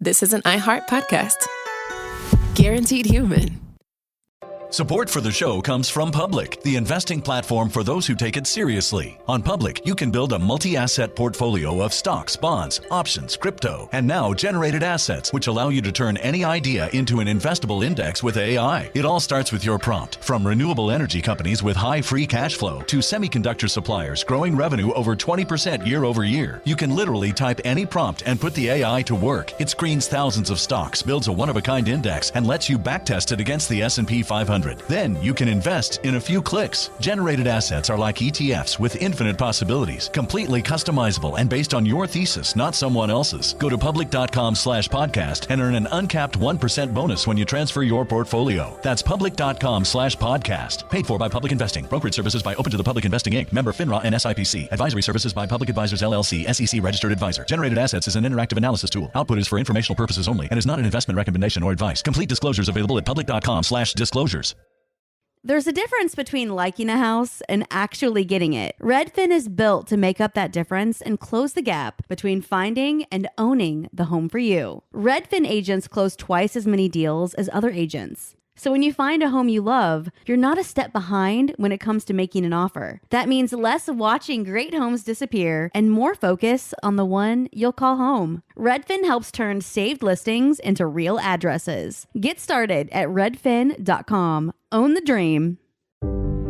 this is an iHeart podcast. Guaranteed human. Support for the show comes from Public, the investing platform for those who take it seriously. On Public, you can build a multi-asset portfolio of stocks, bonds, options, crypto, and now generated assets, which allow you to turn any idea into an investable index with AI. It all starts with your prompt. From renewable energy companies with high free cash flow to semiconductor suppliers growing revenue over 20% year over year, you can literally type any prompt and put the AI to work. It screens thousands of stocks, builds a one-of-a-kind index, and lets you backtest it against the S&P 500. Then you can invest in a few clicks. Generated assets are like ETFs with infinite possibilities, completely customizable and based on your thesis, not someone else's. Go to public.com/podcast and earn an uncapped 1% bonus when you transfer your portfolio. That's public.com/podcast. Paid for by Public Investing. Brokerage services by Open to the Public Investing Inc. Member FINRA and SIPC. Advisory services by Public Advisors LLC, SEC registered advisor. Generated assets is an interactive analysis tool. Output is for informational purposes only and is not an investment recommendation or advice. Complete disclosures available at public.com/disclosures. There's a difference between liking a house and actually getting it. Redfin is built to make up that difference and close the gap between finding and owning the home for you. Redfin agents close twice as many deals as other agents. So when you find a home you love, you're not a step behind when it comes to making an offer. That means less watching great homes disappear and more focus on the one you'll call home. Redfin helps turn saved listings into real addresses. Get started at redfin.com. Own the dream.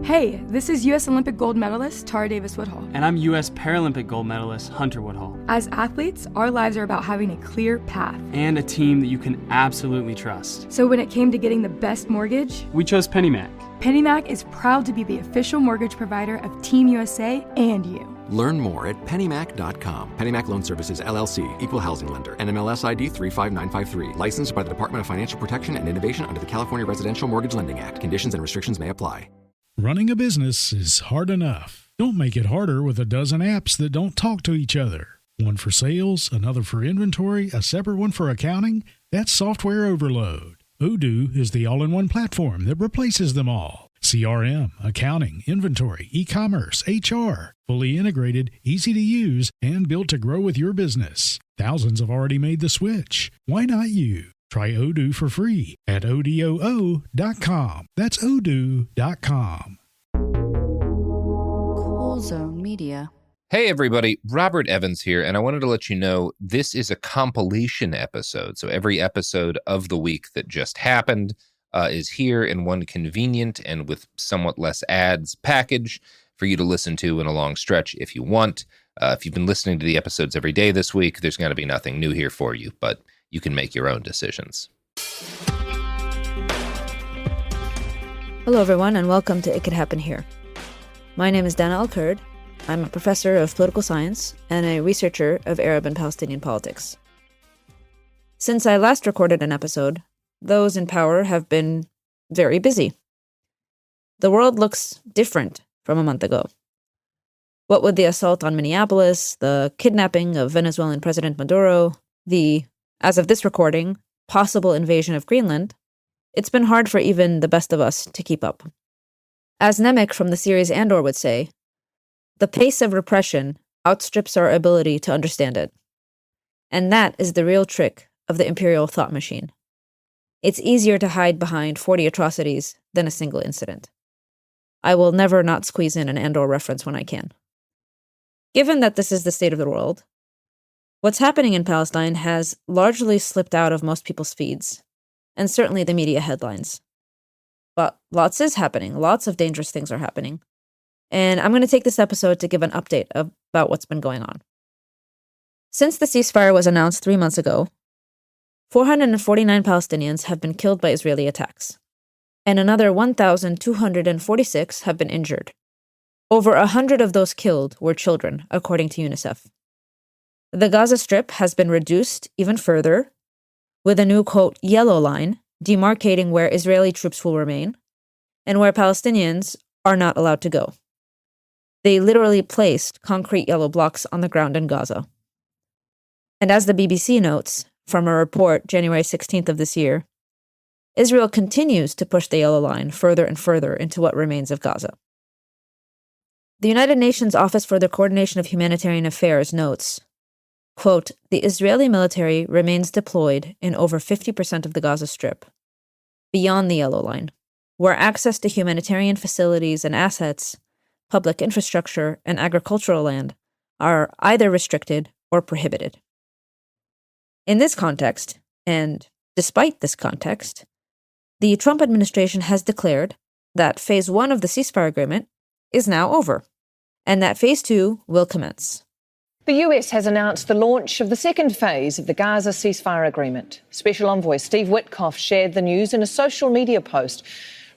Hey, this is U.S. Olympic gold medalist Tara Davis-Woodhull. And I'm U.S. Paralympic gold medalist Hunter Woodhull. As athletes, our lives are about having a clear path. And a team that you can absolutely trust. So when it came to getting the best mortgage, we chose PennyMac. PennyMac is proud to be the official mortgage provider of Team USA and you. Learn more at pennymac.com. PennyMac Loan Services, LLC, Equal Housing Lender, NMLS ID 35953. Licensed by the Department of Financial Protection and Innovation under the California Residential Mortgage Lending Act. Conditions and restrictions may apply. Running a business is hard enough. Don't make it harder with a dozen apps that don't talk to each other. One for sales, another for inventory, a separate one for accounting. That's software overload. Odoo is the all-in-one platform that replaces them all. CRM, accounting, inventory, e-commerce, HR. Fully integrated, easy to use, and built to grow with your business. Thousands have already made the switch. Why not you? Try Odoo for free at odoo.com. That's odoo.com. Cool Zone Media. Hey everybody, Robert Evans here, and I wanted to let you know this is a compilation episode. So every episode of the week that just happened is here in one convenient and with somewhat less ads package for you to listen to in a long stretch if you want. If you've been listening to the episodes every day this week, there's going to be nothing new here for you, but you can make your own decisions. Hello, everyone, and welcome to It Could Happen Here. My name is Dana Kurd. I'm a professor of political science and a researcher of Arab and Palestinian politics. Since I last recorded an episode, those in power have been very busy. The world looks different from a month ago. What with the assault on Minneapolis, the kidnapping of Venezuelan President Maduro, the, as of this recording, possible invasion of Greenland, it's been hard for even the best of us to keep up. As Nemec from the series Andor would say, the pace of repression outstrips our ability to understand it. And that is the real trick of the imperial thought machine. It's easier to hide behind 40 atrocities than a single incident. I will never not squeeze in an Andor reference when I can. Given that this is the state of the world, what's happening in Palestine has largely slipped out of most people's feeds, and certainly the media headlines. But lots is happening. Lots of dangerous things are happening. And I'm going to take this episode to give an update about what's been going on. Since the ceasefire was announced 3 months ago, 449 Palestinians have been killed by Israeli attacks, and another 1,246 have been injured. Over 100 of those killed were children, according to UNICEF. The Gaza Strip has been reduced even further, with a new, quote, yellow line demarcating where Israeli troops will remain and where Palestinians are not allowed to go. They literally placed concrete yellow blocks on the ground in Gaza. And as the BBC notes, from a report January 16th of this year, Israel continues to push the yellow line further and further into what remains of Gaza. The United Nations Office for the Coordination of Humanitarian Affairs notes, quote, the Israeli military remains deployed in over 50% of the Gaza Strip, beyond the Yellow Line, where access to humanitarian facilities and assets, public infrastructure, and agricultural land are either restricted or prohibited. In this context, and despite this context, the Trump administration has declared that Phase 1 of the ceasefire agreement is now over, and that Phase 2 will commence. The US has announced the launch of the second phase of the Gaza ceasefire agreement. Special Envoy Steve Witkoff shared the news in a social media post,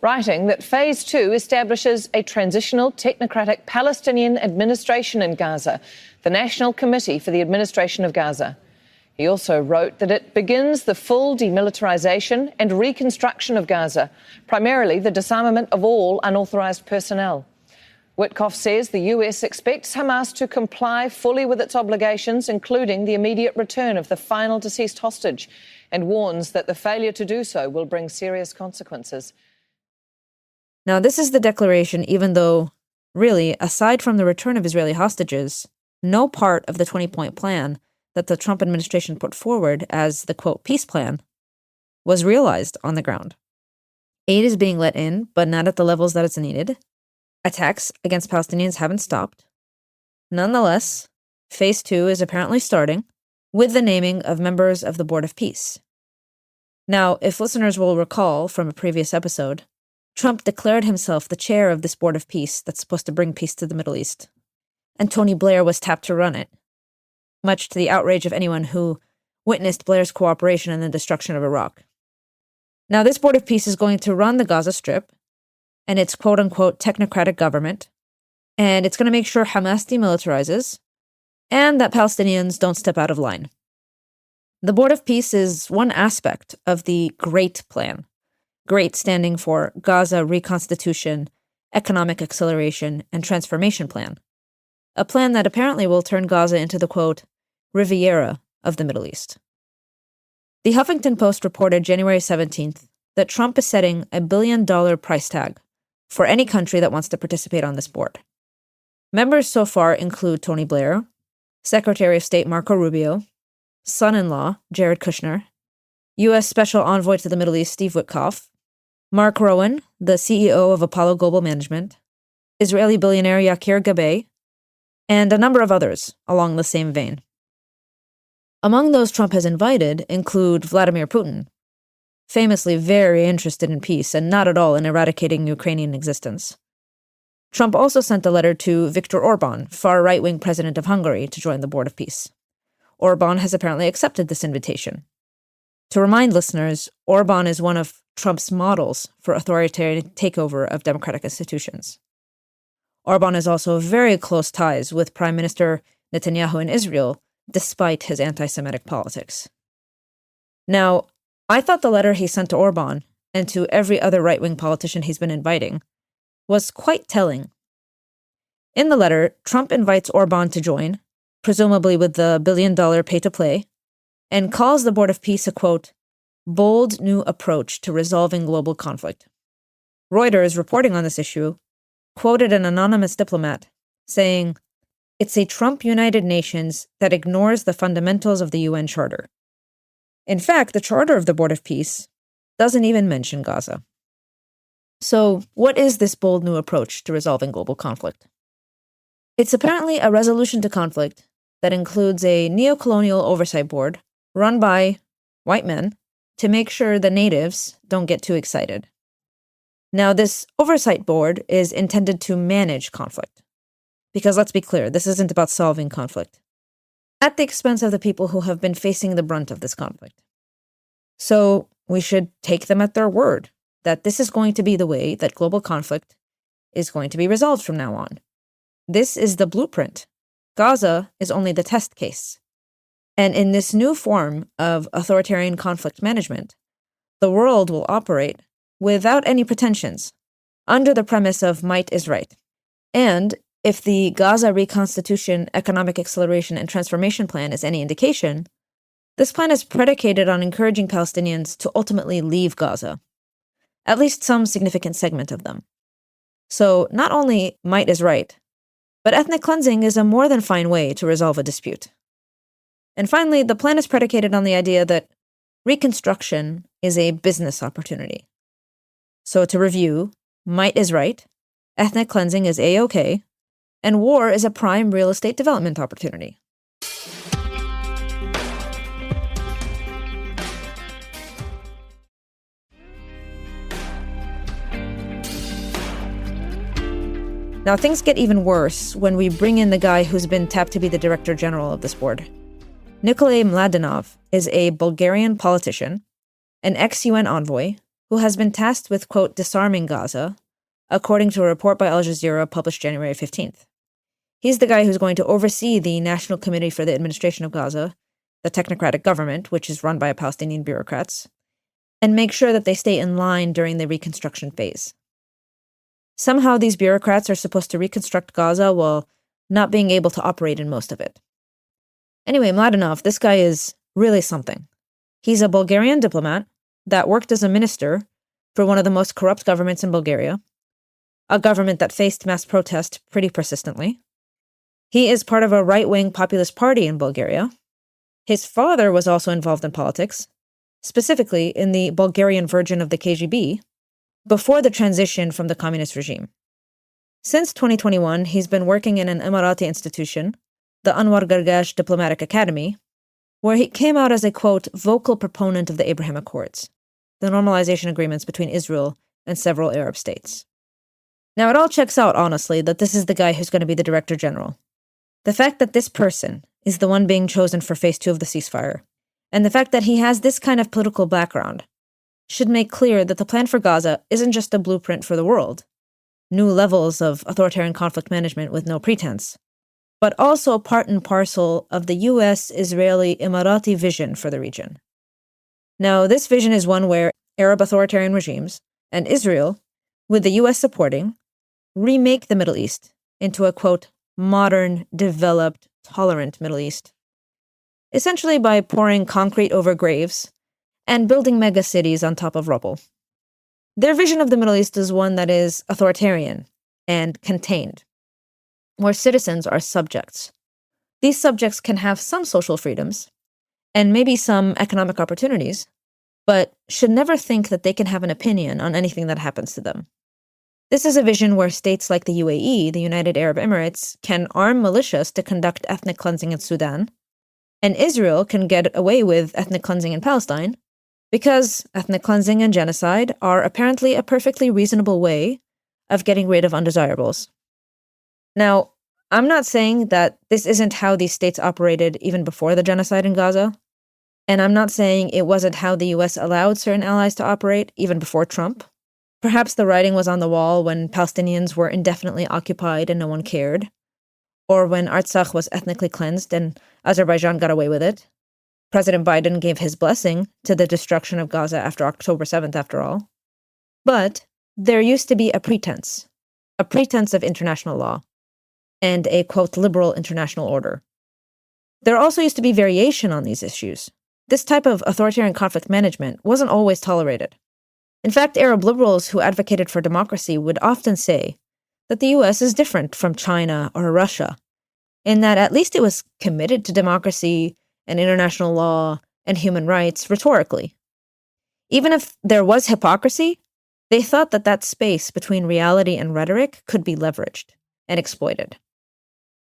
writing that Phase 2 establishes a transitional technocratic Palestinian administration in Gaza, the National Committee for the Administration of Gaza. He also wrote that it begins the full demilitarization and reconstruction of Gaza, primarily the disarmament of all unauthorized personnel. Witkoff says the US expects Hamas to comply fully with its obligations, including the immediate return of the final deceased hostage, and warns that the failure to do so will bring serious consequences. Now, this is the declaration, even though, really, aside from the return of Israeli hostages, no part of the 20-point plan that the Trump administration put forward as the, quote, peace plan was realized on the ground. Aid is being let in, but not at the levels that it's needed. Attacks against Palestinians haven't stopped. Nonetheless, Phase 2 is apparently starting with the naming of members of the Board of Peace. Now, if listeners will recall from a previous episode, Trump declared himself the chair of this Board of Peace that's supposed to bring peace to the Middle East, and Tony Blair was tapped to run it, much to the outrage of anyone who witnessed Blair's cooperation in the destruction of Iraq. Now, this Board of Peace is going to run the Gaza Strip and its quote-unquote technocratic government, and it's going to make sure Hamas demilitarizes and that Palestinians don't step out of line. The Board of Peace is one aspect of the GREAT plan, GREAT standing for Gaza Reconstitution, Economic Acceleration, and Transformation Plan, a plan that apparently will turn Gaza into the, quote, Riviera of the Middle East. The Huffington Post reported January 17th that Trump is setting $1 billion price tag for any country that wants to participate on this board. Members so far include Tony Blair, Secretary of State Marco Rubio, son-in-law Jared Kushner, U.S. Special Envoy to the Middle East Steve Witkoff, Mark Rowan, the CEO of Apollo Global Management, Israeli billionaire Yakir Gabay, and a number of others along the same vein. Among those Trump has invited include Vladimir Putin, famously very interested in peace and not at all in eradicating Ukrainian existence. Trump also sent a letter to Viktor Orban, far right-wing president of Hungary, to join the Board of Peace. Orban has apparently accepted this invitation. To remind listeners, Orban is one of Trump's models for authoritarian takeover of democratic institutions. Orban has also very close ties with Prime Minister Netanyahu in Israel, despite his anti-Semitic politics. Now, I thought the letter he sent to Orban, and to every other right-wing politician he's been inviting, was quite telling. In the letter, Trump invites Orban to join, presumably with the $1 billion pay-to-play, and calls the Board of Peace a, quote, bold new approach to resolving global conflict. Reuters, reporting on this issue, quoted an anonymous diplomat saying, it's a Trump United Nations that ignores the fundamentals of the UN Charter. In fact, the Charter of the Board of Peace doesn't even mention Gaza. So, what is this bold new approach to resolving global conflict? It's apparently a resolution to conflict that includes a neo-colonial oversight board run by white men to make sure the natives don't get too excited. Now, this oversight board is intended to manage conflict. Because let's be clear, this isn't about solving conflict, at the expense of the people who have been facing the brunt of this conflict. So we should take them at their word that this is going to be the way that global conflict is going to be resolved from now on. This is the blueprint. Gaza is only the test case. And in this new form of authoritarian conflict management, the world will operate without any pretensions, under the premise of might is right. And if the Gaza Reconstitution, Economic Acceleration, and Transformation Plan is any indication, this plan is predicated on encouraging Palestinians to ultimately leave Gaza, at least some significant segment of them. So not only might is right, but ethnic cleansing is a more than fine way to resolve a dispute. And finally, the plan is predicated on the idea that reconstruction is a business opportunity. So to review, might is right, ethnic cleansing is A-OK, and war is a prime real estate development opportunity. Now, things get even worse when we bring in the guy who's been tapped to be the director general of this board. Nikolay Mladenov is a Bulgarian politician, an ex-UN envoy, who has been tasked with, quote, disarming Gaza, according to a report by Al Jazeera published January 15th. He's the guy who's going to oversee the National Committee for the Administration of Gaza, the technocratic government, which is run by Palestinian bureaucrats, and make sure that they stay in line during the reconstruction phase. Somehow these bureaucrats are supposed to reconstruct Gaza while not being able to operate in most of it. Anyway, Mladenov, this guy is really something. He's a Bulgarian diplomat that worked as a minister for one of the most corrupt governments in Bulgaria, a government that faced mass protest pretty persistently. He is part of a right-wing populist party in Bulgaria. His father was also involved in politics, specifically in the Bulgarian version of the KGB, before the transition from the communist regime. Since 2021, he's been working in an Emirati institution, the Anwar Gargash Diplomatic Academy, where he came out as a, quote, vocal proponent of the Abraham Accords, the normalization agreements between Israel and several Arab states. Now, it all checks out, honestly, that this is the guy who's going to be the director general. The fact that this person is the one being chosen for phase 2 of the ceasefire, and the fact that he has this kind of political background, should make clear that the plan for Gaza isn't just a blueprint for the world, new levels of authoritarian conflict management with no pretense, but also part and parcel of the US-Israeli-Emirati vision for the region. Now, this vision is one where Arab authoritarian regimes and Israel, with the US supporting, remake the Middle East into a, quote, modern, developed, tolerant Middle East, essentially by pouring concrete over graves and building megacities on top of rubble. Their vision of the Middle East is one that is authoritarian and contained, where citizens are subjects. These subjects can have some social freedoms and maybe some economic opportunities, but should never think that they can have an opinion on anything that happens to them. This is a vision where states like the UAE, the United Arab Emirates, can arm militias to conduct ethnic cleansing in Sudan, and Israel can get away with ethnic cleansing in Palestine, because ethnic cleansing and genocide are apparently a perfectly reasonable way of getting rid of undesirables. Now, I'm not saying that this isn't how these states operated even before the genocide in Gaza, and I'm not saying it wasn't how the US allowed certain allies to operate even before Trump. Perhaps the writing was on the wall when Palestinians were indefinitely occupied and no one cared, or when Artsakh was ethnically cleansed and Azerbaijan got away with it. President Biden gave his blessing to the destruction of Gaza after October 7th, after all. But there used to be a pretense of international law, and a, quote, liberal international order. There also used to be variation on these issues. This type of authoritarian conflict management wasn't always tolerated. In fact, Arab liberals who advocated for democracy would often say that the US is different from China or Russia, in that at least it was committed to democracy and international law and human rights rhetorically. Even if there was hypocrisy, they thought that that space between reality and rhetoric could be leveraged and exploited.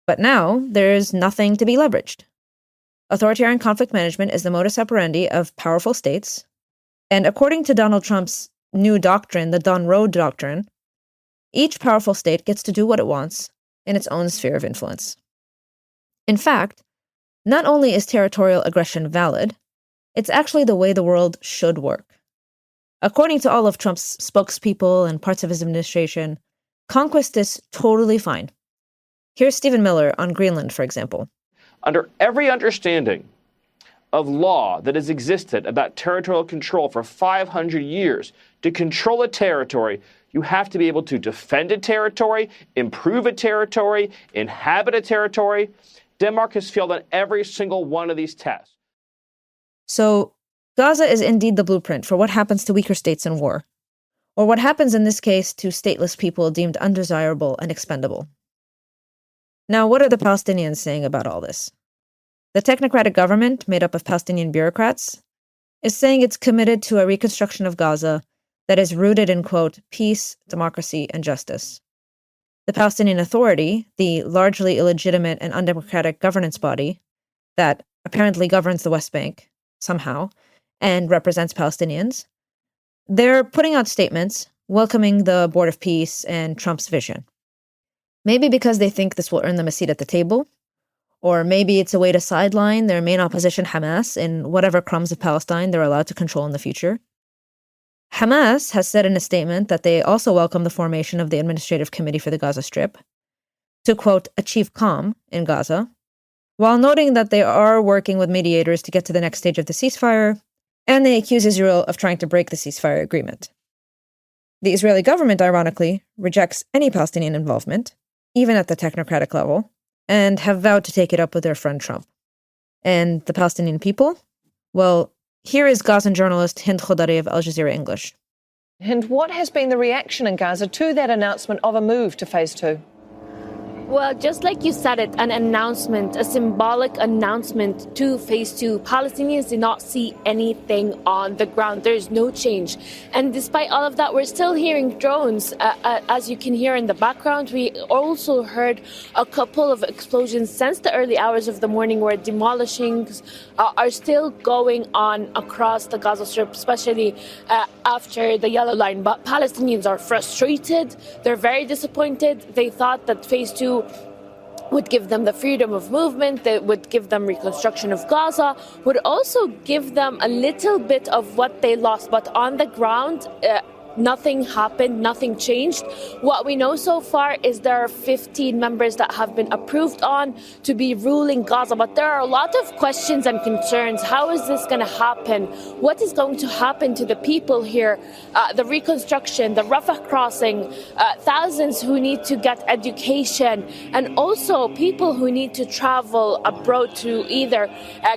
But now, there's nothing to be leveraged. Authoritarian conflict management is the modus operandi of powerful states, and according to Donald Trump's new doctrine, the Don Road Doctrine, each powerful state gets to do what it wants in its own sphere of influence. In fact, not only is territorial aggression valid, it's actually the way the world should work. According to all of Trump's spokespeople and parts of his administration, conquest is totally fine. Here's Stephen Miller on Greenland, for example. Under every understanding of law that has existed about territorial control for 500 years, to control a territory, you have to be able to defend a territory, improve a territory, inhabit a territory. Denmark has failed on every single one of these tests. So, Gaza is indeed the blueprint for what happens to weaker states in war, or what happens in this case to stateless people deemed undesirable and expendable. Now, what are the Palestinians saying about all this? The technocratic government, made up of Palestinian bureaucrats, is saying it's committed to a reconstruction of Gaza that is rooted in, quote, peace, democracy, and justice. The Palestinian Authority, the largely illegitimate and undemocratic governance body that apparently governs the West Bank somehow and represents Palestinians, they're putting out statements welcoming the Board of Peace and Trump's vision. Maybe because they think this will earn them a seat at the table, or maybe it's a way to sideline their main opposition, Hamas, in whatever crumbs of Palestine they're allowed to control in the future. Hamas has said in a statement that they also welcome the formation of the Administrative Committee for the Gaza Strip to, quote, achieve calm in Gaza, while noting that they are working with mediators to get to the next stage of the ceasefire, and they accuse Israel of trying to break the ceasefire agreement. The Israeli government, ironically, rejects any Palestinian involvement, even at the technocratic level, and have vowed to take it up with their friend Trump. And the Palestinian people? Well, here is Gazan journalist Hind Khodari of Al Jazeera English. And what has been the reaction in Gaza to that announcement of a move to Phase 2? Well, just like you said it, an announcement, a symbolic announcement to Phase 2. Palestinians did not see anything on the ground. There's no change. And despite all of that, we're still hearing drones. As you can hear in the background, we also heard a couple of explosions since the early hours of the morning where demolishings are still going on across the Gaza Strip, especially after the yellow line. But Palestinians are frustrated. They're very disappointed. They thought that Phase 2 would give them the freedom of movement, that would give them reconstruction of Gaza, would also give them a little bit of what they lost. But on the ground, nothing happened, nothing changed. What we know so far is there are 15 members that have been approved on to be ruling Gaza. But there are a lot of questions and concerns. How is this going to happen? What is going to happen to the people here? The reconstruction, the Rafah crossing, thousands who need to get education, and also people who need to travel abroad to either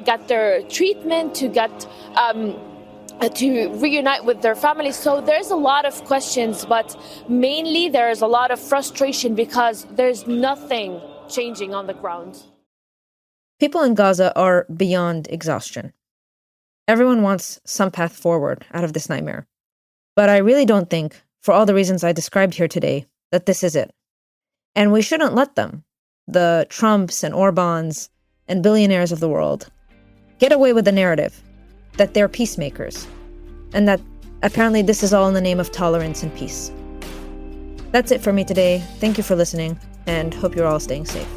get their treatment, to get to reunite with their families. So there's a lot of questions, but mainly there's a lot of frustration because there's nothing changing on the ground. People in Gaza are beyond exhaustion. Everyone wants some path forward out of this nightmare. But I really don't think, for all the reasons I described here today, that this is it. And we shouldn't let them, the Trumps and Orbans and billionaires of the world, get away with the narrative that they're peacemakers, and that apparently this is all in the name of tolerance and peace. That's it for me today. Thank you for listening, and hope you're all staying safe.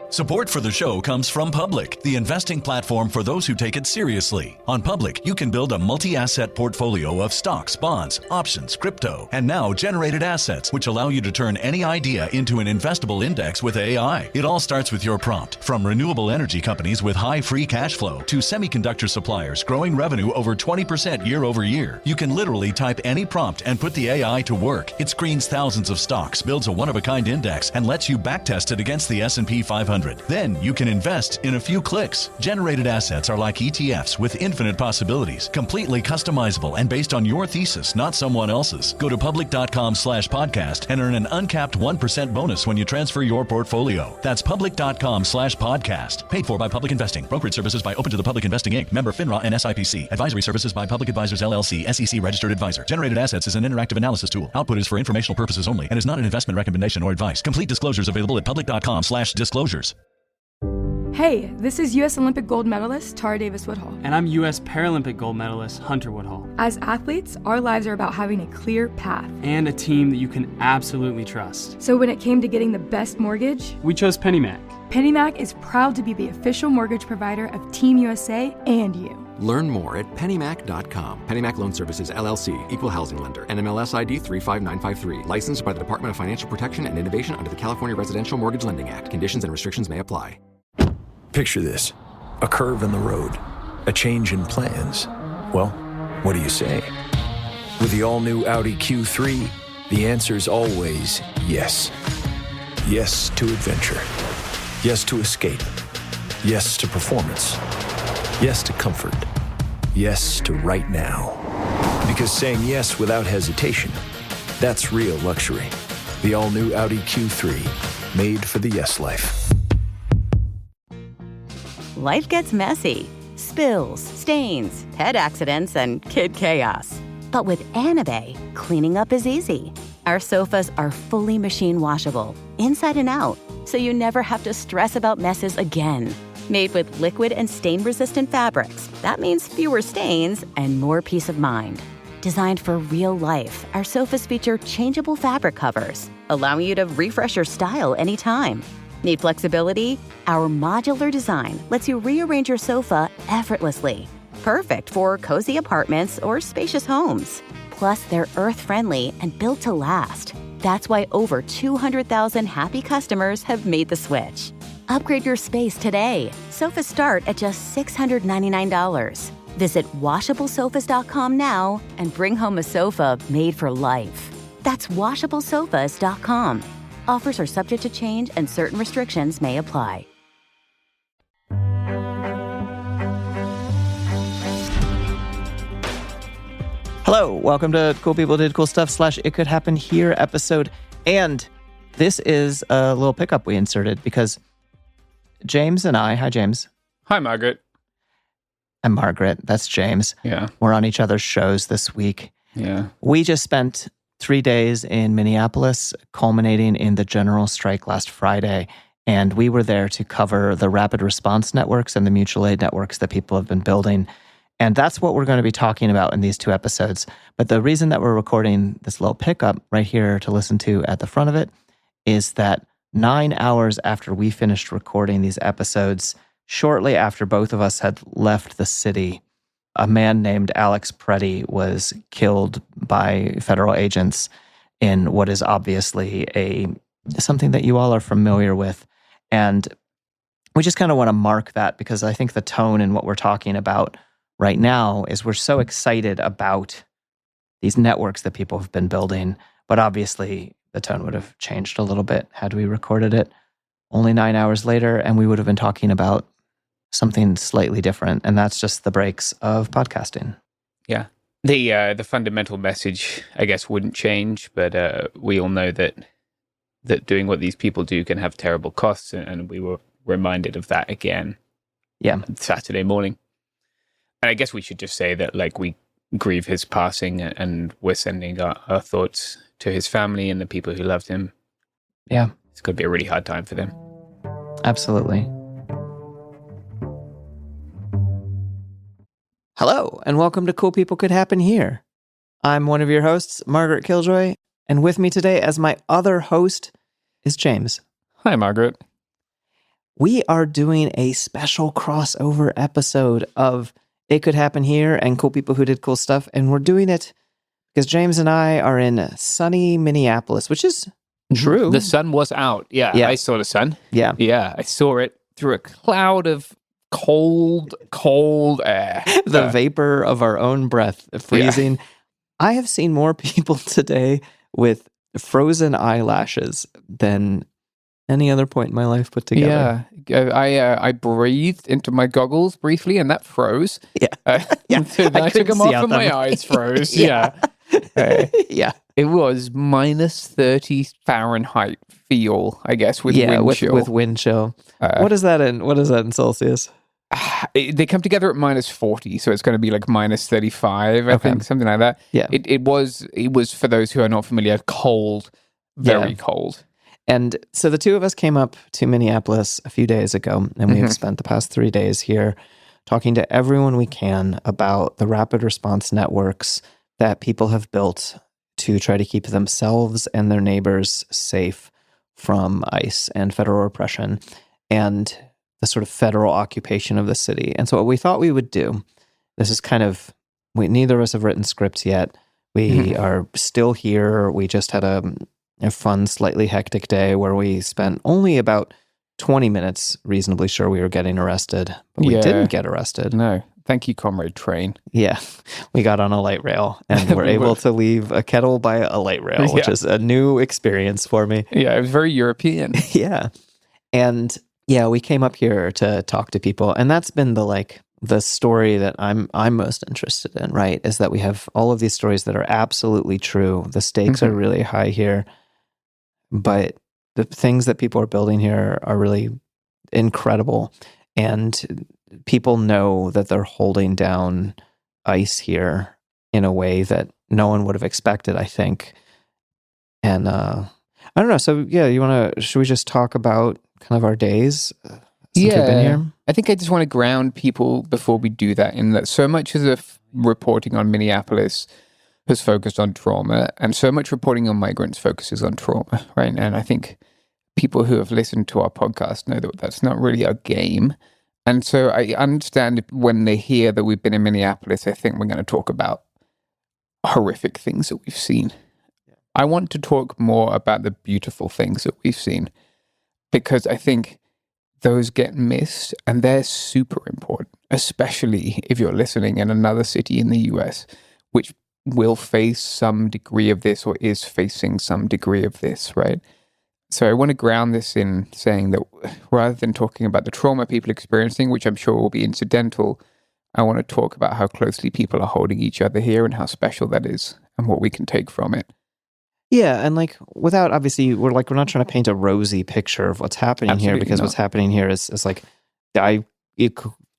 Support for the show comes from Public, the investing platform for those who take it seriously. On Public, you can build a multi-asset portfolio of stocks, bonds, options, crypto, and now generated assets, which allow you to turn any idea into an investable index with AI. It all starts with your prompt. From renewable energy companies with high free cash flow to semiconductor suppliers growing revenue over 20% year over year, you can literally type any prompt and put the AI to work. It screens thousands of stocks, builds a one-of-a-kind index, and lets you backtest it against the S&P 500. Then you can invest in a few clicks. Generated assets are like ETFs with infinite possibilities, completely customizable and based on your thesis, not someone else's. Go to public.com/podcast and earn an uncapped 1% bonus when you transfer your portfolio. That's public.com/podcast. Paid for by Public Investing. Brokerage services by Open to the Public Investing Inc. Member FINRA and SIPC. Advisory services by Public Advisors LLC, SEC registered advisor. Generated assets is an interactive analysis tool. Output is for informational purposes only and is not an investment recommendation or advice. Complete disclosures available at public.com/disclosures. Hey, this is U.S. Olympic gold medalist Tara Davis Woodhull. And I'm U.S. Paralympic gold medalist Hunter Woodhull. As athletes, our lives are about having a clear path. And a team that you can absolutely trust. So when it came to getting the best mortgage, we chose PennyMac. PennyMac is proud to be the official mortgage provider of Team USA and you. Learn more at pennymac.com. PennyMac Loan Services, LLC, Equal Housing Lender, NMLS ID 35953. Licensed by the Department of Financial Protection and Innovation under the California Residential Mortgage Lending Act. Conditions and restrictions may apply. Picture this, a curve in the road, a change in plans. Well, what do you say? With the all-new Audi Q3, the answer's always yes. Yes to adventure. Yes to escape. Yes to performance. Yes to comfort. Yes to right now. Because saying yes without hesitation That's real luxury. The all-new Audi Q3, made for the yes life. Life gets messy. Spills, stains, pet accidents, and kid chaos. But with Anabay, cleaning up is easy. Our sofas are fully machine washable, inside and out, so you never have to stress about messes again. Made with liquid and stain-resistant fabrics, that means fewer stains and more peace of mind. Designed for real life, our sofas feature changeable fabric covers, allowing you to refresh your style anytime. Need flexibility? Our modular design lets you rearrange your sofa effortlessly. Perfect for cozy apartments or spacious homes. Plus, they're earth-friendly and built to last. That's why over 200,000 happy customers have made the switch. Upgrade your space today. Sofas start at just $699. Visit washablesofas.com now and bring home a sofa made for life. That's washablesofas.com. Offers are subject to change and certain restrictions may apply. Hello, welcome to Cool People Did Cool Stuff / It Could Happen Here episode. And this is a little pickup we inserted because James and I, hi James. Hi Margaret. I'm Margaret, that's James. Yeah. We're on each other's shows this week. Yeah. We just spent 3 days in Minneapolis, culminating in the general strike last Friday. And we were there to cover the rapid response networks and the mutual aid networks that people have been building. And that's what we're going to be talking about in these 2 episodes. But the reason that we're recording this little pickup right here to listen to at the front of it is that 9 hours after we finished recording these episodes, shortly after both of us had left the city, a man named Alex Pretti was killed by federal agents in what is obviously something that you all are familiar with. And we just kind of want to mark that because I think the tone in what we're talking about right now is we're so excited about these networks that people have been building, but obviously the tone would have changed a little bit had we recorded it only 9 hours later, and we would have been talking about something slightly different, and that's just the breaks of podcasting. Yeah. The fundamental message, I guess, wouldn't change, but we all know that doing what these people do can have terrible costs, and we were reminded of that again. Yeah. Saturday morning. And I guess we should just say that, like, we grieve his passing, and we're sending our thoughts to his family and the people who loved him. Yeah. It's going to be a really hard time for them. Absolutely. Hello, and welcome to Cool People Could Happen Here. I'm one of your hosts, Margaret Killjoy, and with me today as my other host is James. Hi, Margaret. We are doing a special crossover episode of It Could Happen Here and Cool People Who Did Cool Stuff, and we're doing it because James and I are in sunny Minneapolis, which is true. The sun was out. Yeah, I saw the sun. Yeah. Yeah, I saw it through a cloud of cold air. The vapor of our own breath, freezing. Yeah. I have seen more people today with frozen eyelashes than any other point in my life put together. Yeah, I breathed into my goggles briefly, and that froze. Yeah, So I took them off, and my eyes froze. Yeah. Yeah. It was minus 30 Fahrenheit feel, I guess, with wind chill. With wind chill. What is that in Celsius? They come together at minus 40, so it's going to be like minus 35, I think, something like that. Yeah. It was, for those who are not familiar, cold, very cold. And so the two of us came up to Minneapolis a few days ago, and we've spent the past 3 days here talking to everyone we can about the rapid response networks that people have built to try to keep themselves and their neighbors safe from ICE and federal repression and the sort of federal occupation of the city. And so what we thought we would do, this is kind of, neither of us have written scripts yet. We are still here. We just had a fun, slightly hectic day where we spent only about 20 minutes reasonably sure we were getting arrested, but we didn't get arrested. No. Thank you, Comrade Train. Yeah. We got on a light rail and were able to leave a kettle by a light rail, which is a new experience for me. Yeah, it was very European. Yeah. And we came up here to talk to people, and that's been the the story that I'm most interested in, right, is that we have all of these stories that are absolutely true. The stakes are really high here, but the things that people are building here are really incredible, and people know that they're holding down ICE here in a way that no one would have expected, I think. And I don't know. So yeah, should we just talk about kind of our days? Since we've been here? I think I just want to ground people before we do that, in that so much of the reporting on Minneapolis has focused on trauma, and so much reporting on migrants focuses on trauma, right? And I think people who have listened to our podcast know that that's not really our game. And so I understand when they hear that we've been in Minneapolis, I think we're going to talk about horrific things that we've seen. I want to talk more about the beautiful things that we've seen, because I think those get missed, and they're super important, especially if you're listening in another city in the US, which will face some degree of this or is facing some degree of this, right? So I want to ground this in saying that rather than talking about the trauma people are experiencing, which I'm sure will be incidental, I want to talk about how closely people are holding each other here and how special that is and what we can take from it. Yeah, and like without, obviously, we're not trying to paint a rosy picture of what's happening here, because what's happening here is like, I'm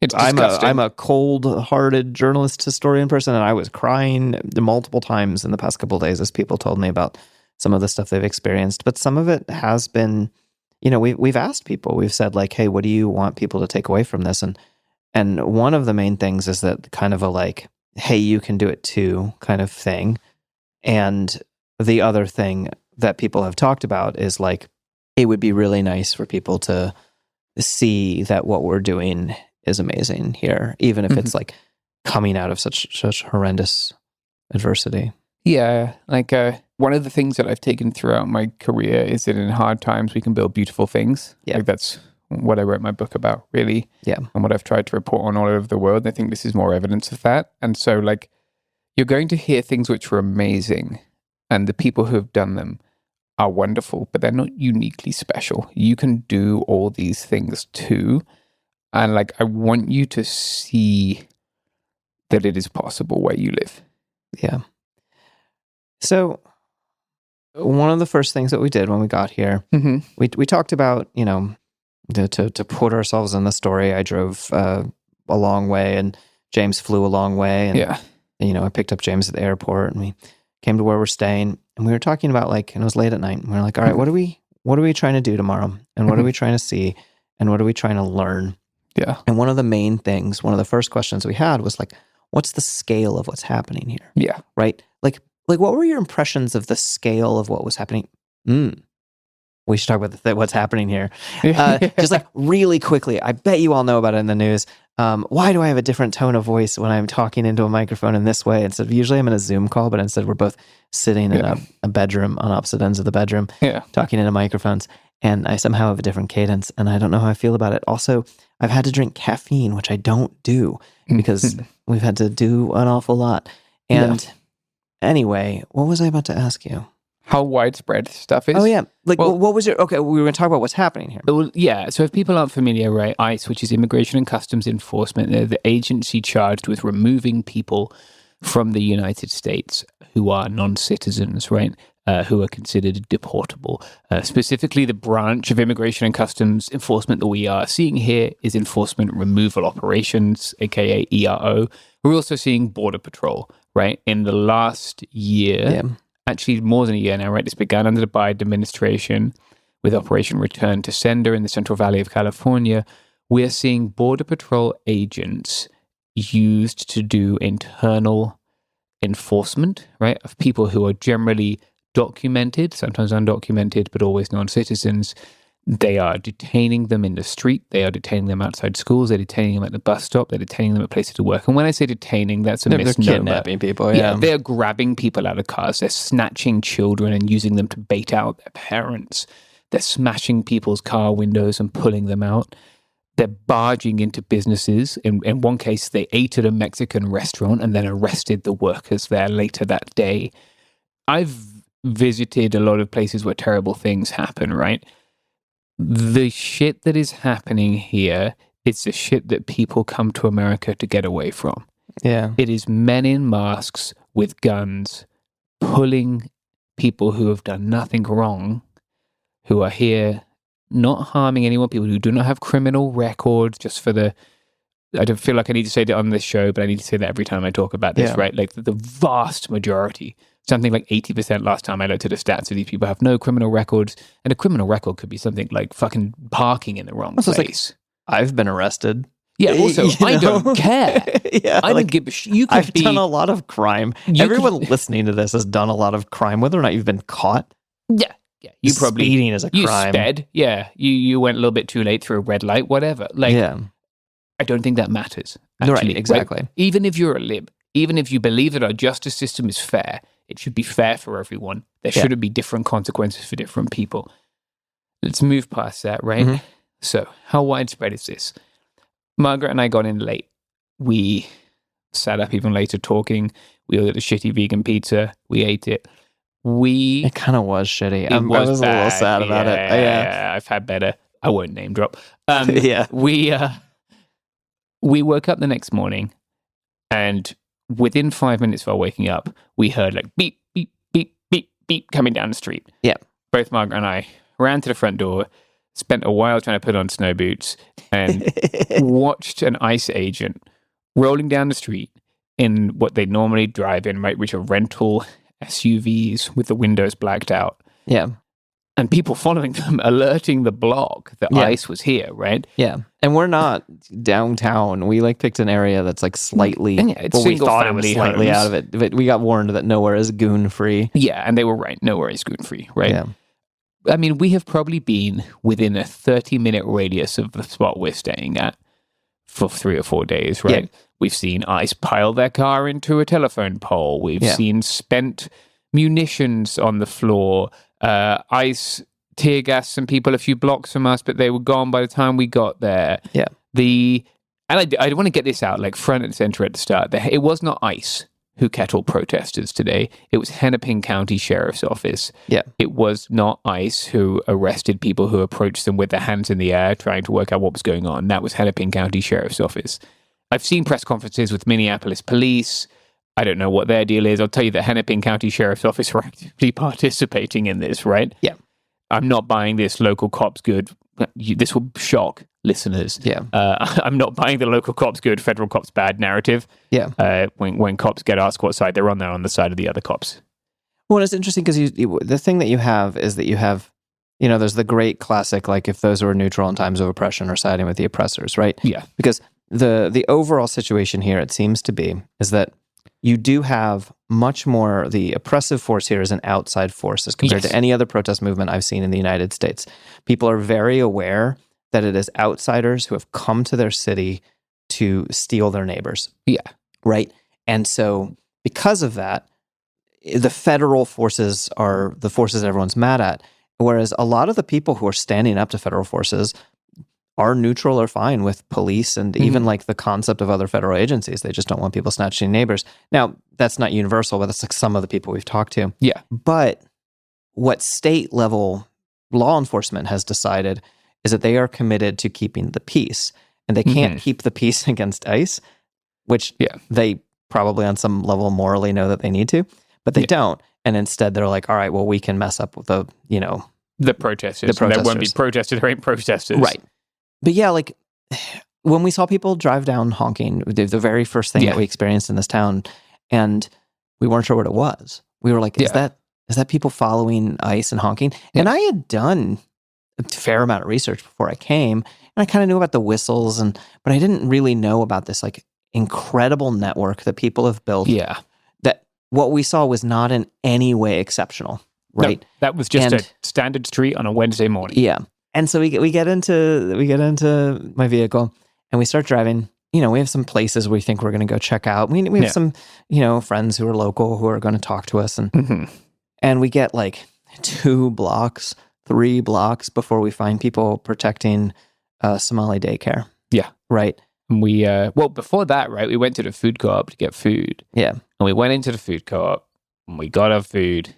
a cold-hearted journalist historian person, and I was crying multiple times in the past couple of days as people told me about some of the stuff they've experienced. But some of it has been, we've asked people, we've said like, hey, what do you want people to take away from this? And one of the main things is that kind of a like, hey, you can do it too kind of thing. And the other thing that people have talked about is like, it would be really nice for people to see that what we're doing is amazing here, even if it's like coming out of such horrendous adversity. Yeah, like one of the things that I've taken throughout my career is that in hard times we can build beautiful things. Yeah, like that's what I wrote my book about, really. Yeah, and what I've tried to report on all over the world. I think this is more evidence of that. And so, like, you're going to hear things which are amazing, and the people who have done them are wonderful, but they're not uniquely special. You can do all these things too. And like, I want you to see that it is possible where you live. Yeah. So one of the first things that we did when we got here, we talked about, to put ourselves in the story. I drove a long way, and James flew a long way. And, I picked up James at the airport, and we came to where we're staying, and we were talking about and it was late at night, and we were like, all right, what are we trying to do tomorrow? And what are we trying to see? And what are we trying to learn? Yeah. And one of the main things, one of the first questions we had was like, what's the scale of what's happening here? Yeah. Right? Like what were your impressions of the scale of what was happening? We should talk about what's happening here. Just like really quickly, I bet you all know about it in the news. Why do I have a different tone of voice when I'm talking into a microphone in this way? Usually I'm in a Zoom call, but instead we're both sitting in a bedroom on opposite ends of the bedroom, talking into microphones. And I somehow have a different cadence, and I don't know how I feel about it. Also, I've had to drink caffeine, which I don't do because we've had to do an awful lot. And anyway, what was I about to ask you? How widespread stuff is. Oh, yeah. Like, what was it? Okay, we were going to talk about what's happening here. Well, yeah. So if people aren't familiar, right, ICE, which is Immigration and Customs Enforcement, they're the agency charged with removing people from the United States who are non-citizens, right, who are considered deportable. Specifically, the branch of Immigration and Customs Enforcement that we are seeing here is Enforcement Removal Operations, aka ERO. We're also seeing Border Patrol, right? In the last year, actually more than a year now, right? This began under the Biden administration with Operation Return to Sender in the Central Valley of California. We're seeing Border Patrol agents used to do internal enforcement, right, of people who are generally documented, sometimes undocumented, but always non-citizens. They are detaining them in the street. They are detaining them outside schools. They're detaining them at the bus stop. They're detaining them at places to work. And when I say detaining, that's a misnomer. They're kidnapping people, They're grabbing people out of cars. They're snatching children and using them to bait out their parents. They're smashing people's car windows and pulling them out. They're barging into businesses. In one case, they ate at a Mexican restaurant and then arrested the workers there later that day. I've visited a lot of places where terrible things happen, right? The shit that is happening here It's the shit that people come to America to get away from. Yeah. It is men in masks with guns pulling people who have done nothing wrong, who are here not harming anyone, people who do not have criminal records, just for the... I don't feel like I need to say that on this show, but I need to say that every time I talk about this, right? Like the vast majority, something like 80% last time I looked at the stats of these people have no criminal records, and a criminal record could be something like fucking parking in the wrong place. Like, I've been arrested. Yeah, also, I don't care. I don't give a shit. I've done a lot of crime. Everyone listening to this has done a lot of crime, whether or not you've been caught. Yeah. You probably... Speeding is a crime. You sped. Yeah. You went a little bit too late through a red light, whatever. Like, I don't think that matters. Actually, right, exactly. Right? Even if you're a lib, even if you believe that our justice system is fair, it should be fair for everyone. There shouldn't be different consequences for different people. Let's move past that, right? Mm-hmm. So, how widespread is this? Margaret and I got in late. We sat up even later talking. We ordered a shitty vegan pizza. We ate it. It kind of was shitty. I was a little sad about it. Yeah, I've had better. I won't name drop. We woke up the next morning, and within 5 minutes of our waking up, we heard like beep, beep, beep, beep, beep coming down the street. Yeah. Both Margaret and I ran to the front door, spent a while trying to put on snow boots, and watched an ICE agent rolling down the street in what they normally drive in, right, which are rental SUVs with the windows blacked out. Yeah. And people following them, alerting the block that ICE was here, right? Yeah. And we're not downtown. We like picked an area that's like slightly, we thought it was slightly out of it. But we got warned that nowhere is goon free. Yeah. And they were right. Nowhere is goon free, right? Yeah. I mean, we have probably been within a 30-minute radius of the spot we're staying at for 3 or 4 days, right? Yeah. We've seen ICE pile their car into a telephone pole. We've seen spent munitions on the floor. ICE tear gas some people a few blocks from us, but they were gone by the time we got there. Yeah. And I want to get this out like front and center at the start. It was not ICE who kettled protesters today. It was Hennepin County Sheriff's Office. Yeah. It was not ICE who arrested people who approached them with their hands in the air trying to work out what was going on. That was Hennepin County Sheriff's Office. I've seen press conferences with Minneapolis police. I don't know what their deal is. I'll tell you that Hennepin County Sheriff's Office are actively participating in this, right? Yeah. I'm not buying this local cops good. This will shock listeners. Yeah. I'm not buying the local cops good, federal cops bad narrative. Yeah. When cops get asked what side they're on the side of the other cops. Well, it's interesting because the thing that you have is that you have, there's the great classic, like if those who are neutral in times of oppression are siding with the oppressors, right? Yeah. Because the overall situation here, it seems to be, is that you do have much more, the oppressive force here is an outside force as compared to any other protest movement I've seen in the United States. People are very aware that it is outsiders who have come to their city to steal their neighbors. Yeah. Right? And so because of that, the federal forces are the forces everyone's mad at, whereas a lot of the people who are standing up to federal forces are neutral or fine with police and even like the concept of other federal agencies. They just don't want people snatching neighbors. Now, that's not universal, but that's like some of the people we've talked to. Yeah. But what state level law enforcement has decided is that they are committed to keeping the peace. And they can't keep the peace against ICE, which they probably on some level morally know that they need to, but they don't. And instead they're like, all right, well, we can mess up with the protesters. There won't be protesters, there ain't protesters. Right. But yeah, like when we saw people drive down honking, the very first thing that we experienced in this town, and we weren't sure what it was. We were like, is that people following ICE and honking? Yeah. And I had done a fair amount of research before I came, and I kind of knew about the whistles, but I didn't really know about this like incredible network that people have built. Yeah. That what we saw was not in any way exceptional, right? No, that was just a standard street on a Wednesday morning. Yeah. And so we get into my vehicle and we start driving. We have some places we think we're going to go check out. We have some, friends who are local who are going to talk to us. And we get like 2 blocks, 3 blocks before we find people protecting Somali daycare. Yeah. Right. And we, before that, right, we went to the food co-op to get food. Yeah. And we went into the food co-op and we got our food.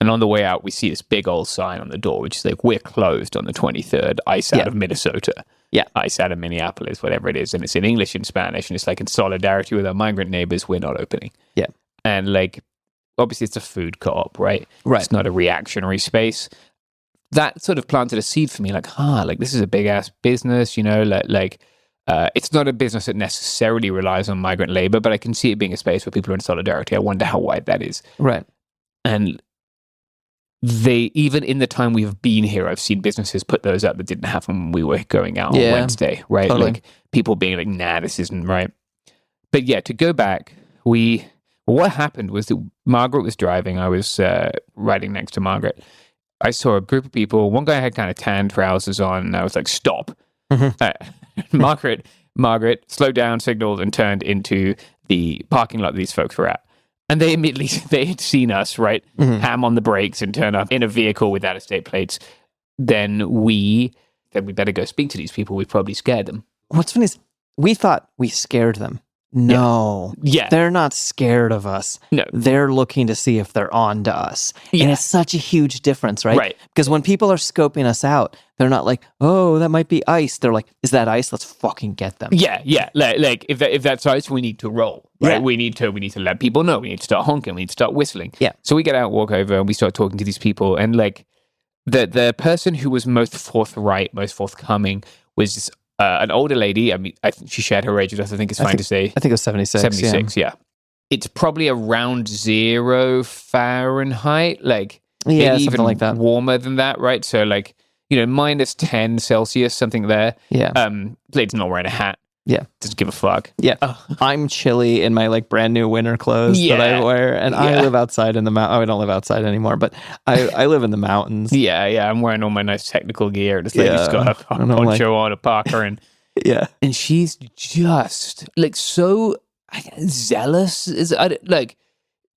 And on the way out, we see this big old sign on the door, which is like, we're closed on the 23rd. ICE out of Minnesota. Yeah. ICE out of Minneapolis, whatever it is. And it's in English and Spanish. And it's like, in solidarity with our migrant neighbors, we're not opening. Yeah. And like, obviously it's a food co-op, right? Right. It's not a reactionary space. That sort of planted a seed for me, like, like this is a big ass business, you know, it's not a business that necessarily relies on migrant labor, but I can see it being a space where people are in solidarity. I wonder how wide that is. Right. And they, even in the time we've been here, I've seen businesses put those up that didn't happen when we were going out on Wednesday, right? Totally. Like people being like, nah, this isn't right. But yeah, to go back, what happened was that Margaret was driving. I was riding next to Margaret. I saw a group of people. One guy had kind of tan trousers on, and I was like, stop. Margaret slowed down, signaled, and turned into the parking lot that these folks were at. And they immediately, they had seen us, right? Ham on the brakes and turn up in a vehicle with out-of-state plates. Then we said, we better go speak to these people. We probably scared them. What's funny is we thought we scared them. No. Yeah. They're not scared of us. No. They're looking to see if they're on to us. Yeah. And it's such a huge difference, right? Right. Because when people are scoping us out, they're not like, oh, that might be ICE. They're like, is that ICE? Let's fucking get them. Yeah. Like if that's ICE, we need to roll. Right. Yeah. We need to let people know. We need to start honking. We need to start whistling. Yeah. So we get out, walk over, and we start talking to these people. And like the person who was most forthright, most forthcoming was an older lady. I mean, I think she shared her age with us. I think it's fine to say. I think it was 76. 76, yeah. It's probably around 0 Fahrenheit, like maybe even like that. warmer than that, right? So like, you know, minus 10 Celsius, something there. Yeah. Lady's not wearing a hat. Yeah. Doesn't give a fuck. Yeah. I'm chilly in my like brand new winter clothes that I wear. And I live outside in the mountain. Oh, I don't live outside anymore, but I live in the mountains. Yeah. I'm wearing all my nice technical gear. This lady's got a poncho on, a parka, and and she's just like so zealous.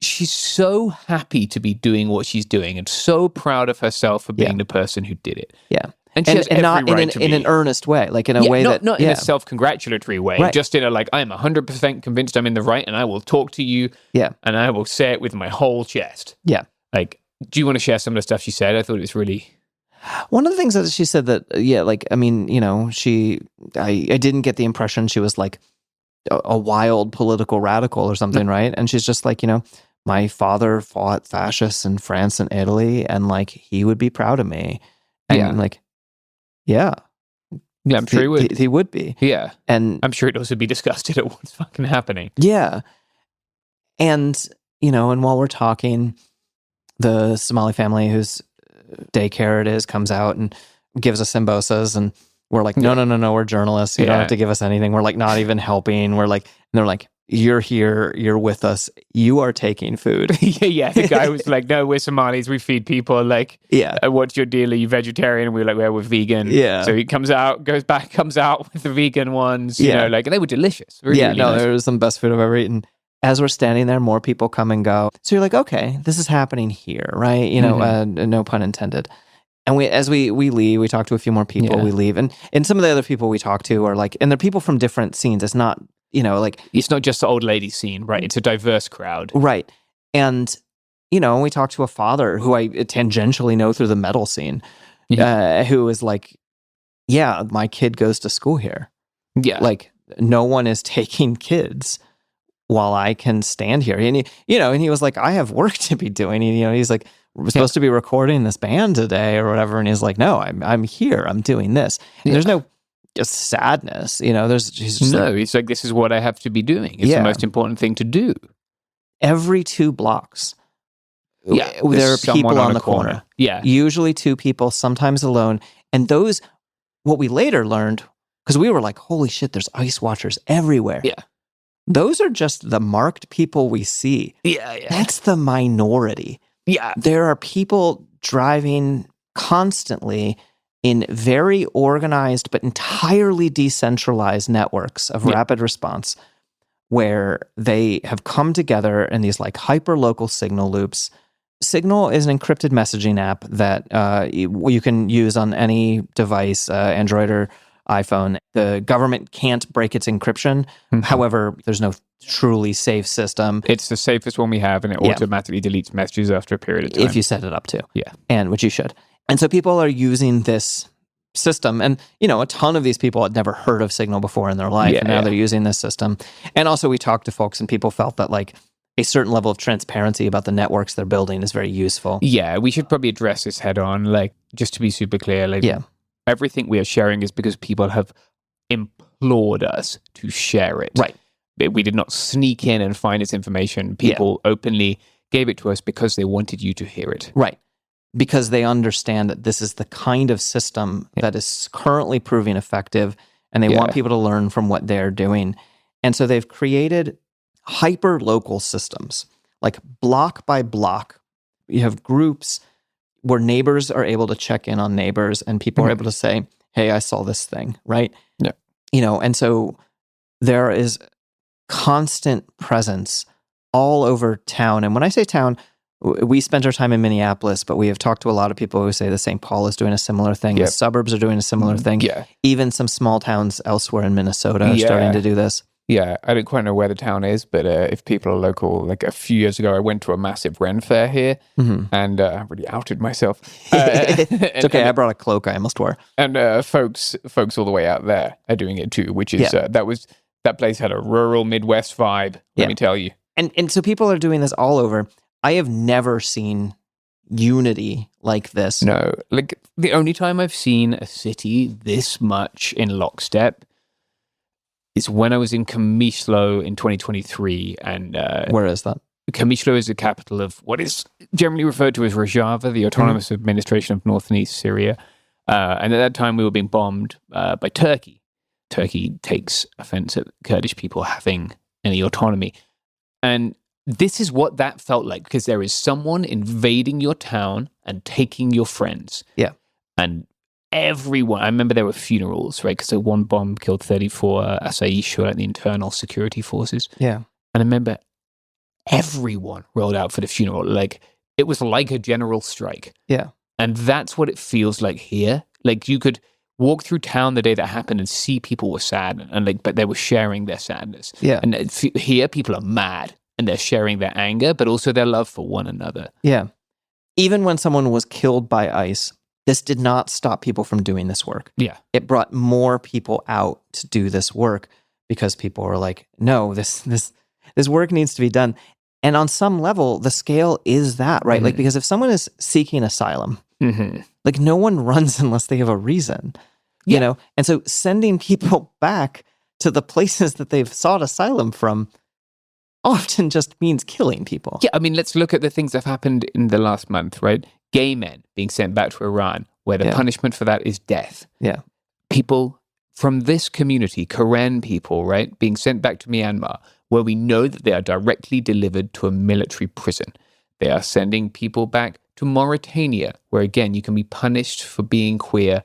She's so happy to be doing what she's doing and so proud of herself for being the person who did it. Yeah. And she has every not right to in be. an earnest way, like in a way that... Not in a self-congratulatory way, Right. just in a like, I'm 100% convinced I'm in the right and I will talk to you and I will say it with my whole chest. Yeah. Like, do you want to share some of the stuff she said? I thought it was really... One of the things that she said that, I mean, you know, I didn't get the impression she was like a wild political radical or something, right? And she's just like, you know, my father fought fascists in France and Italy and like, he would be proud of me. And I'm like, yeah, I'm sure he would. He would be. Yeah. And I'm sure he'd also be disgusted at what's fucking happening. Yeah. And, you know, and while we're talking, the Somali family whose daycare it is comes out and gives us sambosas, and we're like, no, we're journalists. You don't have to give us anything. We're like not even helping. We're like, and they're like, you're here, you're with us, you are taking food. Yeah. The guy was like, no, we're Somalis, we feed people. Like, what's your deal? Are you vegetarian? And we were like, well, we're vegan. Yeah. So he comes out with the vegan ones, you know, like, and they were delicious. Really, really nice. There was some best food I've ever eaten. As we're standing there, more people come and go. So you're like, okay, this is happening here, right? You know, no pun intended. And as we leave, we talk to a few more people, we leave. And some of the other people we talk to are like, and they're people from different scenes. It's not, you know, like... It's not just the old lady scene, right? It's a diverse crowd. Right. And, you know, we talk to a father who I tangentially know through the metal scene, who is like, yeah, my kid goes to school here. Yeah. Like, no one is taking kids while I can stand here. And, and he was like, I have work to be doing. And, you know, he's like, we're supposed to be recording this band today or whatever. And he's like, no, I'm here. I'm doing this. And there's no just sadness, you know, he's like, this is what I have to be doing. It's the most important thing to do. Every 2 blocks, there are people on the corner. Yeah. Usually 2 people, sometimes alone. And those, what we later learned, because we were like, holy shit, there's ICE watchers everywhere. Yeah. Those are just the marked people we see. Yeah. That's the minority. Yeah. There are people driving constantly in very organized but entirely decentralized networks of rapid response where they have come together in these like hyper-local signal loops. Signal is an encrypted messaging app that you can use on any device, Android or iPhone. The government can't break its encryption. However, there's no truly safe system. It's the safest one we have, and it automatically deletes messages after a period of time. If you set it up to. Yeah. And which you should. And so people are using this system. And, a ton of these people had never heard of Signal before in their life. And now they're using this system. And also we talked to folks and people felt that like a certain level of transparency about the networks they're building is very useful. Yeah, we should probably address this head on. Like, just to be super clear, like everything we are sharing is because people have implored us to share it. Right. We did not sneak in and find this information. People openly gave it to us because they wanted you to hear it. Right. Because they understand that this is the kind of system that is currently proving effective, and they want people to learn from what they're doing. And so they've created hyper-local systems, like block by block. You have groups where neighbors are able to check in on neighbors, and people are able to say, hey, I saw this thing, right? Yeah. And so there is constant presence all over town. And when I say town, we spent our time in Minneapolis, but we have talked to a lot of people who say the St. Paul is doing a similar thing. The suburbs are doing a similar thing. Yeah. Even some small towns elsewhere in Minnesota are starting to do this. Yeah, I don't quite know where the town is, but if people are local, like a few years ago, I went to a massive Ren fair here, and I really outed myself. It's okay, I brought a cloak I almost wore. And folks all the way out there are doing it too, which is, that place had a rural Midwest vibe, let me tell you. And so people are doing this all over. I have never seen unity like this. No, like the only time I've seen a city this much in lockstep is when I was in Kamishlo in 2023. And where is that? Kamishlo is the capital of what is generally referred to as Rojava, the autonomous administration of north and east Syria. And at that time, we were being bombed by Turkey. Turkey takes offense at Kurdish people having any autonomy. And this is what that felt like, because there is someone invading your town and taking your friends. Yeah. And everyone, I remember there were funerals, right? Because one bomb killed 34 ICE Shirts, the internal security forces. Yeah. And I remember everyone rolled out for the funeral. Like, it was like a general strike. Yeah. And that's what it feels like here. Like, you could walk through town the day that happened and see people were sad, and but they were sharing their sadness. Yeah. And here, people are mad, and they're sharing their anger, but also their love for one another. Yeah. Even when someone was killed by ICE, this did not stop people from doing this work. Yeah. It brought more people out to do this work because people were like, no, this work needs to be done. And on some level, the scale is that, right? Like, because if someone is seeking asylum, like no one runs unless they have a reason, you know? And so sending people back to the places that they've sought asylum from often just means killing people. Yeah, I mean, let's look at the things that have happened in the last month, right? Gay men being sent back to Iran, where the punishment for that is death. Yeah. People from this community, Karen people, right, being sent back to Myanmar, where we know that they are directly delivered to a military prison. They are sending people back to Mauritania, where again, you can be punished for being queer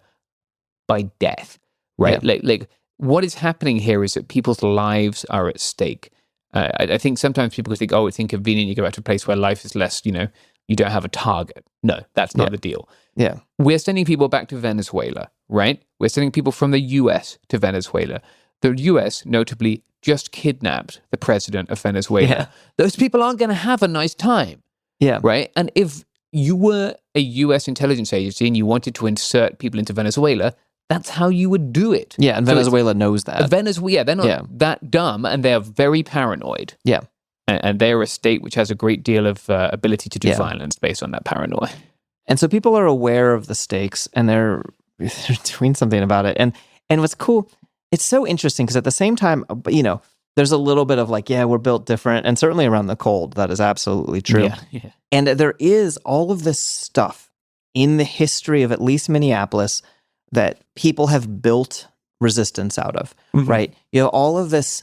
by death, right? Yeah. Like what is happening here is that people's lives are at stake. I think sometimes people think, oh, it's inconvenient. You go back to a place where life is less, you don't have a target. No, that's not the deal. Yeah. We're sending people back to Venezuela, right? We're sending people from the US to Venezuela. The US, notably, just kidnapped the president of Venezuela. Yeah. Those people aren't going to have a nice time. Yeah. Right? And if you were a US intelligence agency and you wanted to insert people into Venezuela, that's how you would do it. Yeah, and Venezuela knows that. Venezuela, they're not that dumb, and they are very paranoid. Yeah. And they are a state which has a great deal of ability to do violence based on that paranoia. And so people are aware of the stakes, and they're doing something about it. And what's cool, it's so interesting, because at the same time, there's a little bit of like, yeah, we're built different. And certainly around the cold, that is absolutely true. Yeah. And there is all of this stuff in the history of at least Minneapolis that people have built resistance out of, right? You know, all of this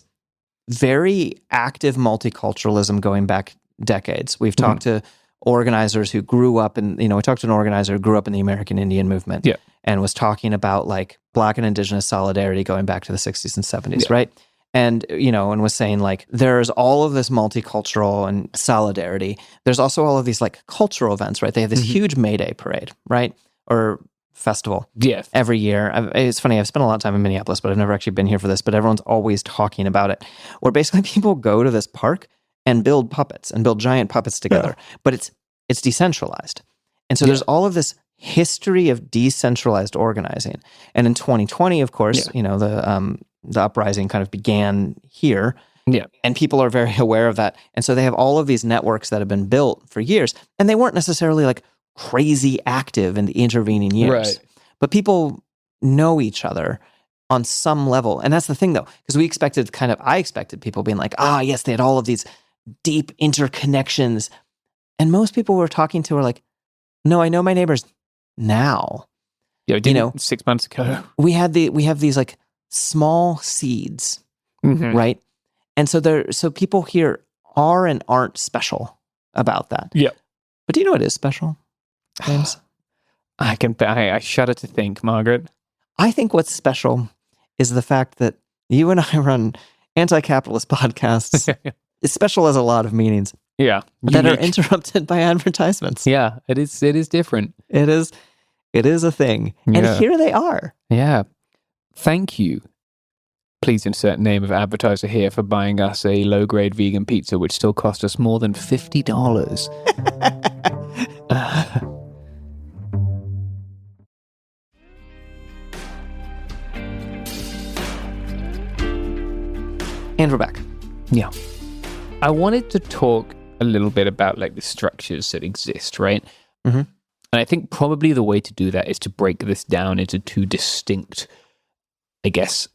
very active multiculturalism going back decades. We've talked to organizers who grew up in, we talked to an organizer who grew up in the American Indian movement and was talking about like Black and Indigenous solidarity going back to the 60s and 70s, right? And, and was saying like, there's all of this multicultural and solidarity. There's also all of these like cultural events, right? They have this huge May Day parade, right? Or festival. Yeah. Every year. It's funny, I've spent a lot of time in Minneapolis, but I've never actually been here for this, but everyone's always talking about it. Where basically people go to this park and build puppets and build giant puppets together. But it's decentralized. And so there's all of this history of decentralized organizing. And in 2020, of course, the uprising kind of began here. Yeah. And people are very aware of that. And so they have all of these networks that have been built for years. And they weren't necessarily like crazy active in the intervening years. Right. But people know each other on some level. And that's the thing, though, because I expected people being like, yes, they had all of these deep interconnections. And most people we're talking to were like, no, I know my neighbors now. Yeah, 6 months ago. We have these like small seeds, right? And so people here are and aren't special about that. Yeah. But do you know what is special, James? I shudder to think, Margaret. I think what's special is the fact that you and I run anti-capitalist podcasts. It's special as a lot of meanings. Yeah. That are interrupted by advertisements. Yeah, it is different. It is a thing. And here they are. Yeah. Thank you. Please insert name of advertiser here for buying us a low-grade vegan pizza, which still cost us more than $50. And we're back. Yeah. I wanted to talk a little bit about like the structures that exist, right? Mm-hmm. And I think probably the way to do that is to break this down into two distinct, I guess,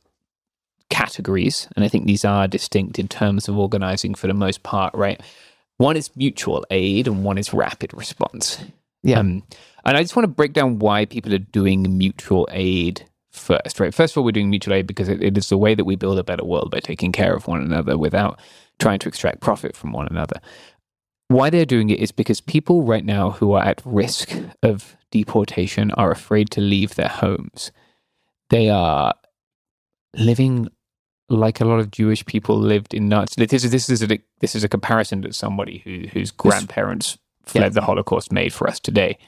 categories. And I think these are distinct in terms of organizing for the most part, right? One is mutual aid and one is rapid response. Yeah. And I just want to break down why people are doing mutual aid first, right? First of all, we're doing mutual aid because it is the way that we build a better world by taking care of one another without trying to extract profit from one another. Why they're doing it is because people right now who are at risk of deportation are afraid to leave their homes. They are living like a lot of Jewish people lived in Nazi. This is a comparison that somebody whose grandparents fled the Holocaust made for us today.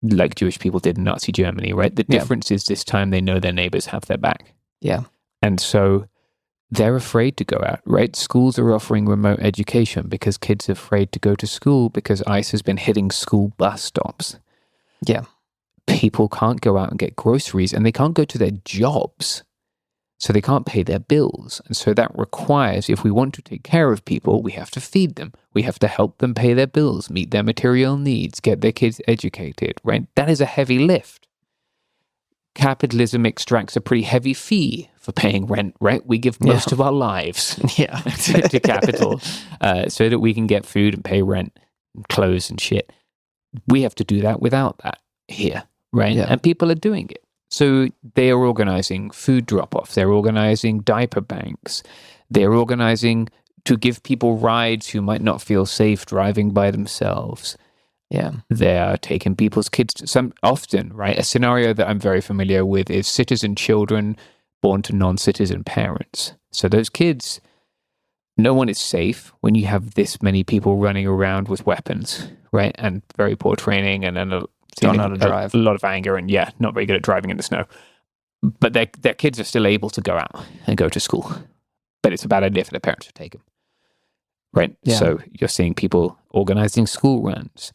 Like Jewish people did in Nazi Germany, right? The difference is this time they know their neighbors have their back. Yeah. And so they're afraid to go out, right? Schools are offering remote education because kids are afraid to go to school because ICE has been hitting school bus stops. Yeah. People can't go out and get groceries and they can't go to their jobs. So they can't pay their bills. And so that requires, if we want to take care of people, we have to feed them. We have to help them pay their bills, meet their material needs, get their kids educated, right? That is a heavy lift. Capitalism extracts a pretty heavy fee for paying rent, right? We give most of our lives to capital so that we can get food and pay rent and clothes and shit. We have to do that without that here, right? Yeah. And people are doing it. So they are organizing food drop-offs. They're organizing diaper banks. They're organizing to give people rides who might not feel safe driving by themselves. Yeah. They're taking people's kids to some often, right? A scenario that I'm very familiar with is citizen children born to non-citizen parents. So those kids, no one is safe when you have this many people running around with weapons, right? And very poor training and don't know how to drive. A lot of anger and not very good at driving in the snow. But their kids are still able to go out and go to school. But it's a bad idea for their parents to take them. Right? Yeah. So you're seeing people organizing school runs,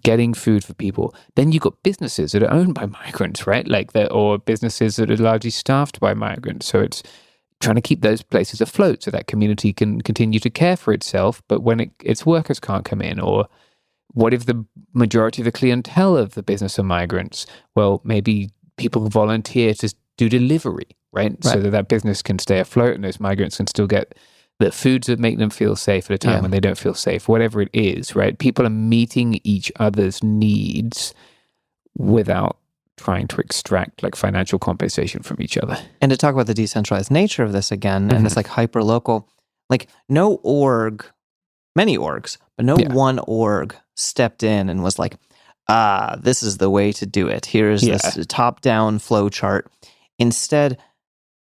getting food for people. Then you've got businesses that are owned by migrants, right? Or businesses that are largely staffed by migrants. So it's trying to keep those places afloat so that community can continue to care for itself. But when its workers can't come in, or what if the majority of the clientele of the business are migrants? Well, maybe people volunteer to do delivery, right? So that business can stay afloat and those migrants can still get the foods that make them feel safe at a time when they don't feel safe, whatever it is, right? People are meeting each other's needs without trying to extract like financial compensation from each other. And to talk about the decentralized nature of this again, and this like hyper local, like no org, many orgs, but no one org stepped in and was like, this is the way to do it. Here's this top-down flow chart. Instead,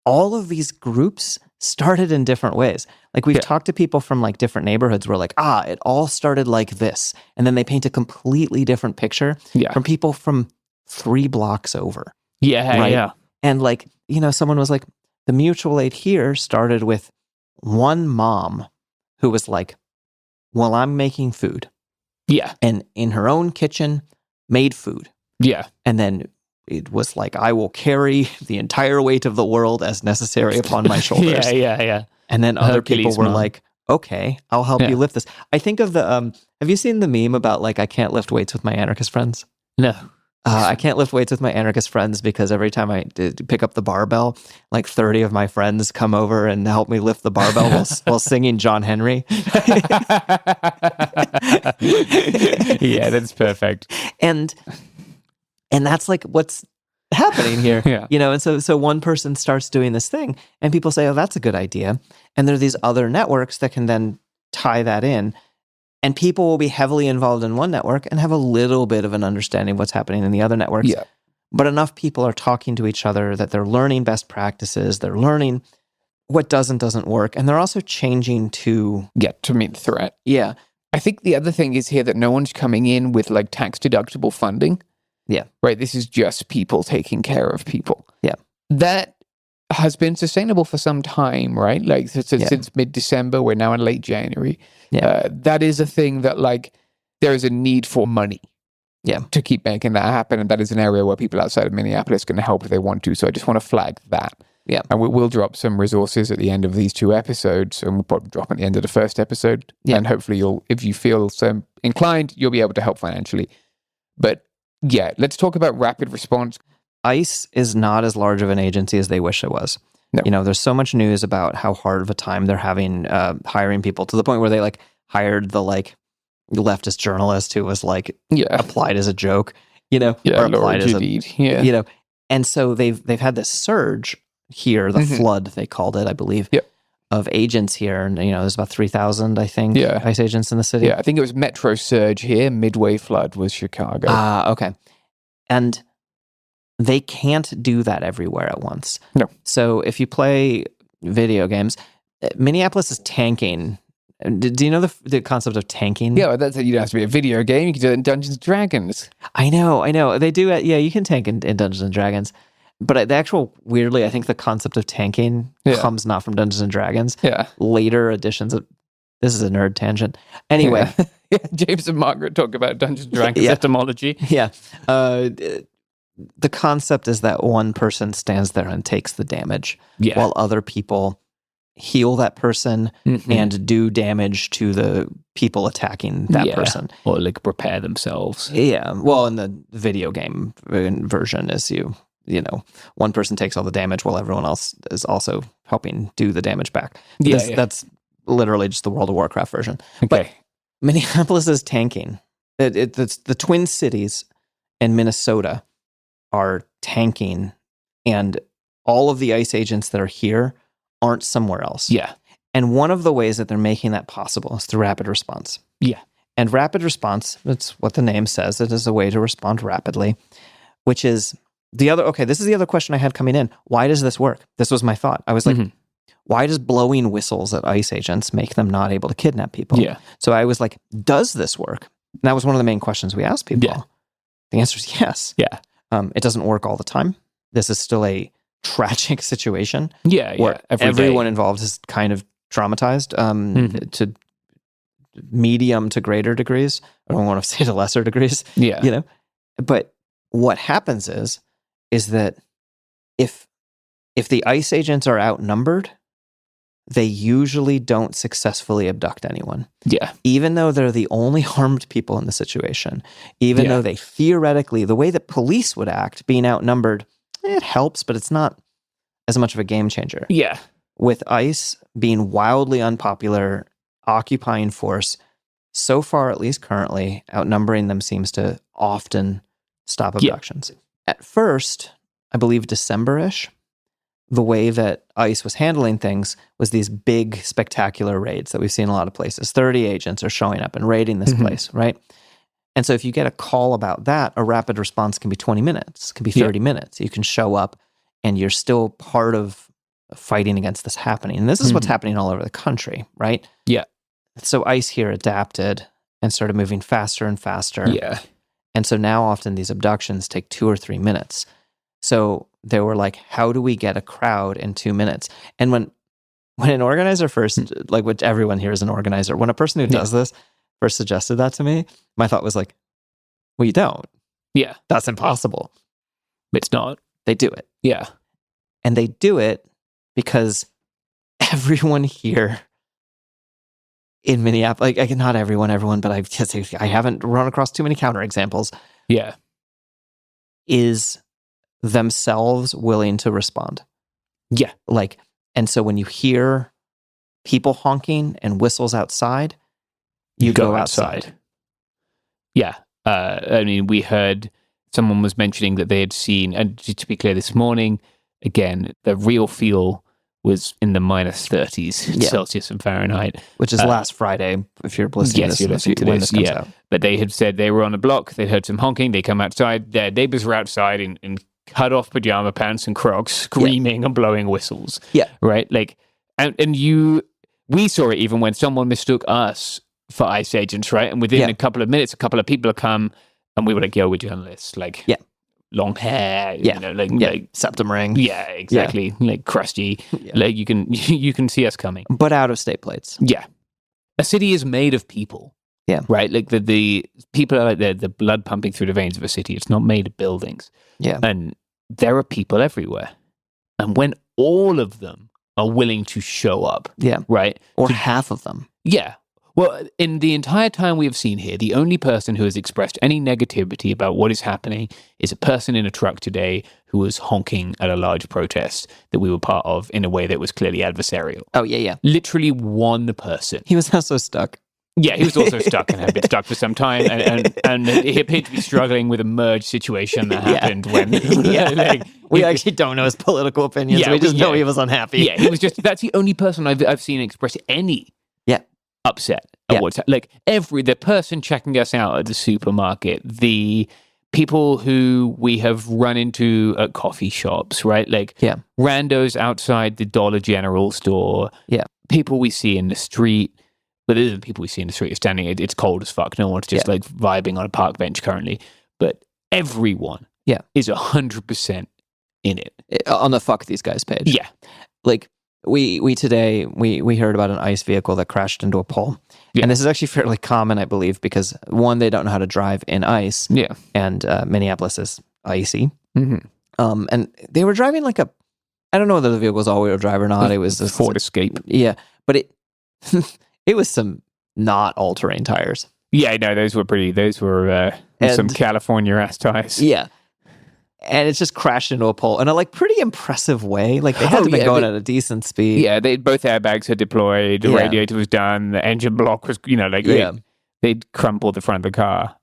all of these groups started in different ways. Like we've talked to people from like different neighborhoods where like, it all started like this. And then they paint a completely different picture from people from 3 blocks over. Yeah, right? yeah. And like, someone was like, the mutual aid here started with one mom who was like, well, I'm making food. Yeah. And in her own kitchen, made food. Yeah. And then it was like, I will carry the entire weight of the world as necessary upon my shoulders. Yeah. And then other people were like, okay, I'll help you lift this. I think of the, have you seen the meme about like, I can't lift weights with my anarchist friends? No. I can't lift weights with my anarchist friends because every time I pick up the barbell, like 30 of my friends come over and help me lift the barbell while singing John Henry. Yeah, that's perfect. And that's like what's happening here. Yeah. And so one person starts doing this thing and people say, oh, that's a good idea. And there are these other networks that can then tie that in. And people will be heavily involved in one network and have a little bit of an understanding of what's happening in the other networks. Yeah. But enough people are talking to each other that they're learning best practices. They're learning what doesn't work. And they're also changing to get to meet the threat. Yeah. I think the other thing is here that no one's coming in with like tax deductible funding. Yeah. Right. This is just people taking care of people. Yeah. That has been sustainable for some time, right? Like since mid-December, we're now in late January. Yeah. That is a thing that like there is a need for money. Yeah. To keep making that happen. And that is an area where people outside of Minneapolis can help if they want to. So I just want to flag that. Yeah. And we'll drop some resources at the end of these 2 episodes. And we'll probably drop at the end of the first episode. Yeah. And hopefully if you feel so inclined, you'll be able to help financially. But yeah, let's talk about rapid response. ICE is not as large of an agency as they wish it was. No. There's so much news about how hard of a time they're having hiring people to the point where they like hired the like leftist journalist who was like applied as a joke, or applied as a, and so they've had this surge here, the flood they called it, I believe, of agents here, and there's about 3,000, I think, ICE agents in the city. Yeah, I think it was Metro surge here. Midway flood was Chicago. Okay, and they can't do that everywhere at once. No. So if you play video games, Minneapolis is tanking. Do you know the concept of tanking? Yeah, you don't have to be a video game. You can do it in Dungeons & Dragons. I know. They do it. Yeah, you can tank in Dungeons & Dragons. But the actual, weirdly, I think the concept of tanking comes not from Dungeons & Dragons. Yeah. Later editions of... This is a nerd tangent. Anyway. Yeah, James and Margaret talk about Dungeons & Dragons etymology. Yeah. The concept is that one person stands there and takes the damage while other people heal that person and do damage to the people attacking that person. Or like prepare themselves. Yeah. Well, in the video game version is one person takes all the damage while everyone else is also helping do the damage back. That's literally just the World of Warcraft version. Okay. But Minneapolis is tanking. It's the Twin Cities and Minnesota are tanking, and all of the ICE agents that are here aren't somewhere else. Yeah. And one of the ways that they're making that possible is through rapid response. Yeah. And rapid response, that's what the name says. It is a way to respond rapidly, which is this is the other question I had coming in. Why does this work? This was my thought. I was like, why does blowing whistles at ICE agents make them not able to kidnap people? Yeah. So I was like, does this work? And that was one of the main questions we asked people. Yeah. The answer is yes. Yeah. It doesn't work all the time. This is still a tragic situation. Yeah. Where everyone involved is kind of traumatized to medium to greater degrees. I don't want to say to lesser degrees. Yeah. But what happens is that if the ICE agents are outnumbered, they usually don't successfully abduct anyone. Yeah. Even though they're the only harmed people in the situation, even though they theoretically, the way that police would act, being outnumbered, it helps, but it's not as much of a game changer. Yeah. With ICE being wildly unpopular, occupying force, so far, at least currently, outnumbering them seems to often stop abductions. At first, I believe December-ish, the way that ICE was handling things was these big, spectacular raids that we've seen in a lot of places. 30 agents are showing up and raiding this place, right? And so if you get a call about that, a rapid response can be 20 minutes, can be 30 minutes. You can show up and you're still part of fighting against this happening. And this is what's happening all over the country, right? Yeah. So ICE here adapted and started moving faster and faster. Yeah. And so now often these abductions take 2 or 3 minutes. So they were like, how do we get a crowd in 2 minutes? And when an organizer first, like, which everyone here is an organizer, when a person who does this first suggested that to me, my thought was like, well, you don't. Yeah. That's impossible. It's not. They do it. Yeah. And they do it because everyone here in Minneapolis, like, not everyone, but I haven't run across too many counterexamples. Yeah. Is themselves willing to respond. Yeah. Like, and so when you hear people honking and whistles outside, you go outside. Yeah. I mean, we heard someone was mentioning that they had seen, and to be clear, this morning, again, the real feel was in the minus 30s Celsius and Fahrenheit. Which is last Friday, if you're listening to this. Out. But they had said they were on a block, they'd heard some honking, they come outside, their neighbors were outside in cut off pajama pants and Crocs, screaming and blowing whistles. Yeah. Right? Like, and we saw it even when someone mistook us for ICE agents, right? And within a couple of minutes, a couple of people have come and we were like, yo, we're journalists. Like, long hair, you know, like septum ring. Yeah, exactly. Like crusty. Like you can see us coming. But out of state plates. Yeah. A city is made of people. Yeah. Right? Like the people are like the blood pumping through the veins of a city. It's not made of buildings. Yeah. And there are people everywhere. And when all of them are willing to show up. Yeah. Right? Or half of them. Yeah. Well, in the entire time we have seen here, the only person who has expressed any negativity about what is happening is a person in a truck today who was honking at a large protest that we were part of in a way that was clearly adversarial. Oh, yeah. Literally one person. He was also stuck. Yeah, he was also stuck and had been stuck for some time, and he appeared to be struggling with a merge situation that happened when... we actually don't know his political opinions. Yeah, we just know he was unhappy. Yeah, he was just... That's the only person I've seen express any upset at what's... Like, the person checking us out at the supermarket, the people who we have run into at coffee shops, right? Like, randos outside the Dollar General store. Yeah. People we see in the street... But the people we see in the street are standing, it's cold as fuck. No one's just like vibing on a park bench currently. But everyone is 100% in it. On the fuck these guys page. Yeah. Like we today, we heard about an ICE vehicle that crashed into a pole. Yeah. And this is actually fairly common, I believe, because one, they don't know how to drive in ice. Yeah. And Minneapolis is icy. Mm-hmm. And they were driving like I don't know whether the vehicle was all-wheel drive or not. It was a Ford Escape. Yeah. But it was some not all-terrain tires. Yeah, no, those were some California ass tires. Yeah. And it's just crashed into a pole in a like pretty impressive way. Like they had to be going at a decent speed. Yeah, both airbags had deployed, the radiator was done, the engine block was, they'd crumpled the front of the car.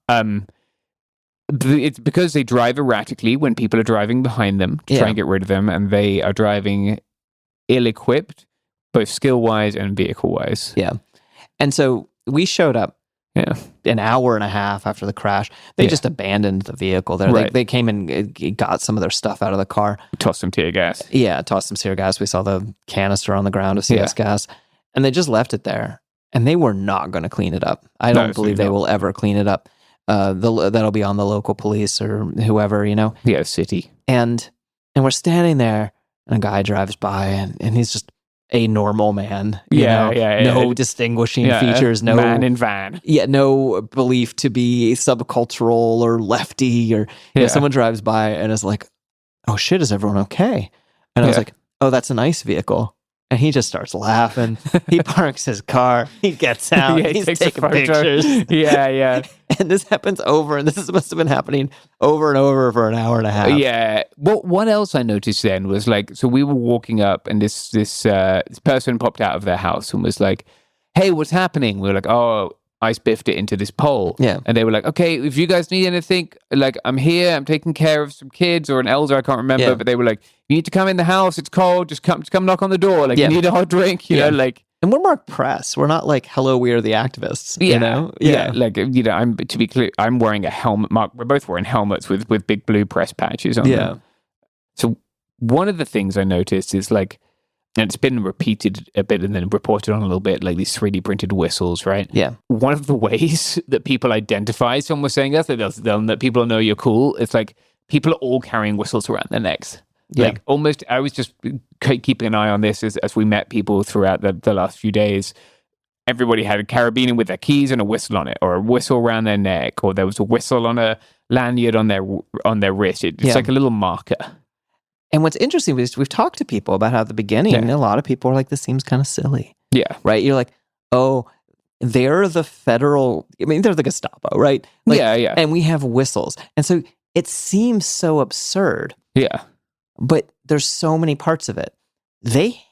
It's because they drive erratically when people are driving behind them to try and get rid of them, and they are driving ill-equipped, both skill-wise and vehicle-wise. Yeah. And so we showed up an hour and a half after the crash. They just abandoned the vehicle there. Right. They came and got some of their stuff out of the car. Tossed some tear gas. Yeah, tossed some tear gas. We saw the canister on the ground of CS gas. And they just left it there. And they were not going to clean it up. I don't believe they will ever clean it up. That'll be on the local police or whoever, Yeah, city. And we're standing there, and a guy drives by, and he's just a normal man. No distinguishing features. No man in van. Yeah, no belief to be subcultural or lefty. Or someone drives by and is like, "Oh shit, is everyone okay?" And I was like, "Oh, that's an ICE vehicle." And he just starts laughing. He parks his car. He gets out. He's taking pictures. Yeah. And this happens this must have been happening over and over for an hour and a half. Yeah. Well, what else I noticed then was like, so we were walking up and this person popped out of their house and was like, "Hey, what's happening?" We were like, "Oh, I biffed it into this pole." Yeah. And they were like, "Okay, if you guys need anything, like I'm here, I'm taking care of some kids or an elder, I can't remember." Yeah. But they were like, "You need to come in the house, it's cold, just come knock on the door. Like you need a hot drink, you know, like." And we're marked press. We're not like, "Hello, we are the activists." Yeah. You know? Yeah. Like, to be clear, I'm wearing a helmet. Mark, we're both wearing helmets with big blue press patches on them. So one of the things I noticed is like, and it's been repeated a bit and then reported on a little bit, like these 3D printed whistles, right? Yeah. One of the ways that people identify someone was saying that people know you're cool, it's like people are all carrying whistles around their necks. Yeah. Like almost, I was just keeping an eye on this as we met people throughout the last few days. Everybody had a carabiner with their keys and a whistle on it, or a whistle around their neck, or there was a whistle on a lanyard on their wrist. It's like a little marker. And what's interesting is we've talked to people about how at the beginning, a lot of people are like, this seems kind of silly. Yeah. Right? You're like, oh, they're the federal, they're the Gestapo, right? Like, yeah. And we have whistles. And so it seems so absurd. Yeah. But there's so many parts of it. They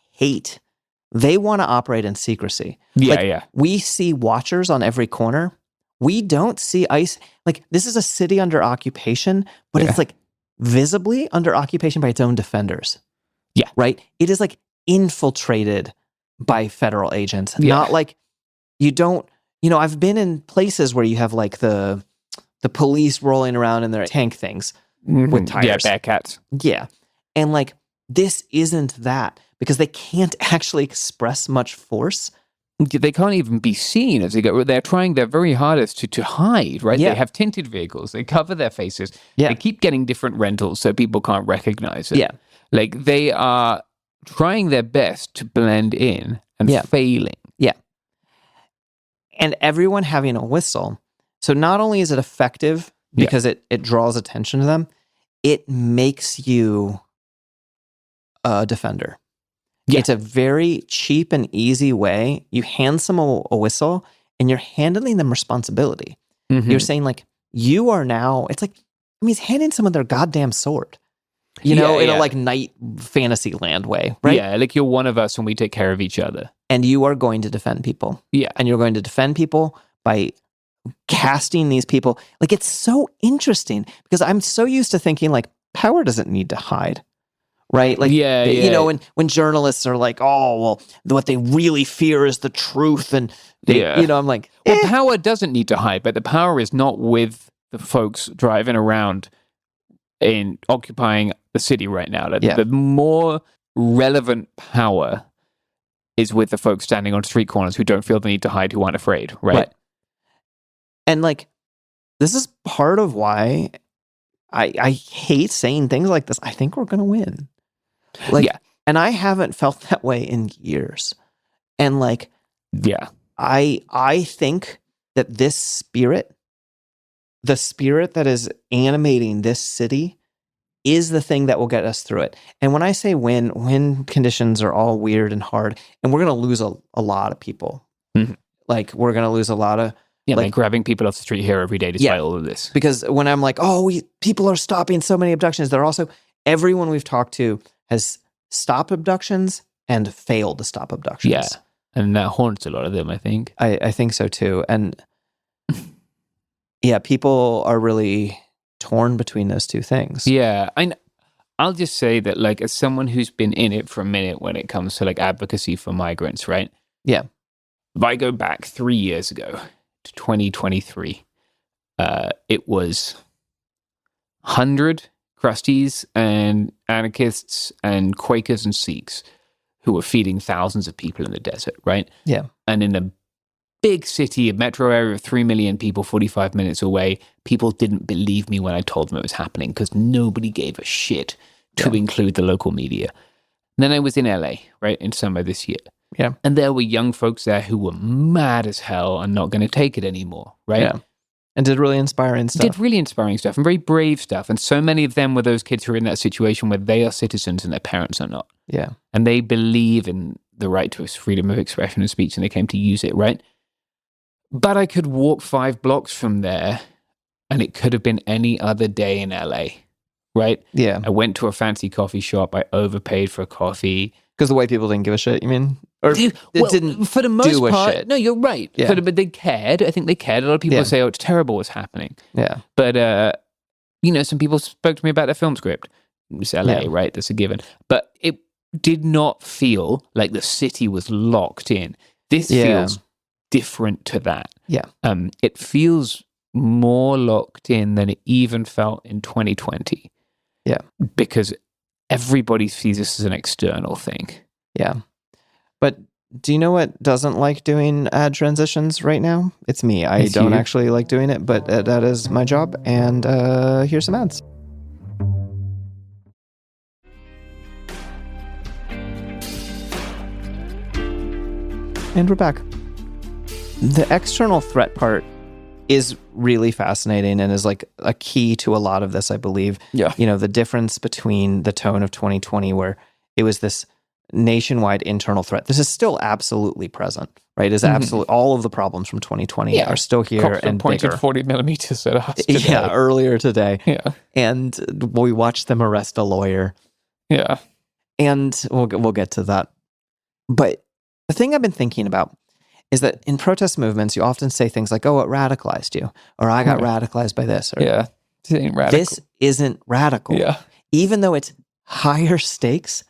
want to operate in secrecy. Yeah. We see watchers on every corner. We don't see ICE. Like, this is a city under occupation, but it's like visibly under occupation by its own defenders. Yeah. Right? It is like infiltrated by federal agents. Not like you don't, I've been in places where you have like the police rolling around in their tank things with tires. Yeah, Bearcats. Yeah. And like, this isn't that because they can't actually express much force. They can't even be seen as they go. They're trying their very hardest to hide, right? Yeah. They have tinted vehicles. They cover their faces. Yeah. They keep getting different rentals so people can't recognize it. Yeah. Like they are trying their best to blend in and failing. Yeah. And everyone having a whistle. So not only is it effective because it draws attention to them, it makes you a defender. Yeah. It's a very cheap and easy way. You hand someone a whistle and you're handing them responsibility. Mm-hmm. You're saying like, you are now, it's like, he's handing someone their goddamn sword. In a like knight fantasy land way, right? Yeah, like you're one of us and we take care of each other. And you are going to defend people. Yeah. And you're going to defend people by casting these people. Like, it's so interesting because I'm so used to thinking like power doesn't need to hide. Right? Like, when journalists are like, oh, well, what they really fear is the truth. And, I'm like, well, power doesn't need to hide, but the power is not with the folks driving around in occupying the city right now. The more relevant power is with the folks standing on street corners who don't feel the need to hide, who aren't afraid, right? And like, this is part of why I hate saying things like this. I think we're going to win. And I haven't felt that way in years. And like, I think that this spirit, the spirit that is animating this city, is the thing that will get us through it. And when I say when conditions are all weird and hard, and we're going to lose a lot of people. Mm-hmm. Like, we're going to lose a lot of... like grabbing people off the street here every day despite all of this. Because when I'm like, people are stopping so many abductions, they're also... Everyone we've talked to has stopped abductions and failed to stop abductions. Yeah. And that haunts a lot of them, I think. I think so too. And people are really torn between those two things. Yeah. I'll just say that, like, as someone who's been in it for a minute when it comes to like advocacy for migrants, right? Yeah. If I go back 3 years ago to 2023, it was 100 crusties and anarchists and Quakers and Sikhs who were feeding thousands of people in the desert, right? Yeah. And in a big city, a metro area of 3 million people, 45 minutes away, people didn't believe me when I told them it was happening because nobody gave a shit to include the local media. And then I was in LA, right, in summer this year. Yeah. And there were young folks there who were mad as hell and not going to take it anymore, right? Yeah. And did really inspiring stuff. Did really inspiring stuff and very brave stuff. And so many of them were those kids who are in that situation where they are citizens and their parents are not. Yeah. And they believe in the right to freedom of expression and speech and they came to use it, right? But I could walk 5 blocks from there and it could have been any other day in LA, right? Yeah. I went to a fancy coffee shop. I overpaid for coffee. Because the white people didn't give a shit, you mean? Or didn't for the most do a part, shit. No, you're right. Yeah. But they cared. I think they cared. A lot of people say, oh, it's terrible what's happening. Yeah. But, some people spoke to me about their film script. It's LA, right? That's a given. But it did not feel like the city was locked in. This feels different to that. Yeah. It feels more locked in than it even felt in 2020. Yeah. Because everybody sees this as an external thing. Yeah. But do you know what doesn't like doing ad transitions right now? It's me. I don't actually like doing it, but that is my job. And here's some ads. And we're back. The external threat part is really fascinating and is like a key to a lot of this, I believe. Yeah. You know, the difference between the tone of 2020, where it was this nationwide internal threat. This is still absolutely present, right? Is absolutely all of the problems from 2020 are still here Cops and pointed bigger. 40 millimeters at us today. Yeah, earlier today. Yeah. And we watched them arrest a lawyer. Yeah. And we'll get to that. But the thing I've been thinking about is that in protest movements, you often say things like, oh, it radicalized you, or I got radicalized by this. Or, Yeah. This ain't radical. This isn't radical. Yeah. Even though it's higher stakes,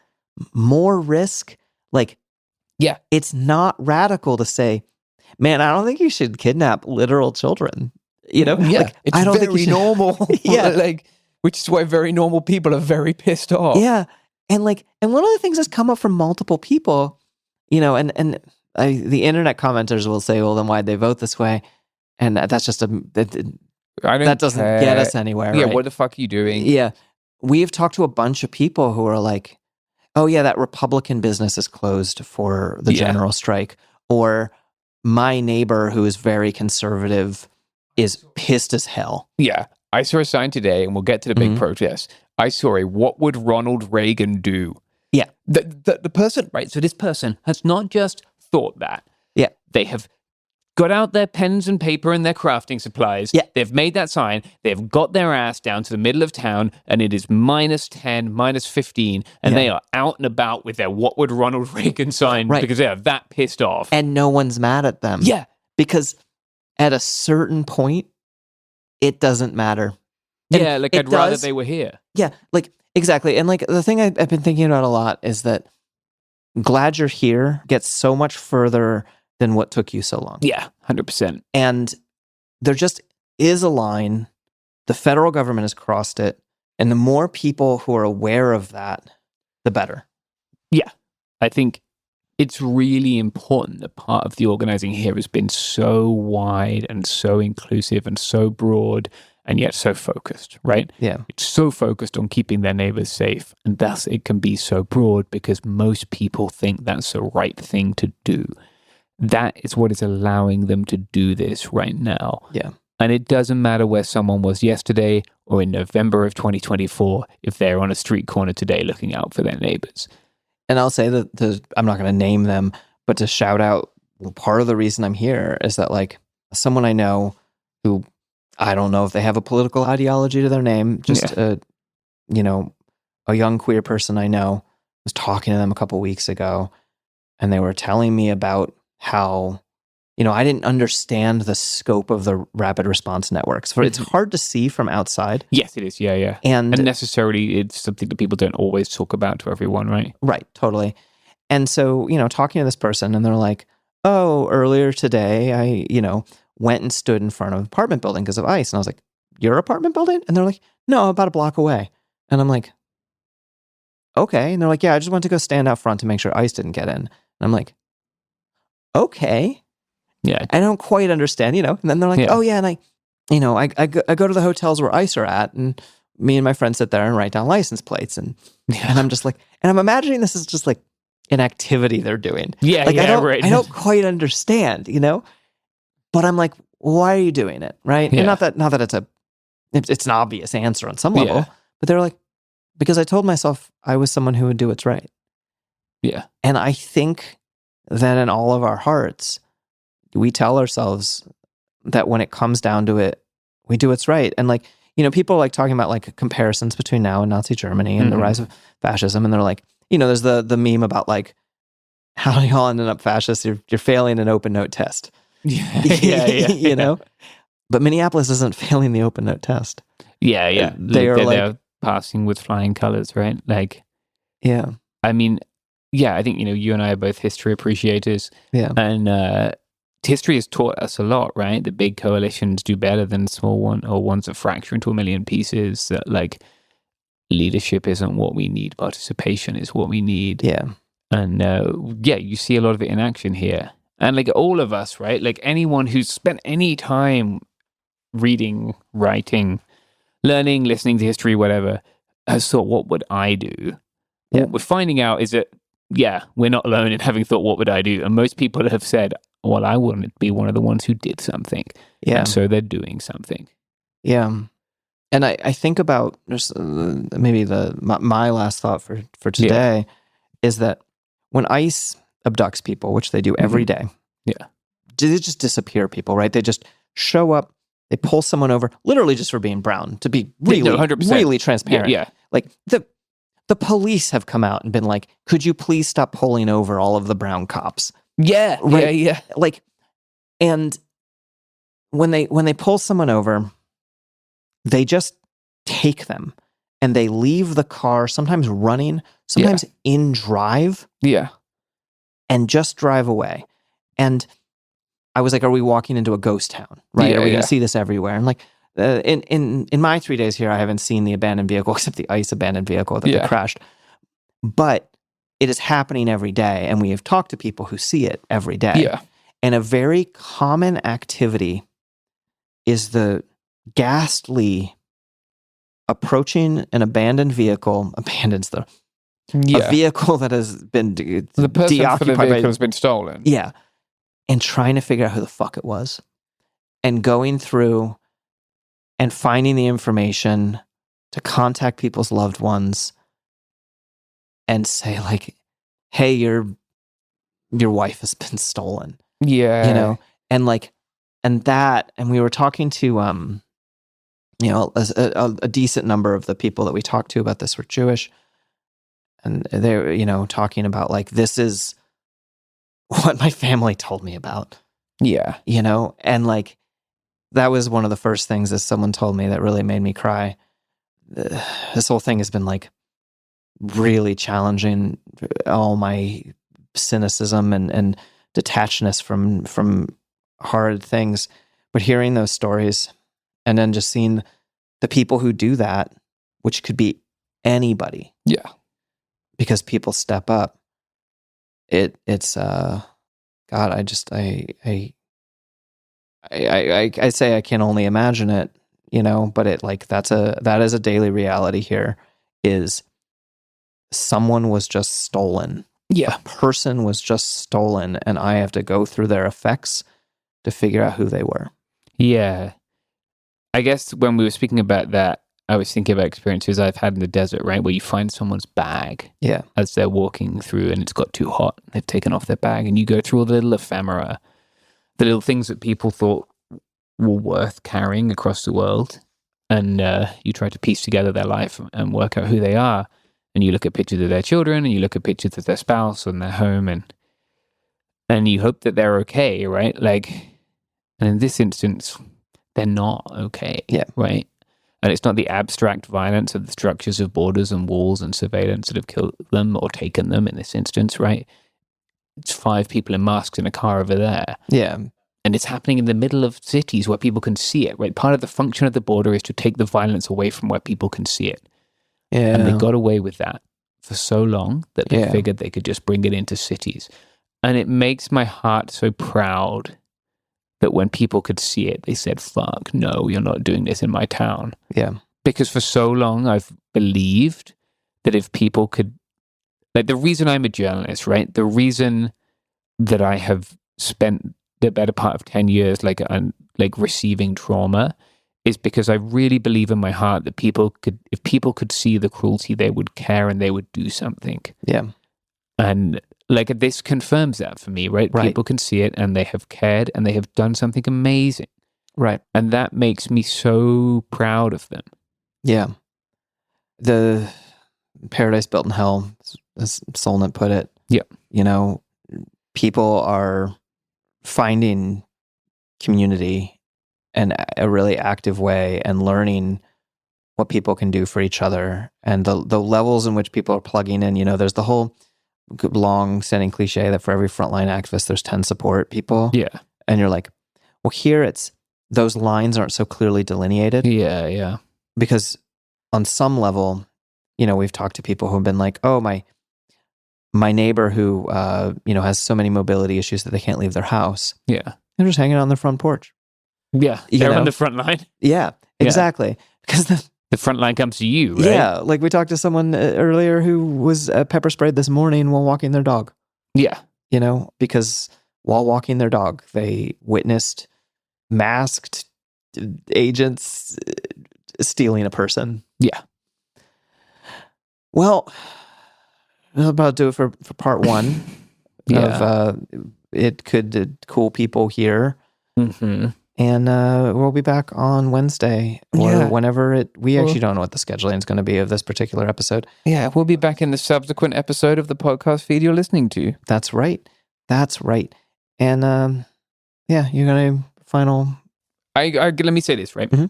more risk, like, yeah, it's not radical to say, man, I don't think you should kidnap literal children. You know? Yeah. Like, It's I don't very think you should. normal. Yeah. Like, which is why very normal people are very pissed off. Yeah. And one of the things that's come up from multiple people, you know, and the internet commenters will say, well, then why'd they vote this way? And that's just that doesn't get us anywhere. Yeah, right? what the fuck are you doing? Yeah. We've talked to a bunch of people who are like, oh yeah, that Republican business is closed for the general strike. Or my neighbor who is very conservative is pissed as hell. Yeah. I saw a sign today, and we'll get to the big protest. I saw a what would Ronald Reagan do? Yeah. The person, right? So this person has not just thought that. Yeah. They have got out their pens and paper and their crafting supplies. Yeah. They've made that sign. They've got their ass down to the middle of town, and it is -10, -15, and they are out and about with their what would Ronald Reagan sign because they are that pissed off. And no one's mad at them. Yeah. Because at a certain point, it doesn't matter. Yeah, like I'd rather they were here. Yeah, like exactly. And like the thing I've been thinking about a lot is that glad you're here gets so much further than what took you so long. Yeah, 100%. And there just is a line. The federal government has crossed it. And the more people who are aware of that, the better. Yeah, I think it's really important that part of the organizing here has been so wide and so inclusive and so broad and yet so focused, right? Yeah. It's so focused on keeping their neighbors safe, and thus it can be so broad because most people think that's the right thing to do. That is what is allowing them to do this right now. Yeah. And it doesn't matter where someone was yesterday or in November of 2024 if they're on a street corner today looking out for their neighbors. And I'll say that I'm not going to name them, but to shout out, part of the reason I'm here is that like someone I know who, I don't know if they have a political ideology to their name, just a young queer person I know, was talking to them a couple weeks ago, and they were telling me about how, I didn't understand the scope of the rapid response networks. For it's hard to see from outside. Yes, it is. Yeah. And necessarily it's something that people don't always talk about to everyone, right? Right, totally. And so, talking to this person, and they're like, oh, earlier today, I, went and stood in front of an apartment building because of ICE. And I was like, your apartment building? And they're like, no, about a block away. And I'm like, okay. And they're like, yeah, I just went to go stand out front to make sure ICE didn't get in. And I'm like, okay. Yeah. I don't quite understand, And then they're like, oh yeah. And I go to the hotels where ICE are at, and me and my friends sit there and write down license plates. And I'm just like, and I'm imagining this is just like an activity they're doing. Yeah. Like, right. I don't quite understand, but I'm like, why are you doing it? Right. Yeah. And not that it's an obvious answer on some level, but they're like, because I told myself I was someone who would do what's right. Yeah. And I think that in all of our hearts, we tell ourselves that when it comes down to it, we do what's right. And like, people like talking about like comparisons between now and Nazi Germany and the rise of fascism. And they're like, there's the meme about like, how y'all ended up fascists? You're failing an open note test. Yeah. But Minneapolis isn't failing the open note test. Yeah. They're passing with flying colors, right? Like, yeah. I mean, yeah, I think, you and I are both history appreciators. Yeah. And history has taught us a lot, right? The big coalitions do better than small ones that fracture into a million pieces. That like leadership isn't what we need. Participation is what we need. Yeah. And you see a lot of it in action here. And like all of us, right? Like anyone who's spent any time reading, writing, learning, listening to history, whatever, has thought, what would I do? What we're finding out is that, we're not alone in having thought, what would I do? And most people have said, well, I wouldn't be one of the ones who did something. Yeah. And so they're doing something. Yeah. And I think about just maybe my last thought for today is that when ICE abducts people, which they do every day, they just disappear people, right? They just show up, they pull someone over, literally just for being brown, to be really, 100%. Really transparent. Yeah. Like the police have come out and been like, could you please stop pulling over all of the brown cops? Yeah, right? yeah. Like, and when they pull someone over, they just take them and they leave the car, sometimes running, sometimes in drive. Yeah. And just drive away. And I was like, are we walking into a ghost town? Right? Are we going to see this everywhere? And like, in my 3 days here, I haven't seen the abandoned vehicle except the ICE abandoned vehicle that they crashed. But it is happening every day. And we have talked to people who see it every day. Yeah. And a very common activity is the ghastly approaching an abandoned vehicle, a vehicle that has been the person for the vehicle has been stolen. Yeah. And trying to figure out who the fuck it was. And going through and finding the information to contact people's loved ones and say like, hey, your wife has been stolen. Yeah. You know? And like, and we were talking to, a decent number of the people that we talked to about this were Jewish. And they're, talking about like, this is what my family told me about. Yeah. And like, that was one of the first things that someone told me that really made me cry. This whole thing has been like really challenging all my cynicism and detachedness from hard things. But hearing those stories and then just seeing the people who do that, which could be anybody. Yeah. Because people step up. It's God, I say I can only imagine it, but it like that is a daily reality here. Is someone was just stolen. Yeah. A person was just stolen, and I have to go through their effects to figure out who they were. Yeah. I guess when we were speaking about that, I was thinking about experiences I've had in the desert, right? Where you find someone's bag as they're walking through and it's got too hot. They've taken off their bag and you go through all the little ephemera, the little things that people thought were worth carrying across the world. And you try to piece together their life and work out who they are. And you look at pictures of their children and you look at pictures of their spouse and their home and you hope that they're okay, right? Like, and in this instance, they're not okay, right? And it's not the abstract violence of the structures of borders and walls and surveillance that have killed them or taken them in this instance, right? It's 5 people in masks in a car over there. Yeah. And it's happening in the middle of cities where people can see it, right? Part of the function of the border is to take the violence away from where people can see it. Yeah. And they got away with that for so long that they figured they could just bring it into cities. And it makes my heart so proud that when people could see it, they said, fuck, no, you're not doing this in my town. Yeah. Because for so long, I've believed that if people could, like the reason I'm a journalist, right? The reason that I have spent the better part of 10 years like receiving trauma is because I really believe in my heart that if people could see the cruelty, they would care and they would do something. Yeah. And like this confirms that for me, right? People can see it and they have cared and they have done something amazing. Right. And that makes me so proud of them. Yeah. The Paradise Built in Hell, as Solnit put it. Yeah. People are finding community in a really active way and learning what people can do for each other and the levels in which people are plugging in. There's the whole long-standing cliche that for every frontline activist, there's 10 support people. Yeah. And you're like, well, here it's, those lines aren't so clearly delineated. Yeah, yeah. Because on some level, we've talked to people who've been like, oh, my neighbor who, has so many mobility issues that they can't leave their house. Yeah. They're just hanging out on their front porch. Yeah. They're on the front line. Yeah, exactly. Because the front line comes to you, right? Yeah. Like we talked to someone earlier who was pepper sprayed this morning while walking their dog. Yeah. Because while walking their dog, they witnessed masked agents stealing a person. Yeah. Well, that'll about do it for part one of It Could Cool People Here. Mm-hmm. And we'll be back on Wednesday or whenever we actually don't know what the scheduling is going to be of this particular episode. Yeah, we'll be back in the subsequent episode of the podcast feed you're listening to. That's right. And you're going to final... let me say this, right? Mm-hmm.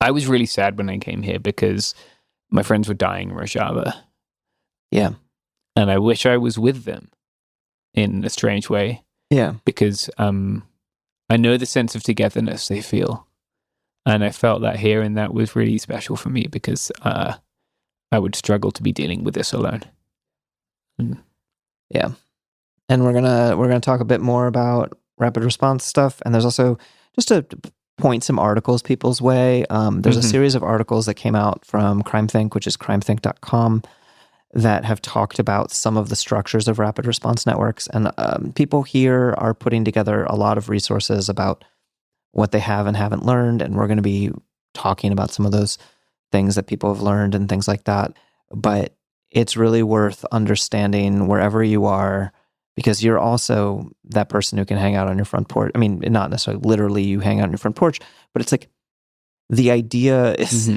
I was really sad when I came here because my friends were dying in Rojava. Yeah. And I wish I was with them in a strange way. Yeah. Because I know the sense of togetherness they feel. And I felt that here, and that was really special for me because I would struggle to be dealing with this alone. Yeah. And we're gonna talk a bit more about rapid response stuff. And there's also, just to point some articles people's way, there's a series of articles that came out from CrimeThink, which is crimethink.com, that have talked about some of the structures of rapid response networks. And people here are putting together a lot of resources about what they have and haven't learned. And we're going to be talking about some of those things that people have learned and things like that. But it's really worth understanding wherever you are, because you're also that person who can hang out on your front porch. I mean, not necessarily literally you hang out on your front porch, but it's like the idea is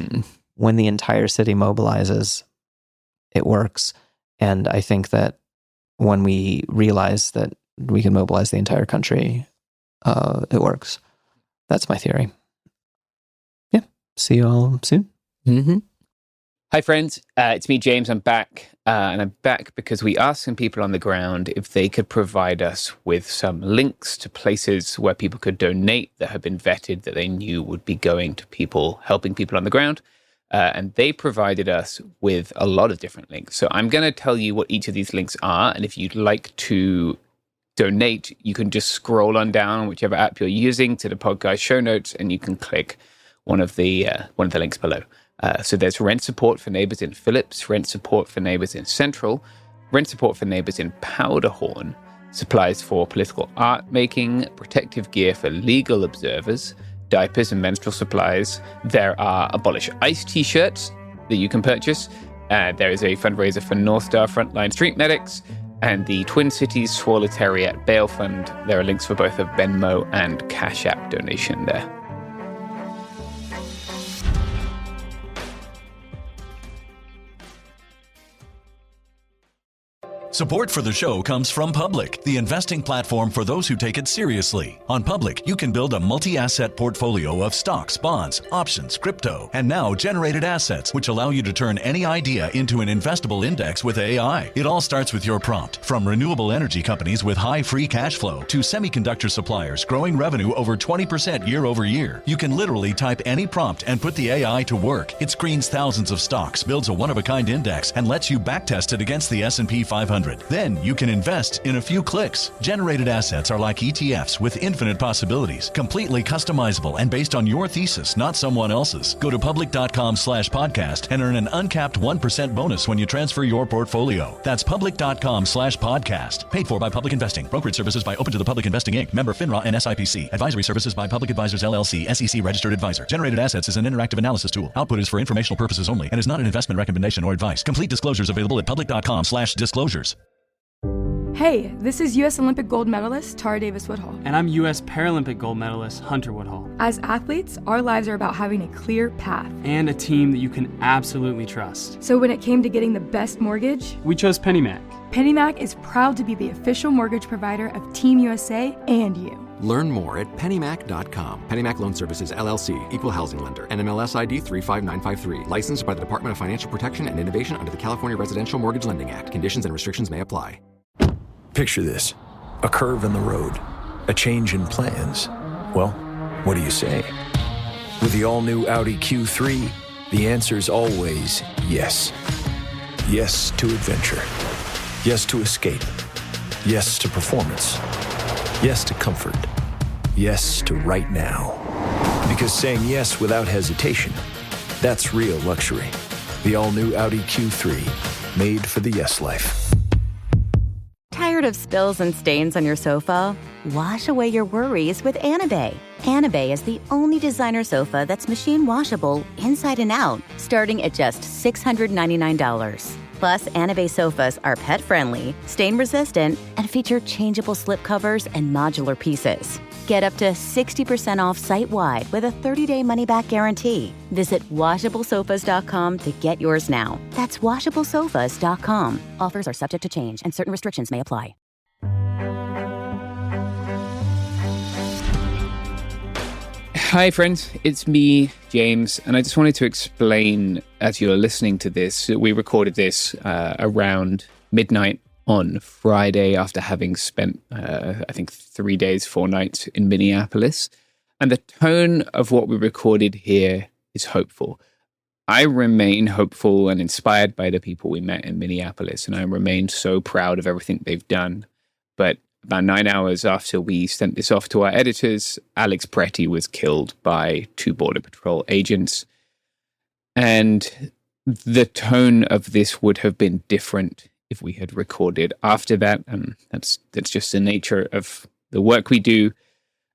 when the entire city mobilizes, it works. And I think that when we realize that we can mobilize the entire country, it works. That's my theory. Yeah. See you all soon. Mm-hmm. Hi, friends. It's me, James. I'm back. And I'm back because we asked some people on the ground if they could provide us with some links to places where people could donate that have been vetted, that they knew would be going to people, helping people on the ground. And they provided us with a lot of different links. So I'm going to tell you what each of these links are. And if you'd like to donate, you can just scroll on down whichever app you're using to the podcast show notes, and you can click one of the links below. So there's rent support for neighbors in Phillips, rent support for neighbors in Central, rent support for neighbors in Powderhorn, supplies for political art making, protective gear for legal observers, diapers and menstrual supplies. There are Abolish ICE T-shirts that you can purchase. There is a fundraiser for Northstar frontline street medics and the Twin Cities Swoletariat bail fund. There are links for both a Venmo and Cashapp donation there. Support for the show comes from Public, the investing platform for those who take it seriously. On Public, you can build a multi-asset portfolio of stocks, bonds, options, crypto, and now generated assets, which allow you to turn any idea into an investable index with AI. It all starts with your prompt. From renewable energy companies with high free cash flow to semiconductor suppliers growing revenue over 20% year over year, you can literally type any prompt and put the AI to work. It screens thousands of stocks, builds a one-of-a-kind index, and lets you backtest it against the S&P 500. Then you can invest in a few clicks. Generated assets are like ETFs with infinite possibilities, completely customizable and based on your thesis, not someone else's. Go to public.com/podcast and earn an uncapped 1% bonus when you transfer your portfolio. That's public.com/podcast. Paid for by Public Investing. Brokerage services by Open to the Public Investing Inc. Member FINRA and SIPC. Advisory services by Public Advisors LLC, SEC registered advisor. Generated assets is an interactive analysis tool. Output is for informational purposes only and is not an investment recommendation or advice. Complete disclosures available at public.com/disclosures. Hey, this is U.S. Olympic gold medalist Tara Davis-Woodhull. And I'm U.S. Paralympic gold medalist Hunter Woodhull. As athletes, our lives are about having a clear path. And a team that you can absolutely trust. So when it came to getting the best mortgage, we chose PennyMac. PennyMac is proud to be the official mortgage provider of Team USA and you. Learn more at pennymac.com. PennyMac Loan Services, LLC, Equal Housing Lender, NMLS ID 35953. Licensed by the Department of Financial Protection and Innovation under the California Residential Mortgage Lending Act. Conditions and restrictions may apply. Picture this. A curve in the road. A change in plans. Well, what do you say? With the all-new Audi Q3, the answer's always yes. Yes to adventure. Yes to escape. Yes to performance. Yes to comfort. Yes to right now. Because saying yes without hesitation, that's real luxury. The all-new Audi Q3, made for the yes life. Tired of spills and stains on your sofa? Wash away your worries with Anabay. Anabay is the only designer sofa that's machine washable inside and out, starting at just $699. Plus, Anabay sofas are pet-friendly, stain-resistant, and feature changeable slipcovers and modular pieces. Get up to 60% off site-wide with a 30-day money-back guarantee. Visit washablesofas.com to get yours now. That's washablesofas.com. Offers are subject to change, and certain restrictions may apply. Hi, friends. It's me, James, and I just wanted to explain, as you're listening to this, we recorded this around midnight on Friday after having spent, I think, 3 days, 4 nights in Minneapolis. And the tone of what we recorded here is hopeful. I remain hopeful and inspired by the people we met in Minneapolis, and I remain so proud of everything they've done. But about 9 hours after we sent this off to our editors, Alex Pretti was killed by 2 Border Patrol agents. And the tone of this would have been different if we had recorded after that. And that's just the nature of the work we do.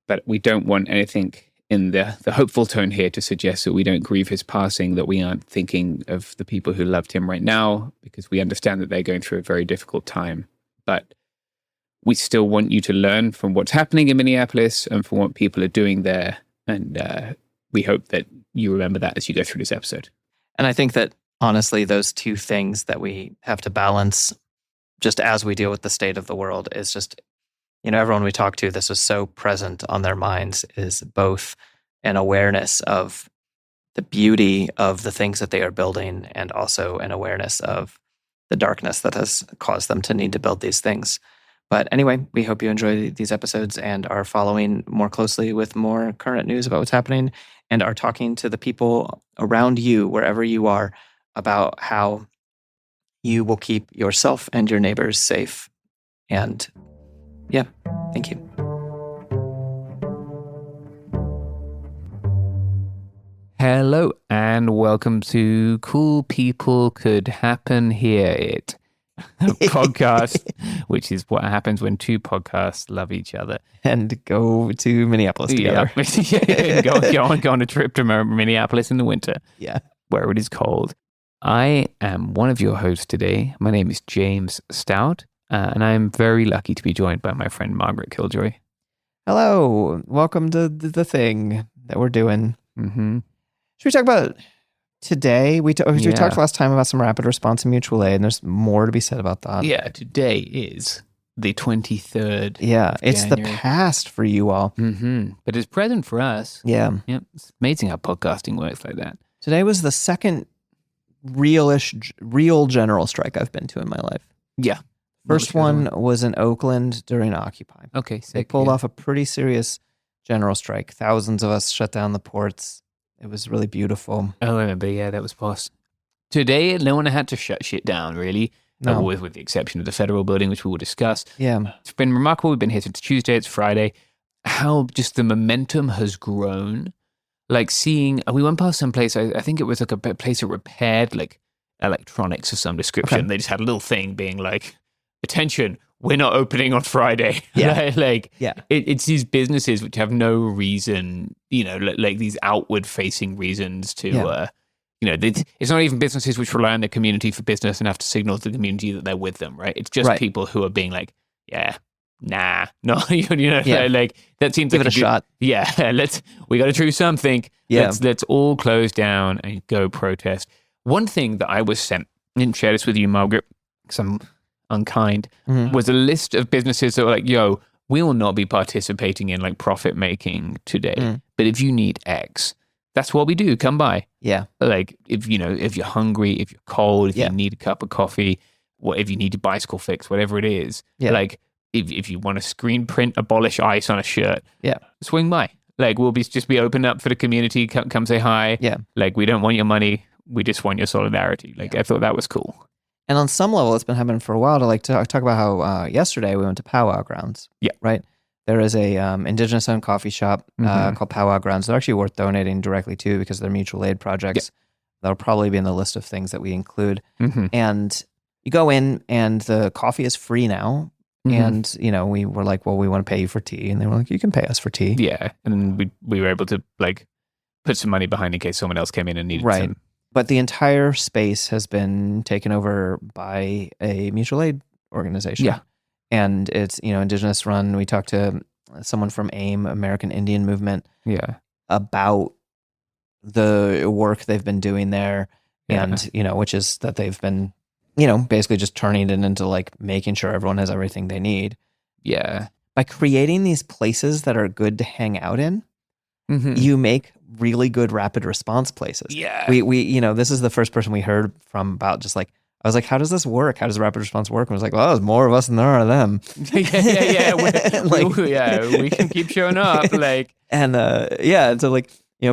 But we don't want anything in the hopeful tone here to suggest that we don't grieve his passing, that we aren't thinking of the people who loved him right now, because we understand that they're going through a very difficult time. But we still want you to learn from what's happening in Minneapolis and from what people are doing there. And we hope that you remember that as you go through this episode. And I think that, honestly, those two things that we have to balance just as we deal with the state of the world is just, everyone we talk to, this was so present on their minds, is both an awareness of the beauty of the things that they are building and also an awareness of the darkness that has caused them to need to build these things. But anyway, we hope you enjoy these episodes and are following more closely with more current news about what's happening and are talking to the people around you, wherever you are, about how you will keep yourself and your neighbors safe. And yeah, thank you. Hello, and welcome to Cool People Could Happen Here It. A podcast, which is what happens when 2 podcasts love each other and go to Minneapolis together. Yeah. go on a trip to Minneapolis in the winter. Yeah, where it is cold. I am one of your hosts today. My name is James Stout, and I am very lucky to be joined by my friend Margaret Killjoy. Hello, welcome to the thing that we're doing. Mm-hmm. Should we talk about today? We talked last time about some rapid response and mutual aid, and there's more to be said about that. Yeah, today is the 23rd. Yeah, it's January. the past for you all. Mm-hmm. But it's present for us. Yeah. Yep. It's amazing how podcasting works like that. Today was the second real general strike I've been to in my life. Yeah. First one was in Oakland during Occupy. Okay, sick. They pulled off a pretty serious general strike. Thousands of us shut down the ports. It was really beautiful. Oh, I remember. Yeah, that was past. Today, no one had to shut shit down, really. No. With the exception of the federal building, which we will discuss. Yeah. It's been remarkable. We've been here since Tuesday. It's Friday. How just the momentum has grown. Like seeing, we went past some place, I think it was like a place that repaired like electronics of some description. Okay. They just had a little thing being like, attention, we're not opening on Friday. Yeah. It's these businesses which have no reason, like these outward facing reasons to, it's not even businesses which rely on their community for business and have to signal to the community that they're with them, right? It's just people who are being like, like that seems give like it a shot. Yeah, we got to do something. Yeah. Let's all close down and go protest. One thing that I was sent, I didn't share this with you, Margaret, because I'm unkind, was a list of businesses that were like, yo, we will not be participating in like profit making today. But if you need X, that's what we do. Come by. Yeah. Like if you're hungry, if you're cold, if you need a cup of coffee, if you need your bicycle fix, whatever it is. Yeah. Like if you want to screen print Abolish ICE on a shirt, swing by. Like we'll just be open up for the community. Come say hi. Yeah. Like we don't want your money. We just want your solidarity. Like I thought that was cool. And on some level, it's been happening for a while to talk about how yesterday we went to Powwow Grounds. Yeah. Right? There is a Indigenous-owned coffee shop called Powwow Grounds. They're actually worth donating directly to because they're mutual aid projects. Yeah. That'll probably be in the list of things that we include. And you go in and the coffee is free now. And, we were like, well, we want to pay you for tea. And they were like, you can pay us for tea. Yeah. And we were able to put some money behind in case someone else came in and needed some. But the entire space has been taken over by a mutual aid organization. Yeah. And it's, Indigenous run. We talked to someone from AIM, American Indian Movement, about the work they've been doing there. And, which is that they've been, basically just turning it into making sure everyone has everything they need. Yeah. By creating these places that are good to hang out in, you make really good rapid response places. Yeah. We this is the first person we heard from about just I was like, how does this work? How does rapid response work? And I was like, well, there's more of us than there are of them. Yeah. We can keep showing up. And so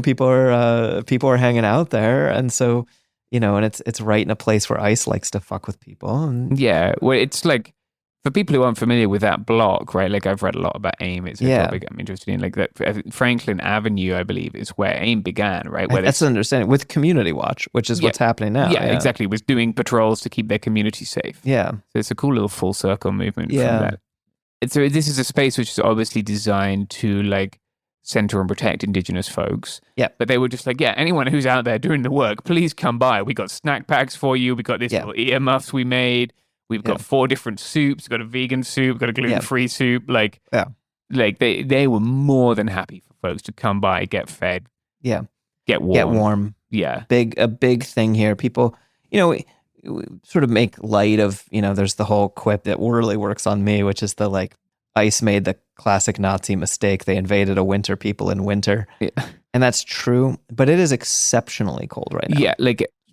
people are hanging out there. And so, and it's right in a place where ICE likes to fuck with people. And well, it's for people who aren't familiar with that block, right? I've read a lot about AIM. It's a topic I'm interested in. That Franklin Avenue, I believe, is where AIM began, right? Where that's understanding with Community Watch, which is what's happening now. Yeah, exactly. Was doing patrols to keep their community safe. Yeah. So it's a cool little full circle movement from that. So this is a space which is obviously designed to center and protect Indigenous folks. Yeah. But they were just anyone who's out there doing the work, please come by. We got snack packs for you. We got this little earmuffs we made. We've got 4 different soups. We've got a vegan soup, got a gluten-free soup. They were more than happy for folks to come by, get fed. Yeah. Get warm. Yeah. A big thing here. People, we sort of make light of, there's the whole quip that really works on me, which is the ICE made the classic Nazi mistake. They invaded a winter people in winter. Yeah. And that's true, but it is exceptionally cold right now. Yeah,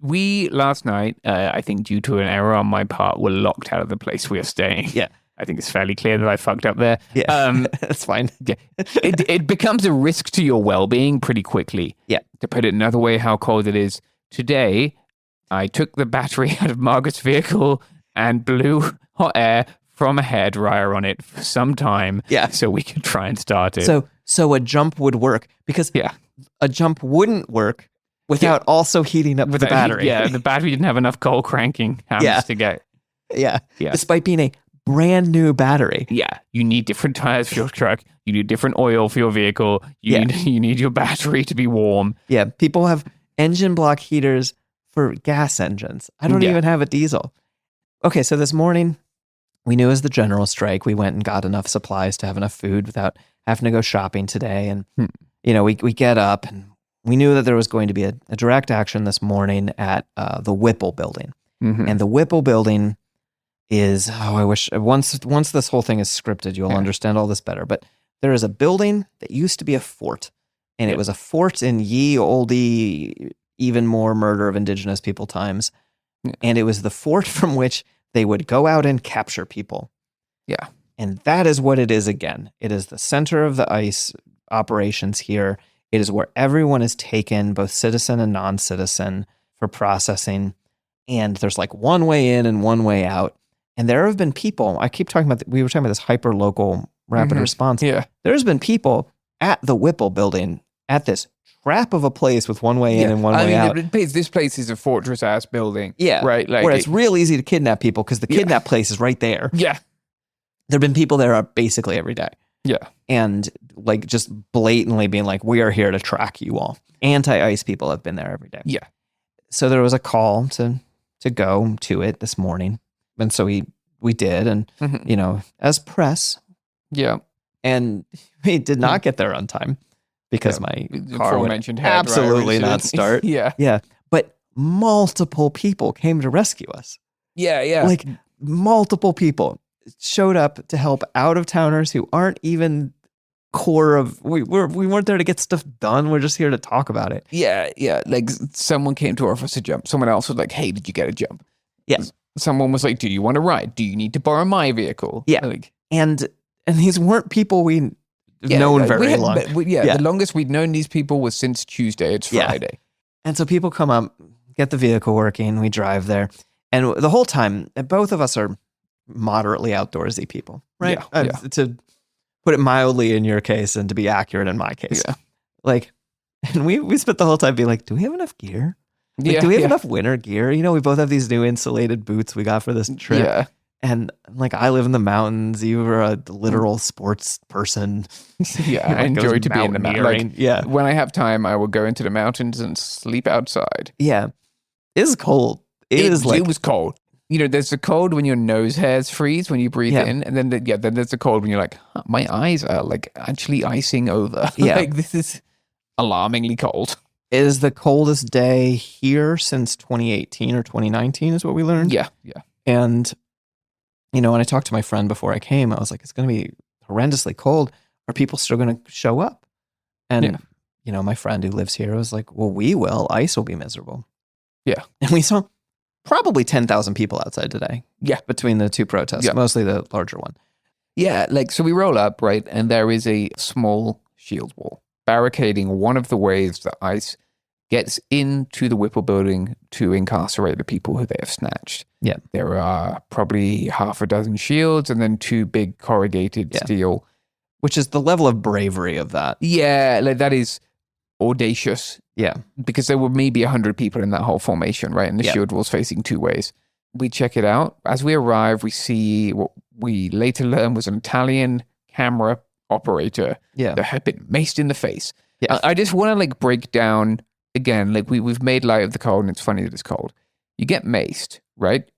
we last night, I think due to an error on my part, were locked out of the place we are staying. Yeah. I think it's fairly clear that I fucked up there. Yeah, that's fine. Yeah. It becomes a risk to your well-being pretty quickly. Yeah. To put it another way, how cold it is. Today, I took the battery out of Margaret's vehicle and blew hot air from a hairdryer on it for some time. Yeah. So we could try and start it. So a jump would work because a jump wouldn't work without also heating up the battery. Yeah, the battery didn't have enough coal cranking hammers to get. Yeah. Despite being a brand new battery. Yeah. You need different tires for your truck. You need different oil for your vehicle. You need your battery to be warm. Yeah. People have engine block heaters for gas engines. I don't even have a diesel. Okay, so this morning, we knew it was the general strike. We went and got enough supplies to have enough food without having to go shopping today. And, we get up and we knew that there was going to be a direct action this morning at the Whipple building. And the Whipple building is, I wish, once this whole thing is scripted, you'll understand all this better. But there is a building that used to be a fort. And it was a fort in ye olde, even more murder of Indigenous people times. And it was the fort from which they would go out and capture people. Yeah. And that is what it is again. It is the center of the ICE operations here. It is where everyone is taken, both citizen and non-citizen, for processing. And there's one way in and one way out. And there have been people, we were talking about this hyper-local rapid response. Yeah. There's been people at the Whipple building at this trap of a place with one way in and one way out. This place is a fortress-ass building. Yeah. Right? Where it's real easy to kidnap people because the kidnap place is right there. Yeah. There have been people there basically every day. Yeah. And just blatantly being we are here to track you all. Anti-ICE people have been there every day. Yeah. So there was a call to go to it this morning. And so we did. And, as press. Yeah. And we did not get there on time because my car would absolutely not start. Yeah. But multiple people came to rescue us. Yeah. Multiple people showed up to help out-of-towners who aren't even core of... We weren't there to get stuff done. We're just here to talk about it. Yeah. Someone came to offer us a jump. Someone else was like, hey, did you get a jump? Yeah. Someone was like, do you want to ride? Do you need to borrow my vehicle? Yeah. And these weren't people we known very long. The longest we'd known these people was since Tuesday. It's Friday. And so people come up, get the vehicle working. We drive there. And the whole time, both of us are moderately outdoorsy people, right? To put it mildly in your case and to be accurate in my case. Yeah. Like, and we spent the whole time being like, do we have enough gear? Like, do we have enough winter gear? You know, we both have these new insulated boots we got for this trip. Yeah. And like, I live in the mountains. You were a literal sports person. Yeah, I enjoy to be in the mountains. Yeah. When I have time, I will go into the mountains and sleep outside. Yeah. It is cold. It was cold. You know, there's the cold when your nose hairs freeze when you breathe in, and then then there's the cold when you're like, huh, my eyes are like actually icing over. Yeah. Like, this is alarmingly cold. It is the coldest day here since 2018 or 2019 is what we learned. Yeah. And, you know, when I talked to my friend before I came, I was like, it's going to be horrendously cold. Are people still going to show up? And, you know, my friend who lives here was like, well, we will. ICE will be miserable. Yeah. And we saw probably 10,000 people outside today. Yeah. Between the two protests, mostly the larger one. Yeah, like, so we roll up, right? And there is a small shield wall barricading one of the ways that ICE gets into the Whipple building to incarcerate the people who they have snatched. Yeah. There are probably half a dozen shields and then 2 big corrugated steel. Which is the level of bravery of that. Yeah, like, that is audacious. Yeah. Because there were maybe 100 people in that whole formation, right? And the shield wall's facing 2 ways. We check it out. As we arrive, we see what we later learn was an Italian camera operator that had been maced in the face. Yeah. I just want to like break down again, like we've made light of the cold and it's funny that it's cold. You get maced, right?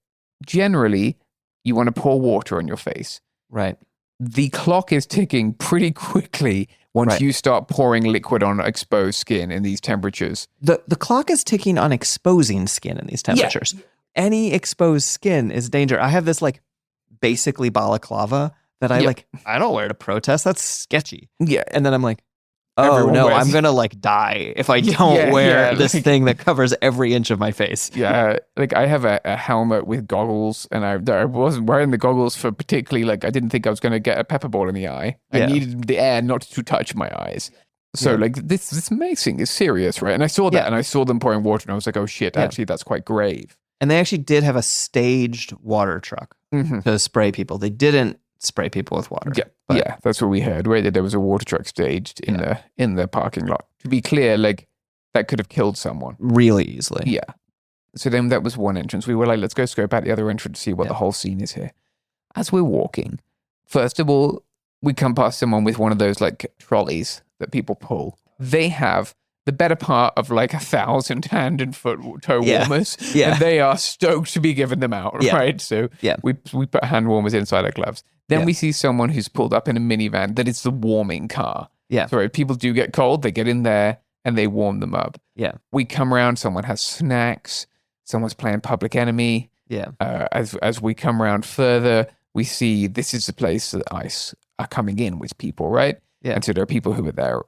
Generally, you want to pour water on your face. Right. The clock is ticking pretty quickly once you start pouring liquid on exposed skin in these temperatures. The clock is ticking on exposing skin in these temperatures. Yeah. Any exposed skin is danger. I have this like basically balaclava that I don't wear to protest. That's sketchy. Yeah. And then I'm like, oh no, I'm going to like die if I don't wear this thing that covers every inch of my face. Yeah. Like I have a helmet with goggles and I wasn't wearing the goggles for particularly like, I didn't think I was going to get a pepper ball in the eye. I needed the air not to touch my eyes. So like this macing is serious, right? And I saw that and I saw them pouring water and I was like, oh shit, actually that's quite grave. And they actually did have a staged water truck to spray people. They didn't spray people with water. Yeah, that's what we heard, right? That there was a water truck staged in the parking lot. To be clear, like that could have killed someone really easily. Yeah. So then that was one entrance. We were like, let's go scope out the other entrance to see what the whole scene is here. As we're walking, first of all, we come past someone with one of those like trolleys that people pull. They have the better part of like 1,000 hand and foot toe warmers. Yeah. And they are stoked to be giving them out, right? So we put hand warmers inside our gloves. Then we see someone who's pulled up in a minivan that is the warming car. Yeah. So people do get cold, they get in there and they warm them up. Yeah. We come around, someone has snacks, someone's playing Public Enemy. Yeah. As we come around further, we see this is the place that ICE are coming in with people, right? Yeah. And so there are people who are there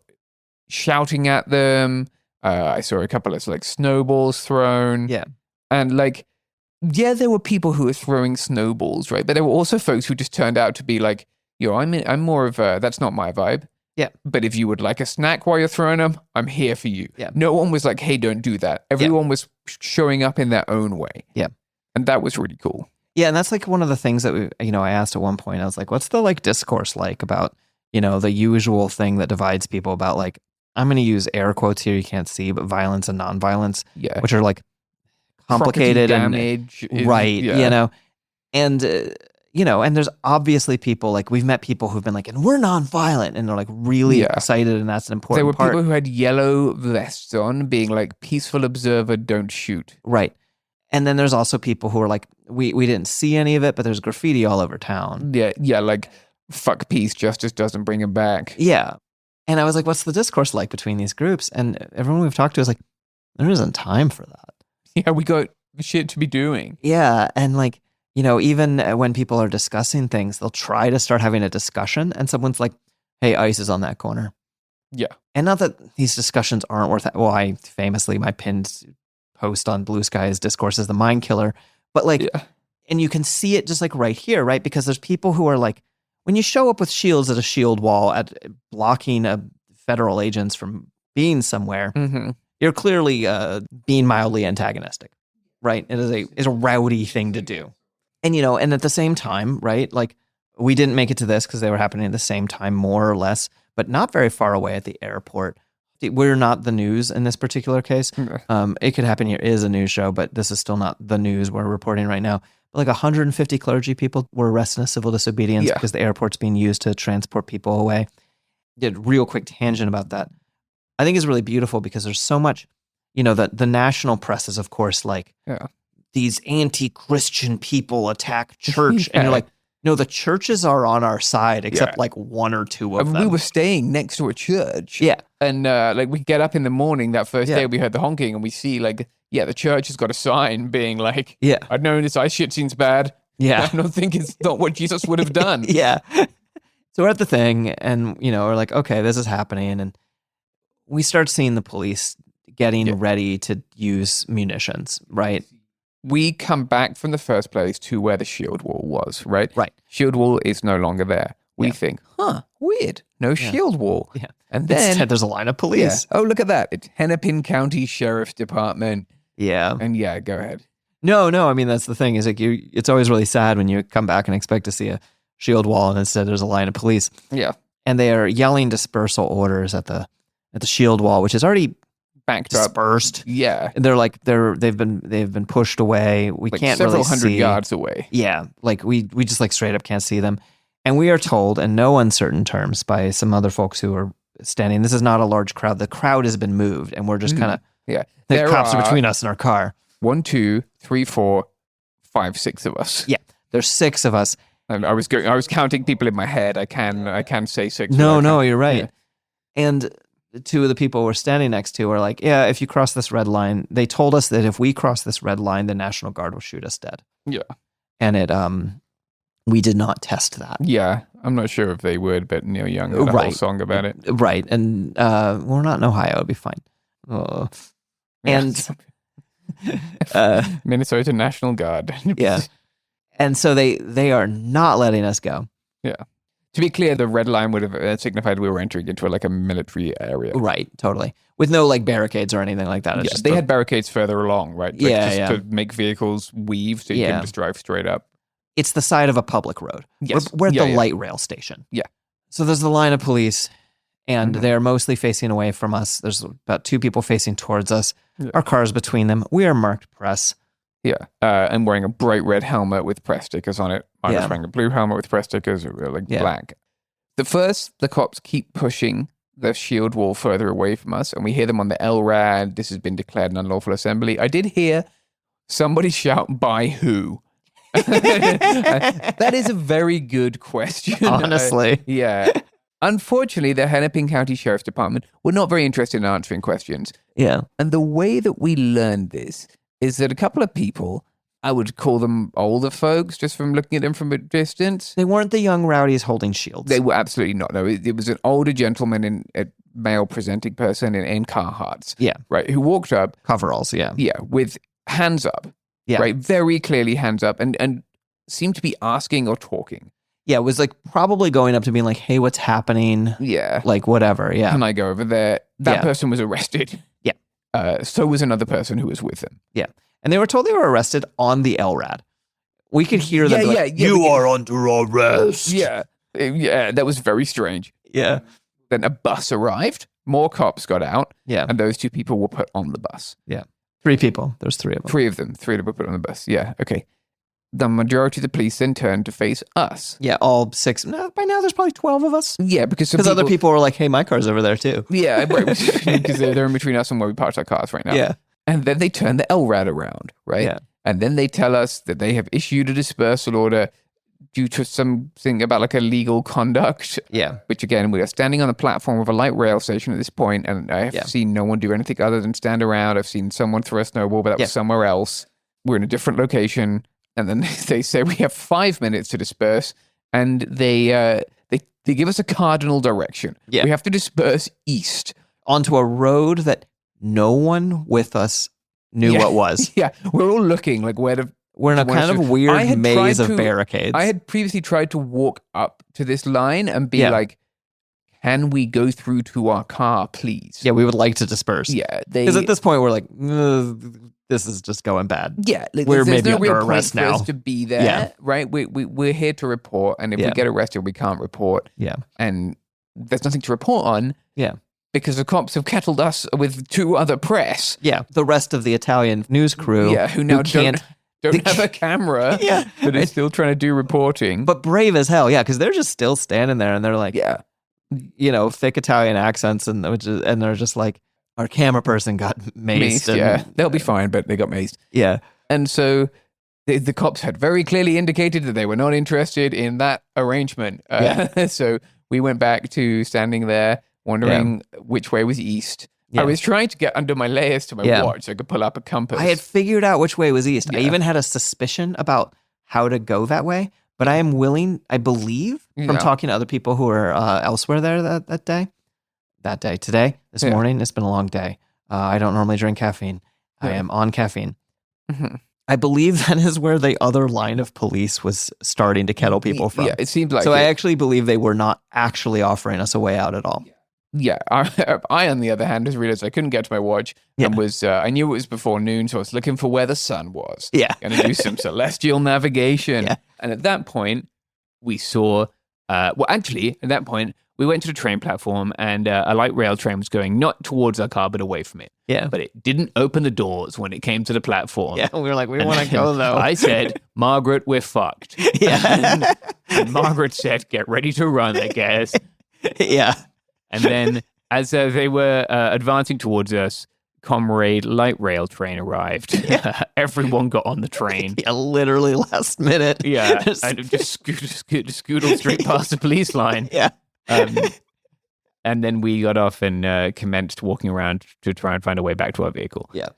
shouting at them. I saw a couple of like snowballs thrown. Yeah. And like, there were people who were throwing snowballs, right? But there were also folks who just turned out to be like, I'm more of a, that's not my vibe. Yeah. But if you would like a snack while you're throwing them, I'm here for you. Yeah. No one was like, hey, don't do that. Everyone was showing up in their own way. Yeah. And that was really cool. Yeah. And that's like one of the things that I asked at one point, I was like, what's the like discourse like about, the usual thing that divides people about like, I'm going to use air quotes here you can't see, but violence and nonviolence, which are like complicated damage, and and and there's obviously people like we've met people who've been like, and we're nonviolent, and they're like really excited, and that's an important There were part. people who had yellow vests on, being like, peaceful observer, don't shoot. Right. And then there's also people who are like, we didn't see any of it, but there's graffiti all over town. Yeah, like fuck peace, justice doesn't bring him back. Yeah. And I was like, what's the discourse like between these groups? And everyone we've talked to is like, there isn't time for that. Yeah, we got shit to be doing. Yeah. And like, even when people are discussing things, they'll try to start having a discussion and someone's like, hey, ICE is on that corner. Yeah. And not that these discussions aren't worth it. Well, my pinned post on Blue Sky's discourse is the mind killer. But like, and you can see it just like right here, right? Because there's people who are like, when you show up with shields at a shield wall at blocking federal agents from being somewhere, you're clearly being mildly antagonistic, right? It is a rowdy thing to do. And, and at the same time, right, like we didn't make it to this because they were happening at the same time, more or less, but not very far away at the airport. We're not the news in this particular case. It Could Happen Here is a news show, but this is still not the news we're reporting right now. But like 150 clergy people were arrested in civil disobedience because the airport's being used to transport people away. Did real quick tangent about that. I think is really beautiful because there's so much, the national press is, of course, like these anti-Christian people attack church. And you're like, no, the churches are on our side, except like one or two of them. We were staying next to a church. Yeah. And like we get up in the morning that first day, we heard the honking and we see like, the church has got a sign being like, I've known this ICE shit seems bad. Yeah. I don't think it's not what Jesus would have done. Yeah. So we're at the thing and, we're like, okay, this is happening. And we start seeing the police getting ready to use munitions, right? We come back from the first place to where the shield wall was, right? Right. Shield wall is no longer there. We think, weird. No shield wall. Yeah. And then instead there's a line of police. Oh, look at that. It's Hennepin County Sheriff's Department. Yeah. And go ahead. No. I mean, that's the thing is like it's always really sad when you come back and expect to see a shield wall and instead there's a line of police. Yeah. And they are yelling dispersal orders at the shield wall, which is already backed dispersed. Up. Yeah. And they're like they've been pushed away. We like can't several really hundred see. yards away. Yeah. Like we just like straight up can't see them. And we are told in no uncertain terms by some other folks who are standing, this is not a large crowd. The crowd has been moved and we're just kind of the cops are between us and our car. 1, 2, 3, 4, 5, 6 of us. Yeah. There's 6 of us. And I was counting people in my head. I can say 6. No, you're right. Yeah. And 2 of the people we're standing next to are like, if you cross this red line, they told us that if we cross this red line, the National Guard will shoot us dead. Yeah. And we did not test that. Yeah. I'm not sure if they would, but Neil Young had a whole song about it. Right. And we're not in Ohio. It'll be fine. And Minnesota National Guard. Yeah. And so they are not letting us go. Yeah. To be clear, the red line would have signified we were entering into like a military area. Right, totally. With no like barricades or anything like that. It's just they had barricades further along, right? Like, to make vehicles weave so you can just drive straight up. It's the side of a public road. Yes. We're at the light rail station. Yeah. So there's the line of police and they're mostly facing away from us. There's about 2 people facing towards us. Yeah. Our car's between them. We are marked press. Yeah, and wearing a bright red helmet with press stickers on it. I was wearing a blue helmet with press stickers, like black. The cops keep pushing the shield wall further away from us, and we hear them on the LRAD. This has been declared an unlawful assembly. I did hear somebody shout, "By who?" That is a very good question. Honestly. Yeah. Unfortunately, the Hennepin County Sheriff's Department were not very interested in answering questions. Yeah. And the way that we learned this is that a couple of people, I would call them older folks just from looking at them from a distance. They weren't the young rowdies holding shields. They were absolutely not. No, it was an older gentleman, a male presenting person in Carhartts. Yeah. Right, who walked up. Coveralls, yeah. Yeah, with hands up. Yeah. Right, very clearly hands up and seemed to be asking or talking. Yeah, it was like probably going up to being like, hey, what's happening? Yeah. Like whatever, yeah. Can I go over there? That person was arrested. Yeah. So was another person who was with them. Yeah. And they were told they were arrested on the LRAD. We could hear them you are under arrest. Yeah. Yeah, that was very strange. Yeah. Then a bus arrived. More cops got out. Yeah. And those 2 people were put on the bus. Yeah. 3 people. There's 3 of them. 3 of them. 3 were put on the bus. Yeah. Okay. The majority of the police then turned to face us. Yeah, all 6. No, by now there's probably 12 of us. Yeah, because other people were like, hey, my car's over there too. Yeah, because they're in between us and where we parked our cars right now. Yeah. And then they turn the LRAD around, right? Yeah. And then they tell us that they have issued a dispersal order due to something about like illegal conduct. Yeah. Which again, we are standing on the platform of a light rail station at this point, and I have seen no one do anything other than stand around. I've seen someone throw a snowball, but that was somewhere else. We're in a different location. And then they say we have 5 minutes to disperse, and they give us a cardinal direction. Yeah. We have to disperse east onto a road that no one with us knew what was. Yeah, we're all looking like we're in a kind of weird maze of barricades. I had previously tried to walk up to this line and be like, can we go through to our car, please? Yeah, we would like to disperse. Yeah. Because at this point, we're like, this is just going bad. Yeah, we're there's maybe no under real point arrest for now. us to be there, right? We're here to report, and if we get arrested, we can't report. Yeah, and there's nothing to report on. Yeah, because the cops have kettled us with 2 other press. Yeah, the rest of the Italian news crew. Yeah, who now can't. Don't have a camera. Yeah, but is still trying to do reporting. But brave as hell. Yeah, because they're just still standing there, and they're like, thick Italian accents, and they're just like, our camera person got maced. They'll be fine, but they got maced. Yeah. And so the cops had very clearly indicated that they were not interested in that arrangement. So we went back to standing there, wondering which way was east. Yeah. I was trying to get under my layers to my watch so I could pull up a compass. I had figured out which way was east. I even had a suspicion about how to go that way, but I am willing, I believe, from talking to other people who are elsewhere there today, this morning. It's been a long day. I don't normally drink caffeine. I am on caffeine. Mm-hmm. I believe that is where the other line of police was starting to kettle people from. Yeah, it seemed like so. I actually believe they were not actually offering us a way out at all. Yeah, I on the other hand, just realized I couldn't get to my watch and was I knew it was before noon, so I was looking for where the sun was. Yeah, going to do some celestial navigation. Yeah. And at that point, we saw. At that point, we went to the train platform, and a light rail train was going not towards our car, but away from it. Yeah, but it didn't open the doors when it came to the platform. Yeah, we were like, we want to go though. I said, Margaret, we're fucked. Yeah, and Margaret said, get ready to run, I guess. Yeah. And then, as they were advancing towards us, Comrade Light Rail Train arrived. Everyone got on the train. Yeah, literally last minute. Yeah, and just scootled straight past the police line. Yeah. And then we got off and commenced walking around to try and find a way back to our vehicle. Yeah.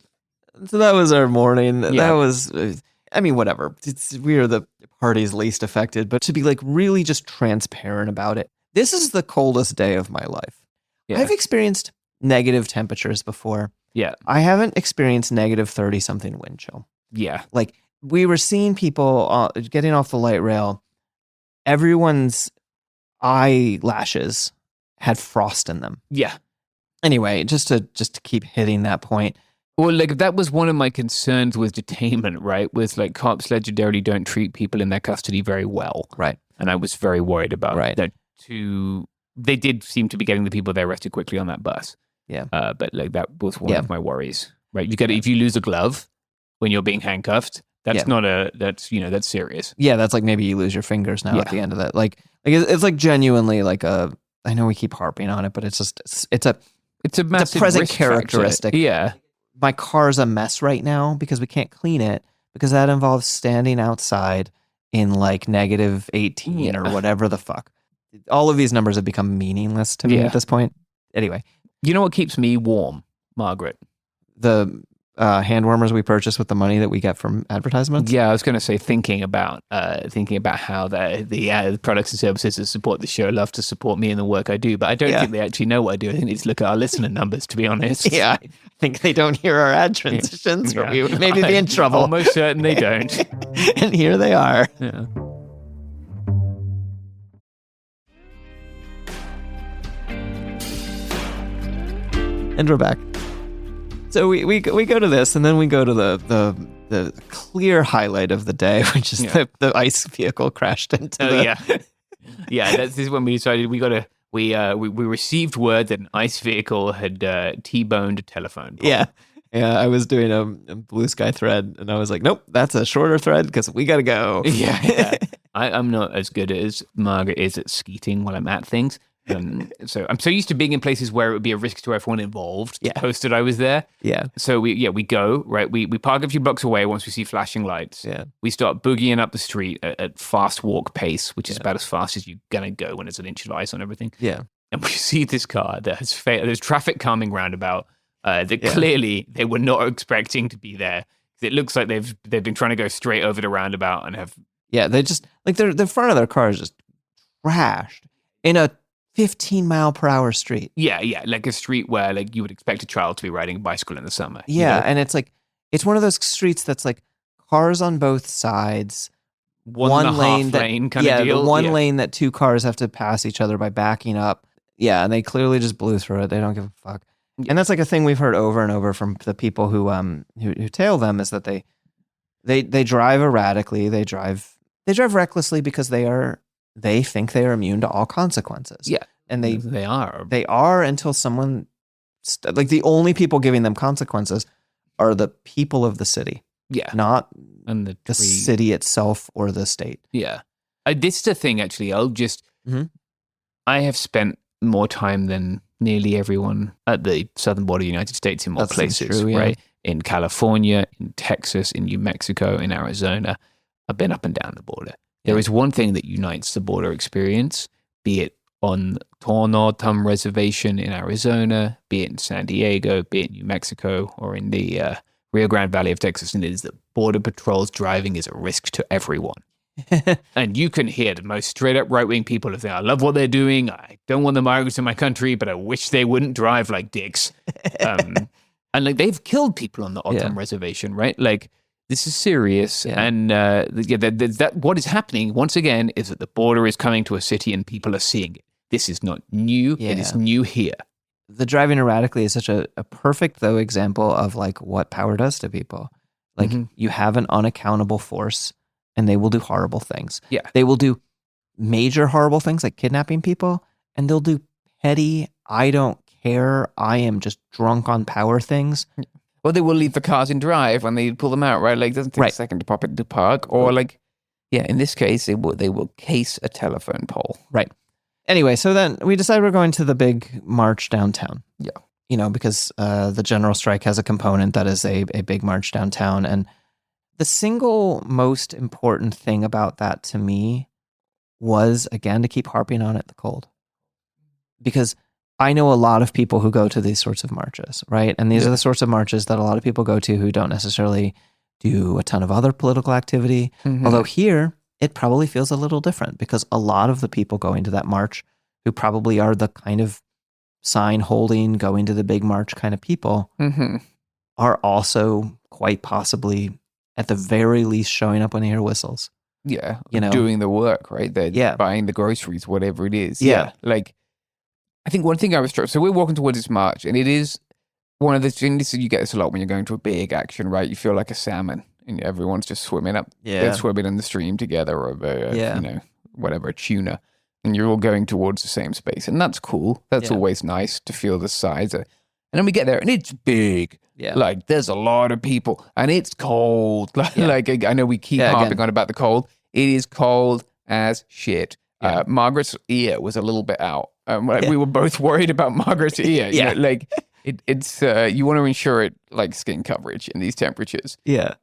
So that was our morning. Yeah. That was, whatever. We are the parties least affected, but to be like really just transparent about it. This is the coldest day of my life. Yeah. I've experienced negative temperatures before. Yeah. I haven't experienced negative 30-something wind chill. Yeah. Like, we were seeing people getting off the light rail. Everyone's eyelashes had frost in them. Yeah. Anyway, just to keep hitting that point. Well, like, that was one of my concerns with detainment, right? Was like cops legendarily don't treat people in their custody very well. Right. And I was very worried about that. They did seem to be getting the people they arrested quickly on that bus. Yeah. But like that was one of my worries, right? If you lose a glove when you're being handcuffed, that's that's serious. Yeah, that's like maybe you lose your fingers now at the end of that. Like it's like genuinely like I know we keep harping on it, but it's just it's a massive present risk characteristic. factor. Yeah. My car's a mess right now because we can't clean it because that involves standing outside in like negative 18 or whatever the fuck. All of these numbers have become meaningless to me at this point. Anyway. You know what keeps me warm, Margaret? The hand warmers we purchase with the money that we get from advertisements? Yeah, I was going to say thinking about how the products and services that support the show love to support me in the work I do, but I don't think they actually know what I do. I think they just look at our listener numbers, to be honest. Yeah, I think they don't hear our ad transitions, or we would maybe be in trouble. Almost certain they don't. And here they are. Yeah. And we're back. So we go to this, and then we go to the clear highlight of the day, which is the ICE vehicle crashed into This is when we decided we received word that an ICE vehicle had T-boned a telephone pole. Yeah. I was doing a Blue Sky thread, and I was like, nope, that's a shorter thread because we got to go. Yeah. I'm not as good as Margaret is at skeeting while I'm at things. So I'm so used to being in places where it would be a risk to everyone involved to post that I was there. Yeah. So we go, right? We park a few blocks away once we see flashing lights. Yeah. We start boogieing up the street at fast walk pace, which is about as fast as you're going to go when there's an inch of ice on everything. Yeah. And we see this car that has there's traffic calming roundabout that clearly they were not expecting to be there. It looks like they've been trying to go straight over the roundabout and have... Yeah, they just, like the front of their car is just trashed in a 15-mile-per-hour street. Yeah, like a street where like you would expect a child to be riding a bicycle in the summer. Yeah, and it's like, it's one of those streets that's like cars on both sides, one lane kind of deal. The one lane that two cars have to pass each other by backing up. Yeah, and they clearly just blew through it. They don't give a fuck. And that's like a thing we've heard over and over from the people who tail them, is that they drive erratically, they drive recklessly because they think they are immune to all consequences. Yeah, and they are until someone like the only people giving them consequences are the people of the city. Yeah, not and the city itself or the state. Yeah, this is the thing. Actually, I have spent more time than nearly everyone at the southern border of the United States in more places, true, yeah. right? In California, in Texas, in New Mexico, in Arizona. I've been up and down the border. There is one thing that unites the border experience, be it on Tornotum Reservation in Arizona, be it in San Diego, be it in New Mexico, or in the Rio Grande Valley of Texas, and it is that border patrols driving is a risk to everyone. And you can hear the most straight up right wing people who say, I love what they're doing. I don't want the migrants in my country, but I wish they wouldn't drive like dicks. And like they've killed people on the Otom Reservation, right? Like this is serious. And that what is happening once again is that the border is coming to a city and people are seeing it. This is not new. It is new here. The driving erratically is such a perfect though example of like what power does to people. Like you have an unaccountable force. And they will do horrible things. Yeah. They will do major horrible things like kidnapping people, and they'll do petty, I don't care, I am just drunk on power things. Well, they will leave the cars in drive when they pull them out, right? Like, it doesn't take a second to pop it into park. Or like, in this case, they will case a telephone pole. Right. Anyway, so then we decided we're going to the big march downtown. Yeah. Because the general strike has a component that is a big march downtown. And the single most important thing about that to me was, again, to keep harping on it, the cold. Because I know a lot of people who go to these sorts of marches, right? And these are the sorts of marches that a lot of people go to who don't necessarily do a ton of other political activity. Although here, it probably feels a little different because a lot of the people going to that march who probably are the kind of sign holding, going to the big march kind of people are also quite possibly at the very least showing up when they hear whistles. Yeah. Doing the work, right? They're buying the groceries, whatever it is. Yeah. Like, I think one thing I was struck, so we're walking towards this march, and it is one of the things that you get this a lot when you're going to a big action, right? You feel like a salmon, and everyone's just swimming up. They're swimming in the stream together, or whatever, a tuna. And you're all going towards the same space. And that's cool. That's always nice to feel the size. And then we get there, and it's big. Yeah. Like, there's a lot of people, and it's cold. Like, I know we keep harping on about the cold. It is cold as shit. Yeah. Margaret's ear was a little bit out. We were both worried about Margaret's ear. You know, like, it's you want to ensure it, like, skin coverage in these temperatures. Yeah.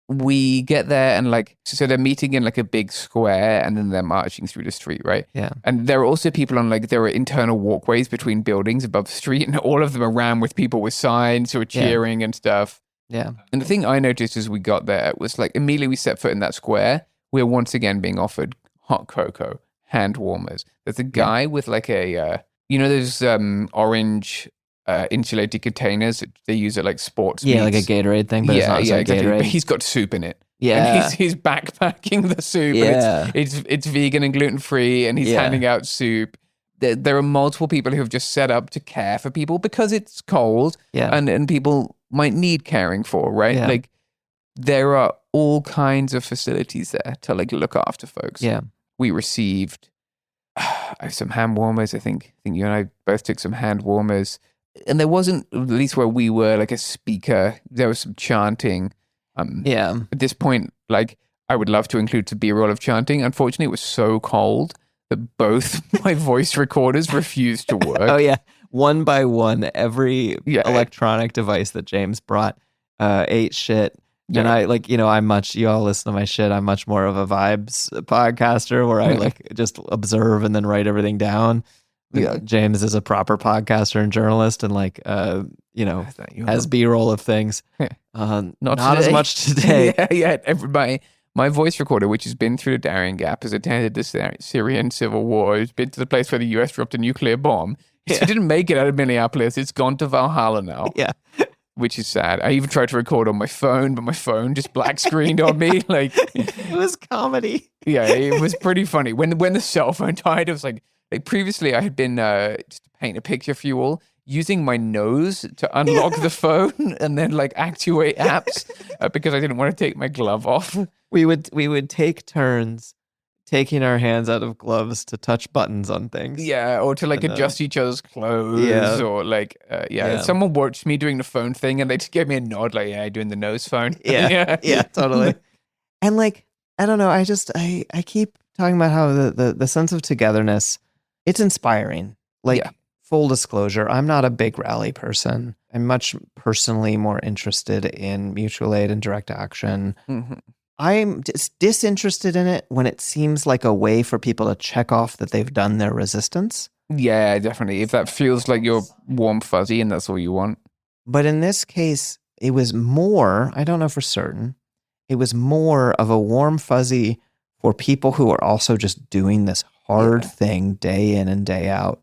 We get there, and like, so they're meeting in like a big square, and then they're marching through the street, right? Yeah. And there are also people on, like, there are internal walkways between buildings above the street, and all of them are rammed with people with signs who are cheering and stuff. Yeah. And the thing I noticed as we got there was, like, immediately we set foot in that square, we're once again being offered hot cocoa, hand warmers. There's a guy with like a, those orange insulated containers they use at like sports meets. Like a Gatorade thing, but it's not exactly. Gatorade. But he's got soup in it. Yeah. And he's backpacking the soup. Yeah. And it's vegan and gluten-free, and he's handing out soup. There are multiple people who have just set up to care for people because it's cold and people might need caring for, right? Yeah. Like, there are all kinds of facilities there to like look after folks. Yeah. We received some hand warmers. I think you and I both took some hand warmers. And there wasn't, at least where we were, like a speaker. There was some chanting. At this point, like, I would love to include some B-roll of chanting. Unfortunately, it was so cold that both my voice recorders refused to work. Oh, yeah. One by one, every electronic device that James brought ate shit. And I, like, you all listen to my shit. I'm much more of a vibes podcaster where I like just observe and then write everything down. James is a proper podcaster and journalist and like, has B-roll of things. Not as much today. Everybody, my voice recorder, which has been through the Darien Gap, has attended the Syrian civil war, has been to the place where the US dropped a nuclear bomb. It didn't make it out of Minneapolis. It's gone to Valhalla now. Yeah. Which is sad. I even tried to record on my phone, but my phone just black screened on me. Like, it was comedy. Yeah, it was pretty funny. When the cell phone died, it was like previously I had been just to paint a picture for you all. using my nose to unlock the phone and then like actuate apps because I didn't want to take my glove off. We would take turns taking our hands out of gloves to touch buttons on things. Yeah, or to like adjust each other's clothes, or like, someone watched me doing the phone thing and they just gave me a nod, like, yeah, doing the nose phone. Yeah, totally. And like, I don't know, I keep talking about how the sense of togetherness, it's inspiring. Like, full disclosure, I'm not a big rally person. I'm much personally more interested in mutual aid and direct action. Mm-hmm. I'm disinterested in it when it seems like a way for people to check off that they've done their resistance. Yeah, definitely. If that feels like you're warm fuzzy and that's all you want. But in this case, it was more, I don't know for certain, it was more of a warm fuzzy for people who are also just doing this hard thing day in and day out.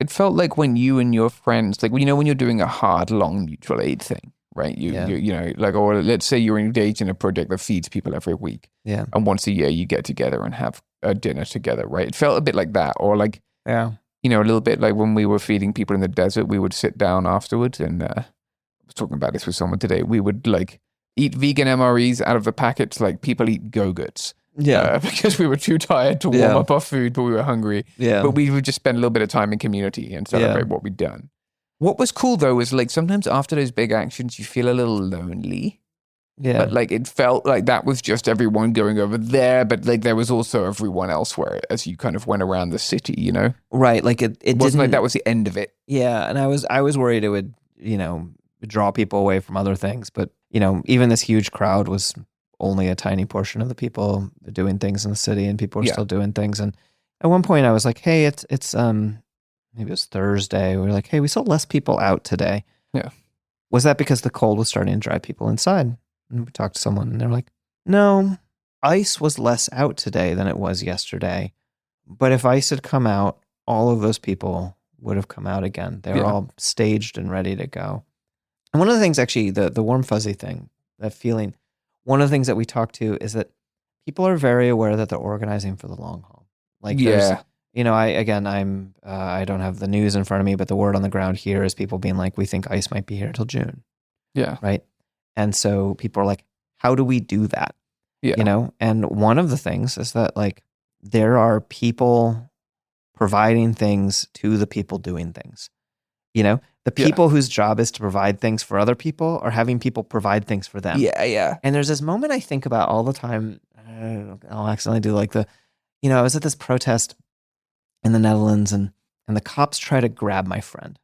It felt like when you and your friends, like, when you're doing a hard, long mutual aid thing. Right, you know, like, or let's say you're engaged in a project that feeds people every week, and once a year you get together and have a dinner together, right? It felt a bit like that, or like, a little bit like when we were feeding people in the desert, we would sit down afterwards, and I was talking about this with someone today. We would like eat vegan MREs out of the packets, like people eat Go-Gurts, because we were too tired to warm up our food, but we were hungry. But we would just spend a little bit of time in community and celebrate what we'd done. What was cool, though, is like sometimes after those big actions, you feel a little lonely. Yeah. But like it felt like that was just everyone going over there, but like there was also everyone elsewhere as you kind of went around the city, you know? Right. Like it wasn't like that was the end of it. Yeah. And I was worried it would, draw people away from other things. But, even this huge crowd was only a tiny portion of the people doing things in the city, and people were still doing things. And at one point I was like, hey, it's maybe it was Thursday. We were like, hey, we saw less people out today. Yeah. Was that because the cold was starting to drive people inside? And we talked to someone and they're like, no, ICE was less out today than it was yesterday. But if ICE had come out, all of those people would have come out again. They were all staged and ready to go. And one of the things, actually, the warm fuzzy thing, that feeling, one of the things that we talked to is that people are very aware that they're organizing for the long haul. Like, I don't have the news in front of me, but the word on the ground here is people being like, we think ICE might be here till June. Yeah. Right. And so people are like, how do we do that? Yeah. And one of the things is that like there are people providing things to the people doing things. The people whose job is to provide things for other people are having people provide things for them. Yeah, yeah. And there's this moment I think about all the time. I'll accidentally do like I was at this protest in the Netherlands and the cops try to grab my friend.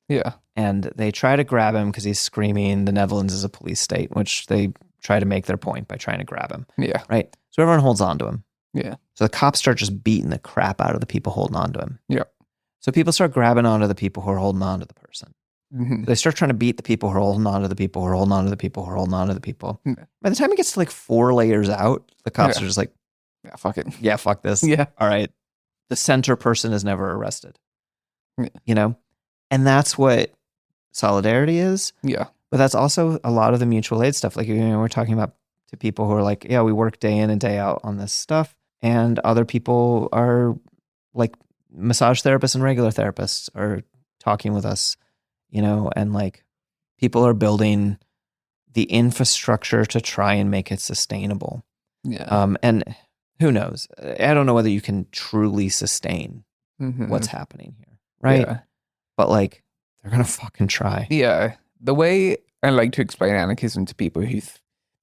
Yeah. And they try to grab him because he's screaming the Netherlands is a police state, which they try to make their point by trying to grab him. Yeah. Right. So everyone holds on to him. Yeah. So the cops start just beating the crap out of the people holding on to him. Yeah. So people start grabbing onto the people who are holding on to the person. Mm-hmm. They start trying to beat the people who are holding on to the people who are holding on to the people who are holding on to the people. Mm-hmm. By the time it gets to like 4 layers out, the cops are just like, yeah, fuck it. Yeah, fuck this. Yeah. All right. The center person is never arrested. Yeah. And that's what solidarity is. Yeah. But that's also a lot of the mutual aid stuff. Like, we're talking about to people who are like, yeah, we work day in and day out on this stuff. And other people are like massage therapists and regular therapists are talking with us, and like people are building the infrastructure to try and make it sustainable. Yeah. And who knows? I don't know whether you can truly sustain what's happening here. Right. Yeah. But like, they're going to fucking try. Yeah. The way I like to explain anarchism to people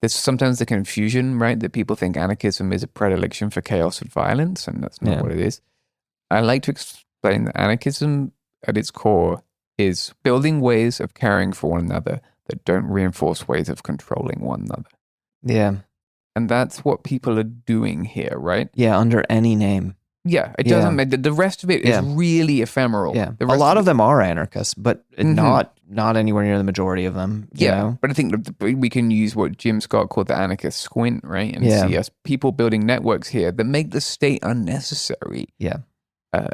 there's sometimes the confusion, right? That people think anarchism is a predilection for chaos and violence, and that's not what it is. I like to explain that anarchism at its core is building ways of caring for one another that don't reinforce ways of controlling one another. Yeah. And that's what people are doing here, right? Yeah, under any name. Yeah, it doesn't matter. The rest of it is really ephemeral. Yeah, a lot of them are anarchists, but not anywhere near the majority of them. You know? But I think we can use what Jim Scott called the anarchist squint, right? And see us people building networks here that make the state unnecessary. Yeah.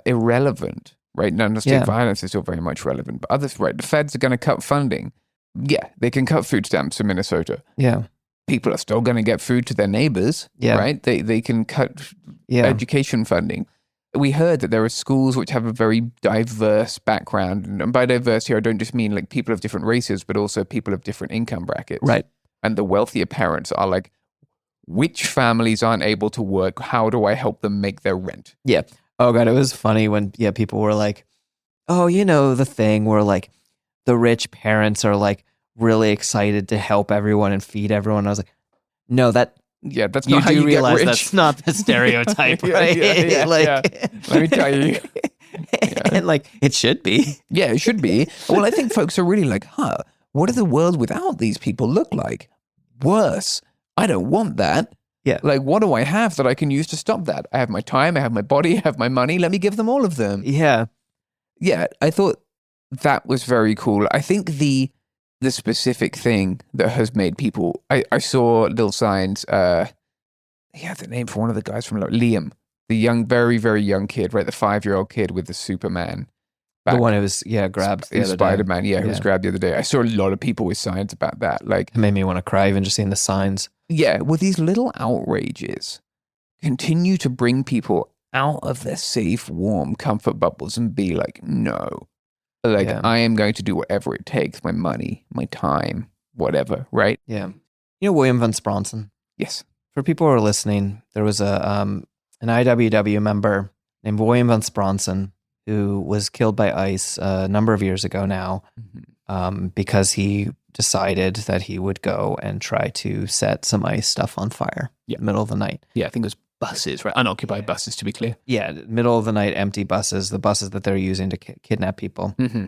Irrelevant, right? Now, state violence is still very much relevant, but others, right? The feds are going to cut funding. Yeah, they can cut food stamps in Minnesota. Yeah. People are still going to get food to their neighbors, right? They can cut education funding. we heard that there are schools which have a very diverse background. And by diverse here, I don't just mean like people of different races, but also people of different income brackets. Right. And the wealthier parents are like, which families aren't able to work? How do I help them make their rent? Yeah. Oh, God, it was funny when, people were like, oh, the thing where like the rich parents are like really excited to help everyone and feed everyone. I was like, no, that's not how you realize get rich. that's not the stereotype, right? Let me tell you. And like, it should be. Yeah, it should be. Well, I think folks are really like, what does the world without these people look like? Worse. I don't want that. Yeah. Like, what do I have that I can use to stop that? I have my time, I have my body, I have my money. Let me give them all of them. Yeah. Yeah, I thought that was very cool. I think the specific thing that has made people... I saw little signs. He had the name for one of the guys from Liam, the young, very, very young kid, right? The 5-year-old kid with the Superman. The one who was, grabbed the other Spider-Man, day. who was grabbed the other day. I saw a lot of people with signs about that. Like, it made me want to cry even just seeing the signs. Yeah, well, these little outrages continue to bring people out of their safe, warm comfort bubbles and be like, no. Like, I am going to do whatever it takes, my money, my time, whatever, right? Yeah. William von Spronson? Yes. For people who are listening, there was an IWW member named William von Spronson who was killed by ICE a number of years ago now, because he decided that he would go and try to set some ICE stuff on fire in the middle of the night. Yeah, I think it was buses, right? Unoccupied buses, to be clear. Yeah, middle of the night, empty buses, the buses that they're using to kidnap people. Mm-hmm.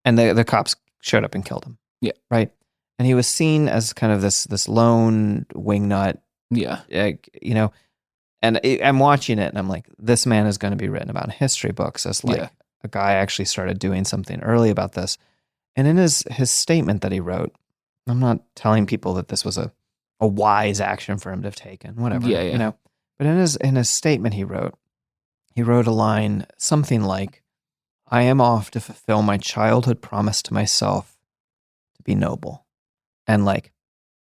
And the cops showed up and killed him. Yeah. Right? And he was seen as kind of this lone wingnut. Yeah. And I'm watching it and I'm like, this man is going to be written about in history books as like a guy actually started doing something early about this. And in his statement that he wrote, I'm not telling people that this was a wise action for him to have taken, whatever, but in his statement he wrote a line, something like, I am off to fulfill my childhood promise to myself to be noble. And like,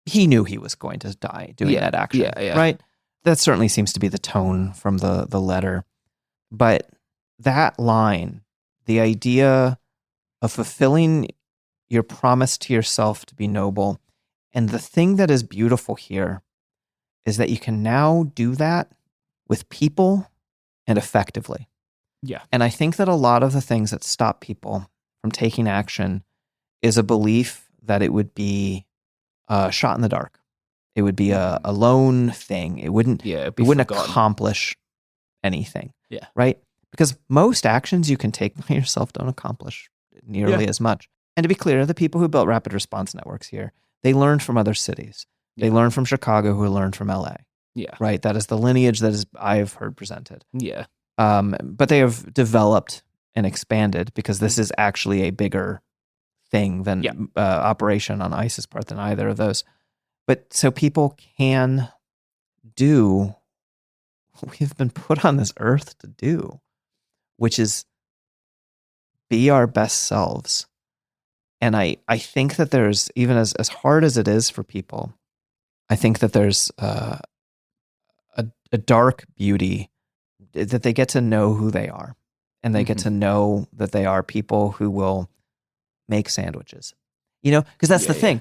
he knew he was going to die doing that action, right? That certainly seems to be the tone from the letter. But that line, the idea of fulfilling your promise to yourself to be noble, and the thing that is beautiful here is that you can now do that with people and effectively. Yeah. And I think that a lot of the things that stop people from taking action is a belief that it would be a shot in the dark. It would be a lone thing. It wouldn't accomplish anything. Yeah. Right? Because most actions you can take by yourself don't accomplish nearly as much. And to be clear, the people who built rapid response networks here, they learned from other cities. They learned from Chicago, who learned from LA. Yeah. Right? That is the lineage that I've heard presented. Yeah. But they have developed and expanded because this is actually a bigger thing than operation on ICE's part than either of those. But so people can do what we've been put on this earth to do, which is be our best selves. And I think that there's, even as hard as it is for people, I think that there's a dark beauty that they get to know who they are. And they get to know that they are people who will make sandwiches. Because that's the thing.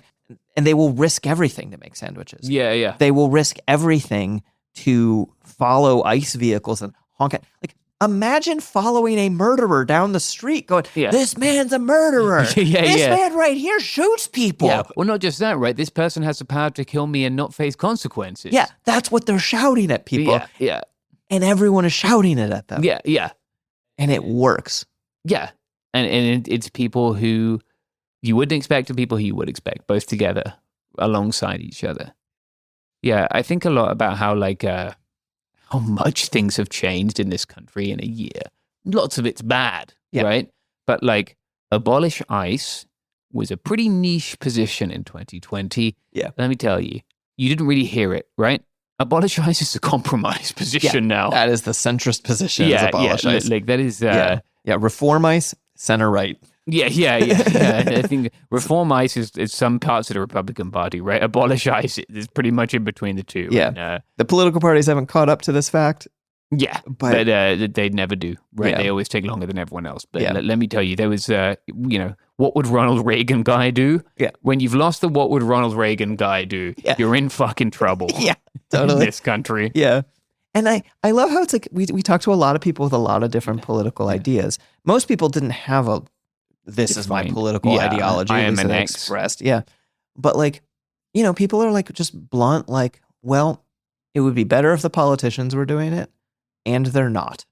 And they will risk everything to make sandwiches. Yeah. They will risk everything to follow ICE vehicles and honk at. Like, imagine following a murderer down the street going, this man's a murderer. This man right here shoots people. Yeah. Well, not just that, right? This person has the power to kill me and not face consequences. Yeah, that's what they're shouting at people. Yeah. And everyone is shouting it at them. Yeah. And it works. Yeah. And it's people who you wouldn't expect and people who you would expect, both together alongside each other. Yeah, I think a lot about how much things have changed in this country in a year. Lots of it's bad, right? But Abolish ICE was a pretty niche position in 2020. Yeah. Let me tell you, you didn't really hear it, right? Abolish ICE is a compromise position now. That is the centrist position. Is Abolish ICE. That is... Reform ICE, center right. Yeah. I think Reform ICE is some parts of the Republican Party, right? Abolish ICE is pretty much in between the two. Yeah. And, the political parties haven't caught up to this fact. Yeah, but they never do, right? Yeah. They always take longer than everyone else. But let me tell you, there was, what would Ronald Reagan guy do? Yeah. When you've lost the what would Ronald Reagan guy do, you're in fucking trouble. Yeah, totally. In this country. Yeah. And I love how it's like we talk to a lot of people with a lot of different political ideas. Most people didn't have this is my political ideology. I am an expressed. Yeah. But people are just blunt, well, it would be better if the politicians were doing it, and they're not.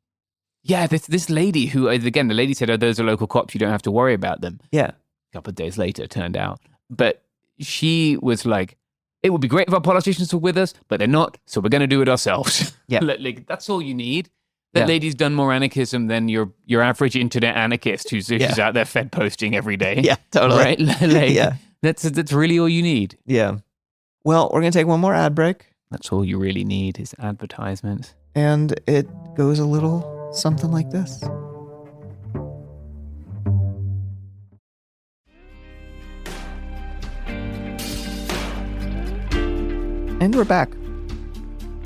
Yeah, this lady who, again, the lady said, those are local cops, you don't have to worry about them. Yeah. A couple of days later, it turned out. But she was like, it would be great if our politicians were with us, but they're not, so we're going to do it ourselves. Yeah. That's all you need. That lady's done more anarchism than your average internet anarchist who's out there Fed posting every day. Yeah, totally. Right? Yeah. That's really all you need. Yeah. Well, we're going to take one more ad break. That's all you really need is advertisements. And it goes a little something like this. And we're back.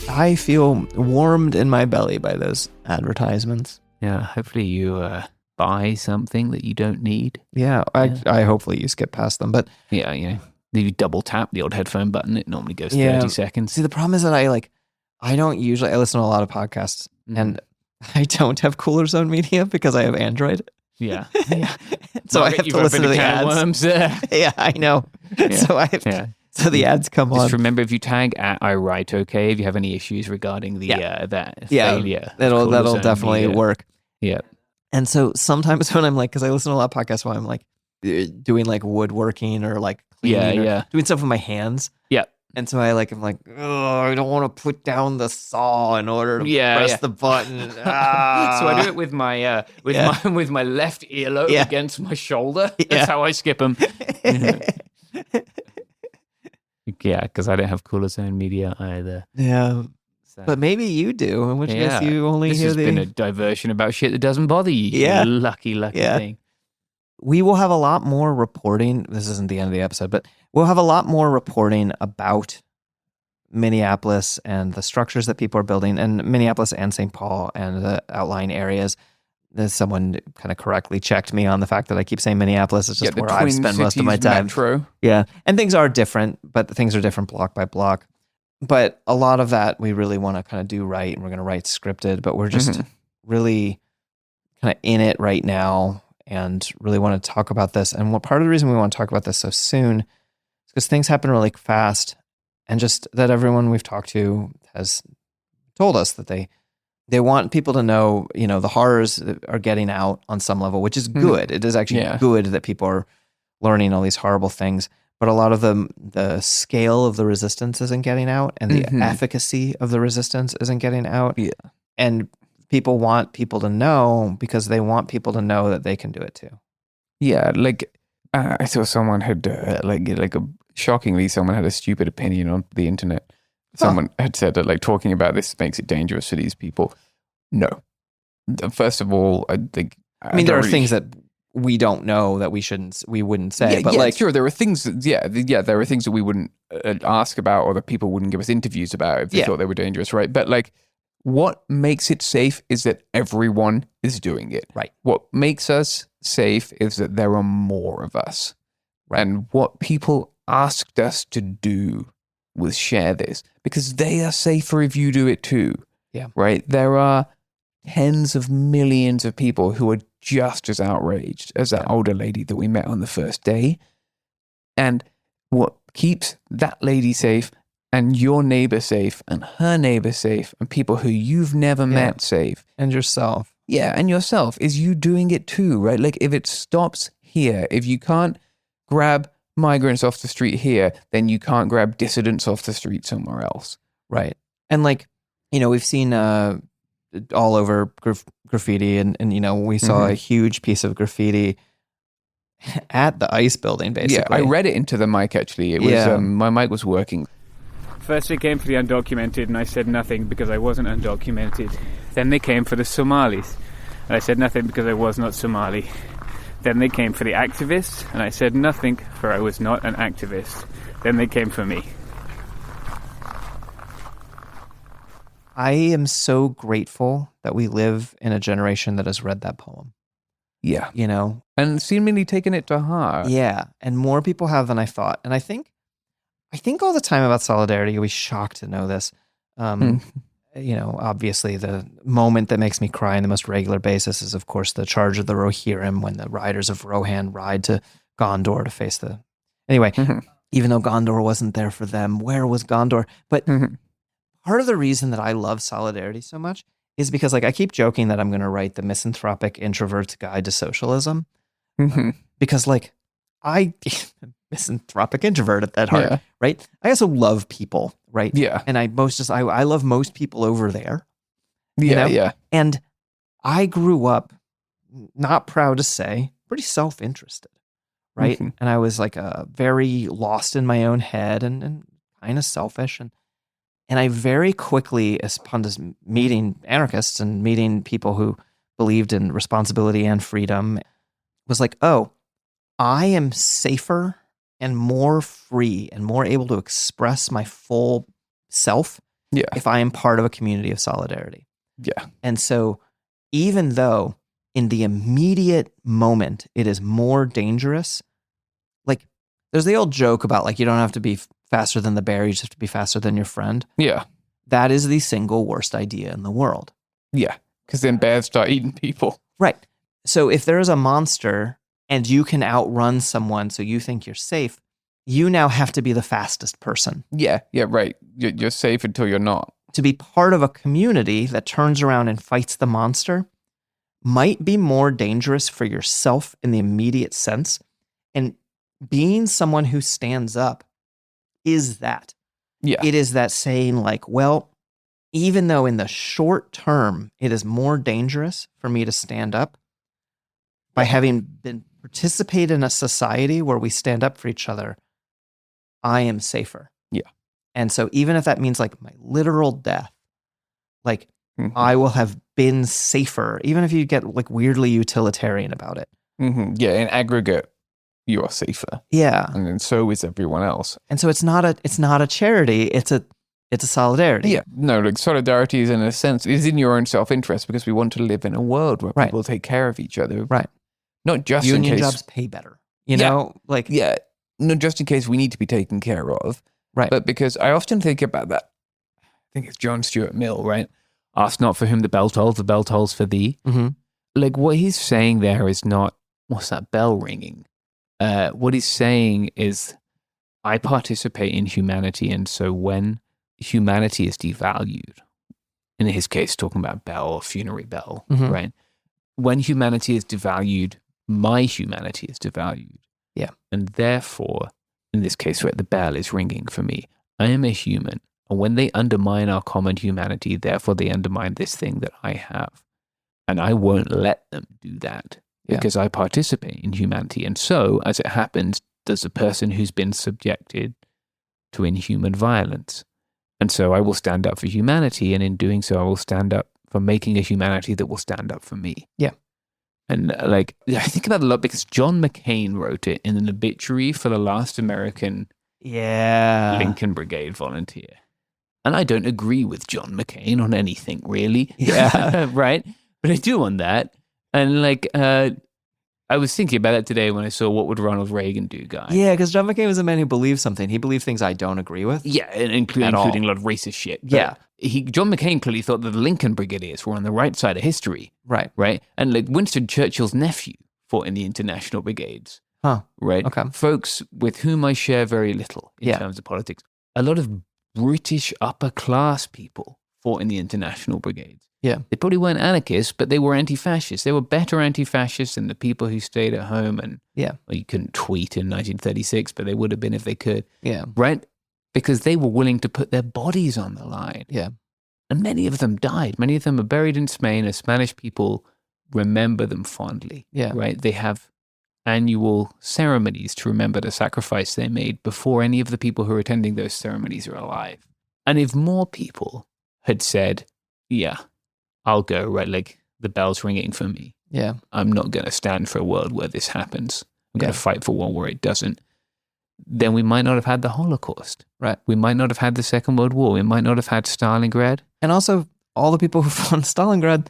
I feel warmed in my belly by those advertisements. Yeah, hopefully you buy something that you don't need. Yeah, I hopefully you skip past them. But yeah, you double tap the old headphone button. It normally goes 30 seconds. See, the problem is that I listen to a lot of podcasts, and I don't have Cooler Zone Media because I have Android. Yeah. So I have to listen to the ads. Worms. Yeah, I know. Yeah. So I have to, so the ads come on. Just remember, if you tag at I write okay, if you have any issues regarding the that failure, that'll definitely work. Yeah. And so sometimes when I'm because I listen to a lot of podcasts while I'm doing woodworking or cleaning or doing stuff with my hands. Yeah. And so I'm oh, I don't want to put down the saw in order to press the button. So I do it with my with my left earlobe against my shoulder. That's how I skip them. Yeah, because I don't have Cooler Zone Media either. Yeah. So. But maybe you do, in which case you only hear This has been a diversion about shit that doesn't bother you. Yeah. You lucky thing. We will have a lot more reporting. This isn't the end of the episode, but we'll have a lot more reporting about Minneapolis and the structures that people are building, and Minneapolis and St. Paul and the outlying areas. Someone kind of correctly checked me on the fact that I keep saying Minneapolis. It's just where I've spent most of my time. Metro. Yeah. And things are different, but things are different block by block. But a lot of that we really want to kind of do right, and we're going to write scripted, but we're just really kind of in it right now and really want to talk about this. And part of the reason we want to talk about this so soon is because things happen really fast, and just that everyone we've talked to has told us that they want people to know, the horrors are getting out on some level, which is good. It is actually good that people are learning all these horrible things. But a lot of the scale of the resistance isn't getting out, and the efficacy of the resistance isn't getting out. Yeah. And people want people to know because they want people to know that they can do it too. Yeah, I saw someone had shockingly, someone had a stupid opinion on the internet. Someone had said that talking about this makes it dangerous for these people. No. First of all, I think... there are things that we don't know that we wouldn't say. Sure, there are things that, there are things that we wouldn't ask about, or that people wouldn't give us interviews about if they thought they were dangerous, right? But what makes it safe is that everyone is doing it. Right. What makes us safe is that there are more of us. Right. And what people asked us to do was share this, because they are safer if you do it too. Yeah. Right? There are tens of millions of people who are just as outraged as that older lady that we met on the first day. And what keeps that lady safe, and your neighbor safe, and her neighbor safe, and people who you've never met safe. And yourself. Yeah, and yourself, is you doing it too, right? If it stops here, if you can't grab migrants off the street here, then you can't grab dissidents off the street somewhere else. Right. And we've seen all over graffiti, and we saw a huge piece of graffiti at the ICE building, basically. Yeah, I read it into the mic, actually. It was my mic was working. First they came for the undocumented, and I said nothing because I wasn't undocumented. Then they came for the Somalis, and I said nothing because I was not Somali. Then they came for the activists, and I said nothing, for I was not an activist. Then they came for me. I am so grateful that we live in a generation that has read that poem. Yeah. You know? And seemingly taken it to heart. Yeah. And more people have than I thought. And I think all the time about solidarity, you'll be shocked to know this. You know, obviously the moment that makes me cry on the most regular basis is, of course, the charge of the Rohirrim when the riders of Rohan ride to Gondor to face the... Anyway, even though Gondor wasn't there for them, where was Gondor? But part of the reason that I love solidarity so much is because, like, I keep joking that I'm going to write the Misanthropic Introvert's Guide to Socialism. Because, like, I... misanthropic introvert at heart, right? I also love people, right? Yeah. And I love most people over there. You know? Yeah. And I grew up, not proud to say, pretty self-interested, right? And I was like very lost in my own head and kind of selfish. And I very quickly, upon just meeting anarchists and meeting people who believed in responsibility and freedom, was like, oh, I am safer and more free and more able to express my full self if I am part of a community of solidarity. Yeah. And so even though in the immediate moment it is more dangerous, like there's the old joke about like you don't have to be faster than the bear, you just have to be faster than your friend. Yeah. That is the single worst idea in the world. Yeah. Because then bears start eating people. Right. So if there is a monster and you can outrun someone so you think you're safe, you now have to be the fastest person. Yeah, right. You're safe until you're not. To be part of a community that turns around and fights the monster might be more dangerous for yourself in the immediate sense. And being someone who stands up is that. Yeah. It is that saying like, well, even though in the short term it is more dangerous for me to stand up, by having been participate in a society where we stand up for each other, I am safer. Yeah. And so even if that means like my literal death, like I will have been safer, even if you get like weirdly utilitarian about it. Yeah, in aggregate, you are safer. Yeah. And then so is everyone else. And so it's not a charity, it's a solidarity. Yeah. No, like solidarity is in a sense, is in your own self-interest because we want to live in a world where people take care of each other. Right. Not just union in case jobs pay better. You know, like not just in case we need to be taken care of. Right. But because I often think about that. I think it's John Stuart Mill, right? Ask not for whom the bell tolls for thee. Like what he's saying there is not, what's that bell ringing? What he's saying is, I participate in humanity, and so when humanity is devalued, in his case, talking about bell or funerary bell, right? When humanity is devalued, my humanity is devalued. Yeah. And therefore, in this case, where the bell is ringing for me, I am a human. And when they undermine our common humanity, therefore they undermine this thing that I have. And I won't let them do that because I participate in humanity. And so, as it happens, does a person who's been subjected to inhuman violence. And so I will stand up for humanity. And in doing so, I will stand up for making a humanity that will stand up for me. Yeah. And like, I think about it a lot because John McCain wrote it in an obituary for the last American Lincoln Brigade volunteer. And I don't agree with John McCain on anything, really. Yeah. Right? But I do on that. And like, I was thinking about it today when I saw What Would Ronald Reagan Do guy. Yeah, because John McCain was a man who believed something. He believed things I don't agree with. Yeah, including a lot of racist shit. But John McCain clearly thought that the Lincoln Brigadiers were on the right side of history. Right. Right? And like Winston Churchill's nephew fought in the international brigades. Huh. Right? Okay. Folks with whom I share very little in terms of politics. A lot of British upper class people fought in the international brigades. Yeah. They probably weren't anarchists, but they were anti-fascists. They were better anti-fascists than the people who stayed at home and well, you couldn't tweet in 1936, but they would have been if they could. Yeah. Right? Because they were willing to put their bodies on the line. Yeah. And many of them died. Many of them are buried in Spain, and Spanish people remember them fondly. Yeah. Right? They have annual ceremonies to remember the sacrifice they made before any of the people who are attending those ceremonies are alive. And if more people had said, yeah, I'll go, right? Like the bell's ringing for me. Yeah. I'm not going to stand for a world where this happens. I'm going to fight for one where it doesn't. then we might not have had the Holocaust. Right. We might not have had the Second World War. We might not have had Stalingrad. And also, all the people who fought in Stalingrad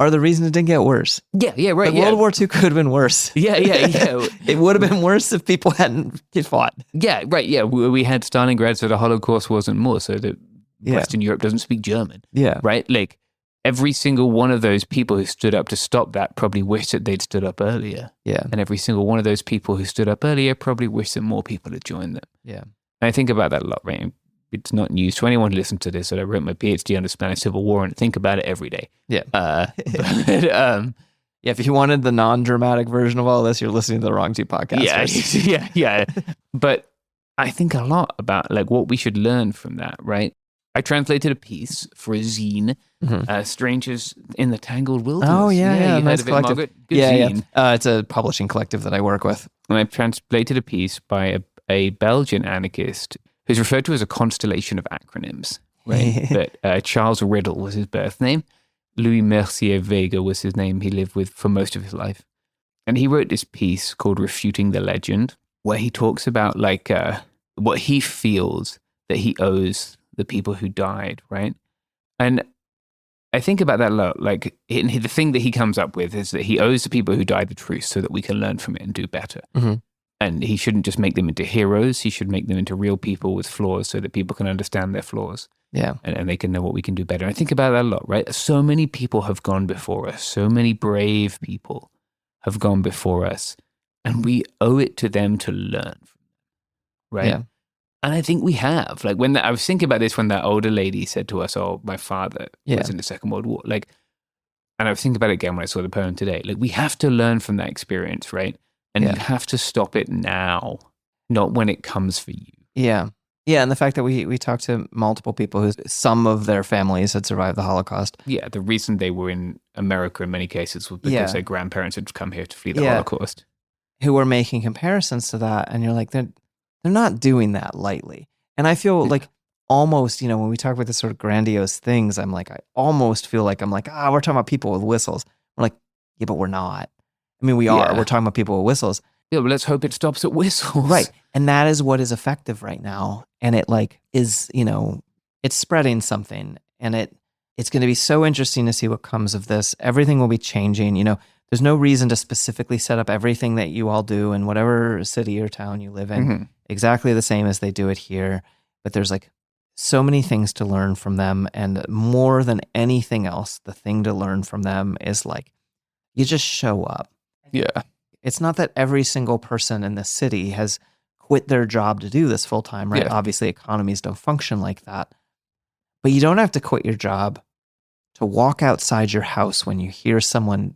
are the reason it didn't get worse. Yeah, right. Like, World War II could have been worse. Yeah. It would have been worse if people hadn't fought. Yeah, right. Yeah, we had Stalingrad, so the Holocaust wasn't more. So that Western Europe doesn't speak German. Yeah. Right? Like, every single one of those people who stood up to stop that probably wished that they'd stood up earlier. Yeah. And every single one of those people who stood up earlier probably wished that more people had joined them. Yeah. And I think about that a lot, right? It's not news to anyone who listens to this that I wrote my PhD on the Spanish Civil War and think about it every day. Yeah. If you wanted the non-dramatic version of all this, you're listening to the wrong two podcasts. Yeah. But I think a lot about like what we should learn from that, right? I translated a piece for a zine, Strangers in the Tangled Wilderness. Oh, yeah. You Nice heard of it, collective. Margaret? Good zine. It's a publishing collective that I work with. And I translated a piece by a Belgian anarchist who's referred to as a constellation of acronyms, right? But Charles Riddle was his birth name. Louis Mercier Vega was his name he lived with for most of his life. And he wrote this piece called Refuting the Legend, where he talks about like what he feels that he owes the people who died, right? And I think about that a lot. Like, the thing that he comes up with is that he owes the people who died the truth so that we can learn from it and do better. Mm-hmm. And he shouldn't just make them into heroes. He should make them into real people with flaws so that people can understand their flaws. Yeah. And they can know what we can do better. And I think about that a lot, right? So many people have gone before us. So many brave people have gone before us. And we owe it to them to learn from them, right? Yeah. And I think we have. Like, I was thinking about this when that older lady said to us, "Oh, my father was in the Second World War." Like, and I was thinking about it again when I saw the poem today. Like, we have to learn from that experience, right? And you have to stop it now, not when it comes for you. Yeah. Yeah, and the fact that we talked to multiple people who some of their families had survived the Holocaust. Yeah, the reason they were in America in many cases was because their grandparents had come here to flee the Holocaust. Who were making comparisons to that, and you're like, they're not doing that lightly. And I feel like almost, when we talk about this sort of grandiose things, I almost feel like we're talking about people with whistles. We're like, yeah, but we're not. I mean, we are. We're talking about people with whistles. Yeah, but let's hope it stops at whistles. Right. And that is what is effective right now. And it is, it's spreading something. And it's going to be so interesting to see what comes of this. Everything will be changing. There's no reason to specifically set up everything that you all do in whatever city or town you live in exactly the same as they do it here. But there's so many things to learn from them. And more than anything else, the thing to learn from them is you just show up. Yeah. It's not that every single person in the city has quit their job to do this full time, right? Yeah. Obviously, economies don't function like that. But you don't have to quit your job to walk outside your house when you hear someone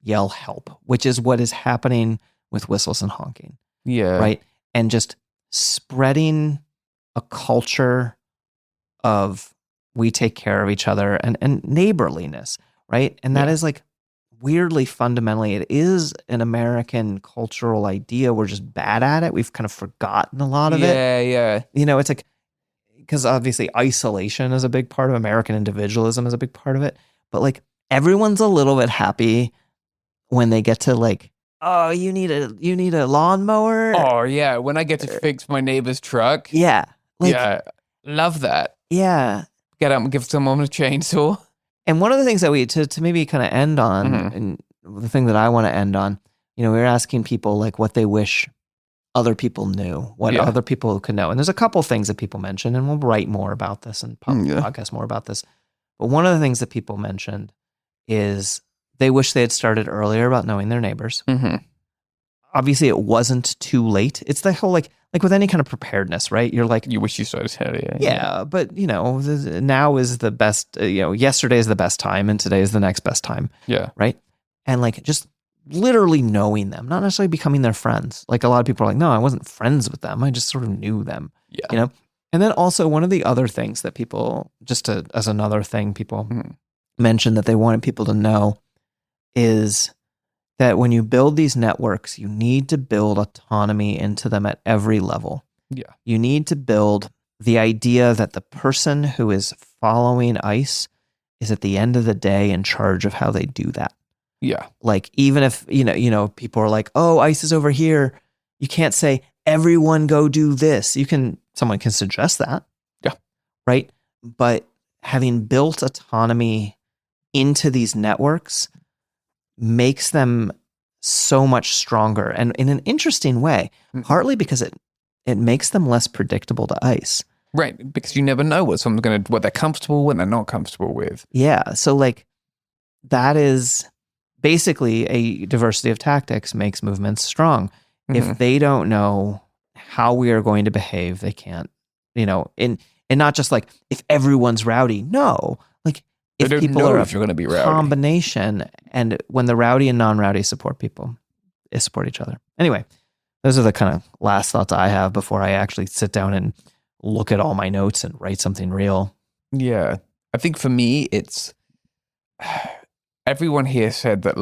yell help, which is what is happening with whistles and honking. Yeah. Right? And just spreading a culture of we take care of each other and neighborliness, right? And that is weirdly, fundamentally, it is an American cultural idea. We're just bad at it. We've kind of forgotten a lot of it. Yeah. It's because obviously isolation is a big part of American individualism is a big part of it. But everyone's a little bit happy when they get to oh, you need a lawnmower. Oh yeah, when I get to fix my neighbor's truck. Yeah. Love that. Yeah. Get out and give someone a chainsaw. And one of the things that we, to maybe kind of end on, and the thing that I want to end on, we were asking people what they wish other people knew, what other people could know. And there's a couple things that people mentioned, and we'll write more about this and podcast more about this. But one of the things that people mentioned is they wish they had started earlier about knowing their neighbors. Mm-hmm. Obviously, it wasn't too late. It's the whole like with any kind of preparedness, right? You're you wish you started earlier. Yeah, but now is the best. Yesterday is the best time, and today is the next best time. Yeah, right. And just literally knowing them, not necessarily becoming their friends. A lot of people are like, no, I wasn't friends with them. I just sort of knew them. Yeah, And then also one of the other things that people, as another thing, people mentioned that they wanted people to know is that when you build these networks, you need to build autonomy into them at every level. Yeah. You need to build the idea that the person who is following ICE is at the end of the day in charge of how they do that. Yeah. Even if, people are like, oh, ICE is over here, you can't say everyone go do this. Someone can suggest that. Yeah. Right. But having built autonomy into these networks makes them so much stronger, and in an interesting way, partly because it makes them less predictable to ICE. Right, because you never know what they're comfortable with, what they're not comfortable with. Yeah, so like that is basically a diversity of tactics makes movements strong. If they don't know how we are going to behave, they can't, and not just like if everyone's rowdy. No, like if people are if you're going to be rowdy. Combination, and when the rowdy and non-rowdy support people, they support each other. Anyway, those are the kind of last thoughts I have before I actually sit down and look at all my notes and write something real. Yeah, I think for me, it's everyone here said that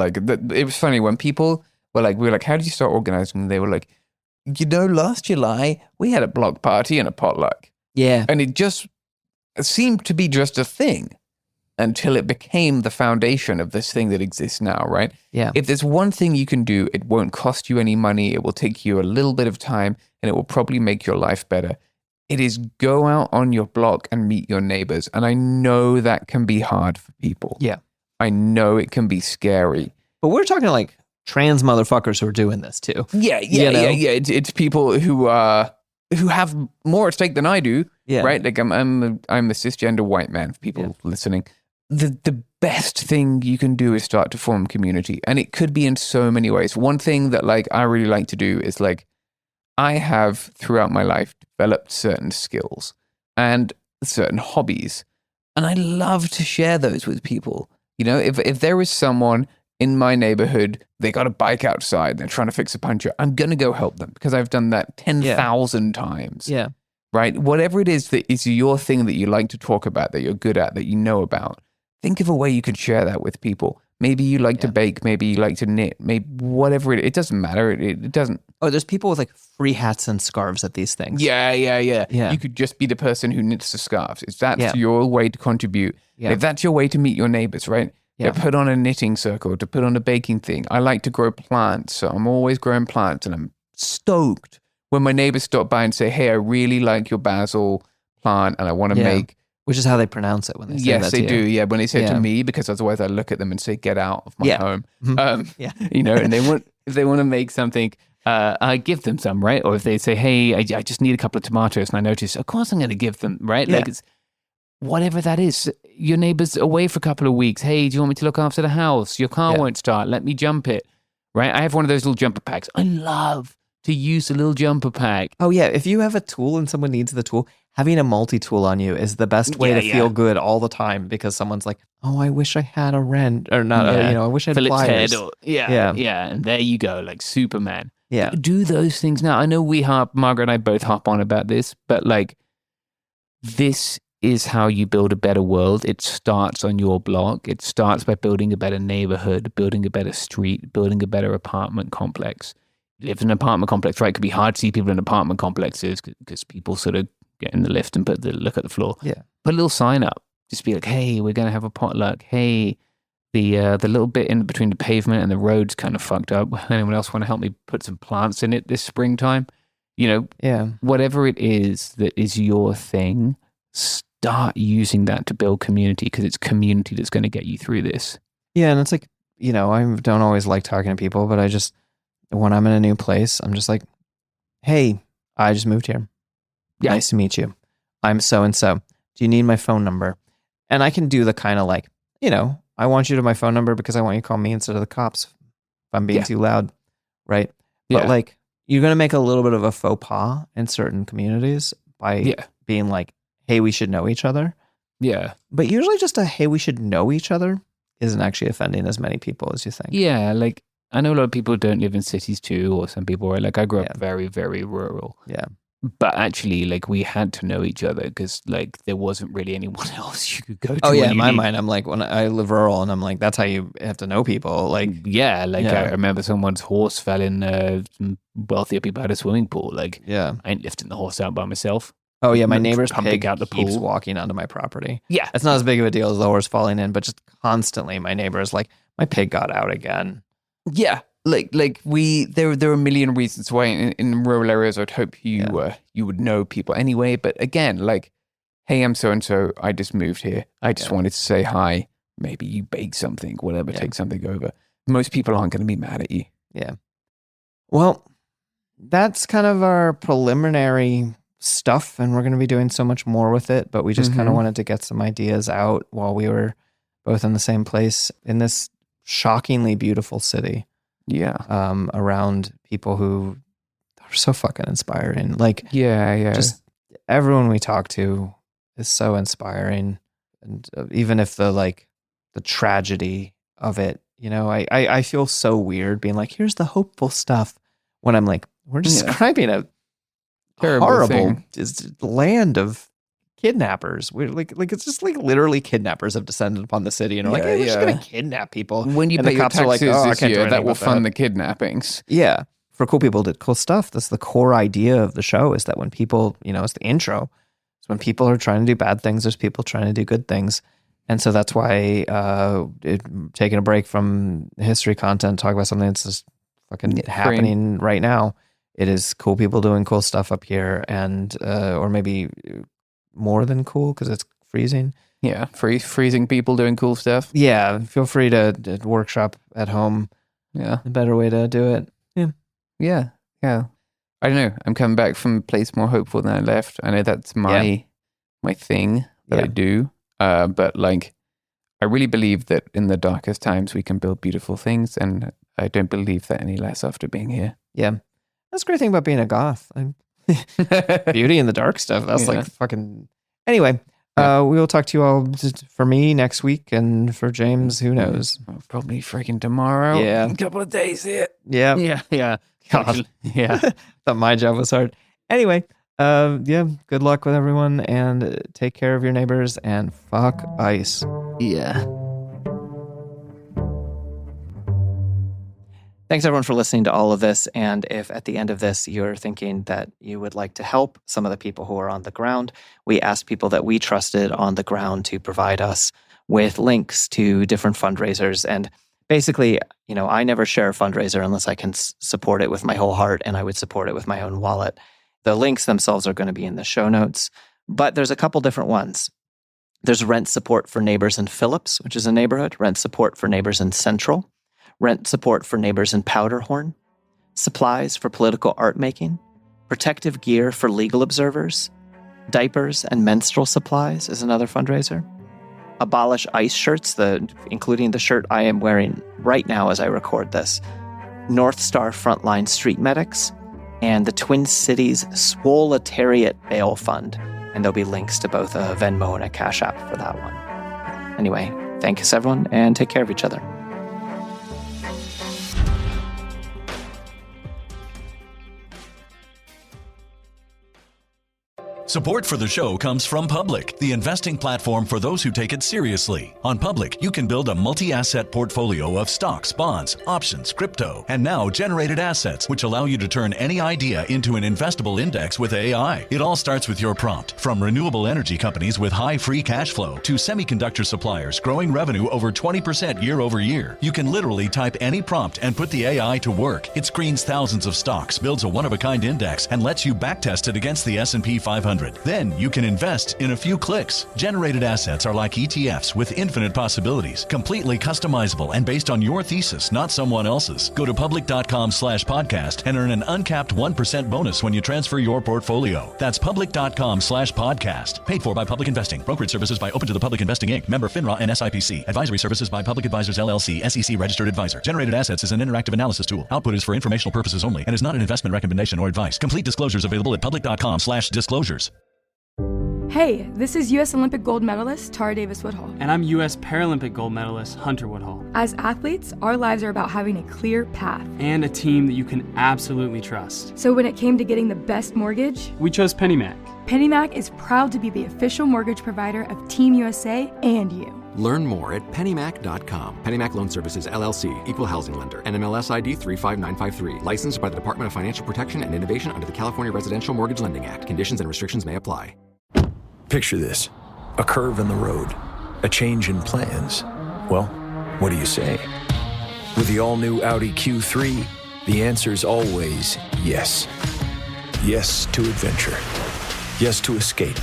it was funny when people were like, we were like, how did you start organizing? And they were like, last July we had a block party and a potluck. Yeah, and it just seemed to be just a thing until it became the foundation of this thing that exists now, right? Yeah. If there's one thing you can do, it won't cost you any money. It will take you a little bit of time, and it will probably make your life better. It is go out on your block and meet your neighbors. And I know that can be hard for people. Yeah. I know it can be scary. But we're talking like trans motherfuckers who are doing this too. Yeah. It's people who have more at stake than I do. Yeah. Right? Like I'm a cisgender white man, for people listening. The best thing you can do is start to form community. And it could be in so many ways. One thing that I really like to do is I have throughout my life developed certain skills and certain hobbies. And I love to share those with people. If there is someone in my neighborhood, they got a bike outside, they're trying to fix a puncture, I'm going to go help them because I've done that 10,000 times. Yeah. Right? Whatever it is that is your thing that you like to talk about, that you're good at, that you know about, think of a way you can share that with people. Maybe you like to bake, maybe you like to knit, maybe whatever it doesn't matter. It doesn't. Oh, there's people with free hats and scarves at these things. Yeah. You could just be the person who knits the scarves. If that's your way to contribute, if that's your way to meet your neighbors, right? Yeah. To put on a knitting circle, to put on a baking thing. I like to grow plants, so I'm always growing plants, and I'm stoked when my neighbors stop by and say, hey, I really like your basil plant, and I want to make... Which is how they pronounce it when they say that Yes, to they you. do. Yeah, when they say it to me, because otherwise I look at them and say, "Get out of my home." Mm-hmm. And if they want to make something, I give them some, right? Or if they say, "Hey, I just need a couple of tomatoes," and I notice, of course, I'm going to give them, right? Yeah. It's whatever that is. Your neighbor's away for a couple of weeks. Hey, do you want me to look after the house? Your car won't start. Let me jump it, right? I have one of those little jumper packs. I love to use a little jumper pack. Oh yeah, if you have a tool and someone needs the tool, having a multi-tool on you is the best way to feel good all the time, because someone's like, oh, I wish I had a wrench, or not, I wish I had Phillips pliers. head, and there you go, like Superman. Yeah. Do those things now. I know Margaret and I both hop on about this, but this is how you build a better world. It starts on your block. It starts by building a better neighborhood, building a better street, building a better apartment complex. If an apartment complex, right, it could be hard to see people in apartment complexes because people sort of get in the lift and look at the floor. Yeah. Put a little sign up. Just be like, hey, we're going to have a potluck. Hey, the little bit in between the pavement and the road's kind of fucked up. Anyone else want to help me put some plants in it this springtime? Whatever it is that is your thing, start using that to build community, because it's community that's going to get you through this. Yeah, and it's I don't always like talking to people, but when I'm in a new place, I'm just like, hey, I just moved here. Yeah. Nice to meet you. I'm so-and-so. Do you need my phone number? And I can do the kind of I want you to my phone number because I want you to call me instead of the cops if I'm being too loud, right? But you're going to make a little bit of a faux pas in certain communities by being like, hey, we should know each other. Yeah. But usually just a, hey, we should know each other isn't actually offending as many people as you think. Yeah, I know a lot of people don't live in cities too, or some people are I grew up very, very rural. Yeah. But actually, we had to know each other because, there wasn't really anyone else you could go to. Oh, yeah. In my mind, I'm when I live rural, and I'm like, that's how you have to know people. I remember someone's horse fell in some wealthier people had a swimming pool. I ain't lifting the horse out by myself. Oh, yeah. My neighbor's pumping pig out the keeps pool. walking onto my property. Yeah. It's not as big of a deal as the horse falling in, but just constantly my neighbor's like, my pig got out again. Yeah. there are a million reasons why in rural areas I'd hope you would know people anyway. But again, like, hey, I'm so and so. I just moved here. I just wanted to say hi. Maybe you bake something, whatever, take something over. Most people aren't going to be mad at you. Yeah. Well, that's kind of our preliminary stuff, and we're going to be doing so much more with it, but we just kind of wanted to get some ideas out while we were both in the same place in this shockingly beautiful city. Yeah. Around people who are so fucking inspiring. Like, yeah. Just everyone we talk to is so inspiring. And even if the tragedy of it, you know, I feel so weird being like, here's the hopeful stuff, when I'm like, we're describing a horrible land of kidnappers. We're like it's just like literally kidnappers have descended upon the city and are like, hey, we're just gonna kidnap people. When you and pay the your cops taxes are like, this year, that will fund the kidnappings. Yeah. For cool people did cool stuff. That's the core idea of the show, is that when people, you know, it's the intro. It's when people are trying to do bad things, there's people trying to do good things. And so that's why taking a break from history content, talk about something that's just fucking happening right now. It is cool people doing cool stuff up here, and or maybe more than cool because it's freezing. Yeah, freezing people doing cool stuff. Yeah, feel free to workshop at home. Yeah, a better way to do it. Yeah. I don't know. I'm coming back from a place more hopeful than I left. I know that's my thing that I do. But like, I really believe that in the darkest times we can build beautiful things, and I don't believe that any less after being here. Yeah, that's the great thing about being a goth. Beauty in the dark stuff. That's like fucking. Anyway, we will talk to you all for me next week, and for James, who knows? Probably freaking tomorrow. Yeah, a couple of days here. Yeah. God. Yeah. Thought my job was hard. Anyway, good luck with everyone, and take care of your neighbors, and fuck ICE. Yeah. Thanks everyone for listening to all of this. And if at the end of this you're thinking that you would like to help some of the people who are on the ground, we asked people that we trusted on the ground to provide us with links to different fundraisers. And basically, you know, I never share a fundraiser unless I can support it with my whole heart, and I would support it with my own wallet. The links themselves are going to be in the show notes, but there's a couple different ones. There's rent support for neighbors in Phillips, which is a neighborhood, rent support for neighbors in Central, rent support for neighbors in Powderhorn, supplies for political art making, protective gear for legal observers, diapers and menstrual supplies is another fundraiser. Abolish ICE Shirts, including the shirt I am wearing right now as I record this, Northstar Frontline Street Medics, and the Twin Cities Swoletariat Bail Fund. And there'll be links to both a Venmo and a Cashapp for that one. Anyway, thanks everyone, and take care of each other. Support for the show comes from Public, the investing platform for those who take it seriously. On Public, you can build a multi-asset portfolio of stocks, bonds, options, crypto, and now generated assets, which allow you to turn any idea into an investable index with AI. It all starts with your prompt. From renewable energy companies with high free cash flow to semiconductor suppliers growing revenue over 20% year over year, you can literally type any prompt and put the AI to work. It screens thousands of stocks, builds a one-of-a-kind index, and lets you backtest it against the S&P 500. Then you can invest in a few clicks. Generated assets are like ETFs with infinite possibilities, completely customizable and based on your thesis, not someone else's. Go to public.com/podcast and earn an uncapped 1% bonus when you transfer your portfolio. That's public.com/podcast. Paid for by Public Investing. Brokerage services by Open to the Public Investing Inc. Member FINRA and SIPC. Advisory services by Public Advisors LLC, SEC registered advisor. Generated assets is an interactive analysis tool. Output is for informational purposes only and is not an investment recommendation or advice. Complete disclosures available at public.com/disclosures. Hey, this is U.S. Olympic gold medalist Tara Davis Woodhull. And I'm U.S. Paralympic gold medalist Hunter Woodhull. As athletes, our lives are about having a clear path. And a team that you can absolutely trust. So when it came to getting the best mortgage, we chose PennyMac. PennyMac is proud to be the official mortgage provider of Team USA and you. Learn more at pennymac.com. PennyMac Loan Services, LLC, Equal Housing Lender, NMLS ID 35953. Licensed by the Department of Financial Protection and Innovation under the California Residential Mortgage Lending Act. Conditions and restrictions may apply. Picture this. A curve in the road. A change in plans. Well, what do you say? With the all-new Audi Q3, the answer's always yes. Yes to adventure. Yes to escape.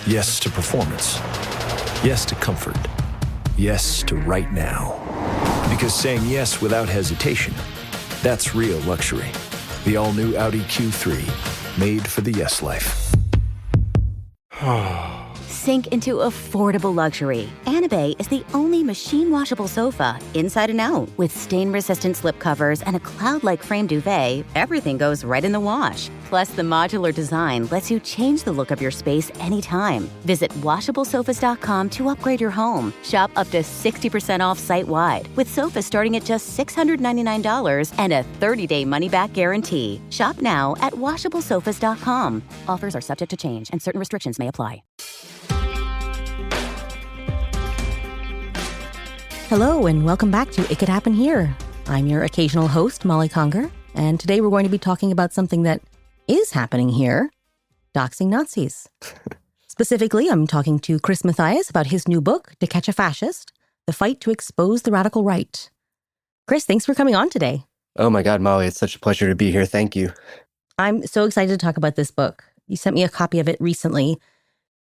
Yes to performance. Yes to comfort. Yes to right now. Because saying yes without hesitation, that's real luxury. The all-new Audi Q3, made for the yes life. Sink into affordable luxury. Anabe is the only machine-washable sofa, inside and out. With stain-resistant slip covers and a cloud-like frame duvet, everything goes right in the wash. Plus, the modular design lets you change the look of your space anytime. Visit WashableSofas.com to upgrade your home. Shop up to 60% off site-wide, with sofas starting at just $699 and a 30-day money-back guarantee. Shop now at WashableSofas.com. Offers are subject to change, and certain restrictions may apply. Hello, and welcome back to It Could Happen Here. I'm your occasional host, Molly Conger, and today we're going to be talking about something that is happening here, doxing Nazis. Specifically, I'm talking to Chris Mathias about his new book, To Catch a Fascist, The Fight to Expose the Radical Right. Chris, thanks for coming on today. Oh my God, Molly, it's such a pleasure to be here. Thank you. I'm so excited to talk about this book. You sent me a copy of it recently.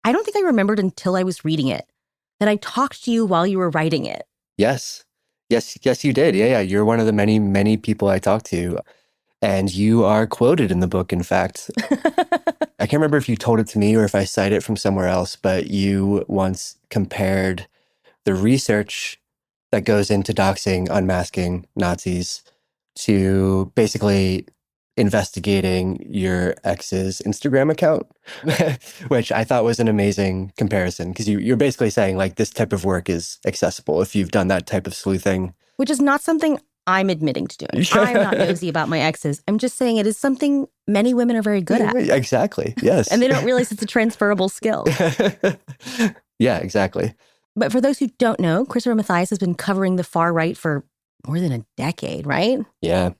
I don't think I remembered until I was reading it that I talked to you while you were writing it. Yes, you did. Yeah. You're one of the many, many people I talked to. And you are quoted in the book, in fact. I can't remember if you told it to me or if I cited it from somewhere else, but you once compared the research that goes into doxing, unmasking Nazis to basically investigating your ex's Instagram account, which I thought was an amazing comparison, because you're basically saying, like, this type of work is accessible if you've done that type of sleuthing. Which is not something I'm admitting to doing. I'm not nosy about my exes. I'm just saying it is something many women are very good at. Exactly, yes. And they don't realize it's a transferable skill. Yeah, exactly. But for those who don't know, Christopher Mathias has been covering the far right for more than a decade, right? Yeah.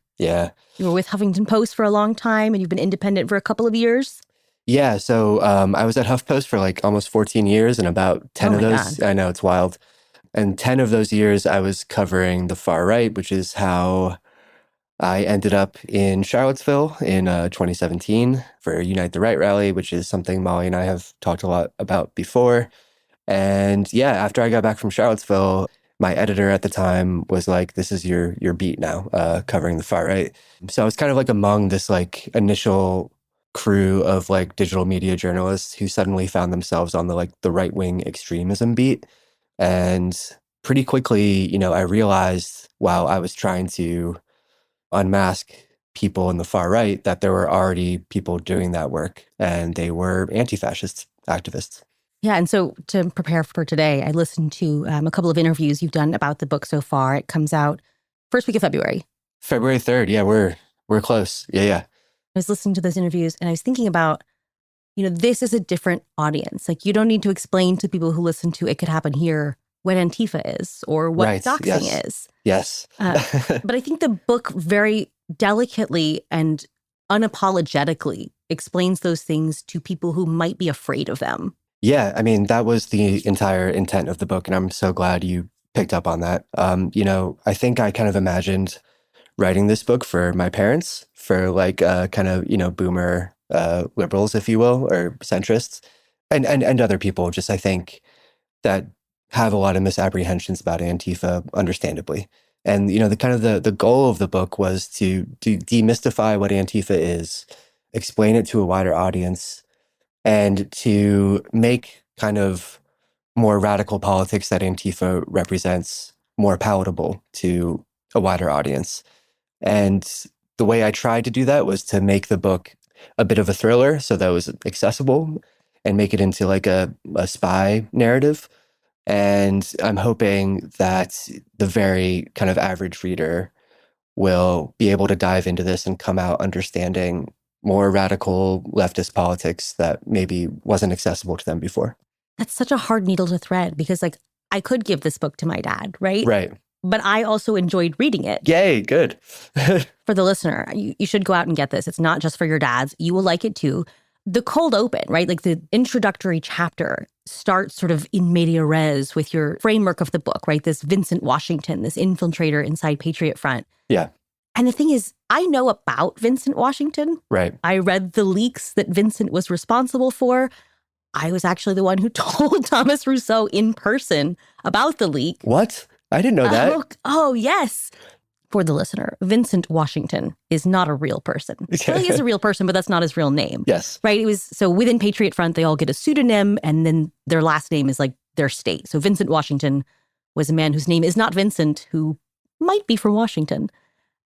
You were with Huffington Post for a long time, and you've been independent for a couple of years. Yeah, so I was at HuffPost for like almost 14 years, and about 10 of those, God. I know, it's wild. And 10 of those years I was covering the far right, which is how I ended up in Charlottesville in 2017 for Unite the Right rally, which is something Molly and I have talked a lot about before. And yeah, after I got back from Charlottesville, my editor at the time was like, this is your beat now, covering the far right. So I was kind of like among this like initial crew of like digital media journalists who suddenly found themselves on the right-wing extremism beat. And pretty quickly, I realized while I was trying to unmask people in the far right that there were already people doing that work, and they were anti-fascist activists. Yeah, and so to prepare for today, I listened to a couple of interviews you've done about the book so far. It comes out first week of February. February 3rd, yeah, we're close. Yeah. I was listening to those interviews, and I was thinking about, this is a different audience. Like, you don't need to explain to people who listen to It Could Happen Here what Antifa is or what doxing is. Yes. But I think the book very delicately and unapologetically explains those things to people who might be afraid of them. Yeah, I mean, that was the entire intent of the book, and I'm so glad you picked up on that. I think I kind of imagined writing this book for my parents, for like kind of, boomer liberals, if you will, or centrists, and other people, just I think, that have a lot of misapprehensions about Antifa, understandably. And, the goal of the book was to demystify what Antifa is, explain it to a wider audience, and to make kind of more radical politics that Antifa represents more palatable to a wider audience. And the way I tried to do that was to make the book a bit of a thriller so that it was accessible, and make it into like a spy narrative. And I'm hoping that the very kind of average reader will be able to dive into this and come out understanding more radical leftist politics that maybe wasn't accessible to them before. That's such a hard needle to thread, because like I could give this book to my dad, right? Right. But I also enjoyed reading it. Yay, good. For the listener, you should go out and get this. It's not just for your dads. You will like it too. the cold open, right? Like the introductory chapter starts sort of in media res with your framework of the book, right? This Vincent Washington, this infiltrator inside Patriot Front. Yeah. And the thing is, I know about Vincent Washington. Right. I read the leaks that Vincent was responsible for. I was actually the one who told Thomas Rousseau in person about the leak. What? I didn't know that. Oh, yes. For the listener, Vincent Washington is not a real person. Well, he is a real person, but that's not his real name. Yes. Right? It was so within Patriot Front, they all get a pseudonym, and then their last name is like their state. So Vincent Washington was a man whose name is not Vincent, who might be from Washington.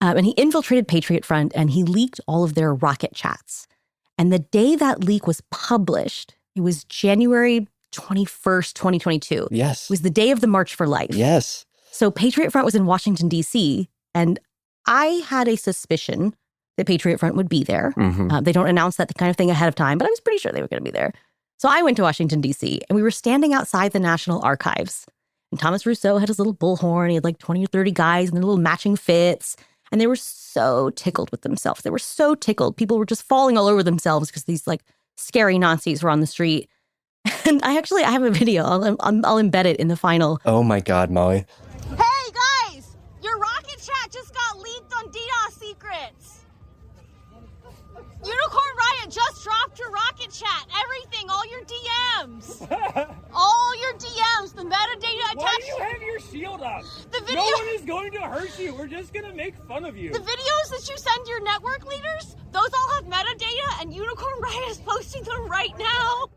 And he infiltrated Patriot Front, and he leaked all of their rocket chats. And the day that leak was published, it was January 21st, 2022. Yes. It was the day of the March for Life. Yes. So Patriot Front was in Washington, D.C., and I had a suspicion that Patriot Front would be there. Mm-hmm. They don't announce that kind of thing ahead of time, but I was pretty sure they were going to be there. So I went to Washington, D.C., and we were standing outside the National Archives. And Thomas Rousseau had his little bullhorn. He had like 20 or 30 guys in their little matching fits. And they were so tickled with themselves. They were so tickled. People were just falling all over themselves because these like scary Nazis were on the street. And I have a video. I'll embed it in the final. Oh my God, Molly. Hey guys, your rocket chat just got leaked on DDoS secrets. Unicorn Riot just dropped your rocket chat. Everything, all your DMs. All your DMs, the metadata attached. Why do you have your shield up? No one is going to hurt you. We're just going to make fun of you. The videos that you send your network leaders, those all have metadata, and Unicorn Riot is posting them right now.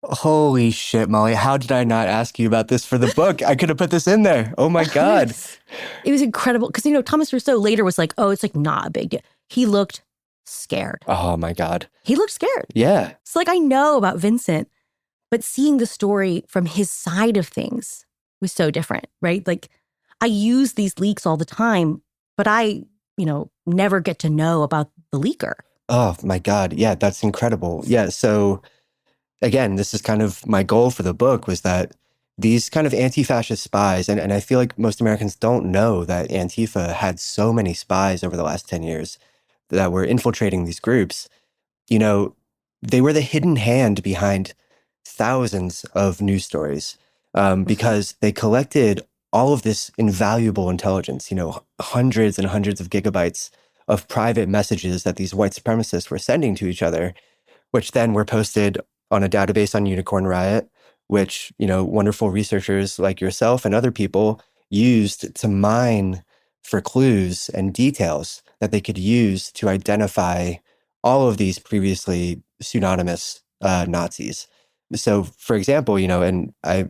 Holy shit, Molly. How did I not ask you about this for the book? I could have put this in there. Oh my God. It was incredible. Because, Thomas Rousseau later was like, oh, it's like not a big deal. He looked scared. Oh my God. He looked scared. Yeah. It's like, I know about Vincent, but seeing the story from his side of things was so different, right? Like, I use these leaks all the time, but I, never get to know about the leaker. Oh my God. Yeah, that's incredible. Yeah. So again, this is kind of my goal for the book, was that these kind of anti-fascist spies, and I feel like most Americans don't know that Antifa had so many spies over the last 10 years that were infiltrating these groups. They were the hidden hand behind thousands of news stories because they collected all of this invaluable intelligence, hundreds and hundreds of gigabytes of private messages that these white supremacists were sending to each other, which then were posted on a database on Unicorn Riot, which, wonderful researchers like yourself and other people used to mine for clues and details that they could use to identify all of these previously pseudonymous Nazis. So, for example, and I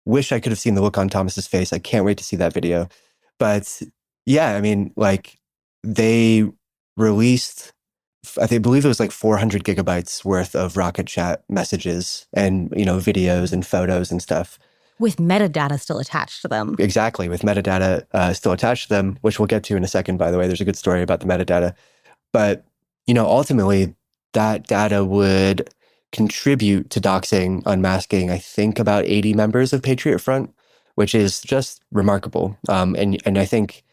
wish I could have seen the look on Thomas's face. I can't wait to see that video. But yeah, they released, I believe it was like 400 gigabytes worth of rocket chat messages and, videos and photos and stuff. With metadata still attached to them. Exactly, with metadata still attached to them, which we'll get to in a second, by the way. There's a good story about the metadata. But, ultimately, that data would contribute to doxing, unmasking, I think, about 80 members of Patriot Front, which is just remarkable. And I think,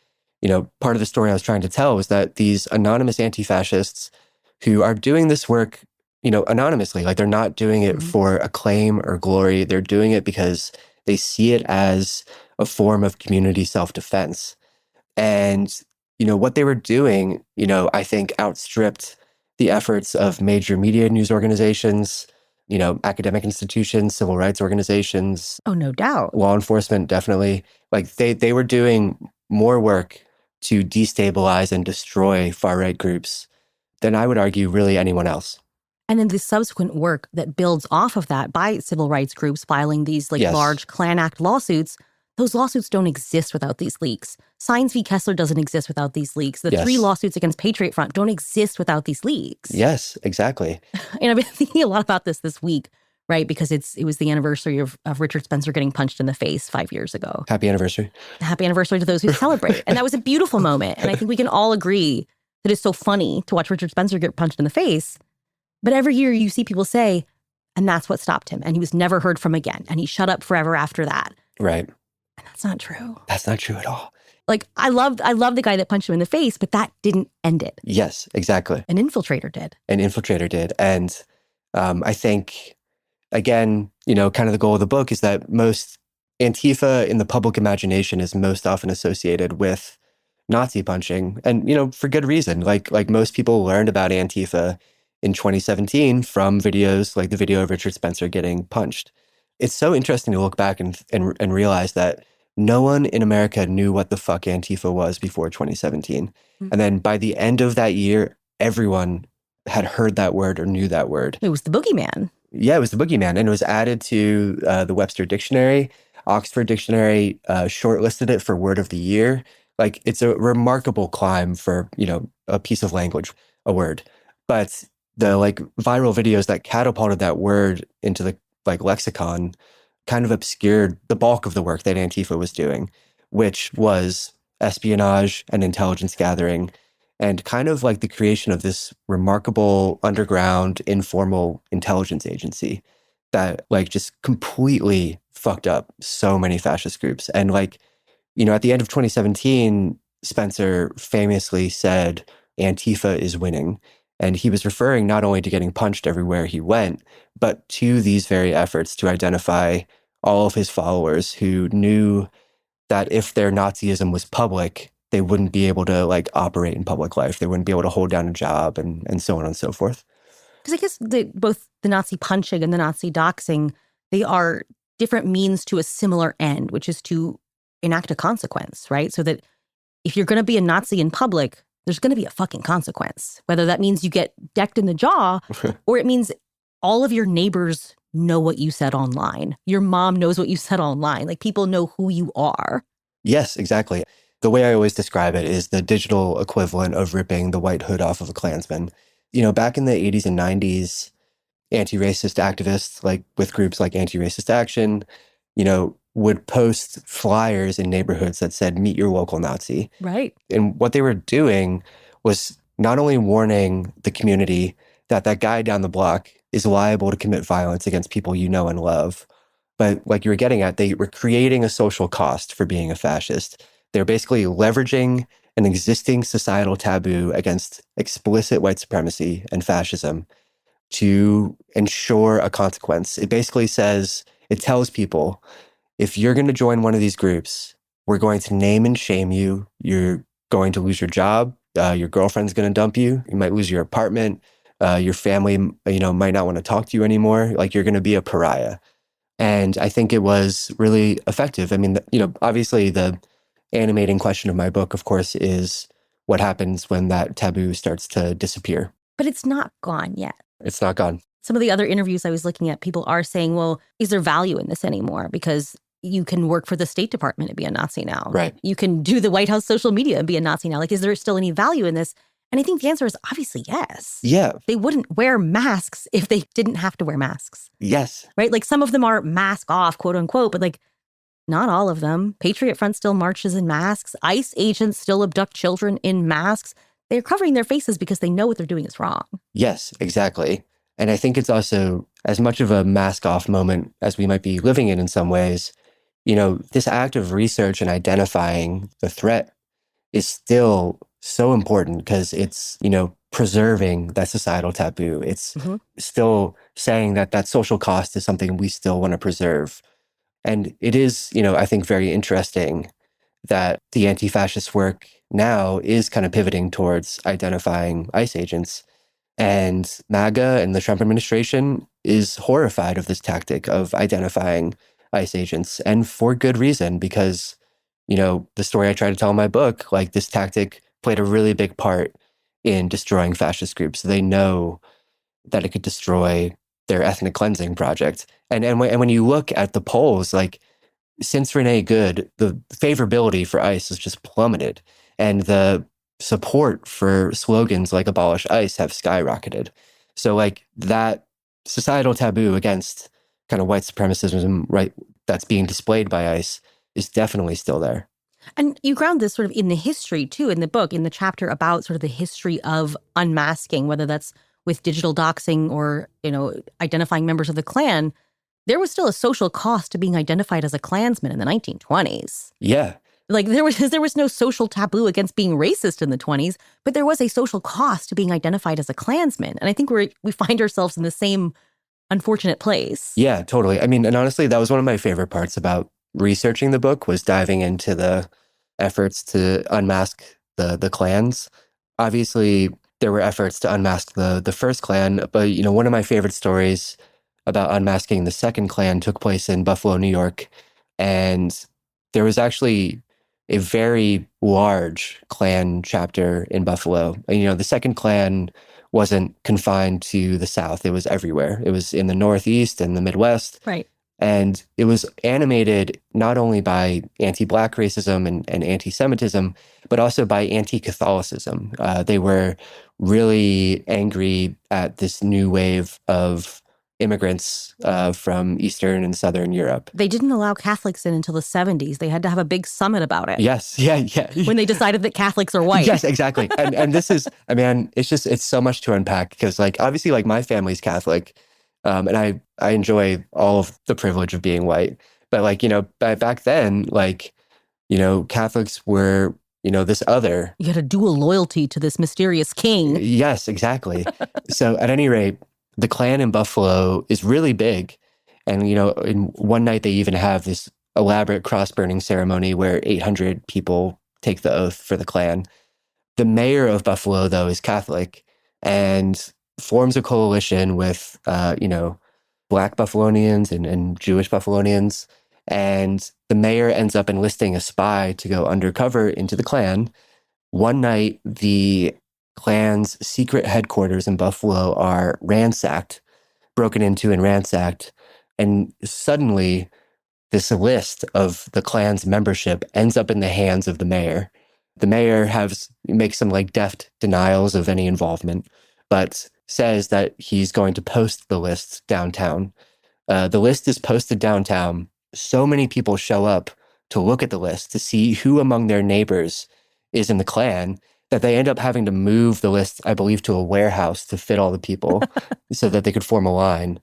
part of the story I was trying to tell was that these anonymous anti-fascists who are doing this work, anonymously, like they're not doing it for acclaim or glory. They're doing it because they see it as a form of community self-defense. And, what they were doing, I think outstripped the efforts of major media news organizations, academic institutions, civil rights organizations. Oh, no doubt. Law enforcement, definitely. Like they were doing more work to destabilize and destroy far-right groups than I would argue really anyone else. And then the subsequent work that builds off of that by civil rights groups filing these large Klan Act lawsuits, those lawsuits don't exist without these leaks. Sines v. Kessler doesn't exist without these leaks. The 3 lawsuits against Patriot Front don't exist without these leaks. Yes, exactly. And I've been thinking a lot about this week, right? Because it was the anniversary of Richard Spencer getting punched in the face 5 years ago. Happy anniversary. Happy anniversary to those who celebrate. And that was a beautiful moment. And I think we can all agree that it's so funny to watch Richard Spencer get punched in the face. But every year you see people say, and that's what stopped him. And he was never heard from again. And he shut up forever after that. Right. And that's not true. That's not true at all. Like, I love the guy that punched him in the face, but that didn't end it. Yes, exactly. An infiltrator did. An infiltrator did. And I think, again, kind of the goal of the book is that most Antifa in the public imagination is most often associated with Nazi punching, and for good reason. Like most people learned about Antifa in 2017 from videos like the video of Richard Spencer getting punched. It's so interesting to look back and realize that no one in America knew what the fuck Antifa was before 2017. Mm-hmm. And then by the end of that year, everyone had heard that word or knew that word. It was the boogeyman. Yeah, it was the boogeyman, and it was added to the Webster Dictionary. Oxford Dictionary shortlisted it for Word of the Year. Like, it's a remarkable climb for, a piece of language, a word. But the viral videos that catapulted that word into the lexicon kind of obscured the bulk of the work that Antifa was doing, which was espionage and intelligence gathering, and kind of the creation of this remarkable underground informal intelligence agency that just completely fucked up so many fascist groups. And at the end of 2017, Spencer famously said, Antifa is winning. And he was referring not only to getting punched everywhere he went, but to these very efforts to identify all of his followers who knew that if their Nazism was public, they wouldn't be able to operate in public life. They wouldn't be able to hold down a job and so on and so forth. Because I guess both the Nazi punching and the Nazi doxing, they are different means to a similar end, which is to enact a consequence, right? So that if you're going to be a Nazi in public, there's going to be a fucking consequence. Whether that means you get decked in the jaw or it means all of your neighbors know what you said online. Your mom knows what you said online. People know who you are. Yes, exactly. The way I always describe it is the digital equivalent of ripping the white hood off of a Klansman. Back in the 80s and 90s, anti-racist activists, with groups like Anti-Racist Action, would post flyers in neighborhoods that said, meet your local Nazi. Right. And what they were doing was not only warning the community that that guy down the block is liable to commit violence against people you know and love, but like you were getting at, they were creating a social cost for being a fascist. They're basically leveraging an existing societal taboo against explicit white supremacy and fascism to ensure a consequence. It basically says, it tells people, if you're going to join one of these groups, we're going to name and shame you. You're going to lose your job. Your girlfriend's going to dump you. You might lose your apartment. Your family, might not want to talk to you anymore. You're going to be a pariah. And I think it was really effective. I mean, obviously the animating question of my book, of course, is what happens when that taboo starts to disappear. But it's not gone yet. It's not gone. Some of the other interviews I was looking at, people are saying, well, is there value in this anymore? Because you can work for the State Department and be a Nazi now. Right. You can do the White House social media and be a Nazi now. Is there still any value in this? And I think the answer is obviously yes. Yeah. They wouldn't wear masks if they didn't have to wear masks. Yes. Right? Some of them are mask off, quote unquote, but not all of them. Patriot Front still marches in masks. ICE agents still abduct children in masks. They're covering their faces because they know what they're doing is wrong. Yes, exactly. And I think it's also as much of a mask off moment as we might be living in some ways. This act of research and identifying the threat is still so important because it's, preserving that societal taboo. It's still saying that that social cost is something we still want to preserve. And it is, I think very interesting that the anti-fascist work now is kind of pivoting towards identifying ICE agents. And MAGA and the Trump administration is horrified of this tactic of identifying ICE agents, and for good reason, because, the story I try to tell in my book, this tactic played a really big part in destroying fascist groups. They know that it could destroy their ethnic cleansing project. And when you look at the polls, since Renee Good, the favorability for ICE has just plummeted, and the support for slogans like Abolish ICE have skyrocketed. So that societal taboo against kind of white supremacism, right, that's being displayed by ICE is definitely still there. And you ground this sort of in the history too, in the book, in the chapter about sort of the history of unmasking, whether that's with digital doxing or, identifying members of the Klan. There was still a social cost to being identified as a Klansman in the 1920s. Yeah. Like there was no social taboo against being racist in the 20s, but there was a social cost to being identified as a Klansman. And I think we find ourselves in the same unfortunate place. Yeah, totally. I mean, and honestly, that was one of my favorite parts about researching the book, was diving into the efforts to unmask the clans. Obviously, there were efforts to unmask the first Klan, but one of my favorite stories about unmasking the second Klan took place in Buffalo, New York, and there was actually a very large Klan chapter in Buffalo. And, the second Klan wasn't confined to the South. It was everywhere. It was in the Northeast and the Midwest. Right. And it was animated not only by anti-Black racism and anti-Semitism, but also by anti-Catholicism. They were really angry at this new wave of immigrants from Eastern and Southern Europe. They didn't allow Catholics in until the 70s. They had to have a big summit about it. Yes. Yeah. When they decided that Catholics are white. Yes, exactly. And this is, it's so much to unpack because obviously my family's Catholic. And I enjoy all of the privilege of being white. But back then, Catholics were, this other. You had a dual loyalty to this mysterious king. Yes, exactly. So at any rate, the Klan in Buffalo is really big. And, in one night they even have this elaborate cross-burning ceremony where 800 people take the oath for the Klan. The mayor of Buffalo, though, is Catholic and forms a coalition with, Black Buffalonians and Jewish Buffalonians. And the mayor ends up enlisting a spy to go undercover into the Klan. One night, the Klan's secret headquarters in Buffalo are broken into and ransacked. And suddenly, this list of the Klan's membership ends up in the hands of the mayor. The mayor makes some deft denials of any involvement, but says that he's going to post the list downtown. The list is posted downtown. So many people show up to look at the list to see who among their neighbors is in the Klan that they end up having to move the list, I believe, to a warehouse to fit all the people so that they could form a line.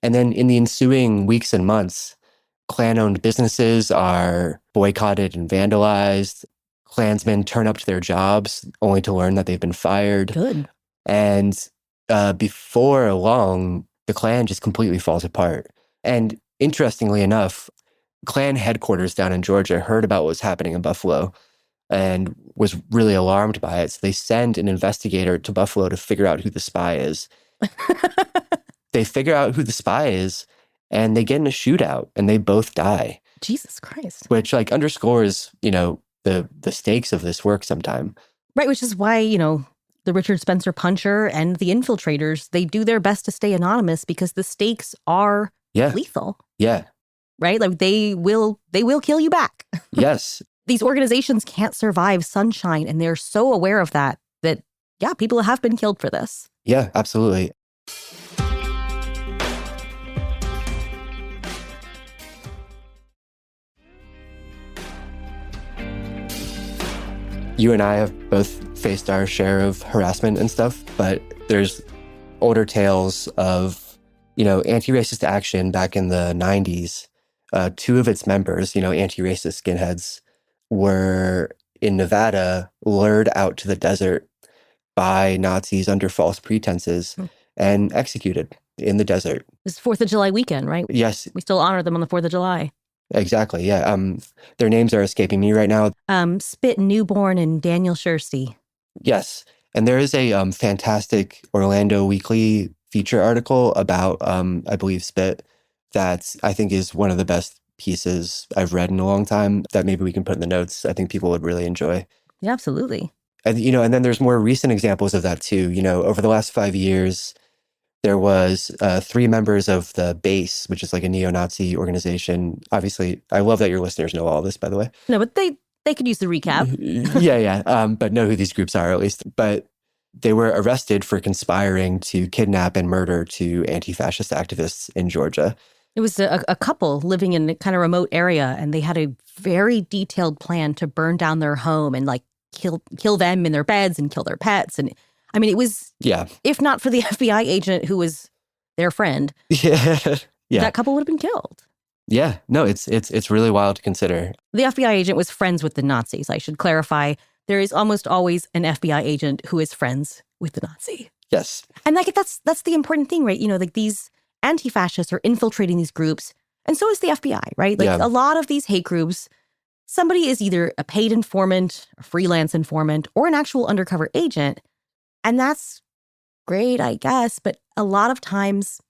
And then in the ensuing weeks and months, Klan-owned businesses are boycotted and vandalized. Klansmen turn up to their jobs only to learn that they've been fired. Good. And before long, the Klan just completely falls apart. And interestingly enough, Klan headquarters down in Georgia heard about what was happening in Buffalo and was really alarmed by it. So they send an investigator to Buffalo to figure out who the spy is. They figure out who the spy is, and they get in a shootout, and they both die. Jesus Christ. Which underscores, the stakes of this work sometime. Right, which is why, the Richard Spencer Puncher and the infiltrators, they do their best to stay anonymous because the stakes are lethal. Yeah. Right? They will kill you back. Yes. These organizations can't survive sunshine, and they're so aware of that, people have been killed for this. Yeah, absolutely. You and I have both faced our share of harassment and stuff, but there's older tales of, anti-racist action back in the 90s. Two of its members, anti-racist skinheads, were in Nevada, lured out to the desert by Nazis under false pretenses and executed in the desert. It's 4th of July weekend, right? Yes. We still honor them on the 4th of July. Exactly, yeah. Their names are escaping me right now. Spit Newborn and Daniel Schursty. Yes, and there is a fantastic Orlando Weekly feature article about, I believe, Spit, that I think is one of the best pieces I've read in a long time that maybe we can put in the notes. I think people would really enjoy. Yeah, absolutely. And, and then there's more recent examples of that too. Over the last 5 years, there was 3 members of the Base, which is a neo-Nazi organization. Obviously, I love that your listeners know all this, by the way. No, but they could use the recap. Yeah. But know who these groups are, at least. But they were arrested for conspiring to kidnap and murder 2 anti-fascist activists in Georgia. It was a couple living in a kind of remote area, and they had a very detailed plan to burn down their home and kill them in their beds and kill their pets. And I mean, it was, if not for the FBI agent who was their friend, that couple would have been killed. Yeah, no, it's really wild to consider. The FBI agent was friends with the Nazis. I should clarify. There is almost always an FBI agent who is friends with the Nazi. Yes. And like that's the important thing, right? Like these anti-fascists are infiltrating these groups, and so is the FBI, right? Like a lot of these hate groups, somebody is either a paid informant, a freelance informant, or an actual undercover agent. And that's great, I guess, but a lot of times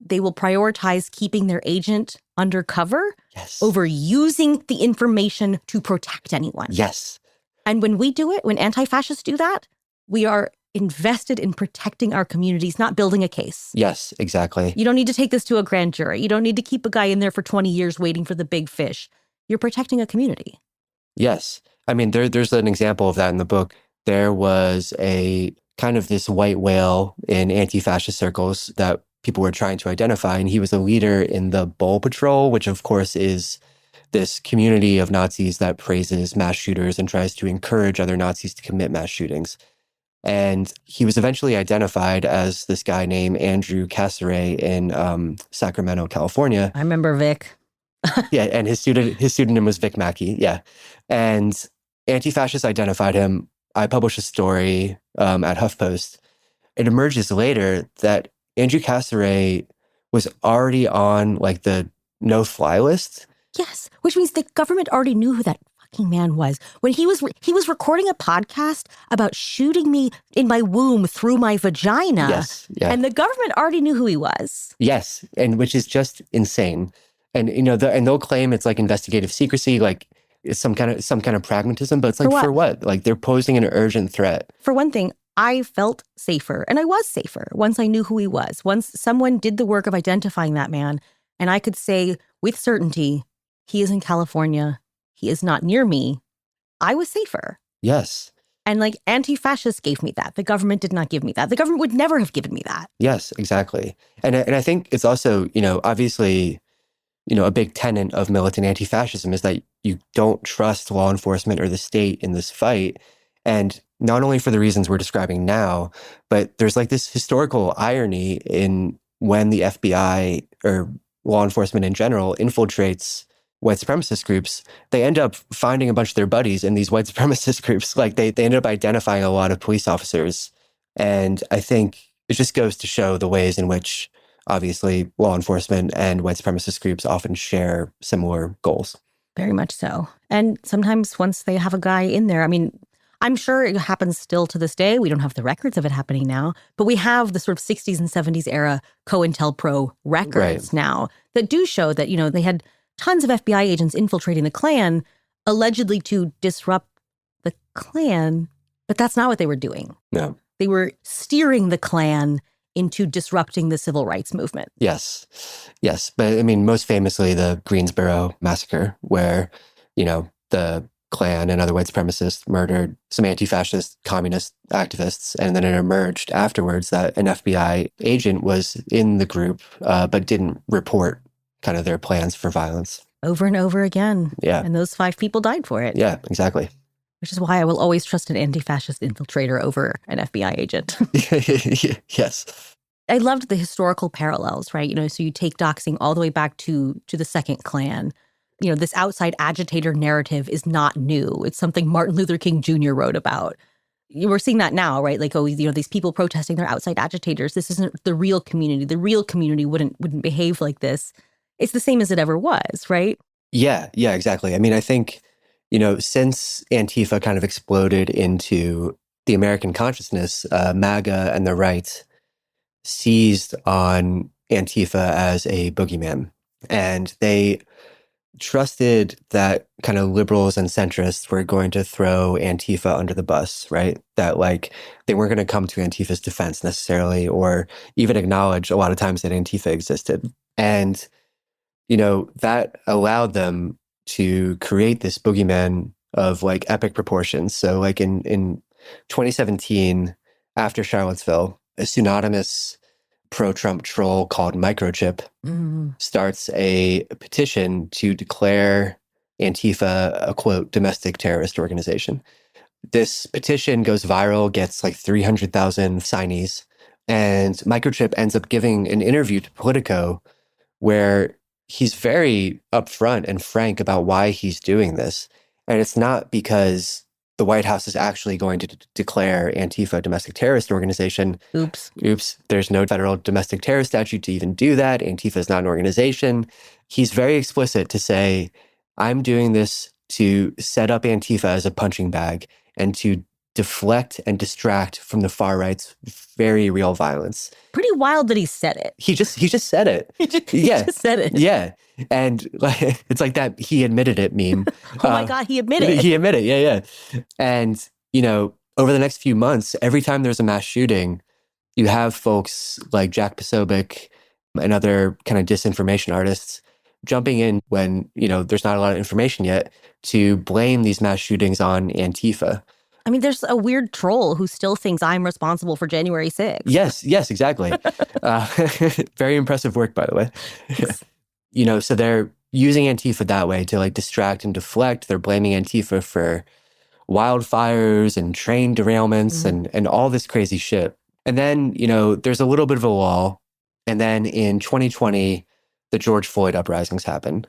they will prioritize keeping their agent undercover over using the information to protect anyone. Yes. And when we do it, when anti-fascists do that, we are invested in protecting our communities, not building a case. Yes, exactly. You don't need to take this to a grand jury. You don't need to keep a guy in there for 20 years waiting for the big fish. You're protecting a community. Yes. I mean, there's an example of that in the book. There was a kind of this white whale in anti-fascist circles that people were trying to identify, and he was a leader in the Bull Patrol, which of course is this community of Nazis that praises mass shooters and tries to encourage other Nazis to commit mass shootings. And he was eventually identified as this guy named Andrew Cassaray in Sacramento, California. I remember Vic. Yeah, and his pseudonym was Vic Mackey. Yeah, and anti-fascists identified him. I published a story at HuffPost. It emerges later that Andrew Cassaray was already on like the no-fly list. Yes, which means the government already knew who that fucking man was. When he was recording a podcast about shooting me in my womb through my vagina. Yes, yeah. And the government already knew who he was. Yes, and which is just insane. And and they'll claim it's like investigative secrecy, like it's some kind of pragmatism, but it's like for what? Like they're posing an urgent threat. For one thing, I felt safer, and I was safer once I knew who he was. Once someone did the work of identifying that man, and I could say with certainty, he is in California, he is not near me, I was safer. Yes. And like anti-fascists gave me that. The government did not give me that. The government would never have given me that. Yes, exactly. And I think it's also, obviously, a big tenet of militant anti-fascism is that you don't trust law enforcement or the state in this fight. And not only for the reasons we're describing now, but there's like this historical irony in when the FBI or law enforcement in general infiltrates white supremacist groups, they end up finding a bunch of their buddies in these white supremacist groups. Like they end up identifying a lot of police officers. And I think it just goes to show the ways in which obviously law enforcement and white supremacist groups often share similar goals. Very much so. And sometimes once they have a guy in there, I mean, I'm sure it happens still to this day. We don't have the records of it happening now, but we have the sort of 60s and 70s era COINTELPRO records now that do show that, they had tons of FBI agents infiltrating the Klan, allegedly to disrupt the Klan, but that's not what they were doing. No. They were steering the Klan into disrupting the civil rights movement. Yes. But I mean, most famously, the Greensboro massacre, where, the Klan and other white supremacists murdered some anti-fascist communist activists. And then it emerged afterwards that an FBI agent was in the group, but didn't report kind of their plans for violence. Over and over again. Yeah. And those 5 people died for it. Yeah, exactly. Which is why I will always trust an anti-fascist infiltrator over an FBI agent. Yes. I loved the historical parallels, right? So you take doxing all the way back to the Second Klan. This outside agitator narrative is not new. It's something Martin Luther King Jr. wrote about. We're seeing that now, right? Like, these people protesting, they're outside agitators. This isn't the real community. The real community wouldn't behave like this. It's the same as it ever was, right? Yeah, exactly. I mean, I think, since Antifa kind of exploded into the American consciousness, MAGA and the right seized on Antifa as a boogeyman. And they trusted that kind of liberals and centrists were going to throw Antifa under the bus, right? That like they weren't going to come to Antifa's defense necessarily, or even acknowledge a lot of times that Antifa existed. And, that allowed them to create this boogeyman of like epic proportions. So like in 2017, after Charlottesville, a pseudonymous pro-Trump troll called Microchip starts a petition to declare Antifa a, quote, domestic terrorist organization. This petition goes viral, gets like 300,000 signees, and Microchip ends up giving an interview to Politico where he's very upfront and frank about why he's doing this. And it's not because the White House is actually going to declare Antifa a domestic terrorist organization. Oops. There's no federal domestic terror statute to even do that. Antifa is not an organization. He's very explicit to say, I'm doing this to set up Antifa as a punching bag and to deflect and distract from the far right's very real violence. Pretty wild that he said it. He just said it. He just said it. Yeah. And like, it's like that he admitted it meme. Oh my God, he admitted it. He admitted, yeah. And, you know, over the next few months, every time there's a mass shooting, you have folks like Jack Posobiec and other kind of disinformation artists jumping in when, you know, there's not a lot of information yet to blame these mass shootings on Antifa. I mean, there's a weird troll who still thinks I'm responsible for January 6th. Yes, exactly. Very impressive work, by the way. You know, so they're using Antifa that way to like distract and deflect. They're blaming Antifa for wildfires and train derailments and all this crazy shit. And then, you know, there's a little bit of a lull. And then in 2020, the George Floyd uprisings happen.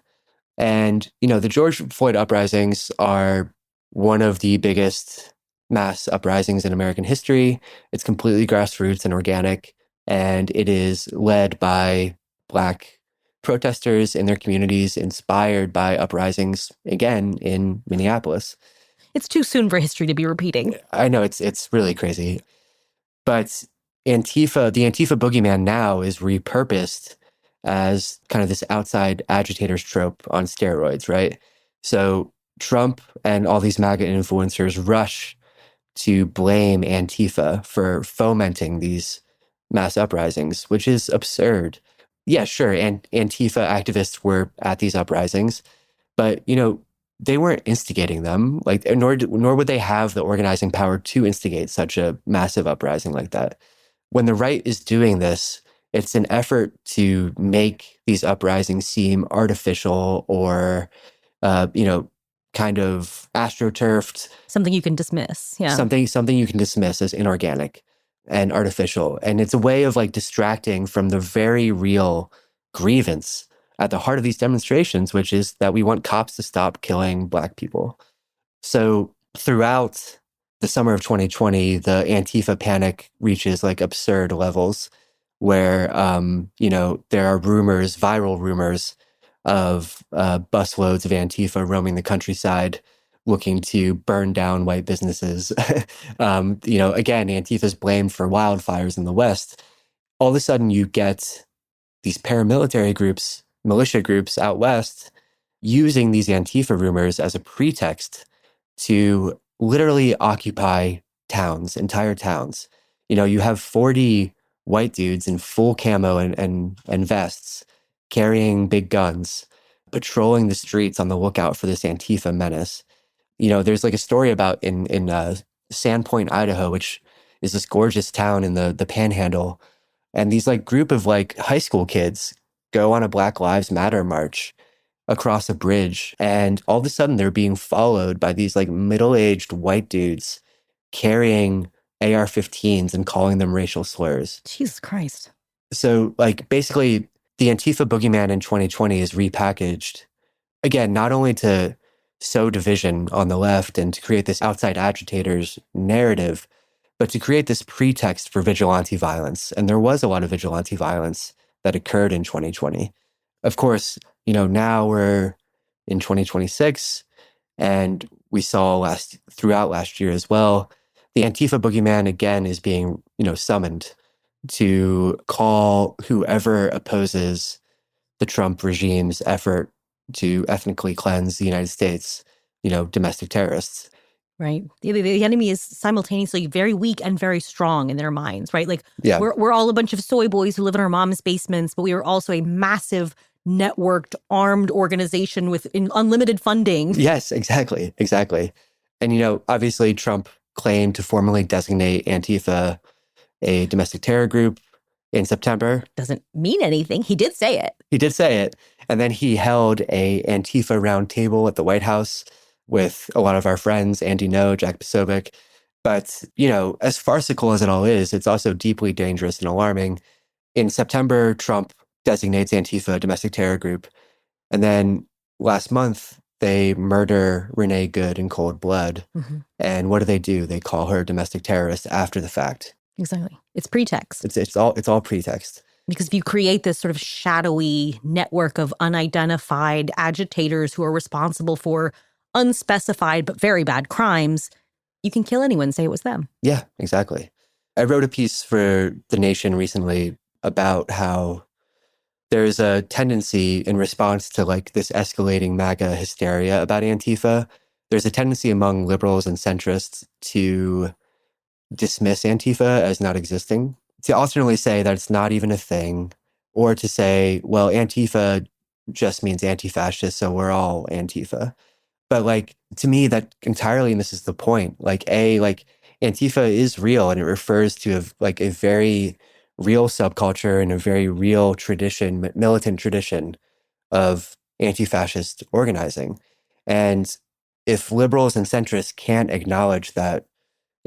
And, you know, the George Floyd uprisings are one of the biggest mass uprisings in American history. It's completely grassroots and organic, and it is led by Black protesters in their communities, inspired by uprisings, again, in Minneapolis. It's too soon for history to be repeating. I know, it's really crazy. But Antifa, the Antifa boogeyman now is repurposed as kind of this outside agitators trope on steroids, right? So Trump and all these MAGA influencers rush to blame Antifa for fomenting these mass uprisings, which is absurd. Yeah, sure, and Antifa activists were at these uprisings, but, you know, they weren't instigating them, like, nor would they have the organizing power to instigate such a massive uprising like that. When the right is doing this, it's an effort to make these uprisings seem artificial or, you know, kind of astroturfed. Something you can dismiss. Yeah. Something you can dismiss as inorganic and artificial. And it's a way of like distracting from the very real grievance at the heart of these demonstrations, which is that we want cops to stop killing Black people. So throughout the summer of 2020, the Antifa panic reaches like absurd levels where, you know, there are rumors, viral rumors of busloads of Antifa roaming the countryside looking to burn down white businesses. You know, again, Antifa's blamed for wildfires in the West. All of a sudden you get these paramilitary groups, militia groups out West using these Antifa rumors as a pretext to literally occupy towns, entire towns. You know, you have 40 white dudes in full camo and vests carrying big guns, patrolling the streets on the lookout for this Antifa menace. You know, there's like a story about in Sandpoint, Idaho, which is this gorgeous town in the Panhandle. And these like group of like high school kids go on a Black Lives Matter march across a bridge. And all of a sudden they're being followed by these like middle-aged white dudes carrying AR-15s and calling them racial slurs. Jesus Christ. So like basically the Antifa boogeyman in 2020 is repackaged, again, not only to sow division on the left and to create this outside agitators narrative, but to create this pretext for vigilante violence. And there was a lot of vigilante violence that occurred in 2020. Of course, you know, now we're in 2026, and we saw throughout last year as well, the Antifa boogeyman again is being, you know, summoned to call whoever opposes the Trump regime's effort to ethnically cleanse the United States, you know, domestic terrorists. Right. The enemy is simultaneously very weak and very strong in their minds, right? Like, yeah. we're all a bunch of soy boys who live in our mom's basements, but we are also a massive, networked, armed organization with unlimited funding. Yes, exactly. And, you know, obviously Trump claimed to formally designate Antifa a domestic terror group in September. Doesn't mean anything. He did say it. And then he held a Antifa roundtable at the White House with a lot of our friends, Andy Ngo, Jack Posobiec. But, you know, as farcical as it all is, it's also deeply dangerous and alarming. In September, Trump designates Antifa a domestic terror group. And then last month, they murder Renee Good in cold blood. And what do? They call her a domestic terrorist after the fact. Exactly. It's pretext. It's all pretext. Because if you create this sort of shadowy network of unidentified agitators who are responsible for unspecified but very bad crimes, you can kill anyone and say it was them. Yeah, exactly. I wrote a piece for The Nation recently about how there's a tendency in response to like this escalating MAGA hysteria about Antifa. There's a tendency among liberals and centrists to dismiss Antifa as not existing, to alternately say that it's not even a thing, or to say, well, Antifa just means anti-fascist, so we're all Antifa. But like, to me, that entirely misses the point. Like, Antifa is real, and it refers to a very real subculture and a very real tradition, militant tradition of anti-fascist organizing. And if liberals and centrists can't acknowledge that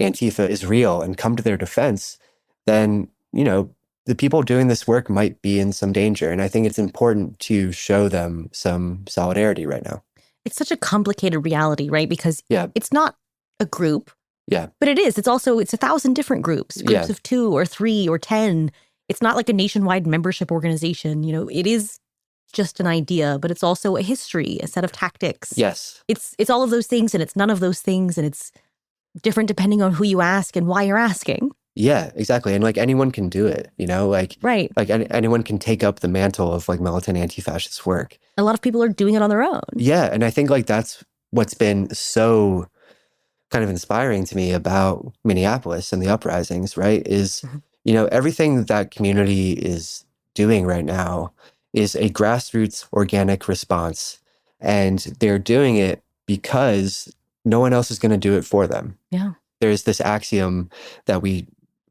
Antifa is real and come to their defense, then, the people doing this work might be in some danger. And I think it's important to show them some solidarity right now. It's such a complicated reality, right? Because it's not a group. Yeah. But it is. It's 1,000 different groups of 2 or 3 or 10. It's not like a nationwide membership organization. It is just an idea, but it's also a history, a set of tactics. Yes. It's all of those things, and it's none of those things, and it's different depending on who you ask and why you're asking. Yeah, exactly. And anyone can do it, Right. Anyone can take up the mantle of militant anti-fascist work. A lot of people are doing it on their own. Yeah. And I think that's what's been so kind of inspiring to me about Minneapolis and the uprisings, right? Is, everything that community is doing right now is a grassroots organic response. And they're doing it because no one else is going to do it for them. Yeah. There's this axiom that we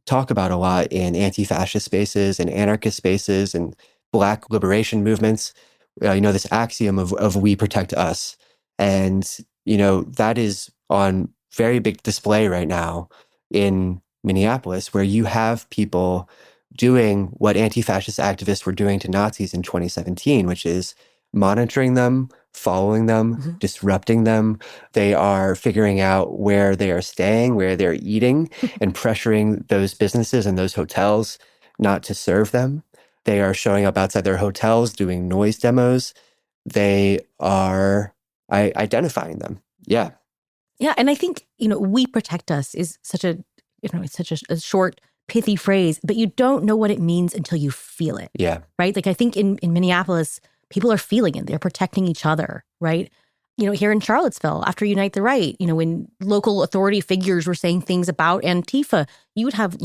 talk about a lot in anti-fascist spaces and anarchist spaces and Black liberation movements, this axiom of we protect us. And, that is on very big display right now in Minneapolis, where you have people doing what anti-fascist activists were doing to Nazis in 2017, which is monitoring them, following them, disrupting them. They are figuring out where they are staying, where they're eating, and pressuring those businesses and those hotels not to serve them. They are showing up outside their hotels doing noise demos. They are identifying them. Yeah. Yeah. And I think, we protect us is such a, it's such a short, pithy phrase, but you don't know what it means until you feel it. Yeah. Right? I think in Minneapolis, people are feeling it. They're protecting each other, right? Here in Charlottesville, after Unite the Right, when local authority figures were saying things about Antifa, you would have,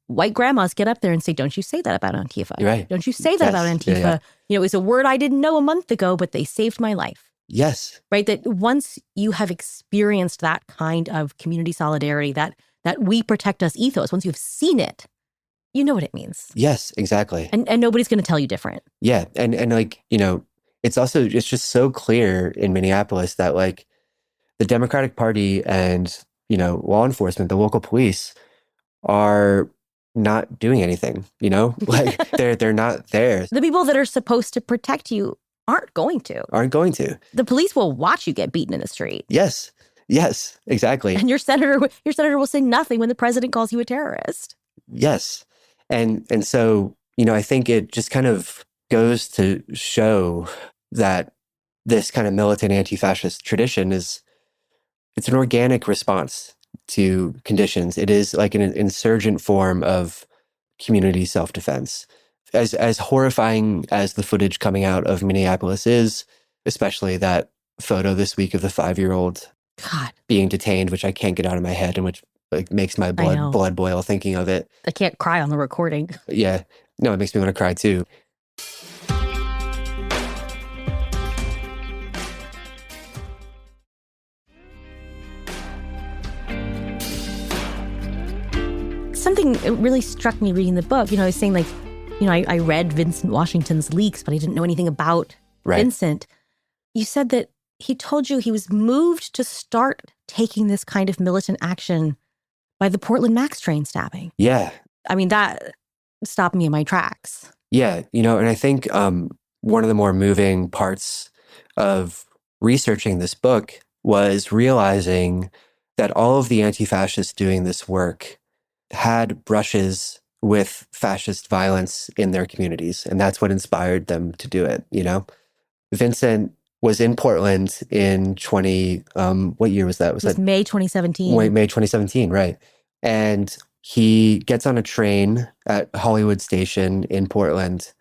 white grandmas get up there and say, don't you say that about Antifa. You're right. Don't you say that about Antifa. Yeah. It's a word I didn't know a month ago, but they saved my life. Yes. Right? That once you have experienced that kind of community solidarity, that we protect us ethos, once you've seen it, you know what it means. Yes, exactly. And nobody's going to tell you different. Yeah. And it's just so clear in Minneapolis that the Democratic Party and, law enforcement, the local police are not doing anything, they're not there. The people that are supposed to protect you aren't going to. The police will watch you get beaten in the street. Yes. Yes, exactly. And your senator will say nothing when the president calls you a terrorist. Yes. And so, I think it just kind of goes to show that this kind of militant anti-fascist tradition it's an organic response to conditions. It is like an insurgent form of community self-defense. As horrifying as the footage coming out of Minneapolis is, especially that photo this week of the 5-year-old being detained, which I can't get out of my head and which makes my blood boil thinking of it. I can't cry on the recording. Yeah. No, it makes me want to cry too. Something really struck me reading the book. I was saying I read Vincent Washington's leaks, but I didn't know anything about Vincent. You said that he told you he was moved to start taking this kind of militant action by the Portland Max train stabbing. Yeah. I mean, that stopped me in my tracks. Yeah. And I think one of the more moving parts of researching this book was realizing that all of the anti-fascists doing this work had brushes with fascist violence in their communities. And that's what inspired them to do it, you know? Vincent was in Portland in what year was that? It was May 2017. May 2017, right. And he gets on a train at Hollywood Station in Portland,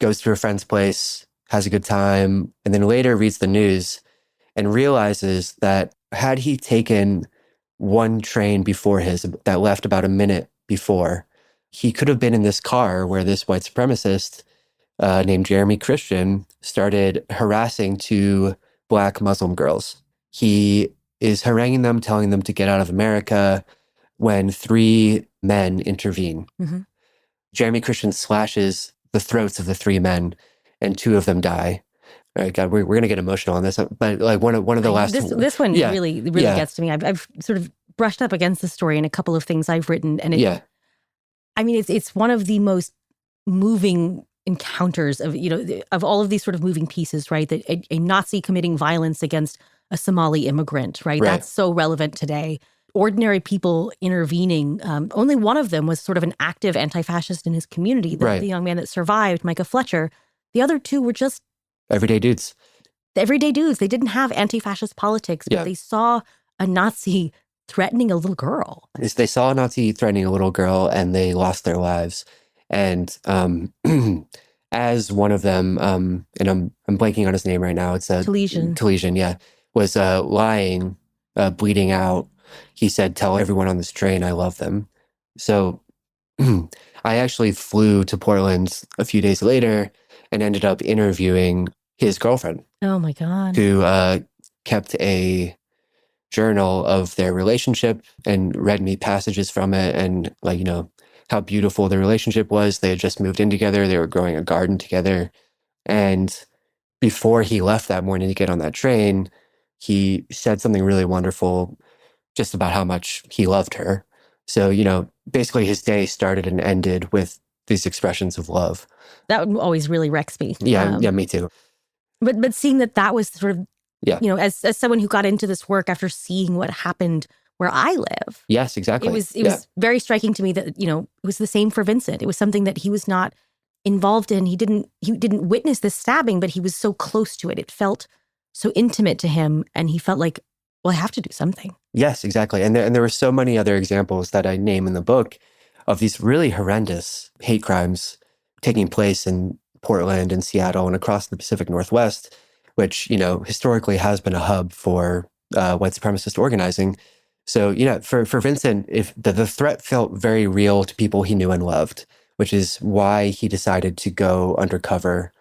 goes to a friend's place, has a good time, and then later reads the news and realizes that had he taken one train before his that left about a minute before, he could have been in this car where this white supremacist named Jeremy Christian started harassing two Black Muslim girls. He is haranguing them, telling them to get out of America, when three men intervene. Mm-hmm. Jeremy Christian slashes the throats of the three men, and two of them die. All right, God, we're going to get emotional on this, but like one of the last. This one really gets to me. I've sort of brushed up against the story in a couple of things I've written, and I mean, it's one of the most moving encounters of all of these sort of moving pieces, right? That a Nazi committing violence against a Somali immigrant, right? That's so relevant today. Ordinary people intervening. Only one of them was sort of an active anti-fascist in his community, the young man that survived, Micah Fletcher. The other two were just everyday dudes. Everyday dudes. They didn't have anti-fascist politics, but they saw a Nazi threatening a little girl. They saw a Nazi threatening a little girl, and they lost their lives. And as one of them, and I'm blanking on his name right now. It's Talesian, was lying, bleeding out. He said, "Tell everyone on this train I love them." So I actually flew to Portland a few days later and ended up interviewing his girlfriend. Oh my God. Who kept a journal of their relationship and read me passages from it, and how beautiful the relationship was. They had just moved in together. They were growing a garden together. And before he left that morning to get on that train, he said something really wonderful just about how much he loved her. So, basically his day started and ended with these expressions of love. That always really wrecks me. Yeah, me too. But seeing that was sort of, as someone who got into this work after seeing what happened where I live. Yes, exactly. It was very striking to me that, it was the same for Vincent. It was something that he was not involved in. He didn't witness this stabbing, but he was so close to it. It felt so intimate to him, and he felt like, well, I have to do something. Yes, exactly. And there were so many other examples that I name in the book of these really horrendous hate crimes taking place in Portland and Seattle and across the Pacific Northwest, which, historically has been a hub for white supremacist organizing. So, for Vincent, if the threat felt very real to people he knew and loved, which is why he decided to go undercover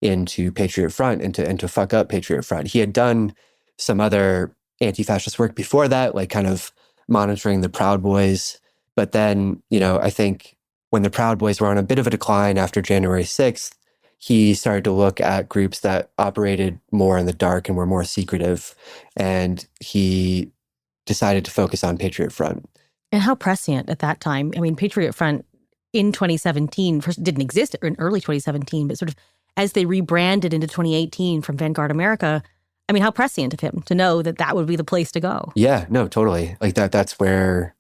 into Patriot Front and to fuck up Patriot Front. He had done some other anti-fascist work before that, like kind of monitoring the Proud Boys. But then, I think when the Proud Boys were on a bit of a decline after January 6th, he started to look at groups that operated more in the dark and were more secretive. And he decided to focus on Patriot Front. And how prescient at that time. I mean, Patriot Front in 2017 first didn't exist in early 2017, but sort of as they rebranded into 2018 from Vanguard America, I mean, how prescient of him to know that would be the place to go. Yeah, no, totally. Like that's where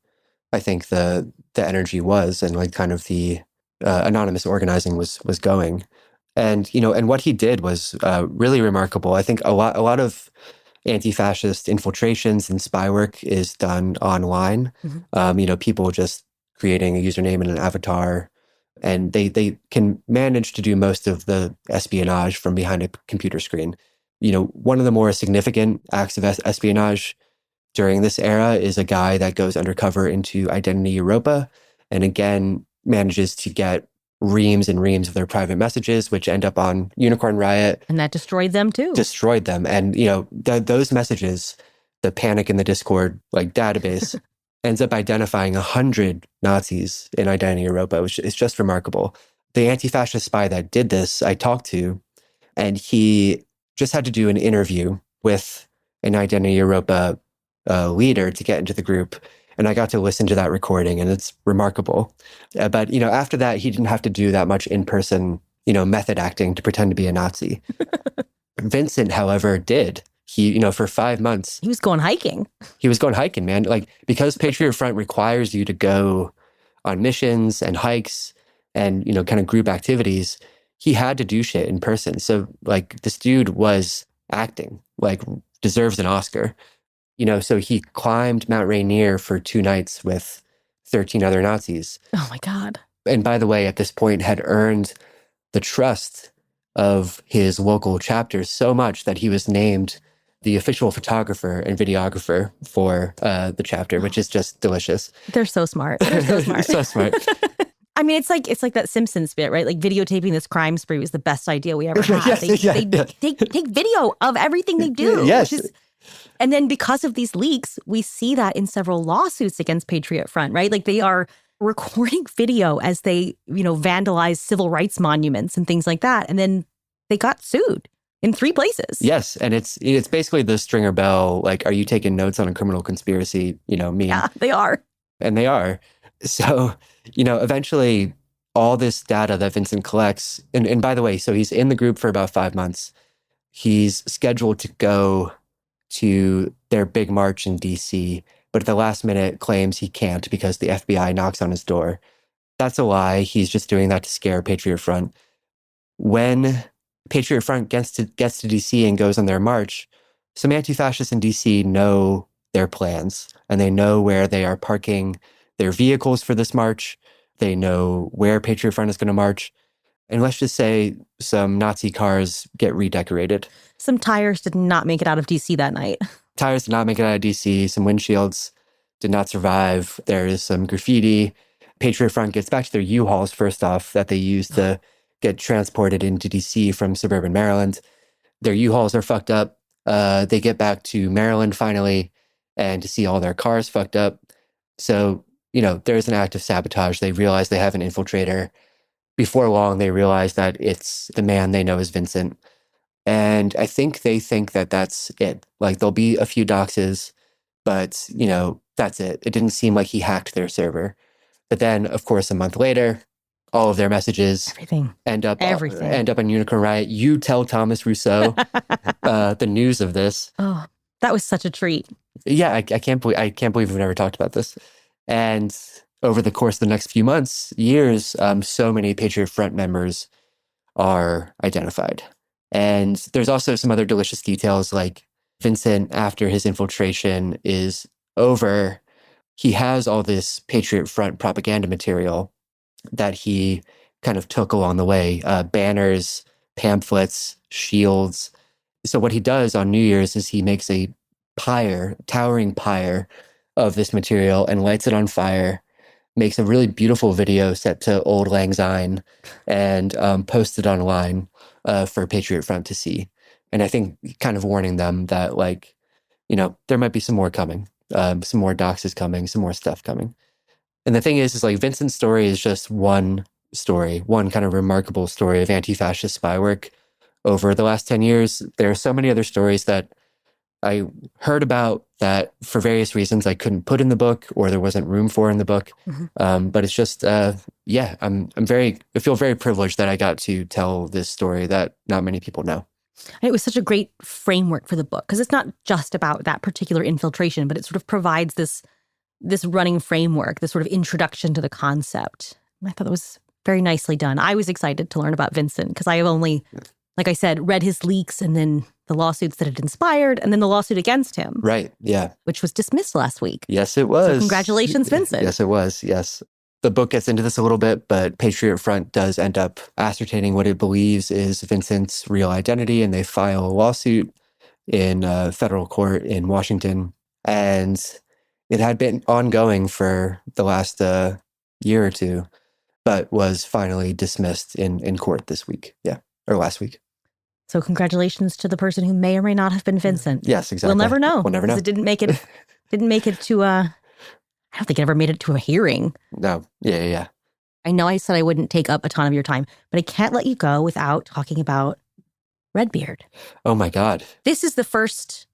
I think the energy was, and like kind of the anonymous organizing was going. And, and what he did was really remarkable. I think a lot of anti-fascist infiltrations and spy work is done online. Mm-hmm. People just creating a username and an avatar, and they can manage to do most of the espionage from behind a computer screen. One of the more significant acts of espionage during this era is a guy that goes undercover into Identity Europa, and again manages to get reams and reams of their private messages, which end up on Unicorn Riot. And that destroyed them too. Destroyed them. And, those messages, the Panic in the Discord database, ends up identifying 100 Nazis in Identity Europa, which is just remarkable. The anti-fascist spy that did this, I talked to, and he just had to do an interview with an Identity Europa leader to get into the group. And I got to listen to that recording, and it's remarkable. But, after that, he didn't have to do that much in-person, method acting to pretend to be a Nazi. Vincent, however, did. He, for 5 months. He was going hiking. He was going hiking, man. Like, because Patriot Front requires you to go on missions and hikes and, kind of group activities, he had to do shit in person. So, like, this dude was acting, like, deserves an Oscar. So he climbed Mount Rainier for 2 nights with 13 other Nazis. Oh, my God. And by the way, at this point had earned the trust of his local chapters so much that he was named the official photographer and videographer for the chapter, which is just delicious. They're so smart. They're so smart. So smart. I mean, it's like that Simpsons bit, right? Like videotaping this crime spree was the best idea we ever had. They take video of everything they do. Yes. And then because of these leaks, we see that in several lawsuits against Patriot Front, right? Like they are recording video as they, vandalize civil rights monuments and things like that. And then they got sued in 3 places. Yes. And it's basically the Stringer Bell, like, are you taking notes on a criminal conspiracy, meme? Yeah, they are. And they are. So, eventually all this data that Vincent collects, and by the way, so he's in the group for about 5 months. He's scheduled to go to their big march in DC, but at the last minute claims he can't because the FBI knocks on his door. That's a lie. He's just doing that to scare Patriot Front. When Patriot Front gets to DC and goes on their march, some anti-fascists in DC know their plans, and they know where they are parking their vehicles for this march. They know where Patriot Front is going to march. And let's just say some Nazi cars get redecorated. Some tires did not make it out of DC that night. Tires did not make it out of DC. Some windshields did not survive. There is some graffiti. Patriot Front gets back to their U-Hauls, first off, that they use to get transported into DC from suburban Maryland. Their U-Hauls are fucked up. They get back to Maryland finally, and to see all their cars fucked up. So, there's an act of sabotage. They realize they have an infiltrator. Before long, they realize that it's the man they know as Vincent. And I think they think that that's it. Like, there'll be a few doxes, but, that's it. It didn't seem like he hacked their server. But then, of course, a month later, all of their messages end up on Unicorn Riot. You tell Thomas Rousseau the news of this. Oh, that was such a treat. Yeah, I can't believe we've never talked about this. And over the course of the next few months, years, so many Patriot Front members are identified. And there's also some other delicious details, like Vincent, after his infiltration is over, he has all this Patriot Front propaganda material that he kind of took along the way, banners, pamphlets, shields. So what he does on New Year's is he makes a towering pyre of this material and lights it on fire, makes a really beautiful video set to Old Lang Syne, and posts it online for Patriot Front to see. And I think kind of warning them that, there might be some more coming, some more doxes coming, some more stuff coming. And the thing is like Vincent's story is just one story, one kind of remarkable story of anti-fascist spy work over the last 10 years. There are so many other stories that I heard about that for various reasons I couldn't put in the book, or there wasn't room for in the book. Mm-hmm. But it's just, I feel very privileged that I got to tell this story that not many people know. And it was such a great framework for the book, because it's not just about that particular infiltration, but it sort of provides this running framework, this sort of introduction to the concept. I thought that was very nicely done. I was excited to learn about Vincent because I have only, like I said, read his leaks and then the lawsuits that had inspired, and then the lawsuit against him. Right, yeah. Which was dismissed last week. Yes, it was. So congratulations, Vincent. Yes, it was, yes. The book gets into this a little bit, but Patriot Front does end up ascertaining what it believes is Vincent's real identity, and they file a lawsuit in federal court in Washington. And it had been ongoing for the last year or two, but was finally dismissed in court this week. Yeah, or last week. So congratulations to the person who may or may not have been Vincent. Yes, exactly. We'll never know. We'll never know. It didn't make it to I don't think it ever made it to a hearing. No. Yeah. I know I said I wouldn't take up a ton of your time, but I can't let you go without talking about Redbeard. Oh my God. This is the first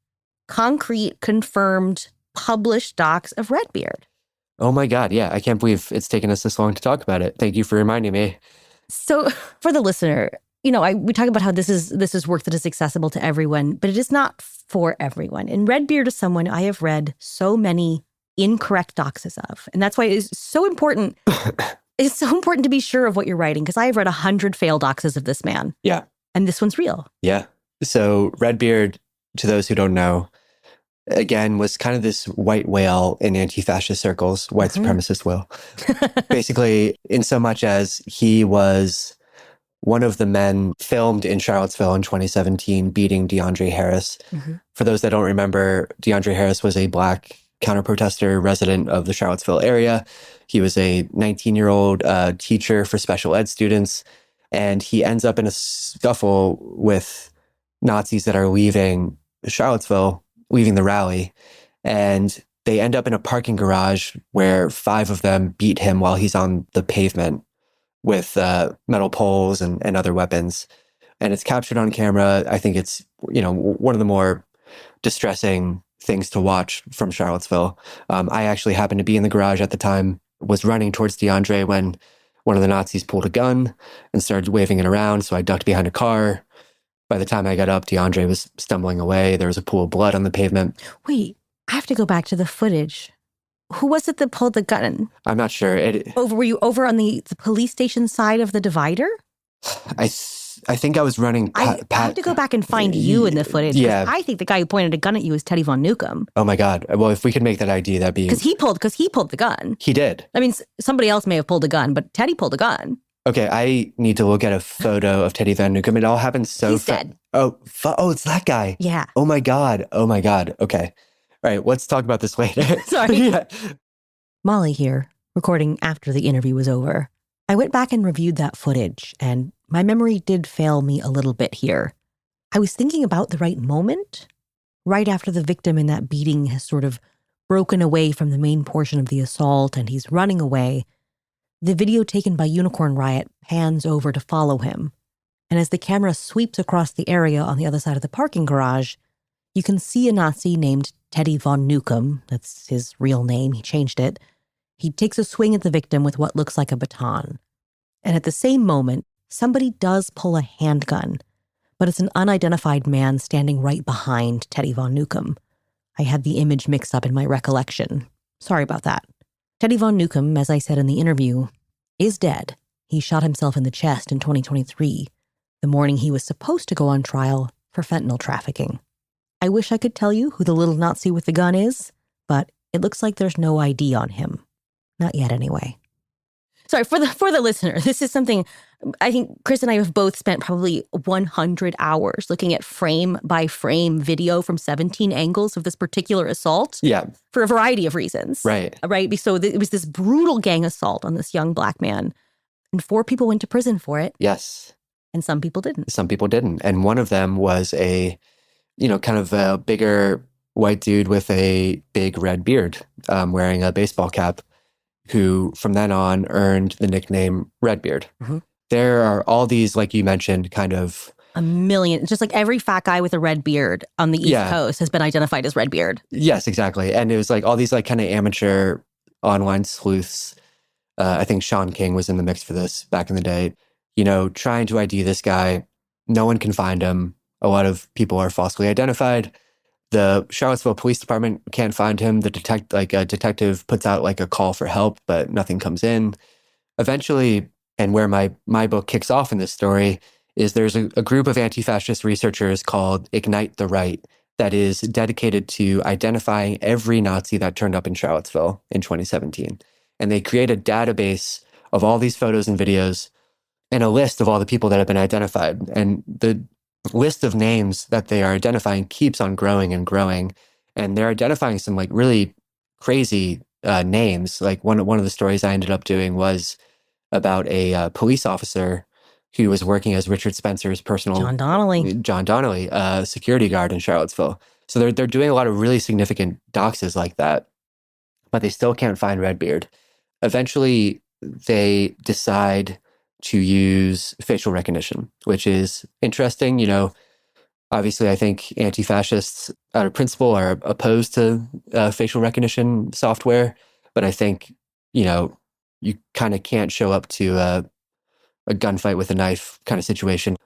concrete, confirmed, published docs of Redbeard. Oh my God. Yeah. I can't believe it's taken us this long to talk about it. Thank you for reminding me. So for the listener, we talk about how this is work that is accessible to everyone, but it is not for everyone. And Redbeard is someone I have read so many incorrect doxes of. And that's why it is so important. It's so important to be sure of what you're writing, because I have read 100 failed doxes of this man. Yeah. And this one's real. Yeah. So Redbeard, to those who don't know, again, was kind of this white whale in anti-fascist circles, white supremacist whale. Basically, in so much as he was one of the men filmed in Charlottesville in 2017 beating DeAndre Harris. For those that don't remember, DeAndre Harris was a Black counter-protester resident of the Charlottesville area. He was a 19-year-old teacher for special ed students, and he ends up in a scuffle with Nazis that are leaving Charlottesville, leaving the rally, and they end up in a parking garage where 5 of them beat him while he's on the pavement with metal poles and other weapons. And it's captured on camera. I think it's, one of the more distressing things to watch from Charlottesville. I actually happened to be in the garage at the time, was running towards DeAndre when one of the Nazis pulled a gun and started waving it around. So I ducked behind a car. By the time I got up, DeAndre was stumbling away. There was a pool of blood on the pavement. Wait, I have to go back to the footage. Who was it that pulled the gun? I'm not sure. Were you over on the police station side of the divider? I think I was running. I have to go back and find you in the footage. Yeah. I think the guy who pointed a gun at you was Teddy Von Newcomb. Oh my God. Well, if we could make that ID, that'd be... Because he pulled the gun. He did. I mean, somebody else may have pulled a gun, but Teddy pulled a gun. Okay, I need to look at a photo of Teddy Van Newcomb. It all happened so fast. He's dead. Oh, it's that guy. Yeah. Oh my God. Okay. All right, let's talk about this later. Sorry. Yeah. Molly here, recording after the interview was over. I went back and reviewed that footage, and my memory did fail me a little bit here. I was thinking about the right moment, right after the victim in that beating has sort of broken away from the main portion of the assault and he's running away. The video taken by Unicorn Riot pans over to follow him. And as the camera sweeps across the area on the other side of the parking garage, you can see a Nazi named Teddy Von Newcomb. That's his real name. He changed it. He takes a swing at the victim with what looks like a baton. And at the same moment, somebody does pull a handgun, but it's an unidentified man standing right behind Teddy Von Newcomb. I had the image mixed up in my recollection. Sorry about that. Teddy Von Newcomb, as I said in the interview, is dead. He shot himself in the chest in 2023, the morning he was supposed to go on trial for fentanyl trafficking. I wish I could tell you who the little Nazi with the gun is, but it looks like there's no ID on him. Not yet, anyway. Sorry, for the listener, this is something I think Chris and I have both spent probably 100 hours looking at frame-by-frame video from 17 angles of this particular assault. Yeah. For a variety of reasons. Right. Right? So it was this brutal gang assault on this young Black man, and 4 people went to prison for it. Yes. And some people didn't. Some people didn't. And one of them was a, kind of a bigger white dude with a big red beard, wearing a baseball cap, who from then on earned the nickname Redbeard. Mm-hmm. There are all these, like you mentioned, kind of... A million. Just like every fat guy with a red beard on the East Coast has been identified as Redbeard. Yes, exactly. And it was like all these like kind of amateur online sleuths. I think Sean King was in the mix for this back in the day. Trying to ID this guy. No one can find him. A lot of people are falsely identified. The Charlottesville Police Department can't find him. A detective puts out like a call for help, but nothing comes in. Eventually, and where my book kicks off in this story, is there's a group of anti-fascist researchers called Ignite the Right that is dedicated to identifying every Nazi that turned up in Charlottesville in 2017. And they create a database of all these photos and videos and a list of all the people that have been identified. And the list of names that they are identifying keeps on growing and growing. And they're identifying some like really crazy names. Like one of the stories I ended up doing was about a police officer who was working as Richard Spencer's personal... John Donnelly, security guard in Charlottesville. So they're doing a lot of really significant doxes like that, but they still can't find Redbeard. Eventually, they decide to use facial recognition, which is interesting. Obviously, I think anti-fascists out of principle are opposed to facial recognition software, but I think, you kind of can't show up to a gunfight with a knife kind of situation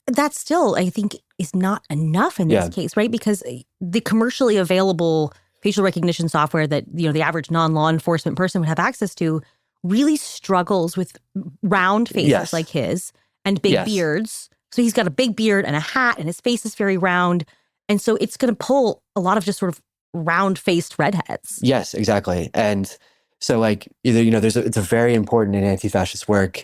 That still, I think, is not enough in this case, right? Because the commercially available facial recognition software that, the average non-law enforcement person would have access to really struggles with round faces like his and big beards. So he's got a big beard and a hat and his face is very round. And so it's going to pull a lot of just sort of round-faced redheads. Yes, exactly. And so it's a very important in anti-fascist work.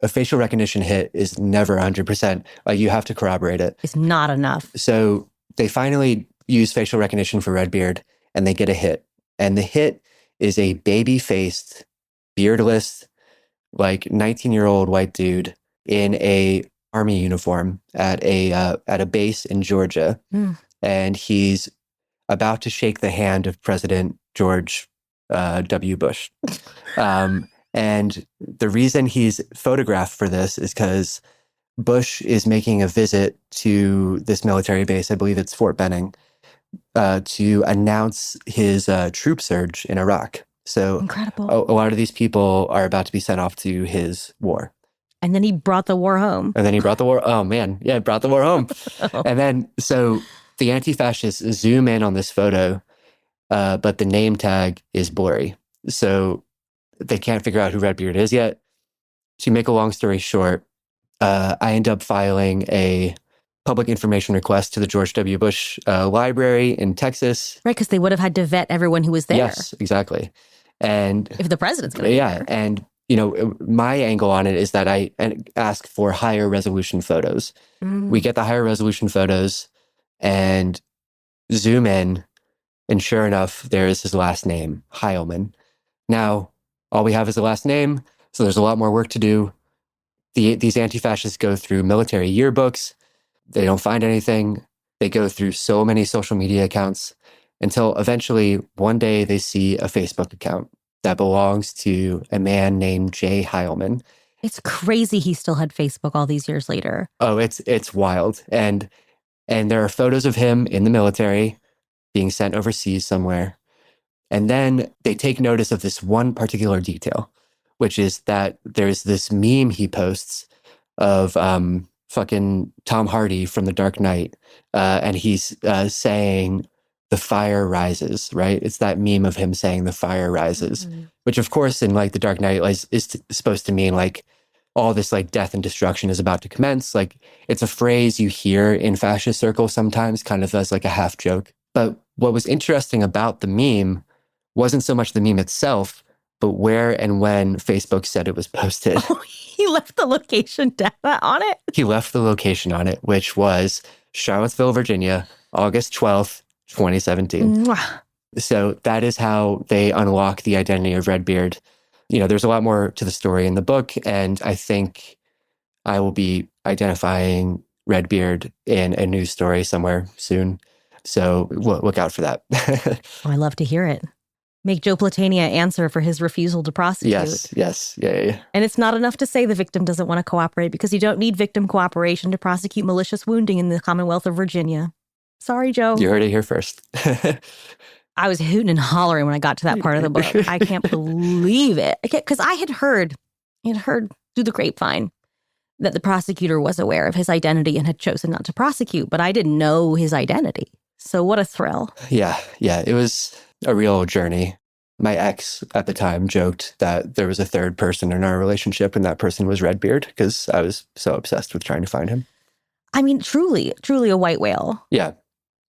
A facial recognition hit is never 100%. You have to corroborate it. It's not enough. So they finally use facial recognition for Redbeard and they get a hit. And the hit is a baby-faced, beardless, 19-year-old white dude in a army uniform at a base in Georgia. And he's about to shake the hand of President George W. Bush. And the reason he's photographed for this is because Bush is making a visit to this military base, I believe it's Fort Benning, to announce his troop surge in Iraq. So incredible. A lot of these people are about to be sent off to his war. And then he brought the war home. Oh, man. Yeah, brought the war home. And then, so the anti-fascists zoom in on this photo, but the name tag is blurry. So they can't figure out who Redbeard is yet. To make a long story short, I end up filing a public information request to the George W. Bush Library in Texas. Right, because they would have had to vet everyone who was there. Yes, exactly. And if the president's going to be there. And my angle on it is that I ask for higher resolution photos. We get the higher resolution photos and zoom in, and sure enough, there is his last name, Heilman. Now, all we have is the last name, so there's a lot more work to do. These anti-fascists go through military yearbooks. They don't find anything. They go through so many social media accounts until eventually one day they see a Facebook account that belongs to a man named Jay Heilman. It's crazy he still had Facebook all these years later. Oh, it's wild. And there are photos of him in the military being sent overseas somewhere. And then they take notice of this one particular detail, which is that there's this meme he posts of fucking Tom Hardy from The Dark Knight. And he's saying, "The fire rises," right? It's that meme of him saying "the fire rises," which of course in The Dark Knight is supposed to mean all this death and destruction is about to commence. It's a phrase you hear in fascist circles sometimes, kind of as a half joke. But what was interesting about the meme wasn't so much the meme itself, but where and when Facebook said it was posted. Oh, he left the location data on it? He left the location on it, which was Charlottesville, Virginia, August 12th, 2017. Mwah. So that is how they unlock the identity of Redbeard. There's a lot more to the story in the book, and I think I will be identifying Redbeard in a news story somewhere soon. So look out for that. I love to hear it. Make Joe Platania answer for his refusal to prosecute. Yes. Yeah. And it's not enough to say the victim doesn't want to cooperate, because you don't need victim cooperation to prosecute malicious wounding in the Commonwealth of Virginia. Sorry, Joe. You heard it here first. I was hooting and hollering when I got to that part of the book. I can't believe it. Because I had heard through the grapevine that the prosecutor was aware of his identity and had chosen not to prosecute, but I didn't know his identity. So what a thrill. Yeah. It was a real journey. My ex at the time joked that there was a third person in our relationship, and that person was Redbeard, because I was so obsessed with trying to find him. I mean, truly a white whale. Yeah.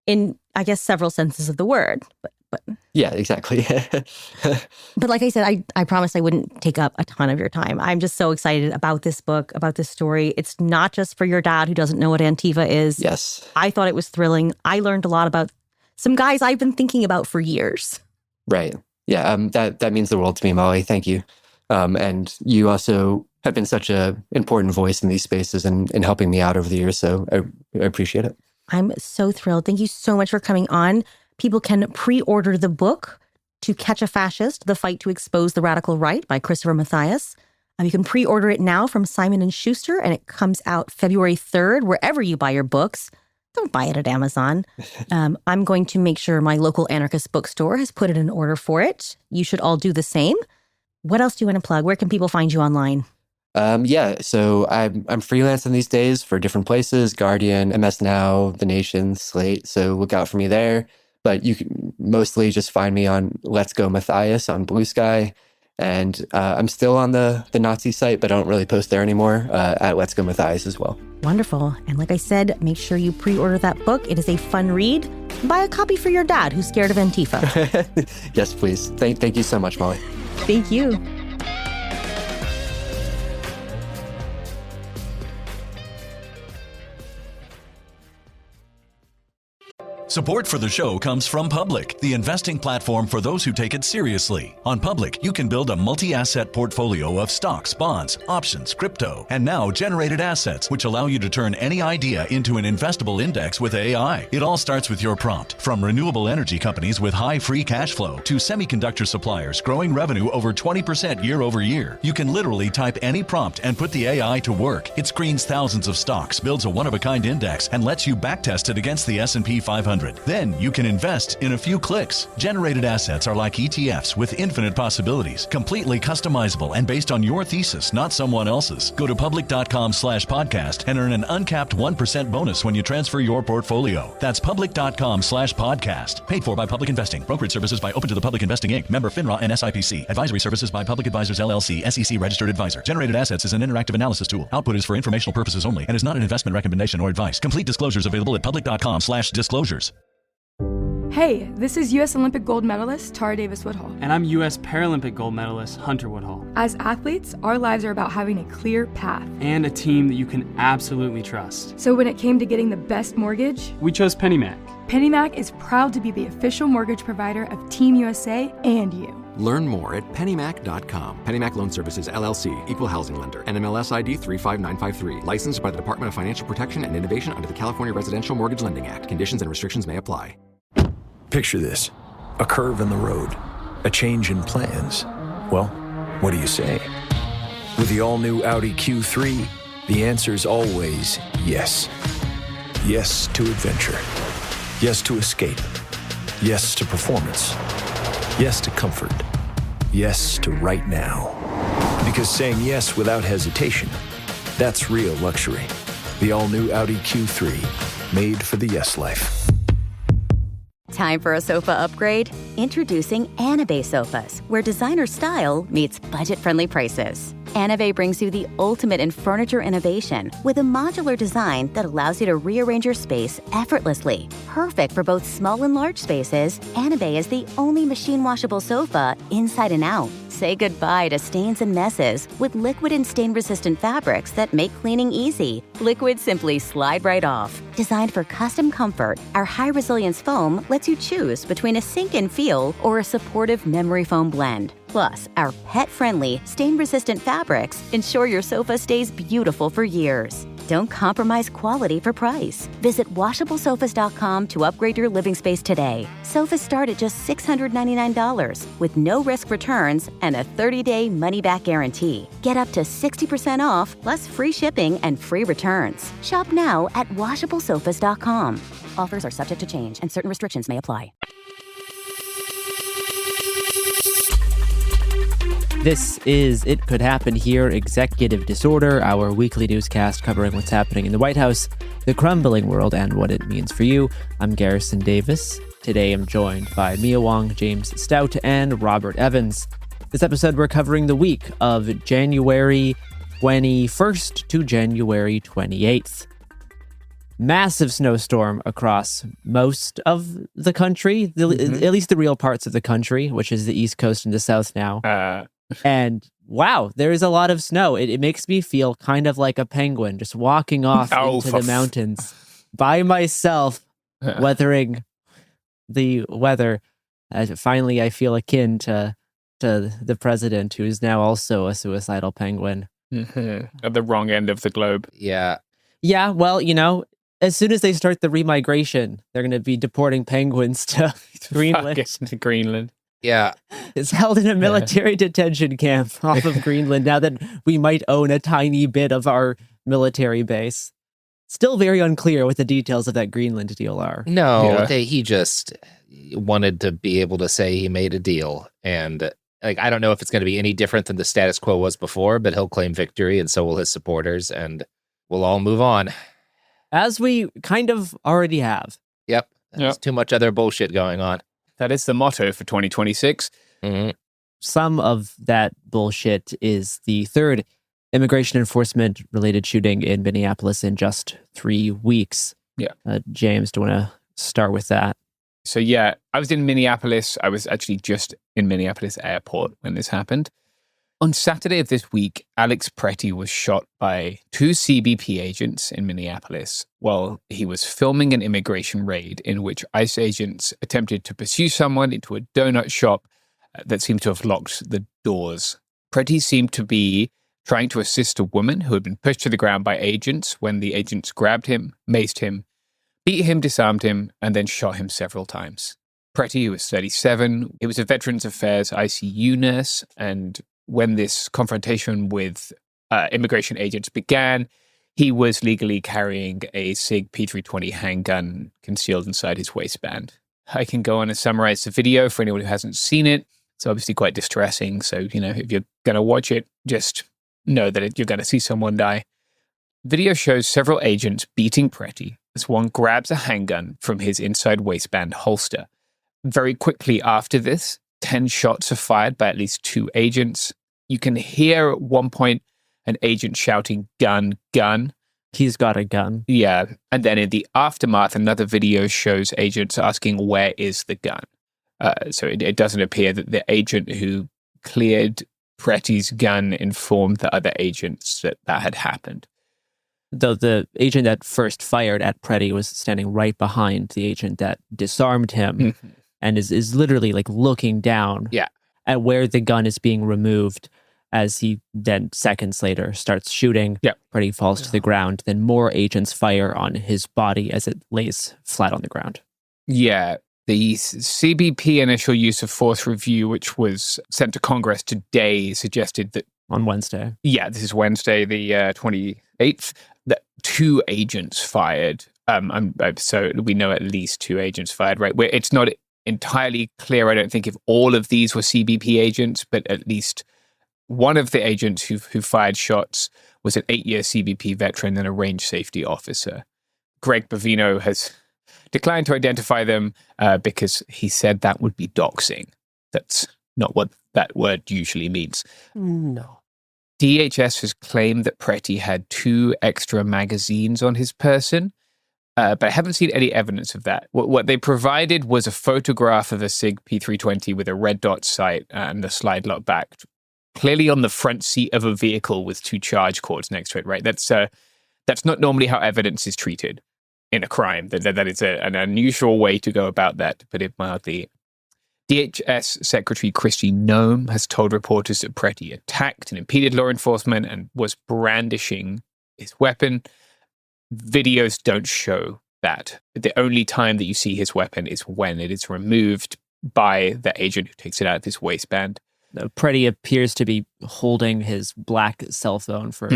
In, I guess, several senses of the word. But yeah, exactly. But like I said, I promised I wouldn't take up a ton of your time. I'm just so excited about this book, about this story. It's not just for your dad who doesn't know what Antifa is. Yes. I thought it was thrilling. I learned a lot about some guys I've been thinking about for years. Right. Yeah. That means the world to me, Molly. Thank you. And you also have been such an important voice in these spaces and helping me out over the years. So I appreciate it. I'm so thrilled. Thank you so much for coming on. People can pre-order the book, To Catch a Fascist, The Fight to Expose the Radical Right by Christopher Mathias. You can pre-order it now from Simon & Schuster, and it comes out February 3rd, wherever you buy your books. Don't buy it at Amazon. I'm going to make sure my local anarchist bookstore has put it in order for it. You should all do the same. What else do you want to plug? Where can people find you online? So I'm freelancing these days for different places: Guardian, MS Now, The Nation, Slate. So look out for me there. But you can mostly just find me on Let's Go Mathias on Blue Sky. And I'm still on the Nazi site, but I don't really post there anymore, at Let's Go Mathias as well. Wonderful. And like I said, make sure you pre-order that book. It is a fun read. Buy a copy for your dad who's scared of Antifa. Yes, please. Thank you so much, Molly. Thank you. Support for the show comes from Public, the investing platform for those who take it seriously. On Public, you can build a multi-asset portfolio of stocks, bonds, options, crypto, and now generated assets, which allow you to turn any idea into an investable index with AI. It all starts with your prompt. From renewable energy companies with high free cash flow to semiconductor suppliers growing revenue over 20% year over year, you can literally type any prompt and put the AI to work. It screens thousands of stocks, builds a one-of-a-kind index, and lets you backtest it against the S&P 500. Then you can invest in a few clicks. Generated assets are like ETFs with infinite possibilities, completely customizable and based on your thesis, not someone else's. Go to public.com/podcast and earn an uncapped 1% bonus when you transfer your portfolio. That's public.com/podcast. Paid for by Public Investing. Brokerage services by Open to the Public Investing Inc. Member FINRA and SIPC. Advisory services by Public Advisors LLC, SEC registered advisor. Generated assets is an interactive analysis tool. Output is for informational purposes only and is not an investment recommendation or advice. Complete disclosures available at public.com/disclosures. Hey, this is U.S. Olympic gold medalist Tara Davis-Woodhull. And I'm U.S. Paralympic gold medalist Hunter Woodhull. As athletes, our lives are about having a clear path. And a team that you can absolutely trust. So when it came to getting the best mortgage, we chose PennyMac. PennyMac is proud to be the official mortgage provider of Team USA and you. Learn more at pennymac.com. PennyMac Loan Services, LLC, Equal Housing Lender, NMLS ID 35953. Licensed by the Department of Financial Protection and Innovation under the California Residential Mortgage Lending Act. Conditions and restrictions may apply. Picture this: a curve in the road, a change in plans. Well, what do you say? With the all-new Audi Q3, the answer's always yes. Yes to adventure. Yes to escape. Yes to performance. Yes to comfort. Yes to right now. Because saying yes without hesitation, that's real luxury. The all-new Audi Q3, made for the yes life. Time for a sofa upgrade? Introducing Anabay Sofas, where designer style meets budget-friendly prices. Anabay brings you the ultimate in furniture innovation with a modular design that allows you to rearrange your space effortlessly. Perfect for both small and large spaces, Anabay is the only machine-washable sofa inside and out. Say goodbye to stains and messes with liquid and stain-resistant fabrics that make cleaning easy. Liquids simply slide right off. Designed for custom comfort, our high-resilience foam lets you choose between a sink-in feel or a supportive memory foam blend. Plus, our pet-friendly, stain-resistant fabrics ensure your sofa stays beautiful for years. Don't compromise quality for price. Visit washablesofas.com to upgrade your living space today. Sofas start at just $699 with no risk returns and a 30-day money-back guarantee. Get up to 60% off, plus free shipping and free returns. Shop now at washablesofas.com. Offers are subject to change and certain restrictions may apply. This is It Could Happen Here, Executive Disorder, our weekly newscast covering what's happening in the White House, the crumbling world, and what it means for you. I'm Garrison Davis. Today I'm joined by Mia Wong, James Stout, and Robert Evans. This episode we're covering the week of January 21st to January 28th. Massive snowstorm across most of the country, at least the real parts of the country, which is the East Coast and the South now. And wow, there is a lot of snow. It makes me feel kind of like a penguin just walking off into the mountains by myself, weathering the weather. Finally, I feel akin to the president, who is now also a suicidal penguin. At the wrong end of the globe. Yeah. Yeah, well, you know, as soon as they start the remigration, they're going to be deporting penguins to Greenland. To Greenland. Yeah. It's held in a military detention camp off of Greenland now that we might own a tiny bit of our military base. Still very unclear what the details of that Greenland deal are. No, he just wanted to be able to say he made a deal. And Like, I don't know if it's going to be any different than the status quo was before, but he'll claim victory, and so will his supporters, and we'll all move on. As we kind of already have. Yep. There's too much other bullshit going on. That is the motto for 2026. Mm-hmm. Some of that bullshit is the third immigration enforcement related shooting in Minneapolis in just 3 weeks. Yeah. James, do you want to start with that? So yeah, I was in Minneapolis. I was actually just in Minneapolis airport when this happened. On Saturday of this week, Alex Pretti was shot by 2 CBP agents in Minneapolis while he was filming an immigration raid in which ICE agents attempted to pursue someone into a donut shop that seemed to have locked the doors. Pretti seemed to be trying to assist a woman who had been pushed to the ground by agents when the agents grabbed him, maced him, beat him, disarmed him, and then shot him several times. Pretti, who was 37, he was a Veterans Affairs ICU nurse, and when this confrontation with immigration agents began, he was legally carrying a SIG P320 handgun concealed inside his waistband. I can go on and summarize the video for anyone who hasn't seen it. It's obviously quite distressing, so, if you're going to watch it, just know that you're going to see someone die. Video shows several agents beating Pretti as one grabs a handgun from his inside waistband holster. Very quickly after this, 10 shots are fired by at least 2 agents. You can hear at one point an agent shouting, "Gun, gun." He's got a gun. Yeah. And then in the aftermath, another video shows agents asking, "Where is the gun?" So it doesn't appear that the agent who cleared Pretti's gun informed the other agents that had happened. Though the agent that first fired at Pretti was standing right behind the agent that disarmed him and is literally like looking down at where the gun is being removed as he then seconds later starts shooting. Pretti falls to the ground. Then more agents fire on his body as it lays flat on the ground. Yeah. The CBP initial use of force review, which was sent to Congress today, suggested that... On Wednesday. Yeah, this is Wednesday, the 28th, that 2 agents fired. So we know at least 2 agents fired, right? It's not entirely clear, I don't think, if all of these were CBP agents, but at least one of the agents who fired shots was an 8-year CBP veteran and a range safety officer. Greg Bovino has declined to identify them because he said that would be doxing. That's not what that word usually means. No. DHS has claimed that Pretti had 2 extra magazines on his person, but I haven't seen any evidence of that. What they provided was a photograph of a SIG P320 with a red dot sight and the slide lock back, clearly on the front seat of a vehicle with 2 charge cords next to it, right? That's not normally how evidence is treated in a crime. That is an unusual way to go about that, to put it mildly. DHS Secretary Kristi Noem has told reporters that Pretti attacked and impeded law enforcement and was brandishing his weapon. Videos don't show that. The only time that you see his weapon is when it is removed by the agent who takes it out of his waistband. Pretti appears to be holding his black cell phone for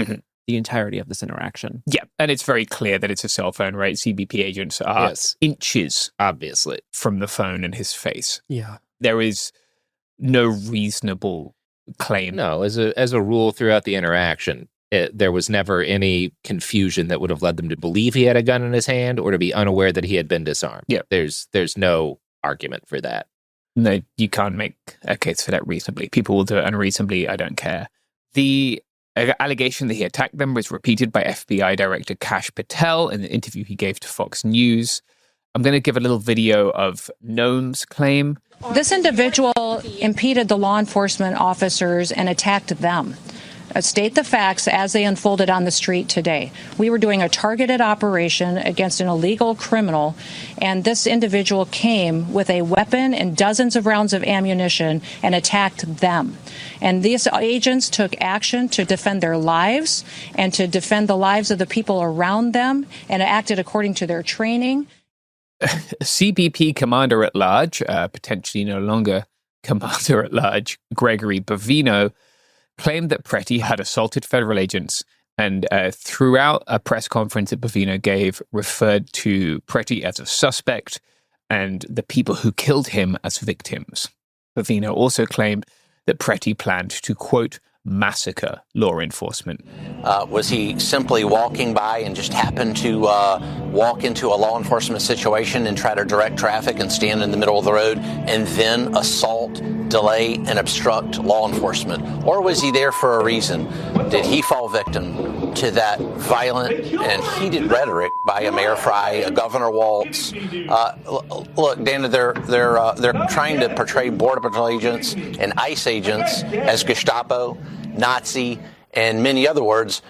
the entirety of this interaction. Yeah, and it's very clear that it's a cell phone, right? CBP agents are inches, obviously, from the phone and his face. Yeah. There is no reasonable claim. No, as a rule throughout the interaction, there was never any confusion that would have led them to believe he had a gun in his hand or to be unaware that he had been disarmed. Yeah. There's no argument for that. No, you can't make a case for that reasonably. People will do it unreasonably. I don't care. The allegation that he attacked them was repeated by FBI Director Kash Patel in the interview he gave to Fox News. I'm going to give a little video of Noem's claim. This individual impeded the law enforcement officers and attacked them. State the facts as they unfolded on the street today. We were doing a targeted operation against an illegal criminal, and this individual came with a weapon and dozens of rounds of ammunition and attacked them. And these agents took action to defend their lives and to defend the lives of the people around them and acted according to their training. CBP Commander at Large, potentially no longer Commander at Large, Gregory Bovino, claimed that Pretti had assaulted federal agents and throughout a press conference that Bovino gave, referred to Pretti as a suspect and the people who killed him as victims. Bovino also claimed that Pretti planned to, quote, massacre law enforcement. Was he simply walking by and just happened to walk into a law enforcement situation and try to direct traffic and stand in the middle of the road and then assault, delay, and obstruct law enforcement? Or was he there for a reason? Did he fall victim to that violent and heated rhetoric by a Mayor Fry, a Governor Waltz? Look, Dana, they're trying to portray Border Patrol agents and ICE agents as Gestapo, Nazi, and many other words.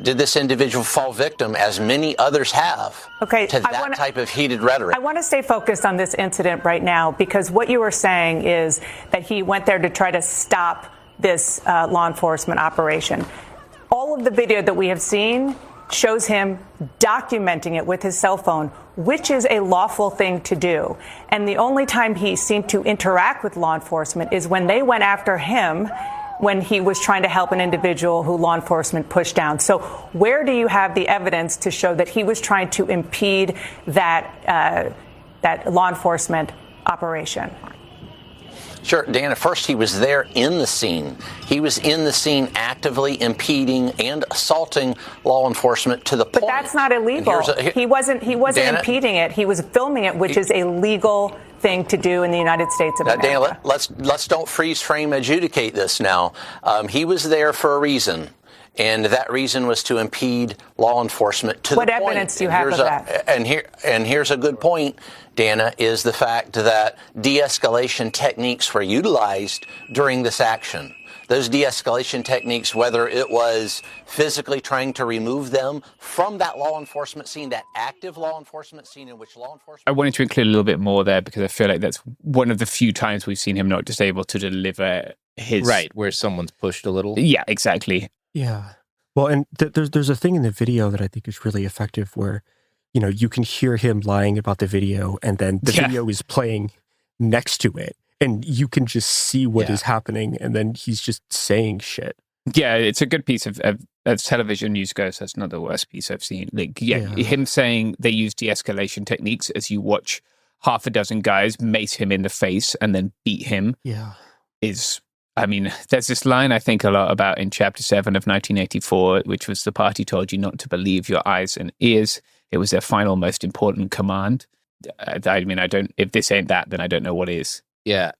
Did this individual fall victim, as many others have, to that type of heated rhetoric? I want to stay focused on this incident right now, because what you were saying is that he went there to try to stop this law enforcement operation. All of the video that we have seen shows him documenting it with his cell phone, which is a lawful thing to do. And the only time he seemed to interact with law enforcement is when they went after him when he was trying to help an individual who law enforcement pushed down. So where do you have the evidence to show that he was trying to impede that law enforcement operation? Sure, Dan, at first he was there in the scene. He was in the scene actively impeding and assaulting law enforcement to the point. But that's not illegal. He wasn't Dana, impeding it. He was filming it, which is a legal thing to do in the United States of America. Dana, let's don't freeze frame adjudicate this now. He was there for a reason. And that reason was to impede law enforcement to the point. What evidence do you have of that? And here's a good point, Dana, is the fact that de-escalation techniques were utilized during this action. Those de-escalation techniques, whether it was physically trying to remove them from that law enforcement scene, that active law enforcement scene in which law enforcement... I wanted to include a little bit more there because I feel like that's one of the few times we've seen him not just able to deliver his... Right, where someone's pushed a little. Yeah, exactly. Yeah. Well, and there's a thing in the video that I think is really effective where, you know, you can hear him lying about the video and then the video is playing next to it and you can just see what is happening and then he's just saying shit. Yeah, it's a good piece of as television news goes, that's not the worst piece I've seen. Like, him saying they use de-escalation techniques as you watch half a dozen guys mace him in the face and then beat him is... I mean, there's this line I think a lot about in Chapter 7 of 1984, which was the party told you not to believe your eyes and ears. It was their final, most important command. I mean, if this ain't that, then I don't know what is. Yeah.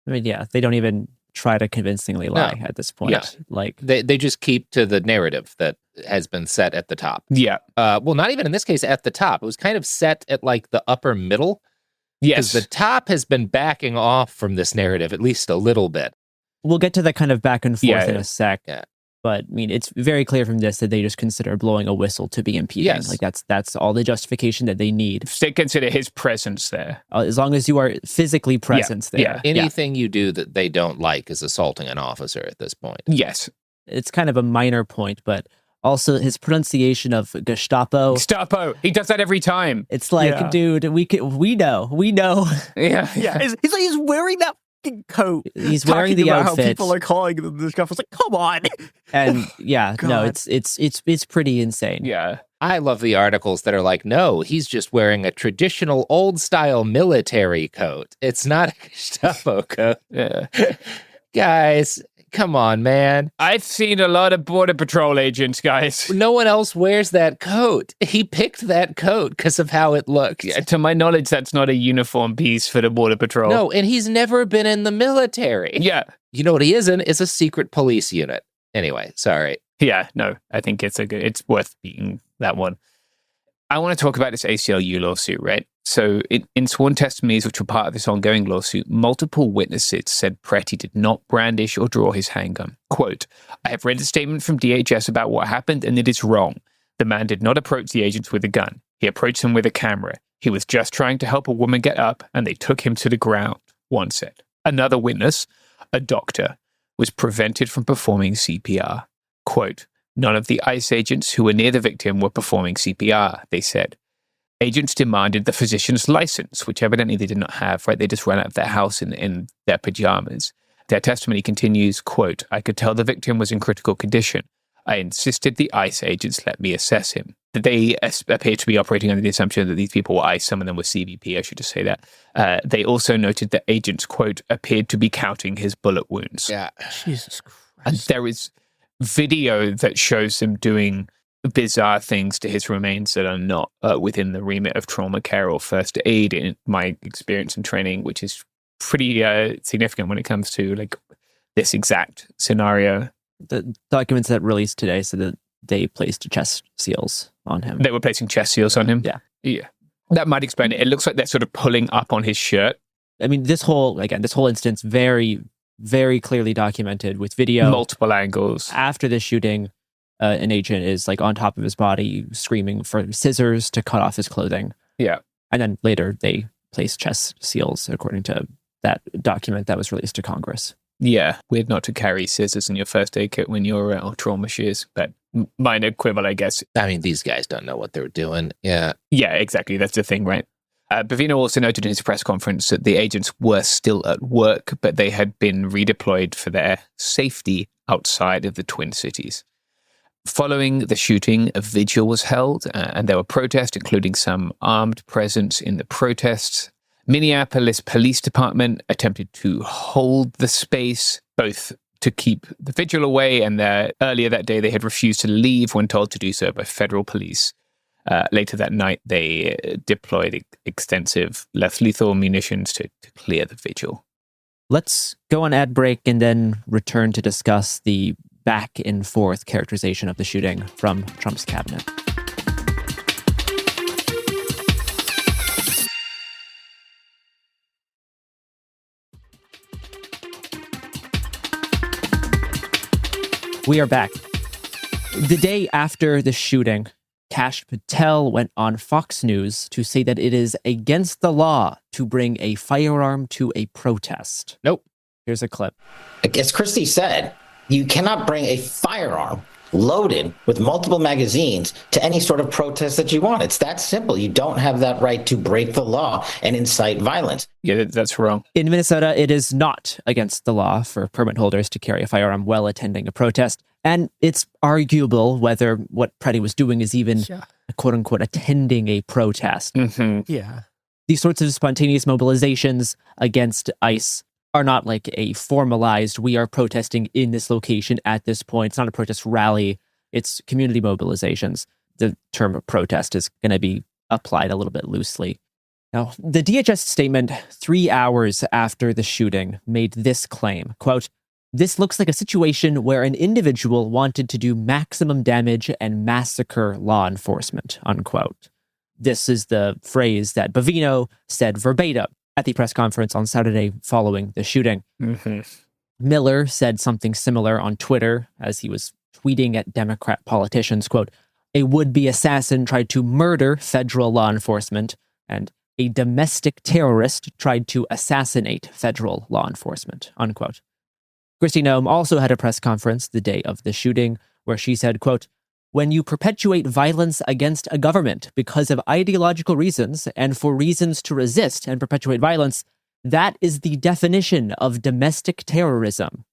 I mean, they don't even try to convincingly lie at this point. Yeah. Like they just keep to the narrative that has been set at the top. Yeah. Well, not even in this case at the top. It was kind of set at like the upper middle. Yes. Because the top has been backing off from this narrative at least a little bit. We'll get to that kind of back and forth in a sec. Yeah. But I mean, it's very clear from this that they just consider blowing a whistle to be impeding. Yes. Like that's all the justification that they need. They consider his presence there. As long as you are physically present there. Yeah. Anything you do that they don't like is assaulting an officer at this point. Yes. It's kind of a minor point, but also his pronunciation of Gestapo. Gestapo. He does that every time. It's like, dude, we know. Yeah. He's wearing that coat. He's wearing the outfit. How people are calling this stuff. It's like, come on. And it's pretty insane. Yeah. I love the articles that are like, no, he's just wearing a traditional old style military coat. It's not a Gestapo coat. Yeah. Guys, come on, man. I've seen a lot of Border Patrol agents, guys. No one else wears that coat. He picked that coat because of how it looks. Yeah, to my knowledge, that's not a uniform piece for the Border Patrol. No, and he's never been in the military. Yeah. You know what he is in? Is a secret police unit. Anyway, sorry. Yeah, no, I think it's worth beating that one. I want to talk about this ACLU lawsuit, right? So in sworn testimonies, which were part of this ongoing lawsuit, multiple witnesses said Pretti did not brandish or draw his handgun. Quote, I have read the statement from DHS about what happened and it is wrong. The man did not approach the agents with a gun. He approached them with a camera. He was just trying to help a woman get up and they took him to the ground, one said. Another witness, a doctor, was prevented from performing CPR. Quote, none of the ICE agents who were near the victim were performing CPR, they said. Agents demanded the physician's license, which evidently they did not have, right? They just ran out of their house in their pajamas. Their testimony continues, quote, I could tell the victim was in critical condition. I insisted the ICE agents let me assess him. they appear to be operating under the assumption that these people were ICE. Some of them were CBP, I should just say that. They also noted that agents, quote, appeared to be counting his bullet wounds. Yeah. Jesus Christ. And there is video that shows him doing bizarre things to his remains that are not within the remit of trauma care or first aid, in my experience and training, which is pretty significant when it comes to like this exact scenario. The documents that released today said that they placed chest seals on him. They were placing chest seals on him? Yeah. Yeah. That might explain it. It looks like they're sort of pulling up on his shirt. I mean, this whole instance, very, very clearly documented with video. Multiple angles. After the shooting, an agent is like on top of his body, screaming for scissors to cut off his clothing. Yeah. And then later they placed chest seals, according to that document that was released to Congress. Yeah. Weird not to carry scissors in your first aid kit when you're on trauma shears, but minor quibble, I guess. I mean, these guys don't know what they're doing. Yeah. Yeah, exactly. That's the thing, right? Bavino also noted in his press conference that the agents were still at work, but they had been redeployed for their safety outside of the Twin Cities. Following the shooting, a vigil was held, and there were protests, including some armed presence in the protests. Minneapolis Police Department attempted to hold the space, both to keep the vigil away, and earlier that day they had refused to leave when told to do so by federal police. Later that night, they deployed extensive less lethal munitions to clear the vigil. Let's go on ad break and then return to discuss the back and forth characterization of the shooting from Trump's cabinet. We are back. The day after the shooting, Kash Patel went on Fox News to say that it is against the law to bring a firearm to a protest. Nope. Here's a clip. As Christie said, you cannot bring a firearm loaded with multiple magazines to any sort of protest that you want. It's that simple. You don't have that right to break the law and incite violence. Yeah, that's wrong. In Minnesota, it is not against the law for permit holders to carry a firearm while attending a protest. And it's arguable whether what Pretti was doing is even, quote unquote, attending a protest. Mm-hmm. Yeah. These sorts of spontaneous mobilizations against ICE are not like a formalized, we are protesting in this location at this point. It's not a protest rally. It's community mobilizations. The term protest is going to be applied a little bit loosely. Now, the DHS statement 3 hours after the shooting made this claim, quote, "This looks like a situation where an individual wanted to do maximum damage and massacre law enforcement," unquote. This is the phrase that Bavino said verbatim at the press conference on Saturday following the shooting. Mm-hmm. Miller said something similar on Twitter as he was tweeting at Democrat politicians, quote, "A would-be assassin tried to murder federal law enforcement, and a domestic terrorist tried to assassinate federal law enforcement," unquote. Kristi Noem also had a press conference the day of the shooting where she said, quote, "When you perpetuate violence against a government because of ideological reasons and for reasons to resist and perpetuate violence, that is the definition of domestic terrorism.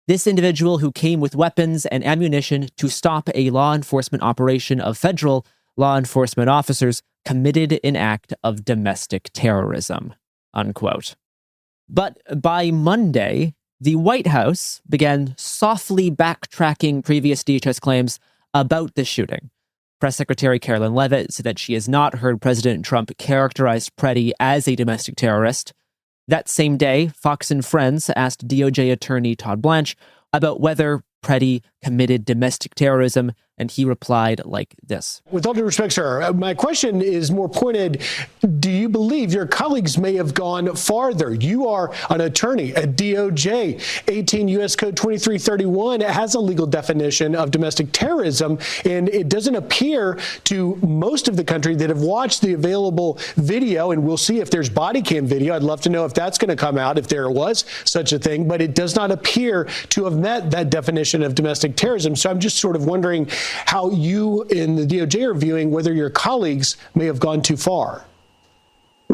This individual who came with weapons and ammunition to stop a law enforcement operation of federal law enforcement officers committed an act of domestic terrorism," unquote. But by Monday, the White House began softly backtracking previous DHS claims about the shooting. Press Secretary Carolyn Leavitt said that she has not heard President Trump characterize Pretti as a domestic terrorist. That same day, Fox and Friends asked DOJ attorney Todd Blanche about whether Pretti committed domestic terrorism, and he replied like this. With all due respect, sir, my question is more pointed. Do you believe your colleagues may have gone farther? You are an attorney at DOJ. 18 U.S. Code 2331 has a legal definition of domestic terrorism, and it doesn't appear to most of the country that have watched the available video, and we'll see if there's body cam video. I'd love to know if that's going to come out, if there was such a thing, but it does not appear to have met that definition of domestic terrorism. So I'm just sort of wondering how you in the DOJ are viewing whether your colleagues may have gone too far.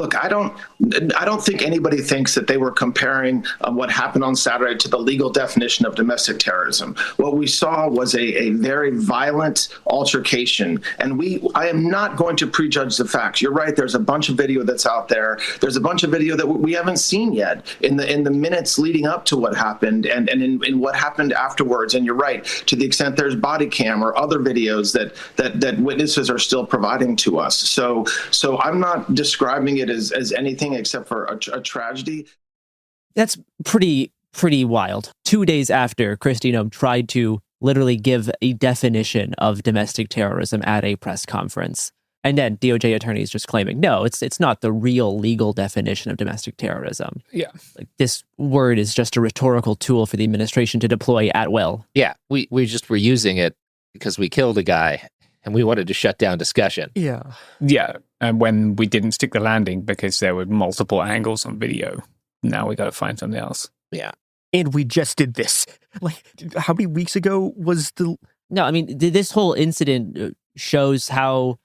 look, I don't think anybody thinks that they were comparing what happened on Saturday to the legal definition of domestic terrorism. What we saw was a very violent altercation, and I am not going to prejudge the facts. You're right. There's a bunch of video that's out there. There's a bunch of video that we haven't seen yet in the minutes leading up to what happened and in what happened afterwards. And you're right, to the extent there's body cam or other videos that witnesses are still providing to us. So I'm not describing it as anything except for a tragedy. That's pretty wild. 2 days after Kristi Noem tried to literally give a definition of domestic terrorism at a press conference. And then DOJ attorneys just claiming, no, it's not the real legal definition of domestic terrorism. Yeah. Like, this word is just a rhetorical tool for the administration to deploy at will. Yeah, we just were using it because we killed a guy and we wanted to shut down discussion. Yeah. Yeah. And when we didn't stick the landing because there were multiple angles on video, now we got to find something else. Yeah. And we just did this. Like, how many weeks ago was the... No, I mean, this whole incident shows how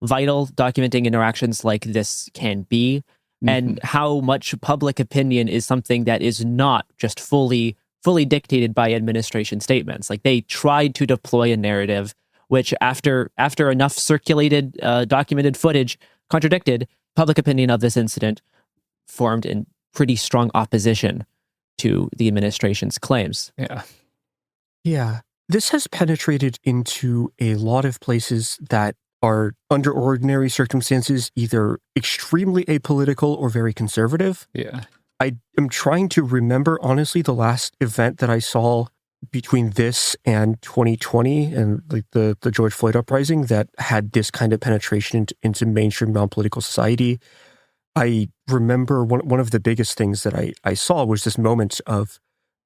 vital documenting interactions like this can be, and how much public opinion is something that is not just fully dictated by administration statements. Like, they tried to deploy a narrative which, after enough circulated documented footage contradicted, public opinion of this incident formed in pretty strong opposition to the administration's claims. Yeah. This has penetrated into a lot of places that are, under ordinary circumstances, either extremely apolitical or very conservative. Yeah. I am trying to remember, honestly, the last event that I saw between this and 2020 and like the George Floyd uprising that had this kind of penetration into mainstream non-political society. I remember one of the biggest things that I saw was this moment of,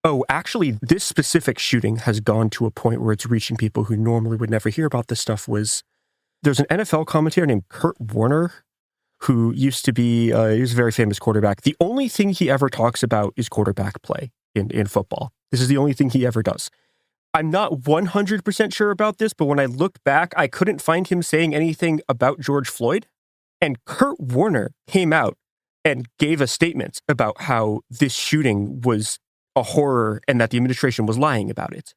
oh, actually, this specific shooting has gone to a point where it's reaching people who normally would never hear about this stuff. There's an NFL commentator named Kurt Warner, who used to be, he was a very famous quarterback. The only thing he ever talks about is quarterback play in football. This is the only thing he ever does. I'm not 100% sure about this, but when I looked back, I couldn't find him saying anything about George Floyd. And Kurt Warner came out and gave a statement about how this shooting was a horror and that the administration was lying about it.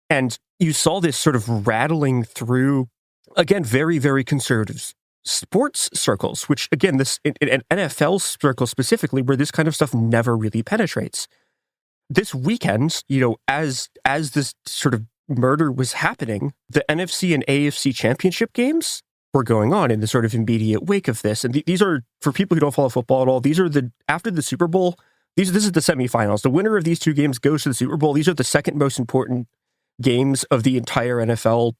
And you saw this sort of rattling through, again, very, very conservative sports circles, which, again, this in NFL circles specifically, where this kind of stuff never really penetrates. This weekend, as this sort of murder was happening, the NFC and AFC championship games were going on in the sort of immediate wake of this. And these are, for people who don't follow football at all, these are after the Super Bowl, this is the semifinals. The winner of these two games goes to the Super Bowl. These are the second most important games of the entire NFL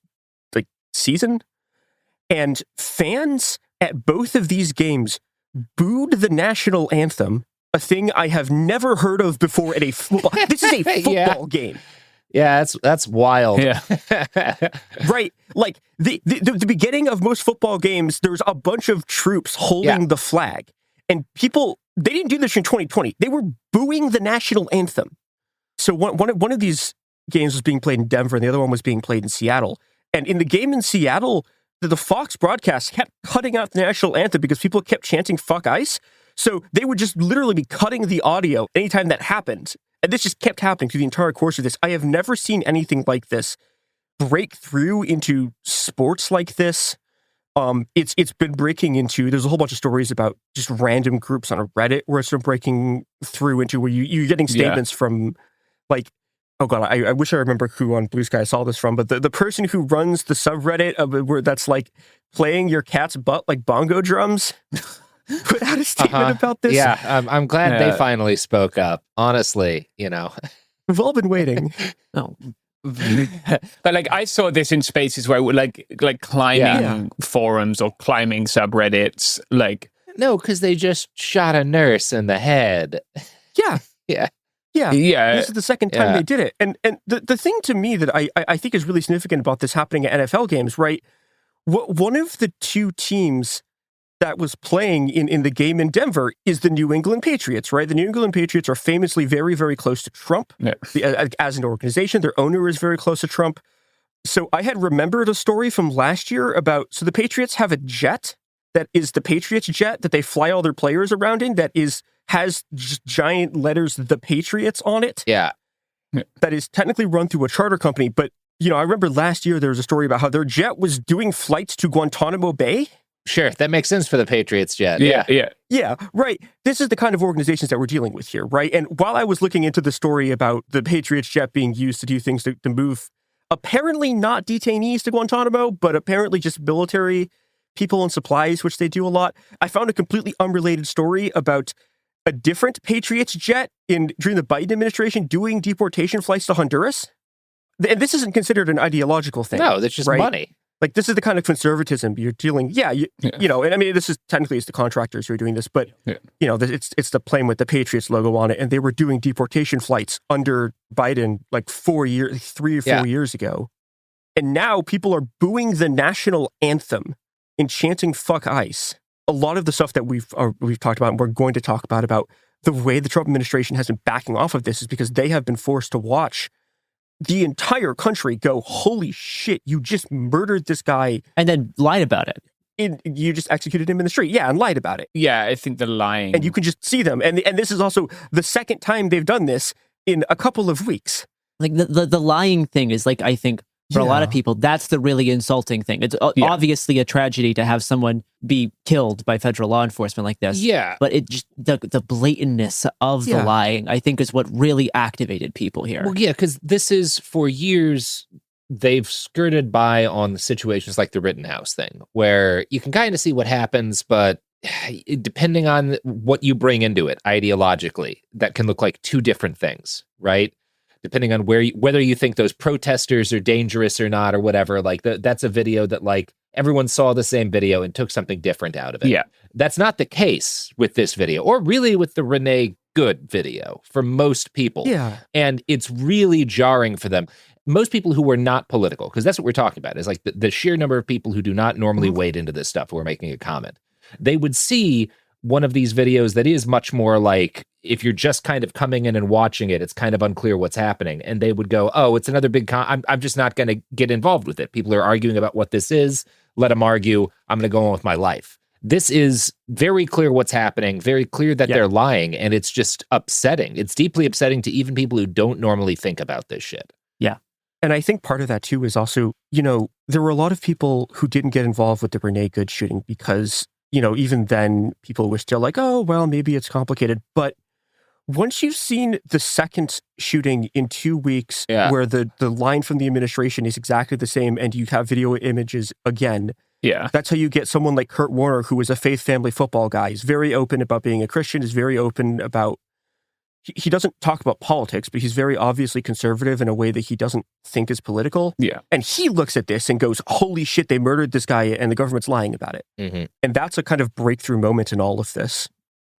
season. And fans at both of these games booed the national anthem, a thing I have never heard of before at a football. This is a football game. Yeah, that's wild. Yeah. Right. Like the beginning of most football games, there's a bunch of troops holding the flag. And people, they didn't do this in 2020. They were booing the national anthem. So one of these games was being played in Denver and the other one was being played in Seattle. And in the game in Seattle, the Fox broadcast kept cutting out the national anthem because people kept chanting "fuck ICE." So they would just literally be cutting the audio anytime that happened. And this just kept happening through the entire course of this. I have never seen anything like this break through into sports like this. It's been breaking into, there's a whole bunch of stories about just random groups on Reddit where it's been breaking through into where you're getting statements from like, oh God, I wish I remember who on Blue Sky I saw this from, but the person who runs the subreddit of where that's like playing your cat's butt like bongo drums put out a statement about this. Yeah, I'm glad they finally spoke up. Honestly, we've all been waiting. No. But I saw this in spaces where like climbing forums or climbing subreddits. No, because they just shot a nurse in the head. Yeah. Yeah. This is the second time they did it. And the thing to me that I think is really significant about this happening at NFL games, right? One of the two teams that was playing in the game in Denver is the New England Patriots, right? The New England Patriots are famously very, very close to Trump. As an organization, their owner is very close to Trump. So I had remembered a story from last year about, so the Patriots have a jet that is the Patriots jet that they fly all their players around in has giant letters "The Patriots" on it. Yeah. That is technically run through a charter company. But, I remember last year there was a story about how their jet was doing flights to Guantanamo Bay. Sure, that makes sense for the Patriots jet. Yeah, right. This is the kind of organizations that we're dealing with here, right? And while I was looking into the story about the Patriots jet being used to do things to move, apparently not detainees to Guantanamo, but apparently just military people and supplies, which they do a lot, I found a completely unrelated story about a different Patriots jet during the Biden administration doing deportation flights to Honduras. And this isn't considered an ideological thing. No, that's just money. Like, this is the kind of conservatism you're dealing. And I mean, this is technically it's the contractors who are doing this, but it's the plane with the Patriots logo on it, and they were doing deportation flights under Biden like 3 or 4 years ago, and now people are booing the national anthem and chanting "fuck ICE." A lot of the stuff that we've talked about, and we're going to talk about the way the Trump administration has been backing off of this, is because they have been forced to watch the entire country go, holy shit, you just murdered this guy. And then lied about it. You just executed him in the street. Yeah, and lied about it. Yeah, I think the lying. And you can just see them. And this is also the second time they've done this in a couple of weeks. Like, the lying thing is, like, I think, for a lot of people, that's the really insulting thing. It's obviously a tragedy to have someone be killed by federal law enforcement like this. Yeah. But it just the blatantness of the lying, I think, is what really activated people here. Well, yeah, because this is, for years, they've skirted by on situations like the Rittenhouse thing, where you can kind of see what happens, but depending on what you bring into it ideologically, that can look like two different things, right? Depending on whether you think those protesters are dangerous or not, or whatever, like that's a video that, like, everyone saw the same video and took something different out of it. Yeah. That's not the case with this video, or really with the Renee Good video for most people. Yeah. And it's really jarring for them. Most people who are not political, because that's what we're talking about, is like the sheer number of people who do not normally wade into this stuff who are making a comment. They would see one of these videos that is much more like, if you're just kind of coming in and watching it, it's kind of unclear what's happening. And they would go, oh, it's another big I'm just not going to get involved with it. People are arguing about what this is. Let them argue. I'm going to go on with my life. This is very clear what's happening, very clear that they're lying, and it's just upsetting. It's deeply upsetting to even people who don't normally think about this shit. Yeah. And I think part of that, too, is also, there were a lot of people who didn't get involved with the Renee Good shooting because, even then people were still like, oh, well, maybe it's complicated. But once you've seen the second shooting in 2 weeks where the line from the administration is exactly the same and you have video images again, that's how you get someone like Kurt Warner, who is a faith family football guy. He's very open about being a Christian, is very open about, he doesn't talk about politics, but he's very obviously conservative in a way that he doesn't think is political. Yeah. And he looks at this and goes, holy shit, they murdered this guy and the government's lying about it. Mm-hmm. And that's a kind of breakthrough moment in all of this.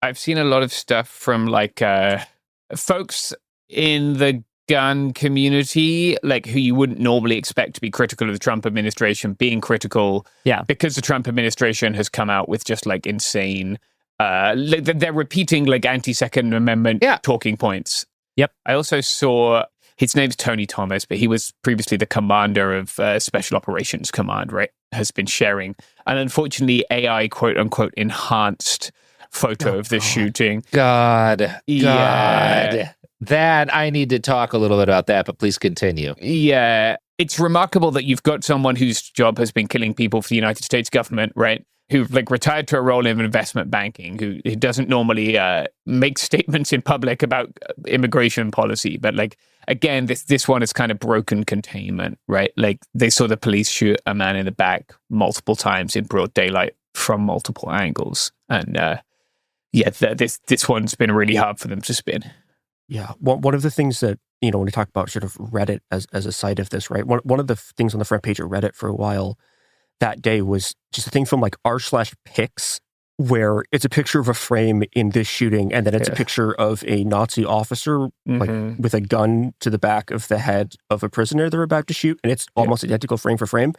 I've seen a lot of stuff from like folks in the gun community, like who you wouldn't normally expect to be critical of the Trump administration, being critical because the Trump administration has come out with just like insane, they're repeating like anti-Second Amendment talking points. Yep. I also saw, his name's Tony Thomas, but he was previously the commander of Special Operations Command, right? Has been sharing an unfortunately AI quote unquote enhanced photo of the shooting. God. That, I need to talk a little bit about that, but please continue. Yeah. It's remarkable that you've got someone whose job has been killing people for the United States government, right? Who like retired to a role in investment banking, who doesn't normally make statements in public about immigration policy. But like, again, this one is kind of broken containment, right? Like they saw the police shoot a man in the back multiple times in broad daylight from multiple angles. And this one's been really hard for them to spin. Yeah. One of the things that, when we talk about sort of Reddit as a site of this, right? One of the things on the front page of Reddit for a while that day was just a thing from like r/pics, where it's a picture of a frame in this shooting, and then it's a picture of a Nazi officer like with a gun to the back of the head of a prisoner they're about to shoot, and it's almost identical frame for frame.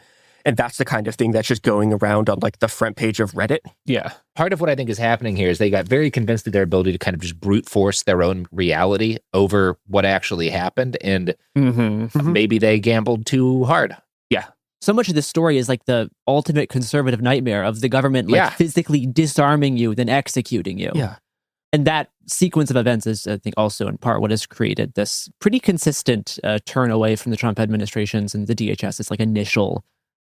And that's the kind of thing that's just going around on like the front page of Reddit. Yeah. Part of what I think is happening here is they got very convinced of their ability to kind of just brute force their own reality over what actually happened. And maybe they gambled too hard. Yeah. so much of this story is like the ultimate conservative nightmare of the government physically disarming you, then executing you. Yeah. And that sequence of events is, I think, also in part what has created this pretty consistent turn away from the Trump administration's and the DHS's like initial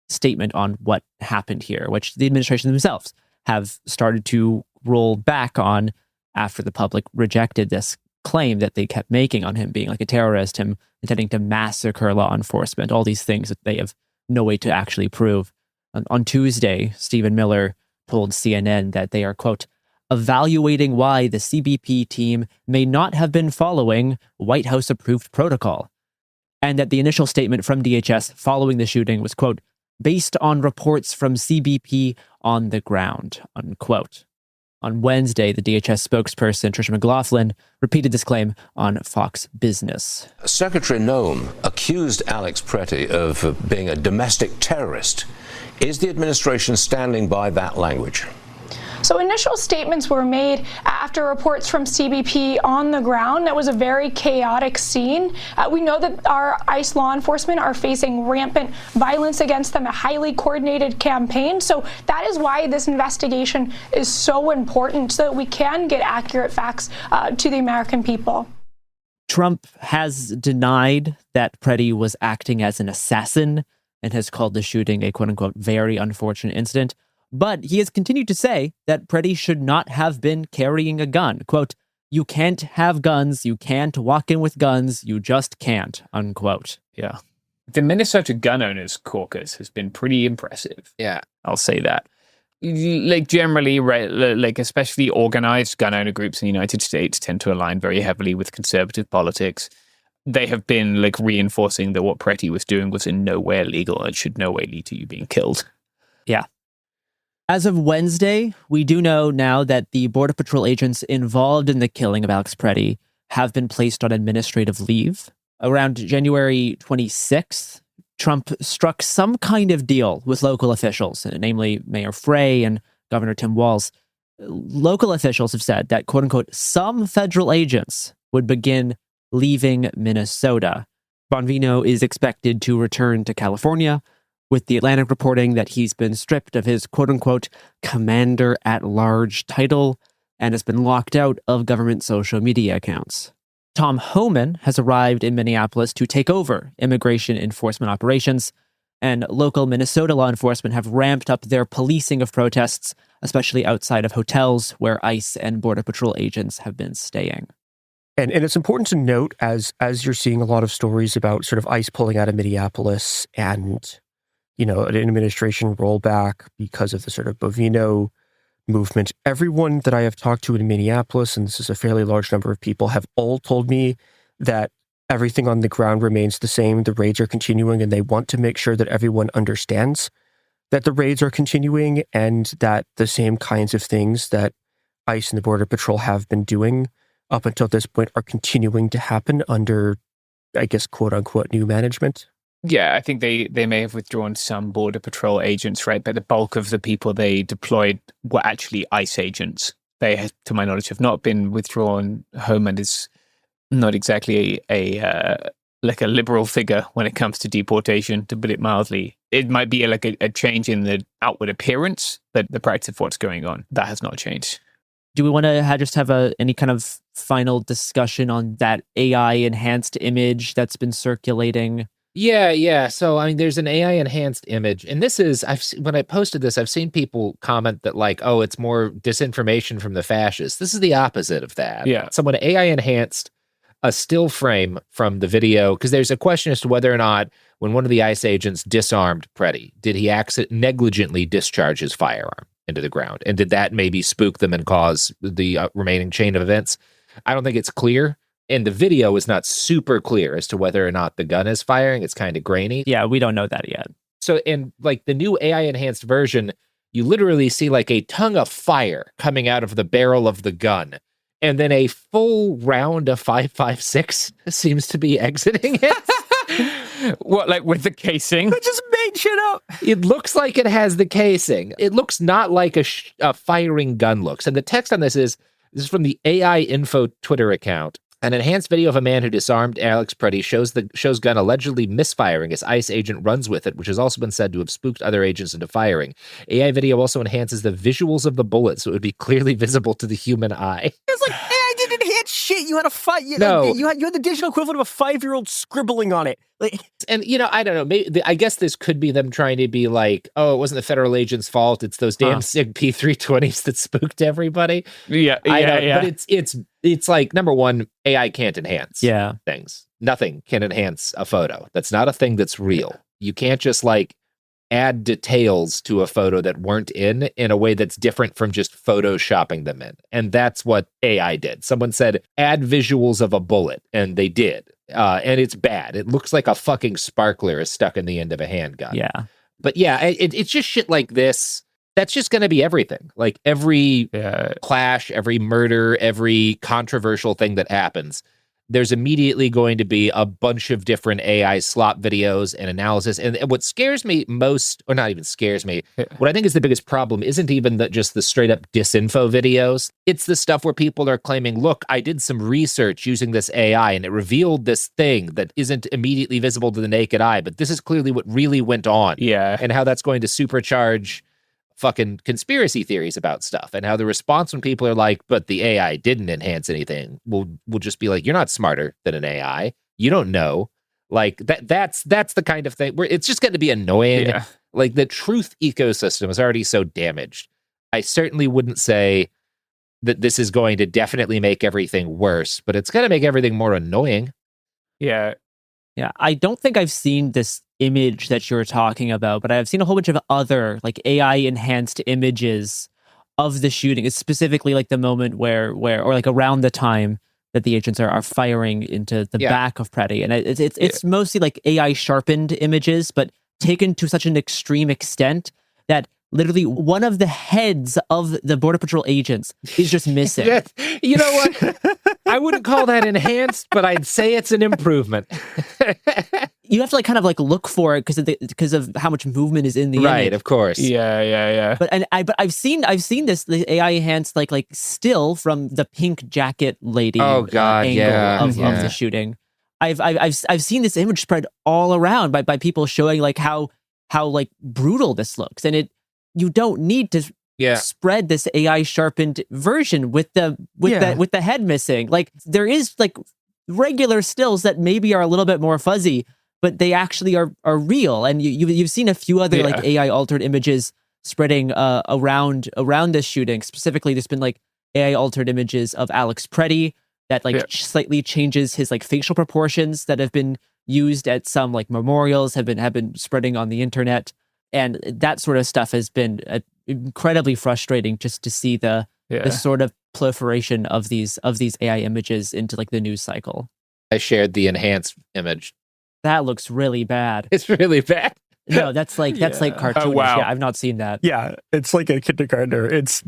statement on what happened here, which the administration themselves have started to roll back on after the public rejected this claim that they kept making on him being like a terrorist, him intending to massacre law enforcement, all these things that they have no way to actually prove. On Tuesday, Stephen Miller told CNN that they are, quote, evaluating why the CBP team may not have been following White House approved protocol, and that the initial statement from DHS following the shooting was, quote, based on reports from CBP on the ground, unquote. On Wednesday, the DHS spokesperson, Tricia McLaughlin, repeated this claim on Fox Business. Secretary Noem accused Alex Pretti of being a domestic terrorist. Is the administration standing by that language? So initial statements were made after reports from CBP on the ground. That was a very chaotic scene. We know that our ICE law enforcement are facing rampant violence against them, a highly coordinated campaign. So that is why this investigation is so important, so that we can get accurate facts to the American people. Trump has denied that Pretti was acting as an assassin and has called the shooting a quote-unquote very unfortunate incident. But he has continued to say that Pretti should not have been carrying a gun. Quote, you can't have guns, you can't walk in with guns, you just can't, unquote. Yeah. The Minnesota Gun Owners Caucus has been pretty impressive. Yeah. I'll say that. Like generally, right, like especially organized gun owner groups in the United States tend to align very heavily with conservative politics. They have been like reinforcing that what Pretti was doing was in no way illegal and should no way lead to you being killed. Yeah. As of Wednesday, we do know now that the Border Patrol agents involved in the killing of Alex Pretti have been placed on administrative leave. Around January 26th, Trump struck some kind of deal with local officials, namely Mayor Frey and Governor Tim Walz. Local officials have said that, quote unquote, some federal agents would begin leaving Minnesota. Bonvino is expected to return to California, with The Atlantic reporting that he's been stripped of his quote-unquote commander-at-large title and has been locked out of government social media accounts. Tom Homan has arrived in Minneapolis to take over immigration enforcement operations, and local Minnesota law enforcement have ramped up their policing of protests, especially outside of hotels where ICE and Border Patrol agents have been staying. And it's important to note, as you're seeing a lot of stories about sort of ICE pulling out of Minneapolis and an administration rollback because of the sort of Bovino movement. Everyone that I have talked to in Minneapolis, and this is a fairly large number of people, have all told me that everything on the ground remains the same. The raids are continuing, and they want to make sure that everyone understands that the raids are continuing and that the same kinds of things that ICE and the Border Patrol have been doing up until this point are continuing to happen under, I guess, quote unquote, new management. Yeah, I think they may have withdrawn some Border Patrol agents, right? But the bulk of the people they deployed were actually ICE agents. They, to my knowledge, have not been withdrawn. Homan is not exactly a liberal figure when it comes to deportation, to put it mildly. It might be a change in the outward appearance, but the practice of what's going on, that has not changed. Do we want to just have any kind of final discussion on that AI-enhanced image that's been circulating? Yeah. So, I mean, there's an AI-enhanced image. And this is, when I posted this, I've seen people comment that like, oh, it's more disinformation from the fascists. This is the opposite of that. Yeah. Someone AI-enhanced a still frame from the video, because there's a question as to whether or not when one of the ICE agents disarmed Pretti, did he negligently discharge his firearm into the ground? And did that maybe spook them and cause the remaining chain of events? I don't think it's clear. And the video is not super clear as to whether or not the gun is firing. It's kind of grainy. Yeah, we don't know that yet. So in like the new AI enhanced version, you literally see like a tongue of fire coming out of the barrel of the gun. And then a full round of 5.56 seems to be exiting it. What, like with the casing? I just made shit up. It looks like it has the casing. It looks not like a firing gun looks. And the text on this is from the AI Info Twitter account. An enhanced video of a man who disarmed Alex Pretti shows gun allegedly misfiring as ICE agent runs with it, which has also been said to have spooked other agents into firing. AI video also enhances the visuals of the bullet so it would be clearly visible to the human eye. It's like, I didn't hit shit. You had a fight. You had the digital equivalent of a 5-year-old scribbling on it. And, I don't know. Maybe, I guess this could be them trying to be like, oh, it wasn't the federal agent's fault. It's those damn SIG P320s that spooked everybody. Yeah. But it's like, number one, AI can't enhance things. Nothing can enhance a photo. That's not a thing that's real. You can't just add details to a photo that weren't in a way that's different from just photoshopping them in. And that's what AI did. Someone said, add visuals of a bullet, and they did. And it's bad. It looks like a fucking sparkler is stuck in the end of a handgun. Yeah. But yeah, it's just shit like this. That's just going to be everything. Like every clash, every murder, every controversial thing that happens, there's immediately going to be a bunch of different AI slop videos and analysis. And what scares me most, or not even scares me, what I think is the biggest problem isn't even just the straight up disinfo videos. It's the stuff where people are claiming, look, I did some research using this AI and it revealed this thing that isn't immediately visible to the naked eye, but this is clearly what really went on. Yeah. And how that's going to supercharge fucking conspiracy theories about stuff, and how the response when people are like, but the AI didn't enhance anything, will just be like, you're not smarter than an AI. You don't know. Like that's the kind of thing where it's just going to be annoying. Yeah. Like the truth ecosystem is already so damaged. I certainly wouldn't say that this is going to definitely make everything worse, but it's going to make everything more annoying. Yeah. Yeah. I don't think I've seen this image that you're talking about, but I've seen a whole bunch of other AI enhanced images of the shooting. It's specifically the moment where or around the time that the agents are firing into the back of Pretti. And it's mostly AI sharpened images, but taken to such an extreme extent that literally one of the heads of the Border Patrol agents is just missing. You know what? I wouldn't call that enhanced, but I'd say it's an improvement. You have to look for it because of how much movement is in the right, image. Of course. Yeah. But I've seen this the AI enhanced still from the pink jacket lady. Oh God, angle of the shooting. I've seen this image spread all around by people showing how brutal this looks, and you don't need to spread this AI sharpened version with the head missing. There is regular stills that maybe are a little bit more fuzzy, but they actually are real. And you've seen a few other AI altered images spreading around this shooting. Specifically, there's been AI altered images of Alex Pretti that slightly changes his facial proportions that have been used at some memorials, have been spreading on the internet. And that sort of stuff has been incredibly frustrating just to see the sort of proliferation of these AI images into the news cycle. I shared the enhanced image. That looks really bad. It's really bad. No, that's cartoonish. Oh, wow. Yeah, I've not seen that. Yeah, it's like a kindergartner. It's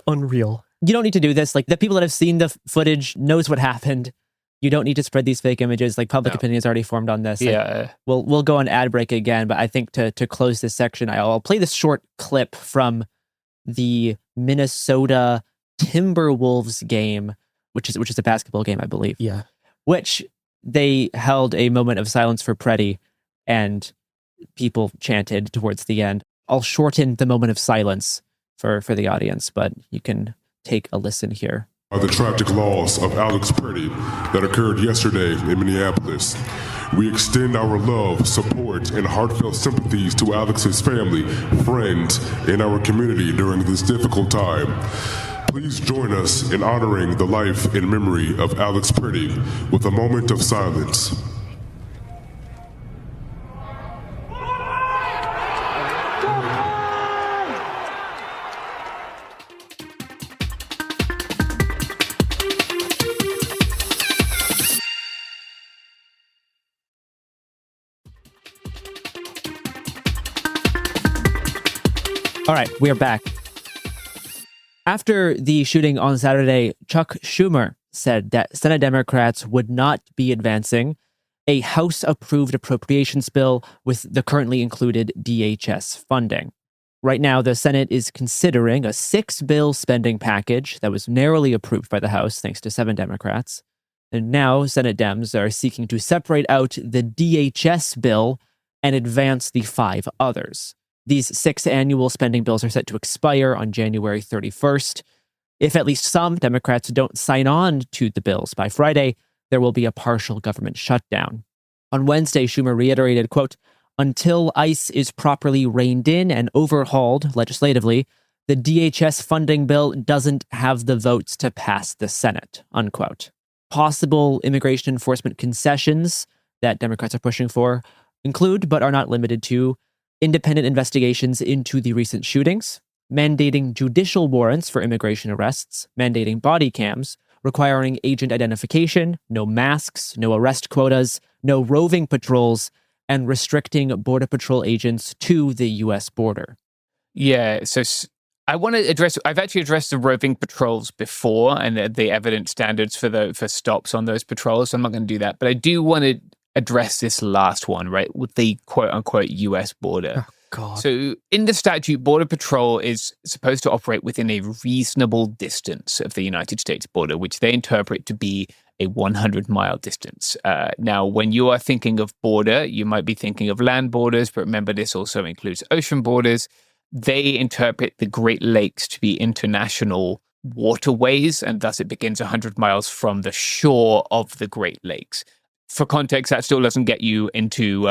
unreal. You don't need to do this. The people that have seen the footage knows what happened. You don't need to spread these fake images. Public opinion is already formed on this. We'll go on ad break again, but I think to close this section, I'll play this short clip from the Minnesota Timberwolves game, which is a basketball game, I believe. Yeah. Which they held a moment of silence for Pretti, and people chanted towards the end. I'll shorten the moment of silence for the audience, but you can take a listen here. The tragic loss of Alex Pretti that occurred yesterday in Minneapolis. We extend our love, support, and heartfelt sympathies to Alex's family, friends, and our community during this difficult time. Please join us in honoring the life and memory of Alex Pretti with a moment of silence. All right, we're back. After the shooting on Saturday, Chuck Schumer said that Senate Democrats would not be advancing a House-approved appropriations bill with the currently included DHS funding. Right now, the Senate is considering a 6-bill spending package that was narrowly approved by the House, thanks to 7 Democrats. And now Senate Dems are seeking to separate out the DHS bill and advance the 5 others. These 6 annual spending bills are set to expire on January 31st. If at least some Democrats don't sign on to the bills by Friday, there will be a partial government shutdown. On Wednesday, Schumer reiterated, quote, "Until ICE is properly reined in and overhauled legislatively, the DHS funding bill doesn't have the votes to pass the Senate," unquote. Possible immigration enforcement concessions that Democrats are pushing for include, but are not limited to, independent investigations into the recent shootings, mandating judicial warrants for immigration arrests, mandating body cams, requiring agent identification, no masks, no arrest quotas, no roving patrols, and restricting Border Patrol agents to the U.S. border. Yeah, so I want to address, I've actually addressed the roving patrols before and the evidence standards for stops on those patrols, so I'm not going to do that. But I do want to address this last one, right, with the quote-unquote U.S. border. Oh, God. So in the statute, Border Patrol is supposed to operate within a reasonable distance of the United States border, which they interpret to be a 100-mile distance. Now, when you are thinking of border, you might be thinking of land borders, but remember this also includes ocean borders. They interpret the Great Lakes to be international waterways, and thus it begins 100 miles from the shore of the Great Lakes. For context, that still doesn't get you into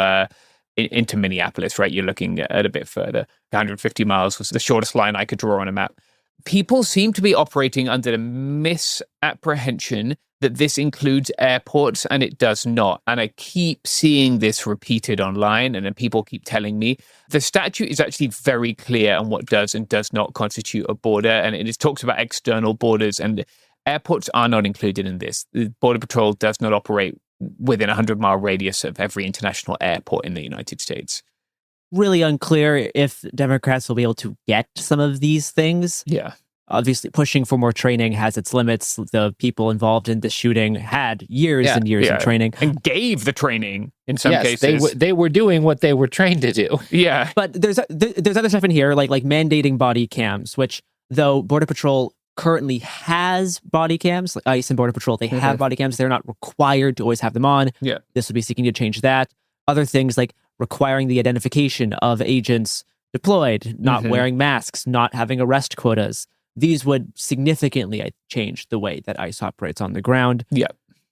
Minneapolis, right? You're looking at a bit further. 150 miles was the shortest line I could draw on a map. People seem to be operating under the misapprehension that this includes airports, and it does not. And I keep seeing this repeated online, and then people keep telling me the statute is actually very clear on what does and does not constitute a border, and it talks about external borders, and airports are not included in this. The Border Patrol does not operate within a 100-mile radius of every international airport in the United States. Really unclear if Democrats will be able to get some of these things. Yeah. Obviously, pushing for more training has its limits. The people involved in the shooting had years and years of training. And gave the training in some cases. They were doing what they were trained to do. Yeah. But there's other stuff in here, like mandating body cams, which, though Border Patrol currently has body cams, like ICE and Border Patrol, they have body cams. They're not required to always have them on. Yeah. This would be seeking to change that. Other things like requiring the identification of agents deployed, not wearing masks, not having arrest quotas. These would significantly change the way that ICE operates on the ground. Yeah.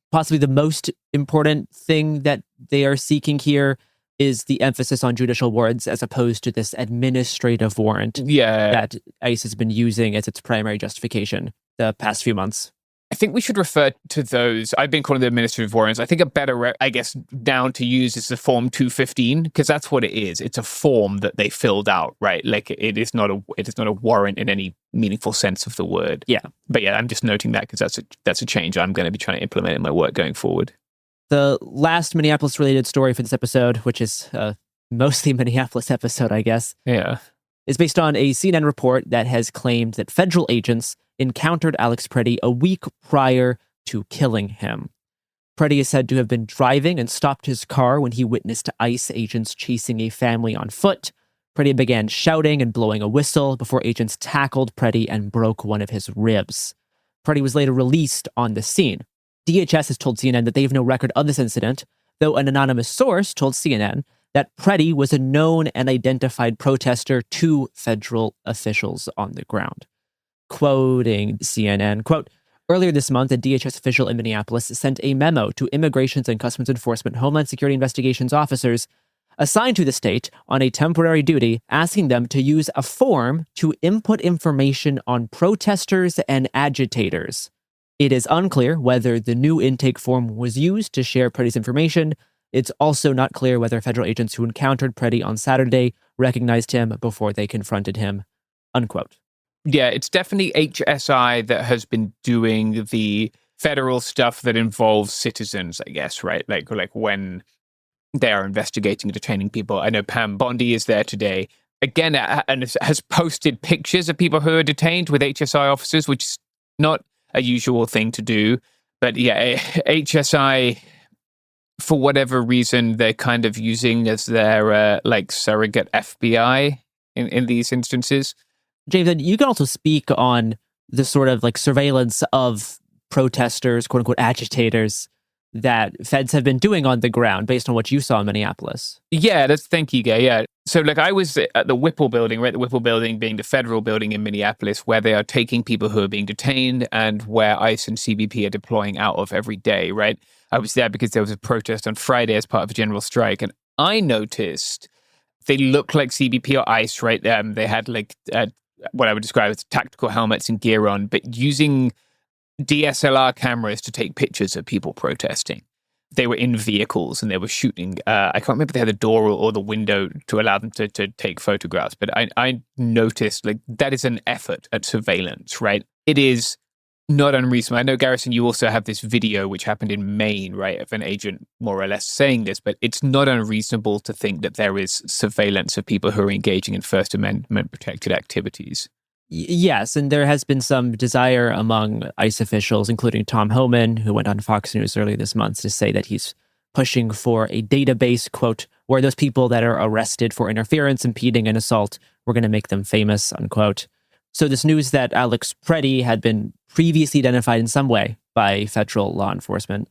Possibly the most important thing that they are seeking here is the emphasis on judicial warrants as opposed to this administrative warrant that ICE has been using as its primary justification the past few months. I think we should refer to those. I've been calling them administrative warrants. I think a better, noun to use is the Form 215, because that's what it is. It's a form that they filled out, right? Like it is not a warrant in any meaningful sense of the word. Yeah. But yeah, I'm just noting that because that's a change I'm going to be trying to implement in my work going forward. The last Minneapolis-related story for this episode, which is mostly a Minneapolis episode, I guess, is based on a CNN report that has claimed that federal agents encountered Alex Pretti a week prior to killing him. Pretti is said to have been driving and stopped his car when he witnessed ICE agents chasing a family on foot. Pretti began shouting and blowing a whistle before agents tackled Pretti and broke one of his ribs. Pretti was later released on the scene. DHS has told CNN that they have no record of this incident, though an anonymous source told CNN that Pretti was a known and identified protester to federal officials on the ground. Quoting CNN, quote, "Earlier this month, a DHS official in Minneapolis sent a memo to Immigrations and Customs Enforcement Homeland Security Investigations officers assigned to the state on a temporary duty, asking them to use a form to input information on protesters and agitators. It is unclear whether the new intake form was used to share Pretti's information. It's also not clear whether federal agents who encountered Pretti on Saturday recognized him before they confronted him," unquote. Yeah, it's definitely HSI that has been doing the federal stuff that involves citizens, I guess, right? Like when they are investigating and detaining people. I know Pam Bondi is there today. Again, and has posted pictures of people who are detained with HSI officers, which is not a usual thing to do. But yeah, HSI, for whatever reason, they're kind of using as their surrogate FBI in these instances. James, you can also speak on the sort of surveillance of protesters, quote unquote agitators, that feds have been doing on the ground based on what you saw in Minneapolis. Yeah, thank you, Gay. Yeah. So I was at the Whipple building, right? The Whipple building being the federal building in Minneapolis, where they are taking people who are being detained and where ICE and CBP are deploying out of every day, right? I was there because there was a protest on Friday as part of a general strike. And I noticed they look like CBP or ICE, right? They had what I would describe as tactical helmets and gear on, but using DSLR cameras to take pictures of people protesting. They were in vehicles and they were shooting. I can't remember if they had a door or the window to allow them to take photographs, but I noticed that is an effort at surveillance, right? It is not unreasonable. I know, Garrison, you also have this video which happened in Maine, right, of an agent more or less saying this, but it's not unreasonable to think that there is surveillance of people who are engaging in First Amendment protected activities. Yes, and there has been some desire among ICE officials, including Tom Homan, who went on Fox News earlier this month to say that he's pushing for a database, quote, where those people that are arrested for interference, impeding, and assault, we're going to make them famous, unquote. So this news that Alex Pretti had been previously identified in some way by federal law enforcement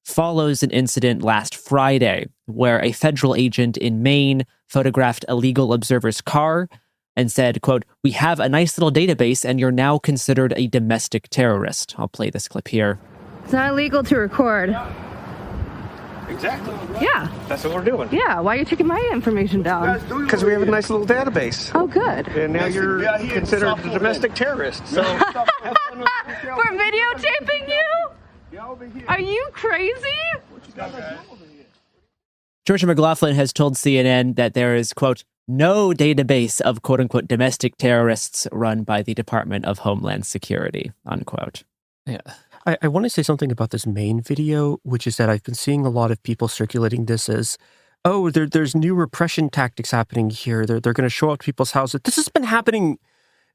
follows an incident last Friday where a federal agent in Maine photographed a legal observer's car and said, quote, "We have a nice little database and you're now considered a domestic terrorist." I'll play this clip here. It's not illegal to record. Exactly. Yeah. That's what we're doing. Yeah, why are you taking my information down? Because we have a nice little database. Oh, good. And now you're considered a domestic terrorist. So we're videotaping you? Are you crazy? Georgia McLaughlin has told CNN that there is, quote, no database of quote unquote domestic terrorists run by the Department of Homeland Security, unquote. Yeah. I want to say something about this main video, which is that I've been seeing a lot of people circulating this as, oh, there's new repression tactics happening here. They're going to show up to people's houses. This has been happening.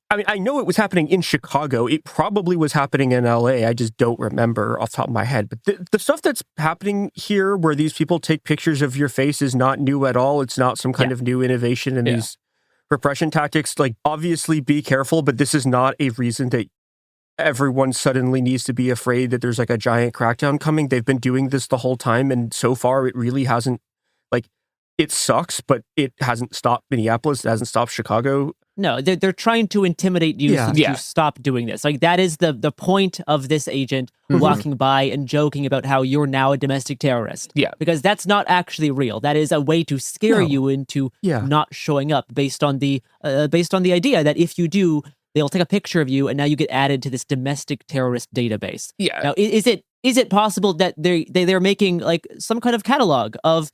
I mean, I know it was happening in Chicago. It probably was happening in LA. I just don't remember off the top of my head. But the stuff that's happening here where these people take pictures of your face is not new at all. It's not some kind of new innovation in these repression tactics. Like, obviously be careful, but this is not a reason that everyone suddenly needs to be afraid that there's like a giant crackdown coming. They've been doing this the whole time. And so far, it really hasn't, like, it sucks, but it hasn't stopped Minneapolis. It hasn't stopped Chicago. No, they're trying to intimidate you to stop doing this. Like, that is the point of this agent walking by and joking about how you're now a domestic terrorist. Yeah. Because that's not actually real. That is a way to scare you into not showing up based on the idea that if you do, they'll take a picture of you and now you get added to this domestic terrorist database. Yeah. Now, is it possible that they're making like some kind of catalog of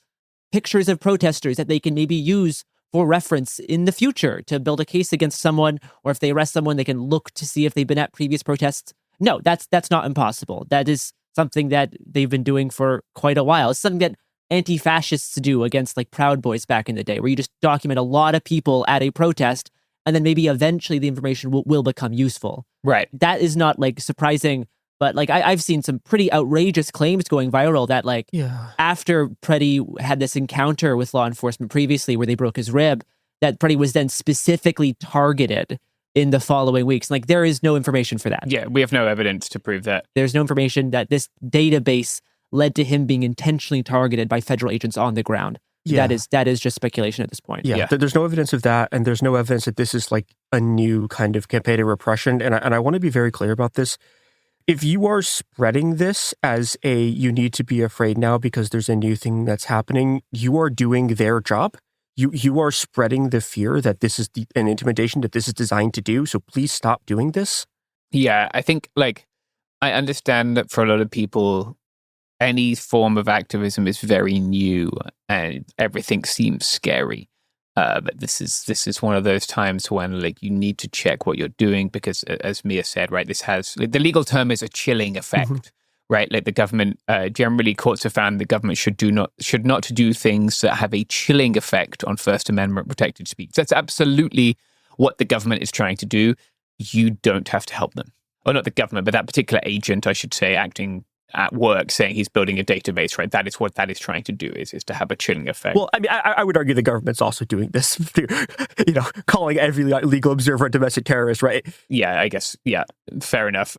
pictures of protesters that they can maybe use for reference in the future to build a case against someone, or if they arrest someone, they can look to see if they've been at previous protests? No, that's not impossible. That is something that they've been doing for quite a while. It's something that anti-fascists do against like Proud Boys back in the day, where you just document a lot of people at a protest, and then maybe eventually the information will become useful. Right. That is not like surprising, but like I've seen some pretty outrageous claims going viral that like after Pretti had this encounter with law enforcement previously where they broke his rib, that Pretti was then specifically targeted in the following weeks. Like, there is no information for that. Yeah, we have no evidence to prove that. There's no information that this database led to him being intentionally targeted by federal agents on the ground. Yeah. That is just speculation at this point. Yeah. There's no evidence of that, and there's no evidence that this is like a new kind of campaign of repression. And I want to be very clear about this. If you are spreading this as you need to be afraid now because there's a new thing that's happening, you are doing their job. You are spreading the fear that this is an intimidation that this is designed to do. So please stop doing this. Yeah, I think like I understand that for a lot of people, any form of activism is very new and everything seems scary. But this is one of those times when like you need to check what you're doing because, as Mia said, right, this has the legal term is a chilling effect, right? Like the government, generally courts have found the government should not do things that have a chilling effect on First Amendment protected speech. That's absolutely what the government is trying to do. You don't have to help them, or not the government, but that particular agent, I should say, acting at work saying he's building a database, right? That is what that is trying to do, is to have a chilling effect. Well, I mean, I would argue the government's also doing this, calling every legal observer a domestic terrorist, right? Yeah, I guess. Yeah, fair enough.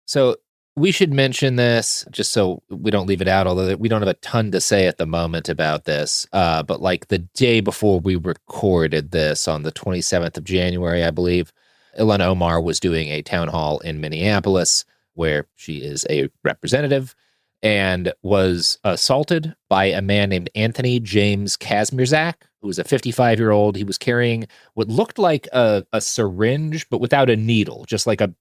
So We should mention this just so we don't leave it out, although we don't have a ton to say at the moment about this. But like the day before we recorded this, on the 27th of January, I believe, Ilhan Omar was doing a town hall in Minneapolis, where she is a representative, and was assaulted by a man named Anthony James Kazmierzak, who was a 55-year-old. He was carrying what looked like a syringe, but without a needle, just like a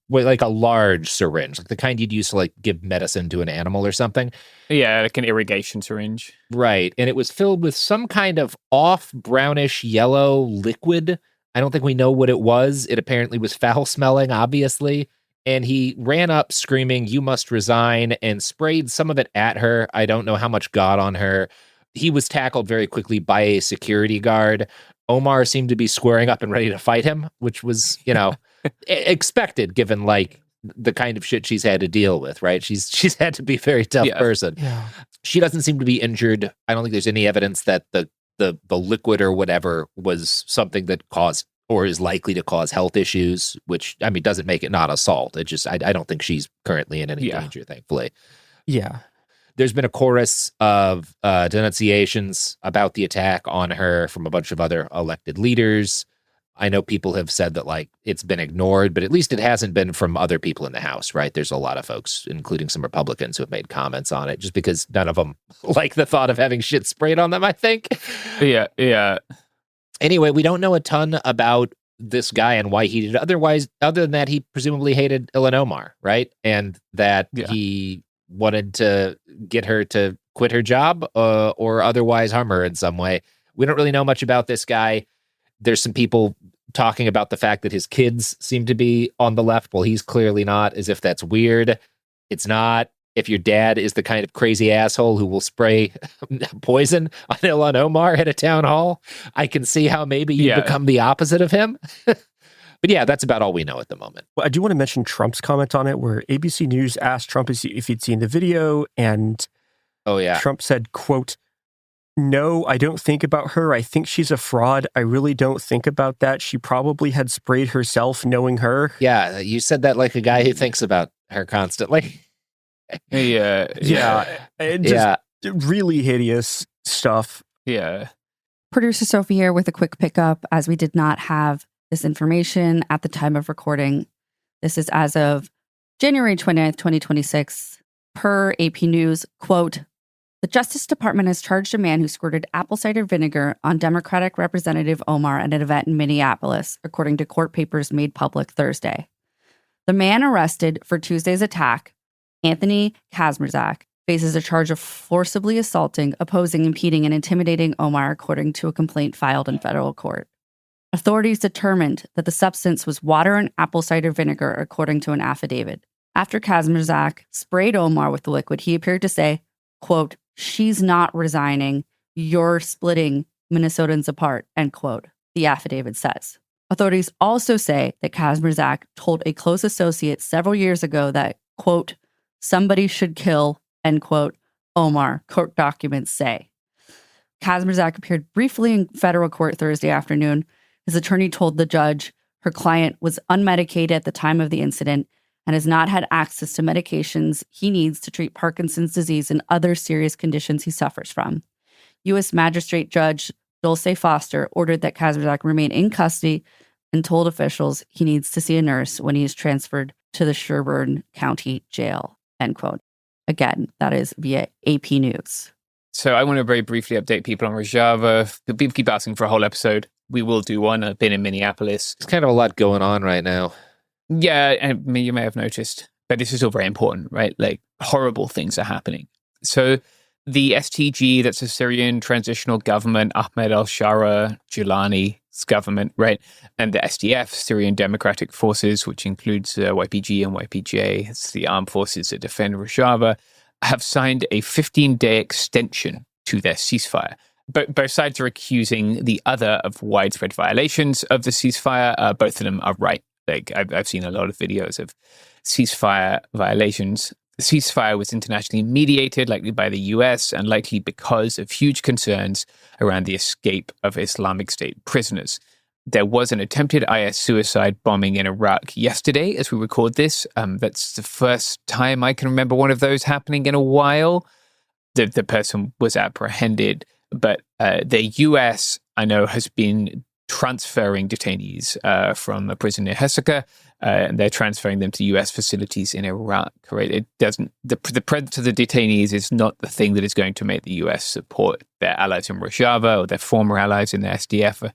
large syringe, like the kind you'd use to like give medicine to an animal or something. Yeah, like an irrigation syringe. Right. And it was filled with some kind of off brownish yellow liquid. I don't think we know what it was. It apparently was foul smelling, obviously. And he ran up screaming, "You must resign," and sprayed some of it at her. I don't know how much got on her. He was tackled very quickly by a security guard. Omar seemed to be squaring up and ready to fight him, which was, expected given like the kind of shit she's had to deal with, right? She's had to be a very tough person. Yeah. She doesn't seem to be injured. I don't think there's any evidence that the liquid or whatever was something that caused or is likely to cause health issues, which, I mean, doesn't make it not assault. It just, I don't think she's currently in any danger, thankfully. Yeah. There's been a chorus of denunciations about the attack on her from a bunch of other elected leaders. I know people have said that, like, it's been ignored, but at least it hasn't been from other people in the House, right? There's a lot of folks, including some Republicans, who have made comments on it, just because none of them like the thought of having shit sprayed on them, I think. Yeah. Anyway, we don't know a ton about this guy and why he did it. Other than that, he presumably hated Ilhan Omar, right? And that he wanted to get her to quit her job or otherwise harm her in some way. We don't really know much about this guy. There's some people talking about the fact that his kids seem to be on the left. Well, he's clearly not, as if that's weird. It's not. If your dad is the kind of crazy asshole who will spray poison on Ilhan Omar at a town hall, I can see how maybe you become the opposite of him. But yeah, that's about all we know at the moment. Well, I do want to mention Trump's comment on it, where ABC News asked Trump if he'd seen the video, and Trump said, quote, "No, I don't think about her. I think she's a fraud. I really don't think about that. She probably had sprayed herself knowing her." Yeah, you said that like a guy who thinks about her constantly. Just really hideous stuff. Yeah. Producer Sophie here with a quick pickup, as we did not have this information at the time of recording. This is as of January 20th, 2026. Per AP News, quote, "The Justice Department has charged a man who squirted apple cider vinegar on Democratic Representative Omar at an event in Minneapolis, according to court papers made public Thursday. The man arrested for Tuesday's attack, Anthony Kazmierzak, faces a charge of forcibly assaulting, opposing, impeding, and intimidating Omar, according to a complaint filed in federal court. Authorities determined that the substance was water and apple cider vinegar, according to an affidavit. After Kazmierzak sprayed Omar with the liquid, he appeared to say, quote, 'She's not resigning. You're splitting Minnesotans apart,' end quote," the affidavit says. Authorities also say that Kazmierzak told a close associate several years ago that, quote, "Somebody should kill," end quote, Omar, court documents say. Kazmierzak appeared briefly in federal court Thursday afternoon. His attorney told the judge her client was unmedicated at the time of the incident and has not had access to medications he needs to treat Parkinson's disease and other serious conditions he suffers from. U.S. Magistrate Judge Dulce Foster ordered that Kazmierzak remain in custody and told officials he needs to see a nurse when he is transferred to the Sherburne County Jail, end quote. Again, that is via AP News. So I want to very briefly update people on Rojava. People keep asking for a whole episode. We will do one. I've been in Minneapolis. There's kind of a lot going on right now. Yeah, and you may have noticed, but this is all very important, right? Like, horrible things are happening. So the STG, that's the Syrian Transitional Government, Ahmed al-Shara Gilani's government, right? And the SDF, Syrian Democratic Forces, which includes YPG and YPJ, it's the armed forces that defend Rojava, have signed a 15-day extension to their ceasefire. But both sides are accusing the other of widespread violations of the ceasefire. Both of them are right. Like, I've seen a lot of videos of ceasefire violations. The ceasefire was internationally mediated, likely by the US, and likely because of huge concerns around the escape of Islamic State prisoners. There was an attempted IS suicide bombing in Iraq yesterday as we record this. That's the first time I can remember one of those happening in a while. The person was apprehended, but the US, I know, has been transferring detainees from a prison near Hesaka, and they're transferring them to US facilities in Iraq. Right? It doesn't. The presence of the detainees is not the thing that is going to make the US support their allies in Rojava or their former allies in the SDF.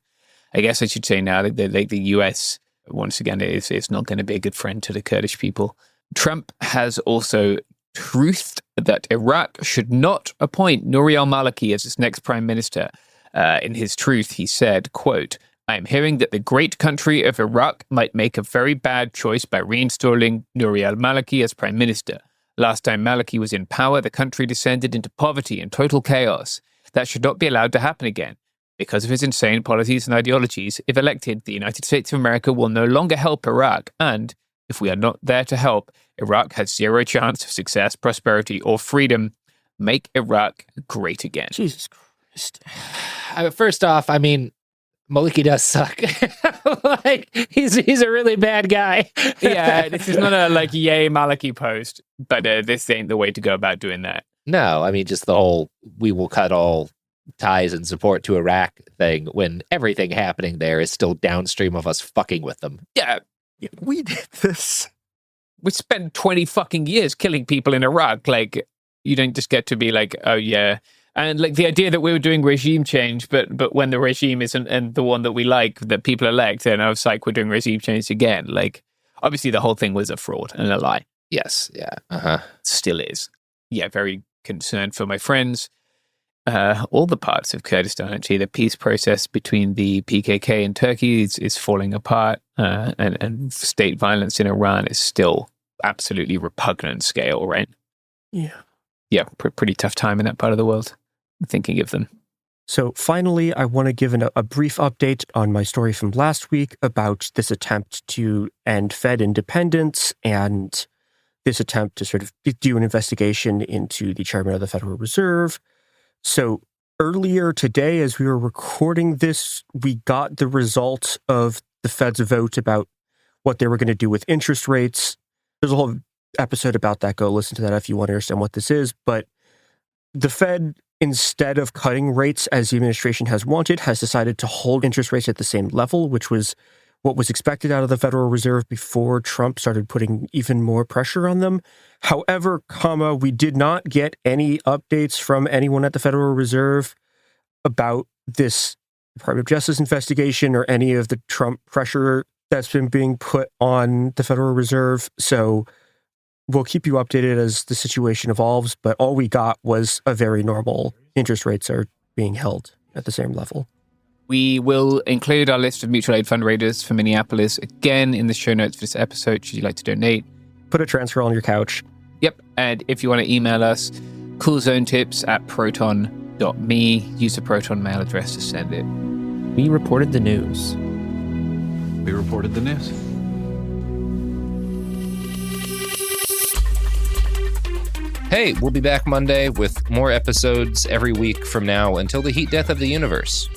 I guess I should say now that the US, once again, is not going to be a good friend to the Kurdish people. Trump has also truthed that Iraq should not appoint Nouri al-Maliki as its next prime minister. In his truth, he said, quote, "I am hearing that the great country of Iraq might make a very bad choice by reinstalling Nouri al-Maliki as prime minister. Last time Maliki was in power, the country descended into poverty and total chaos. That should not be allowed to happen again. Because of his insane policies and ideologies, if elected, the United States of America will no longer help Iraq. And if we are not there to help, Iraq has zero chance of success, prosperity, or freedom. Make Iraq great again." Jesus Christ. First off, I mean, Maliki does suck. Like, he's a really bad guy. Yeah, this is not a yay Maliki post, but this ain't the way to go about doing that. No, I mean, just the whole we will cut all ties and support to Iraq thing when everything happening there is still downstream of us fucking with them. Yeah, we did this. We spent 20 fucking years killing people in Iraq. Like, you don't just get to be like, oh yeah. And like the idea that we were doing regime change, but when the regime isn't and the one that we like, that people elect, then I was like, we're doing regime change again. Like, obviously the whole thing was a fraud and a lie. Yes, yeah, Still is. Yeah, very concerned for my friends. All the parts of Kurdistan, actually, the peace process between the PKK and Turkey is falling apart, and state violence in Iran is still absolutely repugnant scale, right? Yeah, pretty tough time in that part of the world. I'm thinking of them. So finally, I want to give a brief update on my story from last week about this attempt to end Fed independence and this attempt to sort of do an investigation into the chairman of the Federal Reserve. So earlier today, as we were recording this, we got the result of the Fed's vote about what they were going to do with interest rates. There's a whole episode about that. Go listen to that if you want to understand what this is. But the Fed, instead of cutting rates as the administration has wanted, has decided to hold interest rates at the same level, which was what was expected out of the Federal Reserve before Trump started putting even more pressure on them. However, we did not get any updates from anyone at the Federal Reserve about this Department of Justice investigation or any of the Trump pressure that's been being put on the Federal Reserve. So we'll keep you updated as the situation evolves, but all we got was a very normal interest rates are being held at the same level. We will include our list of mutual aid fundraisers for Minneapolis again in the show notes for this episode, should you like to donate. Put a transfer on your couch. Yep, and if you want to email us, coolzonetips@proton.me. Use the Proton mail address to send it. We reported the news. We reported the news. Hey, we'll be back Monday with more episodes every week from now until the heat death of the universe.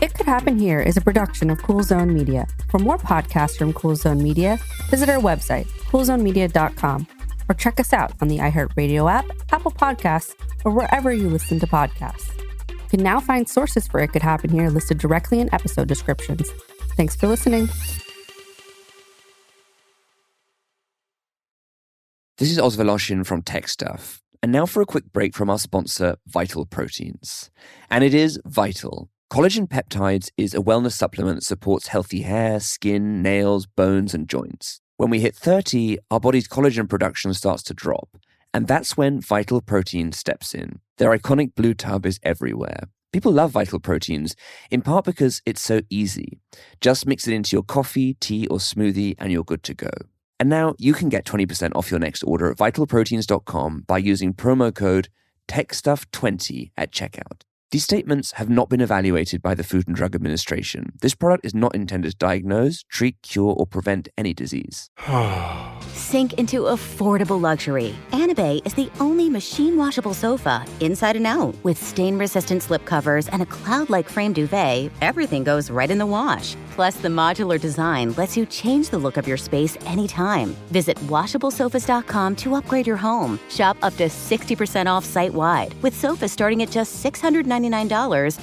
It Could Happen Here is a production of Cool Zone Media. For more podcasts from Cool Zone Media, visit our website, coolzonemedia.com, or check us out on the iHeartRadio app, Apple Podcasts, or wherever you listen to podcasts. You can now find sources for It Could Happen Here listed directly in episode descriptions. Thanks for listening. This is Oz Voloshin from Tech Stuff. And now for a quick break from our sponsor, Vital Proteins. And it is vital. Collagen peptides is a wellness supplement that supports healthy hair, skin, nails, bones, and joints. When we hit 30, our body's collagen production starts to drop. And that's when Vital Proteins steps in. Their iconic blue tub is everywhere. People love Vital Proteins, in part because it's so easy. Just mix it into your coffee, tea, or smoothie, and you're good to go. And now you can get 20% off your next order at vitalproteins.com by using promo code TechStuff20 at checkout. These statements have not been evaluated by the Food and Drug Administration. This product is not intended to diagnose, treat, cure, or prevent any disease. Sink into affordable luxury. Anabay is the only machine-washable sofa, inside and out. With stain-resistant slip covers and a cloud-like frame duvet, everything goes right in the wash. Plus, the modular design lets you change the look of your space anytime. Visit WashableSofas.com to upgrade your home. Shop up to 60% off site-wide, with sofas starting at just $699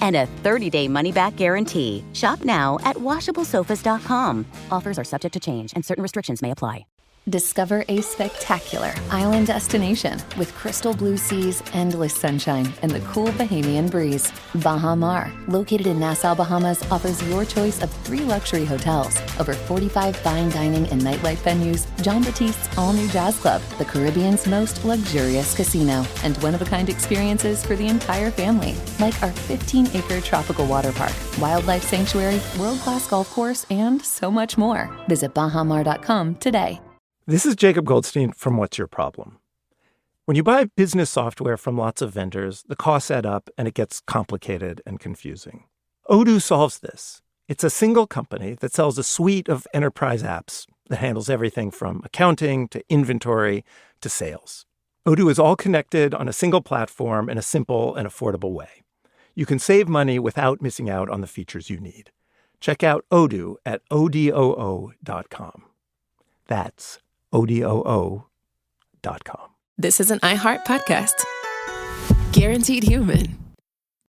and a 30-day money-back guarantee. Shop now at WashableSofas.com. Offers are subject to change, and certain restrictions may apply. Discover a spectacular island destination with crystal blue seas, endless sunshine, and the cool Bahamian breeze. Baha Mar, located in Nassau, Bahamas, offers your choice of 3 luxury hotels, over 45 fine dining and nightlife venues, Jean Baptiste's all-new jazz club, the Caribbean's most luxurious casino, and one-of-a-kind experiences for the entire family, like our 15-acre tropical water park, wildlife sanctuary, world-class golf course, and so much more. Visit bahamar.com today. This is Jacob Goldstein from What's Your Problem? When you buy business software from lots of vendors, the costs add up and it gets complicated and confusing. Odoo solves this. It's a single company that sells a suite of enterprise apps that handles everything from accounting to inventory to sales. Odoo is all connected on a single platform in a simple and affordable way. You can save money without missing out on the features you need. Check out Odoo at odoo.com. That's odoo.com. This is an iHeart podcast. Guaranteed Human.